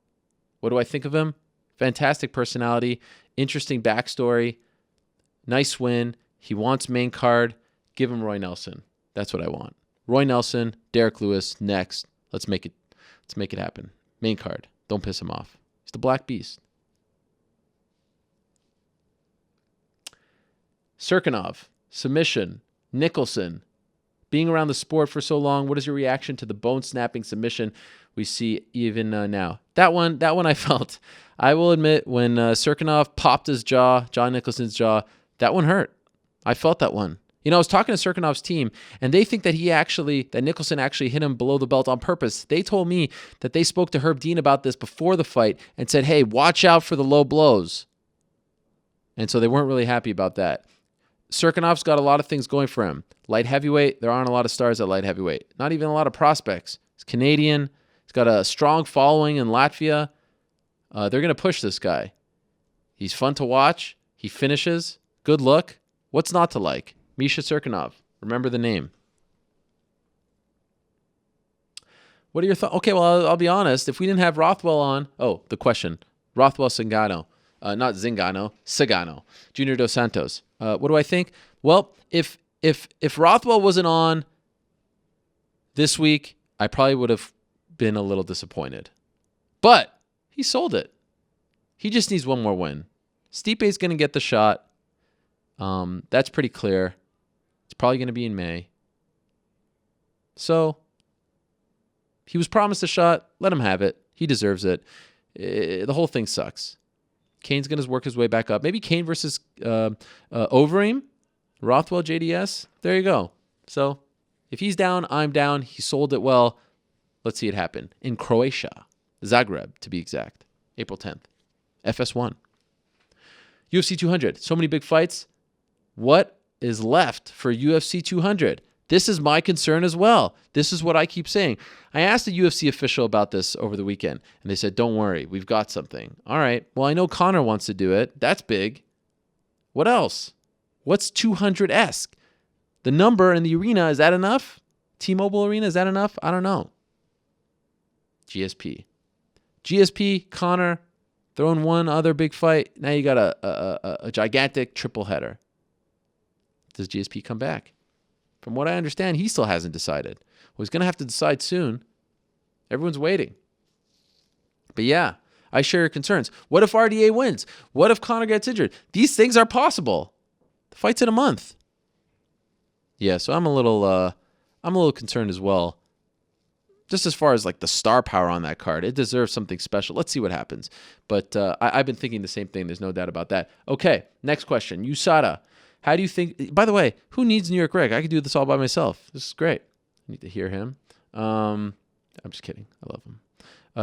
[SPEAKER 2] What do I think of him? Fantastic personality. Interesting backstory. Nice win. He wants main card. Give him Roy Nelson. That's what I want. Roy Nelson, Derek Lewis, next. Let's make it happen. Main card. Don't piss him off. He's the Black Beast. Serkinov, submission. Nicholson, being around the sport for so long, what is your reaction to the bone-snapping submission we see even now? That one I felt. I will admit, when Serkinov popped his jaw, John Nicholson's jaw, that one hurt. I felt that one. I was talking to Serkinov's team, and they think that Nicholson actually hit him below the belt on purpose. They told me that they spoke to Herb Dean about this before the fight and said, hey, watch out for the low blows. And so they weren't really happy about that. Serkinov's got a lot of things going for him. Light heavyweight, there aren't a lot of stars at light heavyweight. Not even a lot of prospects. He's Canadian. He's got a strong following in Latvia. They're going to push this guy. He's fun to watch. He finishes. Good look. What's not to like? Misha Serkinov. Remember the name. What are your thoughts? Okay, well, I'll be honest. If we didn't have Rothwell on... Oh, the question. Rothwell Zingano. Not Zingano. Cigano. Junior Dos Santos. What do I think? Well, if Rothwell wasn't on this week, I probably would have been a little disappointed. But he sold it. He just needs one more win. Stipe's going to get the shot. That's pretty clear. It's probably going to be in May. So, he was promised a shot. Let him have it. He deserves it. The whole thing sucks. Kane's going to work his way back up. Maybe Kane versus Overeem, Rothwell, JDS. There you go. So, if he's down, I'm down. He sold it well. Let's see it happen. In Croatia. Zagreb, to be exact. April 10th. FS1. UFC 200. So many big fights. What is left for UFC 200? This is my concern as well. This is what I keep saying. I asked a UFC official about this over the weekend, and they said, don't worry, we've got something. All right, well, I know Conor wants to do it. That's big. What else? What's 200-esque? The number in the arena, is that enough? T-Mobile Arena, is that enough? I don't know. GSP, Conor, throw in one other big fight. Now you got a gigantic triple header. Does GSP come back? From what I understand, he still hasn't decided. Well, he's going to have to decide soon. Everyone's waiting. But yeah, I share your concerns. What if RDA wins? What if Conor gets injured? These things are possible. The fight's in a month. Yeah, so I'm a little concerned as well. just as far as like the star power on that card, it deserves something special. Let's see what happens. But I've been thinking the same thing. There's no doubt about that. Okay, next question. USADA, how do you think? By the way, who needs New York Greg? I could do this all by myself. This is great. I need to hear him. I'm just kidding. I love him.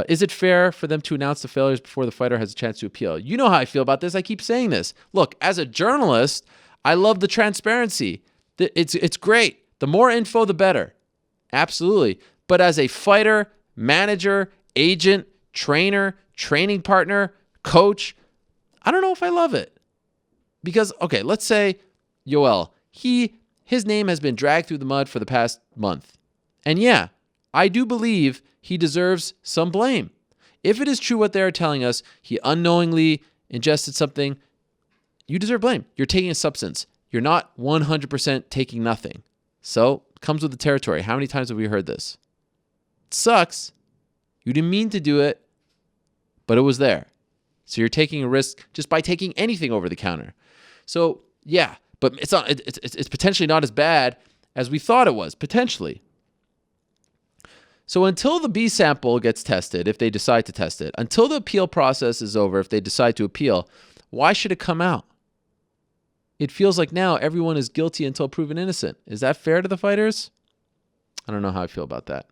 [SPEAKER 2] Is it fair for them to announce the failures before the fighter has a chance to appeal? You know how I feel about this. I keep saying this. Look, as a journalist, I love the transparency. It's great. The more info, the better. Absolutely. But as a fighter, manager, agent, trainer, training partner, coach, I don't know if I love it. Because, okay, let's say Yoel, his name has been dragged through the mud for the past month. And yeah, I do believe he deserves some blame. If it is true what they're telling us, he unknowingly ingested something, you deserve blame. You're taking a substance. You're not 100% taking nothing. So, it comes with the territory. How many times have we heard this? It sucks. You didn't mean to do it, but it was there. So you're taking a risk just by taking anything over the counter. So, yeah, but it's potentially not as bad as we thought it was, potentially. So until the B sample gets tested, if they decide to test it, until the appeal process is over, if they decide to appeal, why should it come out? It feels like now everyone is guilty until proven innocent. Is that fair to the fighters? I don't know how I feel about that.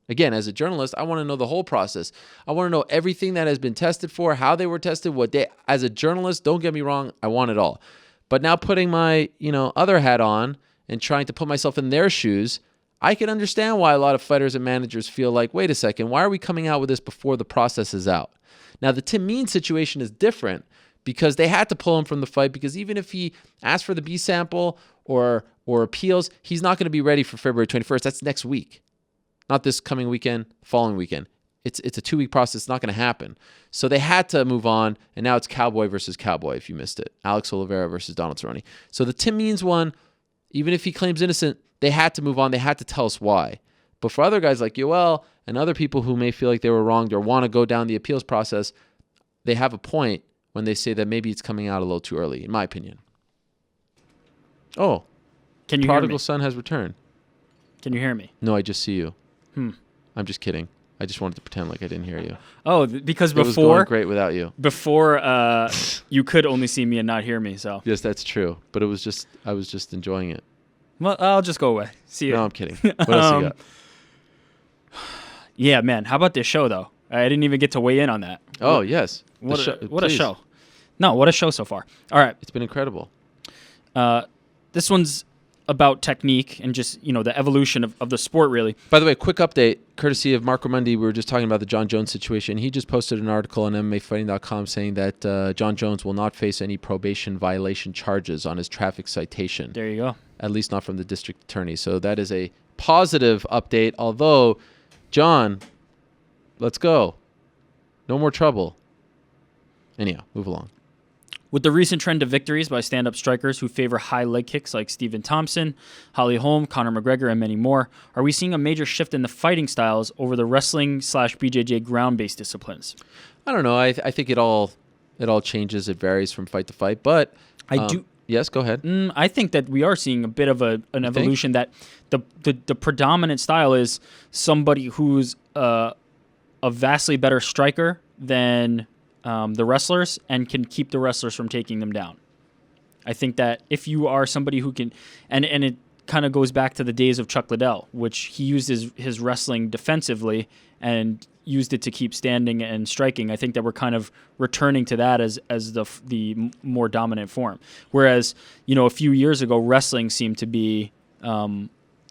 [SPEAKER 2] Again, as a journalist, I want to know the whole process. I want to know everything that has been tested for, how they were tested, what day. As a journalist, don't get me wrong, I want it all. But now putting my, other hat on and trying to put myself in their shoes, I can understand why a lot of fighters and managers feel like, wait a second, why are we coming out with this before the process is out? Now, the Tim Means situation is different because they had to pull him from the fight because even if he asked for the B sample or appeals, he's not going to be ready for February 21st. That's next week. Not this coming weekend, following weekend. It's a 2-week process. It's not going to happen. So they had to move on, and now it's Cowboy versus Cowboy, if you missed it. Alex Oliveira versus Donald Cerrone. So the Tim Means one, even if he claims innocent, they had to move on. They had to tell us why. But for other guys like Yoel and other people who may feel like they were wronged or want to go down the appeals process, they have a point when they say that maybe it's coming out a little too early, in my opinion. Oh,
[SPEAKER 15] can you hear me?
[SPEAKER 2] Prodigal son has returned.
[SPEAKER 15] Can you hear me?
[SPEAKER 2] No, I just see you. I'm just kidding. I just wanted to pretend like I didn't hear you.
[SPEAKER 15] Oh, because
[SPEAKER 2] it was going great without you.
[SPEAKER 15] Before, you could only see me and not hear me. So
[SPEAKER 2] yes, that's true. But I was just enjoying it.
[SPEAKER 15] Well, I'll just go away. See you.
[SPEAKER 2] No, I'm kidding. What else you got?
[SPEAKER 15] Yeah, man. How about this show, though? I didn't even get to weigh in on that.
[SPEAKER 2] Oh, yes.
[SPEAKER 15] What a show. No, what a show so far. All right.
[SPEAKER 2] It's been incredible.
[SPEAKER 15] This one's about technique and just, the evolution of the sport, really.
[SPEAKER 2] By the way, quick update, courtesy of Marco Mundi. We were just talking about the John Jones situation. He just posted an article on MMAfighting.com saying that John Jones will not face any probation violation charges on his traffic citation.
[SPEAKER 15] There you go.
[SPEAKER 2] At least not from the district attorney. So that is a positive update. Although, John, let's go. No more trouble. Anyhow, move along.
[SPEAKER 15] With the recent trend of victories by stand-up strikers who favor high leg kicks like Stephen Thompson, Holly Holm, Conor McGregor, and many more, are we seeing a major shift in the fighting styles over the wrestling/BJJ ground-based disciplines?
[SPEAKER 2] I don't know. I think it all changes. It varies from fight to fight. But
[SPEAKER 15] I do.
[SPEAKER 2] Yes, go ahead.
[SPEAKER 15] I think that we are seeing a bit of an evolution that the predominant style is somebody who's a vastly better striker than the wrestlers and can keep the wrestlers from taking them down. I think that if you are somebody who can, and it kind of goes back to the days of Chuck Liddell, which he used his wrestling defensively and used it to keep standing and striking. I think that we're kind of returning to that as the more dominant form. Whereas, a few years ago, wrestling seemed to be the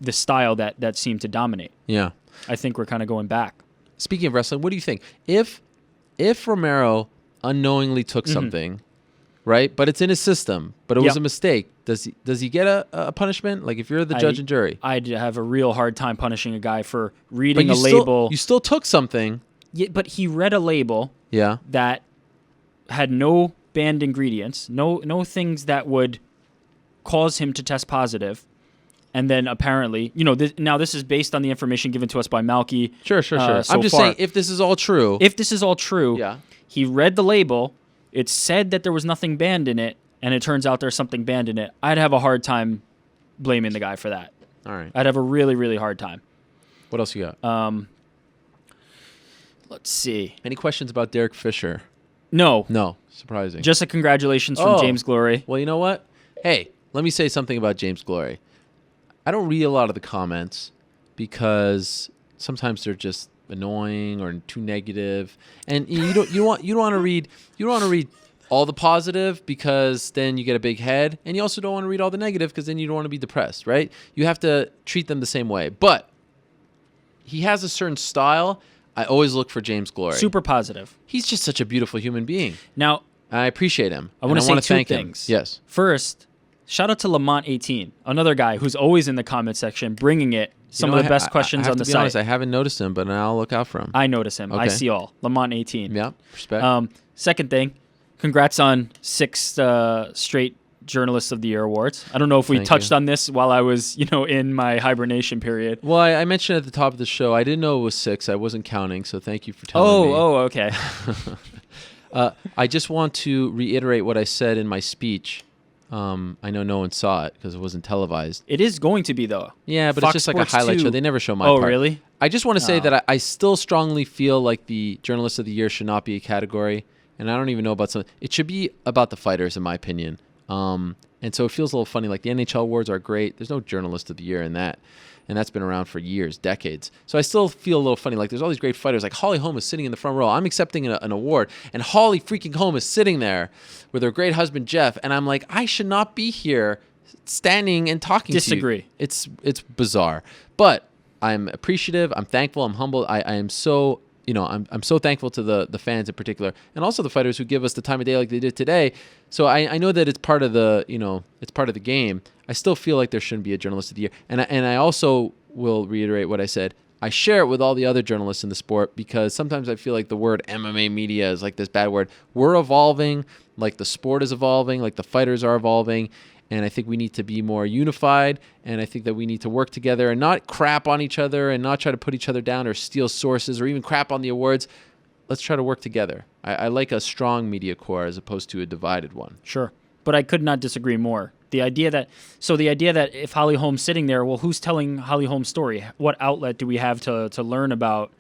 [SPEAKER 15] style that seemed to dominate.
[SPEAKER 2] Yeah.
[SPEAKER 15] I think we're kind of going back.
[SPEAKER 2] Speaking of wrestling, what do you think? If Romero unknowingly took something, right, but it's in his system, but it was a mistake, does he get a punishment? Like if you're the judge and jury?
[SPEAKER 15] I'd have a real hard time punishing a guy for reading a label.
[SPEAKER 2] You still took something.
[SPEAKER 15] Yeah, but he read a label that had no banned ingredients, no things that would cause him to test positive. And then apparently, now this is based on the information given to us by Malki.
[SPEAKER 2] Sure. I'm just saying, if this is all true.
[SPEAKER 15] He read the label. It said that there was nothing banned in it, and it turns out there's something banned in it. I'd have a hard time blaming the guy for that.
[SPEAKER 2] All right.
[SPEAKER 15] I'd have a really, really hard time.
[SPEAKER 2] What else you got?
[SPEAKER 15] Let's see.
[SPEAKER 2] Any questions about Derek Fisher?
[SPEAKER 15] No.
[SPEAKER 2] No. Surprising.
[SPEAKER 15] Just a congratulations from James Glory.
[SPEAKER 2] Well, you know what? Hey, let me say something about James Glory. I don't read a lot of the comments because sometimes they're just annoying or too negative, and you don't want to read all the positive because then you get a big head, and you also don't want to read all the negative because then you don't want to be depressed, right? You have to treat them the same way. But he has a certain style. I always look for James Glory.
[SPEAKER 15] Super positive.
[SPEAKER 2] He's just such a beautiful human being.
[SPEAKER 15] Now,
[SPEAKER 2] I appreciate him.
[SPEAKER 15] I want to say two
[SPEAKER 2] thank
[SPEAKER 15] things.
[SPEAKER 2] Him. Yes.
[SPEAKER 15] First, shout out to Lamont18, another guy who's always in the comment section, bringing it. Some of the best questions on the site.
[SPEAKER 2] Honest, I haven't noticed him, but I'll look out for him.
[SPEAKER 15] I notice him. Okay. I see all. Lamont18.
[SPEAKER 2] Yeah, respect.
[SPEAKER 15] Second thing, congrats on 6 straight Journalists of the Year awards. I don't know if we touched on this while I was, in my hibernation period.
[SPEAKER 2] Well, I mentioned at the top of the show, I didn't know it was 6. I wasn't counting, so thank you for telling me.
[SPEAKER 15] Oh, okay.
[SPEAKER 2] I just want to reiterate what I said in my speech. I know no one saw it because it wasn't televised.
[SPEAKER 15] It is going to be, though.
[SPEAKER 2] Yeah, but
[SPEAKER 15] Fox
[SPEAKER 2] it's just like a highlight show. They never show my
[SPEAKER 15] part.
[SPEAKER 2] Oh,
[SPEAKER 15] really?
[SPEAKER 2] I just want to say that I still strongly feel like the Journalist of the Year should not be a category, and I don't even know about some. It should be about the fighters, in my opinion. And so it feels a little funny. Like the NHL awards are great. There's no Journalist of the Year in that. And that's been around for years, decades. So I still feel a little funny. Like there's all these great fighters. Like Holly Holm is sitting in the front row. I'm accepting an award. And Holly freaking Holm is sitting there with her great husband, Jeff. And I'm like, I should not be here standing and talking
[SPEAKER 15] Disagree.
[SPEAKER 2] to you. It's bizarre. But I'm appreciative. I'm thankful. I'm humbled. I am so... I'm so thankful to the fans in particular, and also the fighters who give us the time of day like they did today. So I know that it's part of the it's part of the game. I still feel like there shouldn't be a Journalist of the Year, and I also will reiterate what I said. I share it with all the other journalists in the sport because sometimes I feel like the word MMA media is like this bad word. We're evolving, like the sport is evolving, like the fighters are evolving. And I think we need to be more unified, and I think that we need to work together and not crap on each other and not try to put each other down or steal sources or even crap on the awards. Let's try to work together. I like a strong media core as opposed to a divided one.
[SPEAKER 15] Sure. But I could not disagree more. The idea that if Holly Holm's sitting there, well, who's telling Holly Holm's story? What outlet do we have to learn about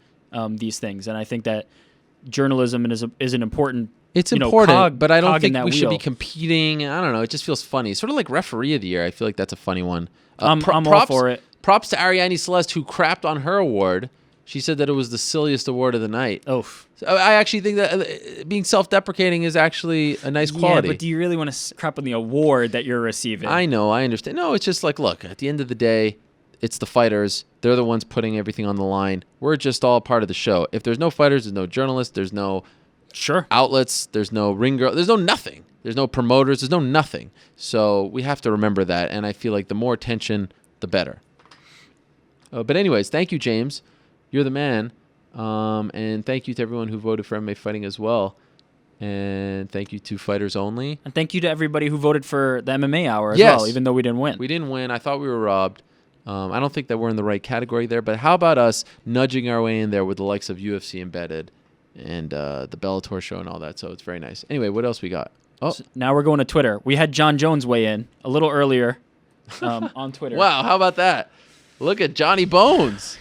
[SPEAKER 15] these things? And I think that journalism is an important.
[SPEAKER 2] It's important,
[SPEAKER 15] cog,
[SPEAKER 2] but I don't think we
[SPEAKER 15] wheel.
[SPEAKER 2] should be competing. I don't know. It just feels funny. Sort of like Referee of the Year. I feel like that's a funny one.
[SPEAKER 15] I'm all for it.
[SPEAKER 2] Props to Ariane Celeste, who crapped on her award. She said that it was the silliest award of the night.
[SPEAKER 15] Oh.
[SPEAKER 2] So I actually think that being self-deprecating is actually a nice quality.
[SPEAKER 15] Yeah, but do you really want to crap on the award that you're receiving?
[SPEAKER 2] I know. I understand. No, it's just like, look, at the end of the day, it's the fighters. They're the ones putting everything on the line. We're just all part of the show. If there's no fighters, there's no journalists, there's no outlets, there's no ring girl, there's no nothing. There's no promoters, there's no nothing. So we have to remember that, and I feel like the more attention, the better. But anyways, thank you, James. You're the man. And thank you to everyone who voted for MMA Fighting as well. And thank you to Fighters Only.
[SPEAKER 15] And thank you to everybody who voted for the MMA Hour as well, even though we didn't win.
[SPEAKER 2] We didn't win. I thought we were robbed. I don't think that we're in the right category there, but how about us nudging our way in there with the likes of UFC Embedded and the Bellator show and all that? So it's very nice. Anyway, what else we got? Oh,
[SPEAKER 15] so now we're going to Twitter. We had John Jones weigh in a little earlier on Twitter.
[SPEAKER 2] Wow, how about that? Look at Johnny Bones.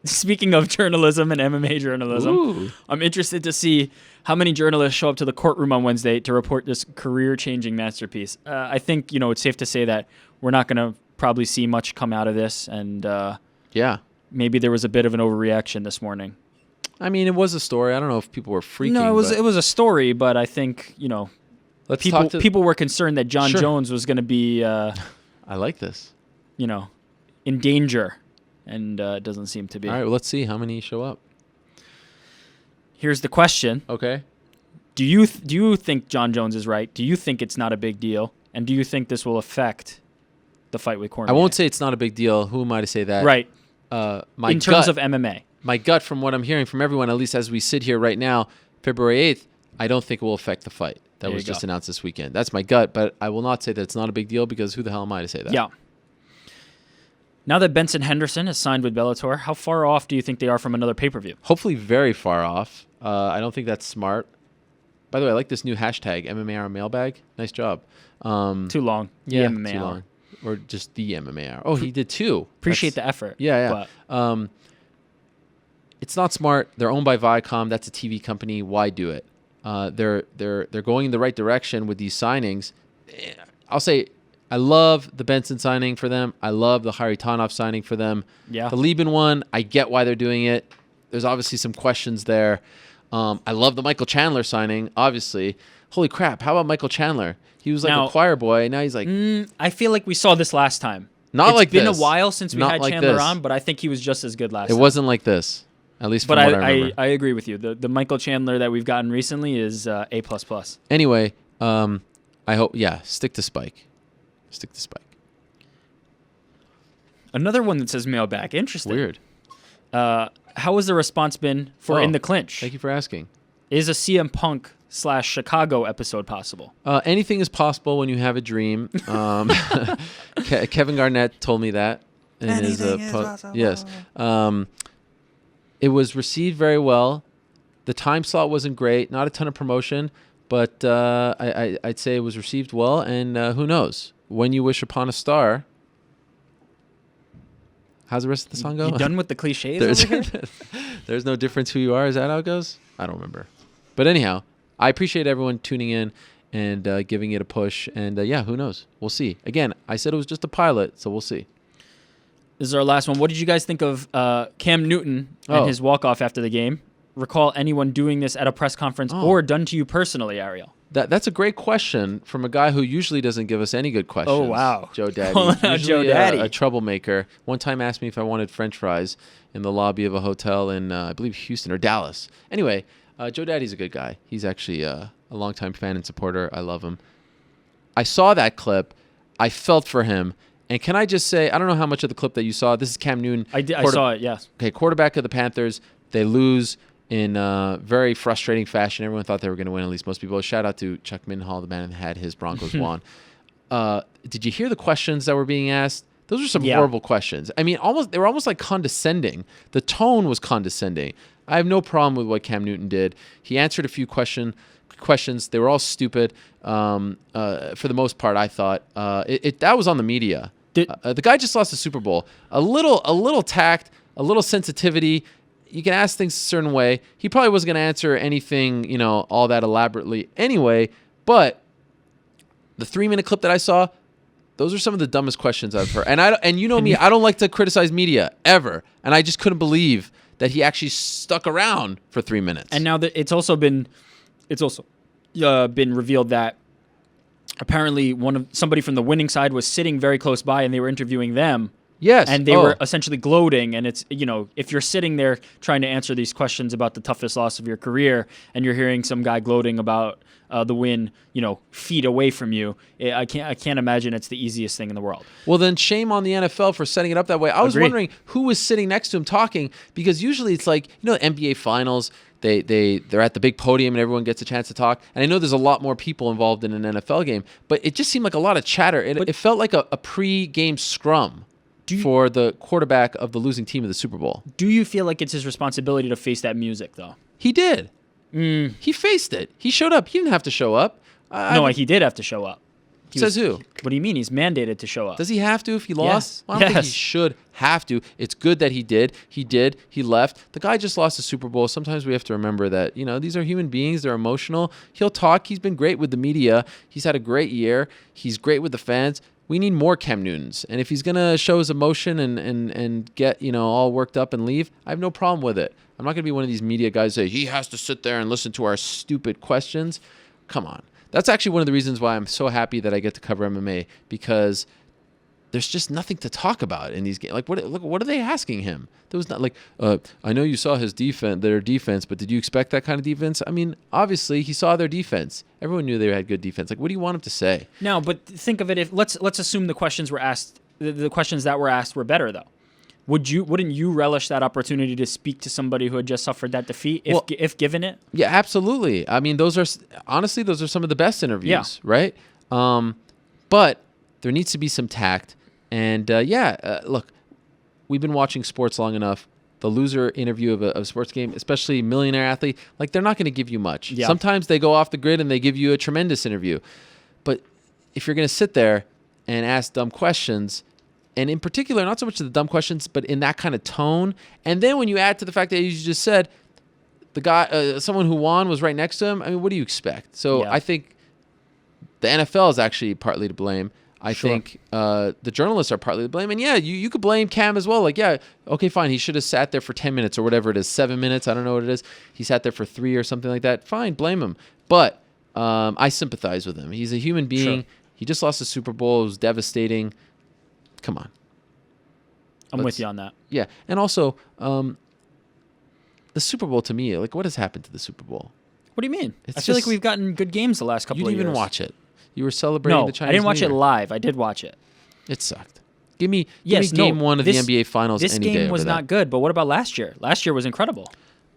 [SPEAKER 15] Speaking of journalism and MMA journalism,
[SPEAKER 2] Ooh.
[SPEAKER 15] I'm interested to see how many journalists show up to the courtroom on Wednesday to report this career-changing masterpiece. I think it's safe to say that we're not going to probably see much come out of this, and maybe there was a bit of an overreaction this morning.
[SPEAKER 2] I mean, it was a story. I don't know if people were freaking.
[SPEAKER 15] No, it was a story, but I think people were concerned that John Jones was going to be.
[SPEAKER 2] I like this.
[SPEAKER 15] In danger, and it doesn't seem to be.
[SPEAKER 2] All right, well, let's see how many show up.
[SPEAKER 15] Here's the question.
[SPEAKER 2] Okay.
[SPEAKER 15] Do you think John Jones is right? Do you think it's not a big deal? And do you think this will affect the fight with Cormier?
[SPEAKER 2] I won't say it's not a big deal. Who am I to say that?
[SPEAKER 15] Right.
[SPEAKER 2] In
[SPEAKER 15] terms of MMA.
[SPEAKER 2] My gut, from what I'm hearing from everyone, at least as we sit here right now, February 8th, I don't think it will affect the fight that was just announced this weekend. That's my gut, but I will not say that it's not a big deal because who the hell am I to say that?
[SPEAKER 15] Yeah. Now that Benson Henderson has signed with Bellator, how far off do you think they are from another pay-per-view?
[SPEAKER 2] Hopefully very far off. I don't think that's smart. By the way, I like this new hashtag, MMA Hour Mailbag. Nice job.
[SPEAKER 15] Too long.
[SPEAKER 2] Yeah,
[SPEAKER 15] MMA
[SPEAKER 2] too
[SPEAKER 15] Hour.
[SPEAKER 2] long. Or just the MMA Hour. Oh, he did two.
[SPEAKER 15] Appreciate the effort.
[SPEAKER 2] Yeah. It's not smart. They're owned by Viacom. That's a TV company. Why do it? They're going in the right direction with these signings. I'll say I love the Benson signing for them. I love the Haritonov signing for them.
[SPEAKER 15] Yeah.
[SPEAKER 2] The Lieben one, I get why they're doing it. There's obviously some questions there. I love the Michael Chandler signing, obviously. Holy crap, how about Michael Chandler? He was like a choir boy. Now he's like...
[SPEAKER 15] I feel like we saw this last time.
[SPEAKER 2] It's
[SPEAKER 15] been a while since we had
[SPEAKER 2] like
[SPEAKER 15] Chandler
[SPEAKER 2] this.
[SPEAKER 15] on, but I think he was just as good last time.
[SPEAKER 2] It wasn't like this, at least from what I remember.
[SPEAKER 15] I agree with you. The Michael Chandler that we've gotten recently is A++.
[SPEAKER 2] Anyway, I hope... Yeah, stick to Spike. Stick to Spike.
[SPEAKER 15] Another one that says mailbag. Interesting.
[SPEAKER 2] Weird.
[SPEAKER 15] How has the response been for In the Clinch?
[SPEAKER 2] Thank you for asking.
[SPEAKER 15] Is a CM Punk / Chicago episode possible?
[SPEAKER 2] Anything is possible when you have a dream. Kevin Garnett told me that.
[SPEAKER 15] Anything is possible.
[SPEAKER 2] Yes. It was received very well. The time slot wasn't great. Not a ton of promotion. But I'd say it was received well. And who knows? When you wish upon a star... How's the rest of the song go?
[SPEAKER 15] You done with the cliches over here?
[SPEAKER 2] There's no difference who you are. Is that how it goes? I don't remember. But anyhow, I appreciate everyone tuning in and giving it a push. And yeah, who knows? We'll see. Again, I said it was just a pilot, so we'll see.
[SPEAKER 15] This is our last one. What did you guys think of Cam Newton and his walk-off after the game? Recall anyone doing this at a press conference or done to you personally, Ariel?
[SPEAKER 2] That's a great question from a guy who usually doesn't give us any good questions.
[SPEAKER 15] Oh, wow.
[SPEAKER 2] Joe Daddy.
[SPEAKER 15] Usually Joe Daddy.
[SPEAKER 2] A troublemaker. One time asked me if I wanted French fries in the lobby of a hotel in, I believe, Houston or Dallas. Anyway, Joe Daddy's a good guy. He's actually a longtime fan and supporter. I love him. I saw that clip. I felt for him. And can I just say, I don't know how much of the clip that you saw. This is Cam Newton.
[SPEAKER 15] I saw it, yes.
[SPEAKER 2] Okay, quarterback of the Panthers. They lose in very frustrating fashion. Everyone thought they were going to win, at least most people. Shout out to Chuck Minhall, the man that had his Broncos won. Did you hear the questions that were being asked? Those were some horrible questions. I mean, they were almost like condescending. The tone was condescending. I have no problem with what Cam Newton did. He answered a few questions. They were all stupid for the most part, I thought. That was on the media. The guy just lost the Super Bowl. A little tact, a little sensitivity. You can ask things a certain way. He probably wasn't going to answer anything, all that elaborately anyway. But the 3-minute clip that I saw, those are some of the dumbest questions I've heard. And you know me, I don't like to criticize media ever. And I just couldn't believe that he actually stuck around for 3 minutes.
[SPEAKER 15] And now that it's also been revealed that apparently somebody from the winning side was sitting very close by, and they were interviewing them.
[SPEAKER 2] Yes.
[SPEAKER 15] And they were essentially gloating. And it's, if you're sitting there trying to answer these questions about the toughest loss of your career and you're hearing some guy gloating about the win, feet away from you, I can't imagine it's the easiest thing in the world.
[SPEAKER 2] Well, then shame on the NFL for setting it up that way. I was wondering who was sitting next to him talking, because usually it's like, NBA finals, they're at the big podium and everyone gets a chance to talk. And I know there's a lot more people involved in an NFL game, but it just seemed like a lot of chatter. It felt like a pre-game scrum. For the quarterback of the losing team of the Super Bowl.
[SPEAKER 15] Do you feel like it's his responsibility to face that music, though?
[SPEAKER 2] He did. He faced it. He showed up. He didn't have to show up.
[SPEAKER 15] He did have to show up.
[SPEAKER 2] Says who?
[SPEAKER 15] What do you mean? He's mandated to show up.
[SPEAKER 2] Does he have to if he lost?
[SPEAKER 15] Yes.
[SPEAKER 2] Well, I don't think he should have to. It's good that he did. He did. He left. The guy just lost the Super Bowl. Sometimes we have to remember that, these are human beings. They're emotional. He'll talk. He's been great with the media. He's had a great year. He's great with the fans. We need more Cam Newtons. And if he's going to show his emotion and get, all worked up and leave, I have no problem with it. I'm not going to be one of these media guys that say, he has to sit there and listen to our stupid questions. Come on. That's actually one of the reasons why I'm so happy that I get to cover MMA, because there's just nothing to talk about in these games. Like, what are they asking him? There was not like, I know you saw their defense, but did you expect that kind of defense? I mean, obviously he saw their defense. Everyone knew they had good defense. Like, what do you want him to say?
[SPEAKER 15] No, but think of it. If let's assume the questions were asked, the questions that were asked were better, though. Wouldn't you relish that opportunity to speak to somebody who had just suffered that defeat if given it?
[SPEAKER 2] Yeah, absolutely. I mean, those are some of the best interviews, right? But there needs to be some tact. And look, we've been watching sports long enough. The loser interview of a sports game, especially millionaire athlete, like, they're not going to give you much. Yeah. Sometimes they go off the grid and they give you a tremendous interview. But if you're going to sit there and ask dumb questions And in particular, not so much the dumb questions, but in that kind of tone. And then when you add to the fact that you just said the guy, someone who won was right next to him, I mean, what do you expect? So I think the NFL is actually partly to blame. I think the journalists are partly to blame. And yeah, you could blame Cam as well. Like, yeah, okay, fine. He should have sat there for 10 minutes or whatever it is, 7 minutes. I don't know what it is. He sat there for 3 or something like that. Fine, blame him. But I sympathize with him. He's a human being. He just lost the Super Bowl. It was devastating. Come on.
[SPEAKER 15] I'm with you on that.
[SPEAKER 2] Yeah. And also, the Super Bowl to me, like, what has happened to the Super Bowl?
[SPEAKER 15] What do you mean? I feel like we've gotten good games the last couple of years.
[SPEAKER 2] You didn't even watch it. You were celebrating the Chinese
[SPEAKER 15] I didn't watch
[SPEAKER 2] New
[SPEAKER 15] it
[SPEAKER 2] Year.
[SPEAKER 15] live. I did watch it.
[SPEAKER 2] It sucked. Give me game one of the NBA Finals any day.
[SPEAKER 15] This game was not good, but what about last year? Last year was incredible.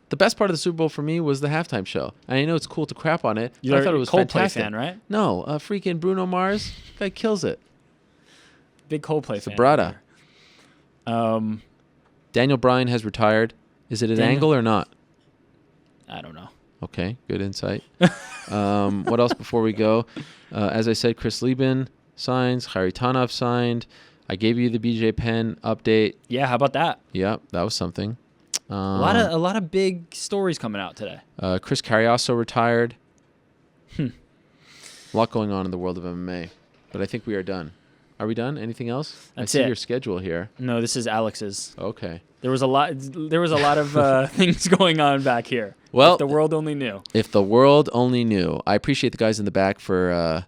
[SPEAKER 2] The best part of the Super Bowl for me was the halftime show. And I know it's cool to crap on it.
[SPEAKER 15] You're
[SPEAKER 2] I thought it was
[SPEAKER 15] a Coldplay
[SPEAKER 2] fantastic.
[SPEAKER 15] fan, right?
[SPEAKER 2] No, freaking Bruno Mars. Guy kills it.
[SPEAKER 15] Big Coldplay fan.
[SPEAKER 2] Vibrata. Daniel Bryan has retired. Is it an angle or not?
[SPEAKER 15] I don't know.
[SPEAKER 2] Okay, good insight. What else before we go? As I said, Chris Lieben signs. Kharitonov signed. I gave you the BJ Penn update.
[SPEAKER 15] Yeah, how about that?
[SPEAKER 2] Yeah, that was something.
[SPEAKER 15] A lot of big stories coming out today.
[SPEAKER 2] Chris Carriasso retired. A lot going on in the world of MMA, but I think we are done. Are we done? Anything else?
[SPEAKER 15] That's
[SPEAKER 2] I see
[SPEAKER 15] it.
[SPEAKER 2] your schedule here.
[SPEAKER 15] No, this is Alex's.
[SPEAKER 2] Okay.
[SPEAKER 15] There was a lot of things going on back here.
[SPEAKER 2] Well,
[SPEAKER 15] if the world only knew.
[SPEAKER 2] If the world only knew. I appreciate the guys in the back for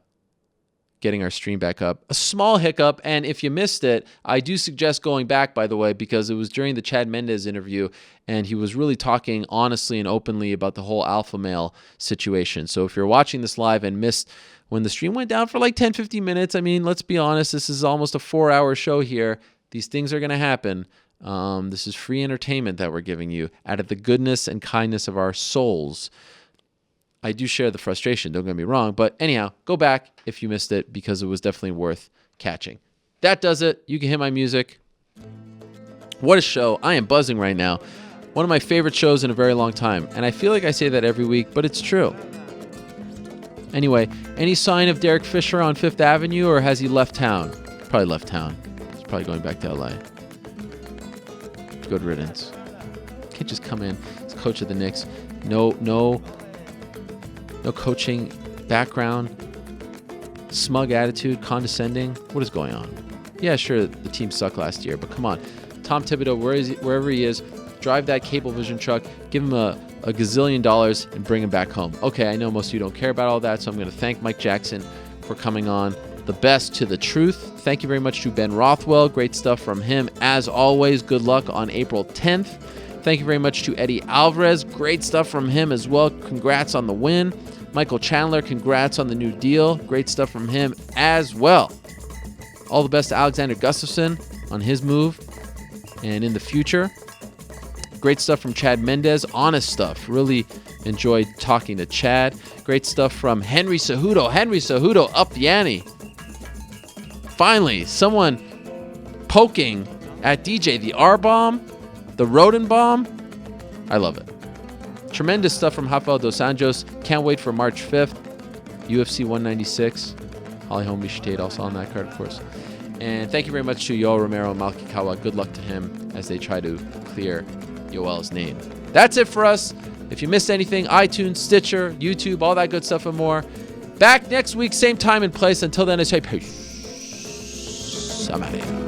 [SPEAKER 2] getting our stream back up. A small hiccup, and if you missed it, I do suggest going back, by the way, because it was during the Chad Mendes interview, and he was really talking honestly and openly about the whole alpha male situation. So if you're watching this live and missed when the stream went down for like 10, 15 minutes, I mean, let's be honest, this is almost a 4-hour show here. These things are going to happen. This is free entertainment that we're giving you out of the goodness and kindness of our souls. I do share the frustration, don't get me wrong, but anyhow, go back if you missed it because it was definitely worth catching. That does it. You can hit my music. What a show. I am buzzing right now. One of my favorite shows in a very long time, and I feel like I say that every week, but it's true. Anyway, any sign of Derek Fisher on Fifth Avenue, or has he left town? Probably left town. He's probably going back to LA. Good riddance. Can't just come in as coach of the Knicks. No coaching background. Smug attitude, condescending. What is going on? Yeah, sure, the team sucked last year, but come on. Tom Thibodeau, wherever he is, drive that Cablevision truck, give him a gazillion dollars, and bring him back home. Okay, I know most of you don't care about all that, so I'm going to thank Mike Jackson for coming on. The best to the truth. Thank you very much to Ben Rothwell. Great stuff from him. As always, good luck on April 10th. Thank you very much to Eddie Alvarez. Great stuff from him as well. Congrats on the win. Michael Chandler, congrats on the new deal. Great stuff from him as well. All the best to Alexander Gustafsson on his move and in the future. Great stuff from Chad Mendes. Honest stuff. Really enjoyed talking to Chad. Great stuff from Henry Cejudo. Henry Cejudo up the ante. Finally, someone poking at DJ. The R-bomb. The Rodin bomb. I love it. Tremendous stuff from Rafael dos Anjos. Can't wait for March 5th. UFC 196. Holly Holm Tate also on that card, of course. And thank you very much to Yoel, Romero, and Malki, Kawa. Good luck to him as they try to clear Yoel's name. That's it for us. If you missed anything, iTunes, Stitcher, YouTube, all that good stuff and more. Back next week, same time and place. Until then, I say peace. I'm out of here.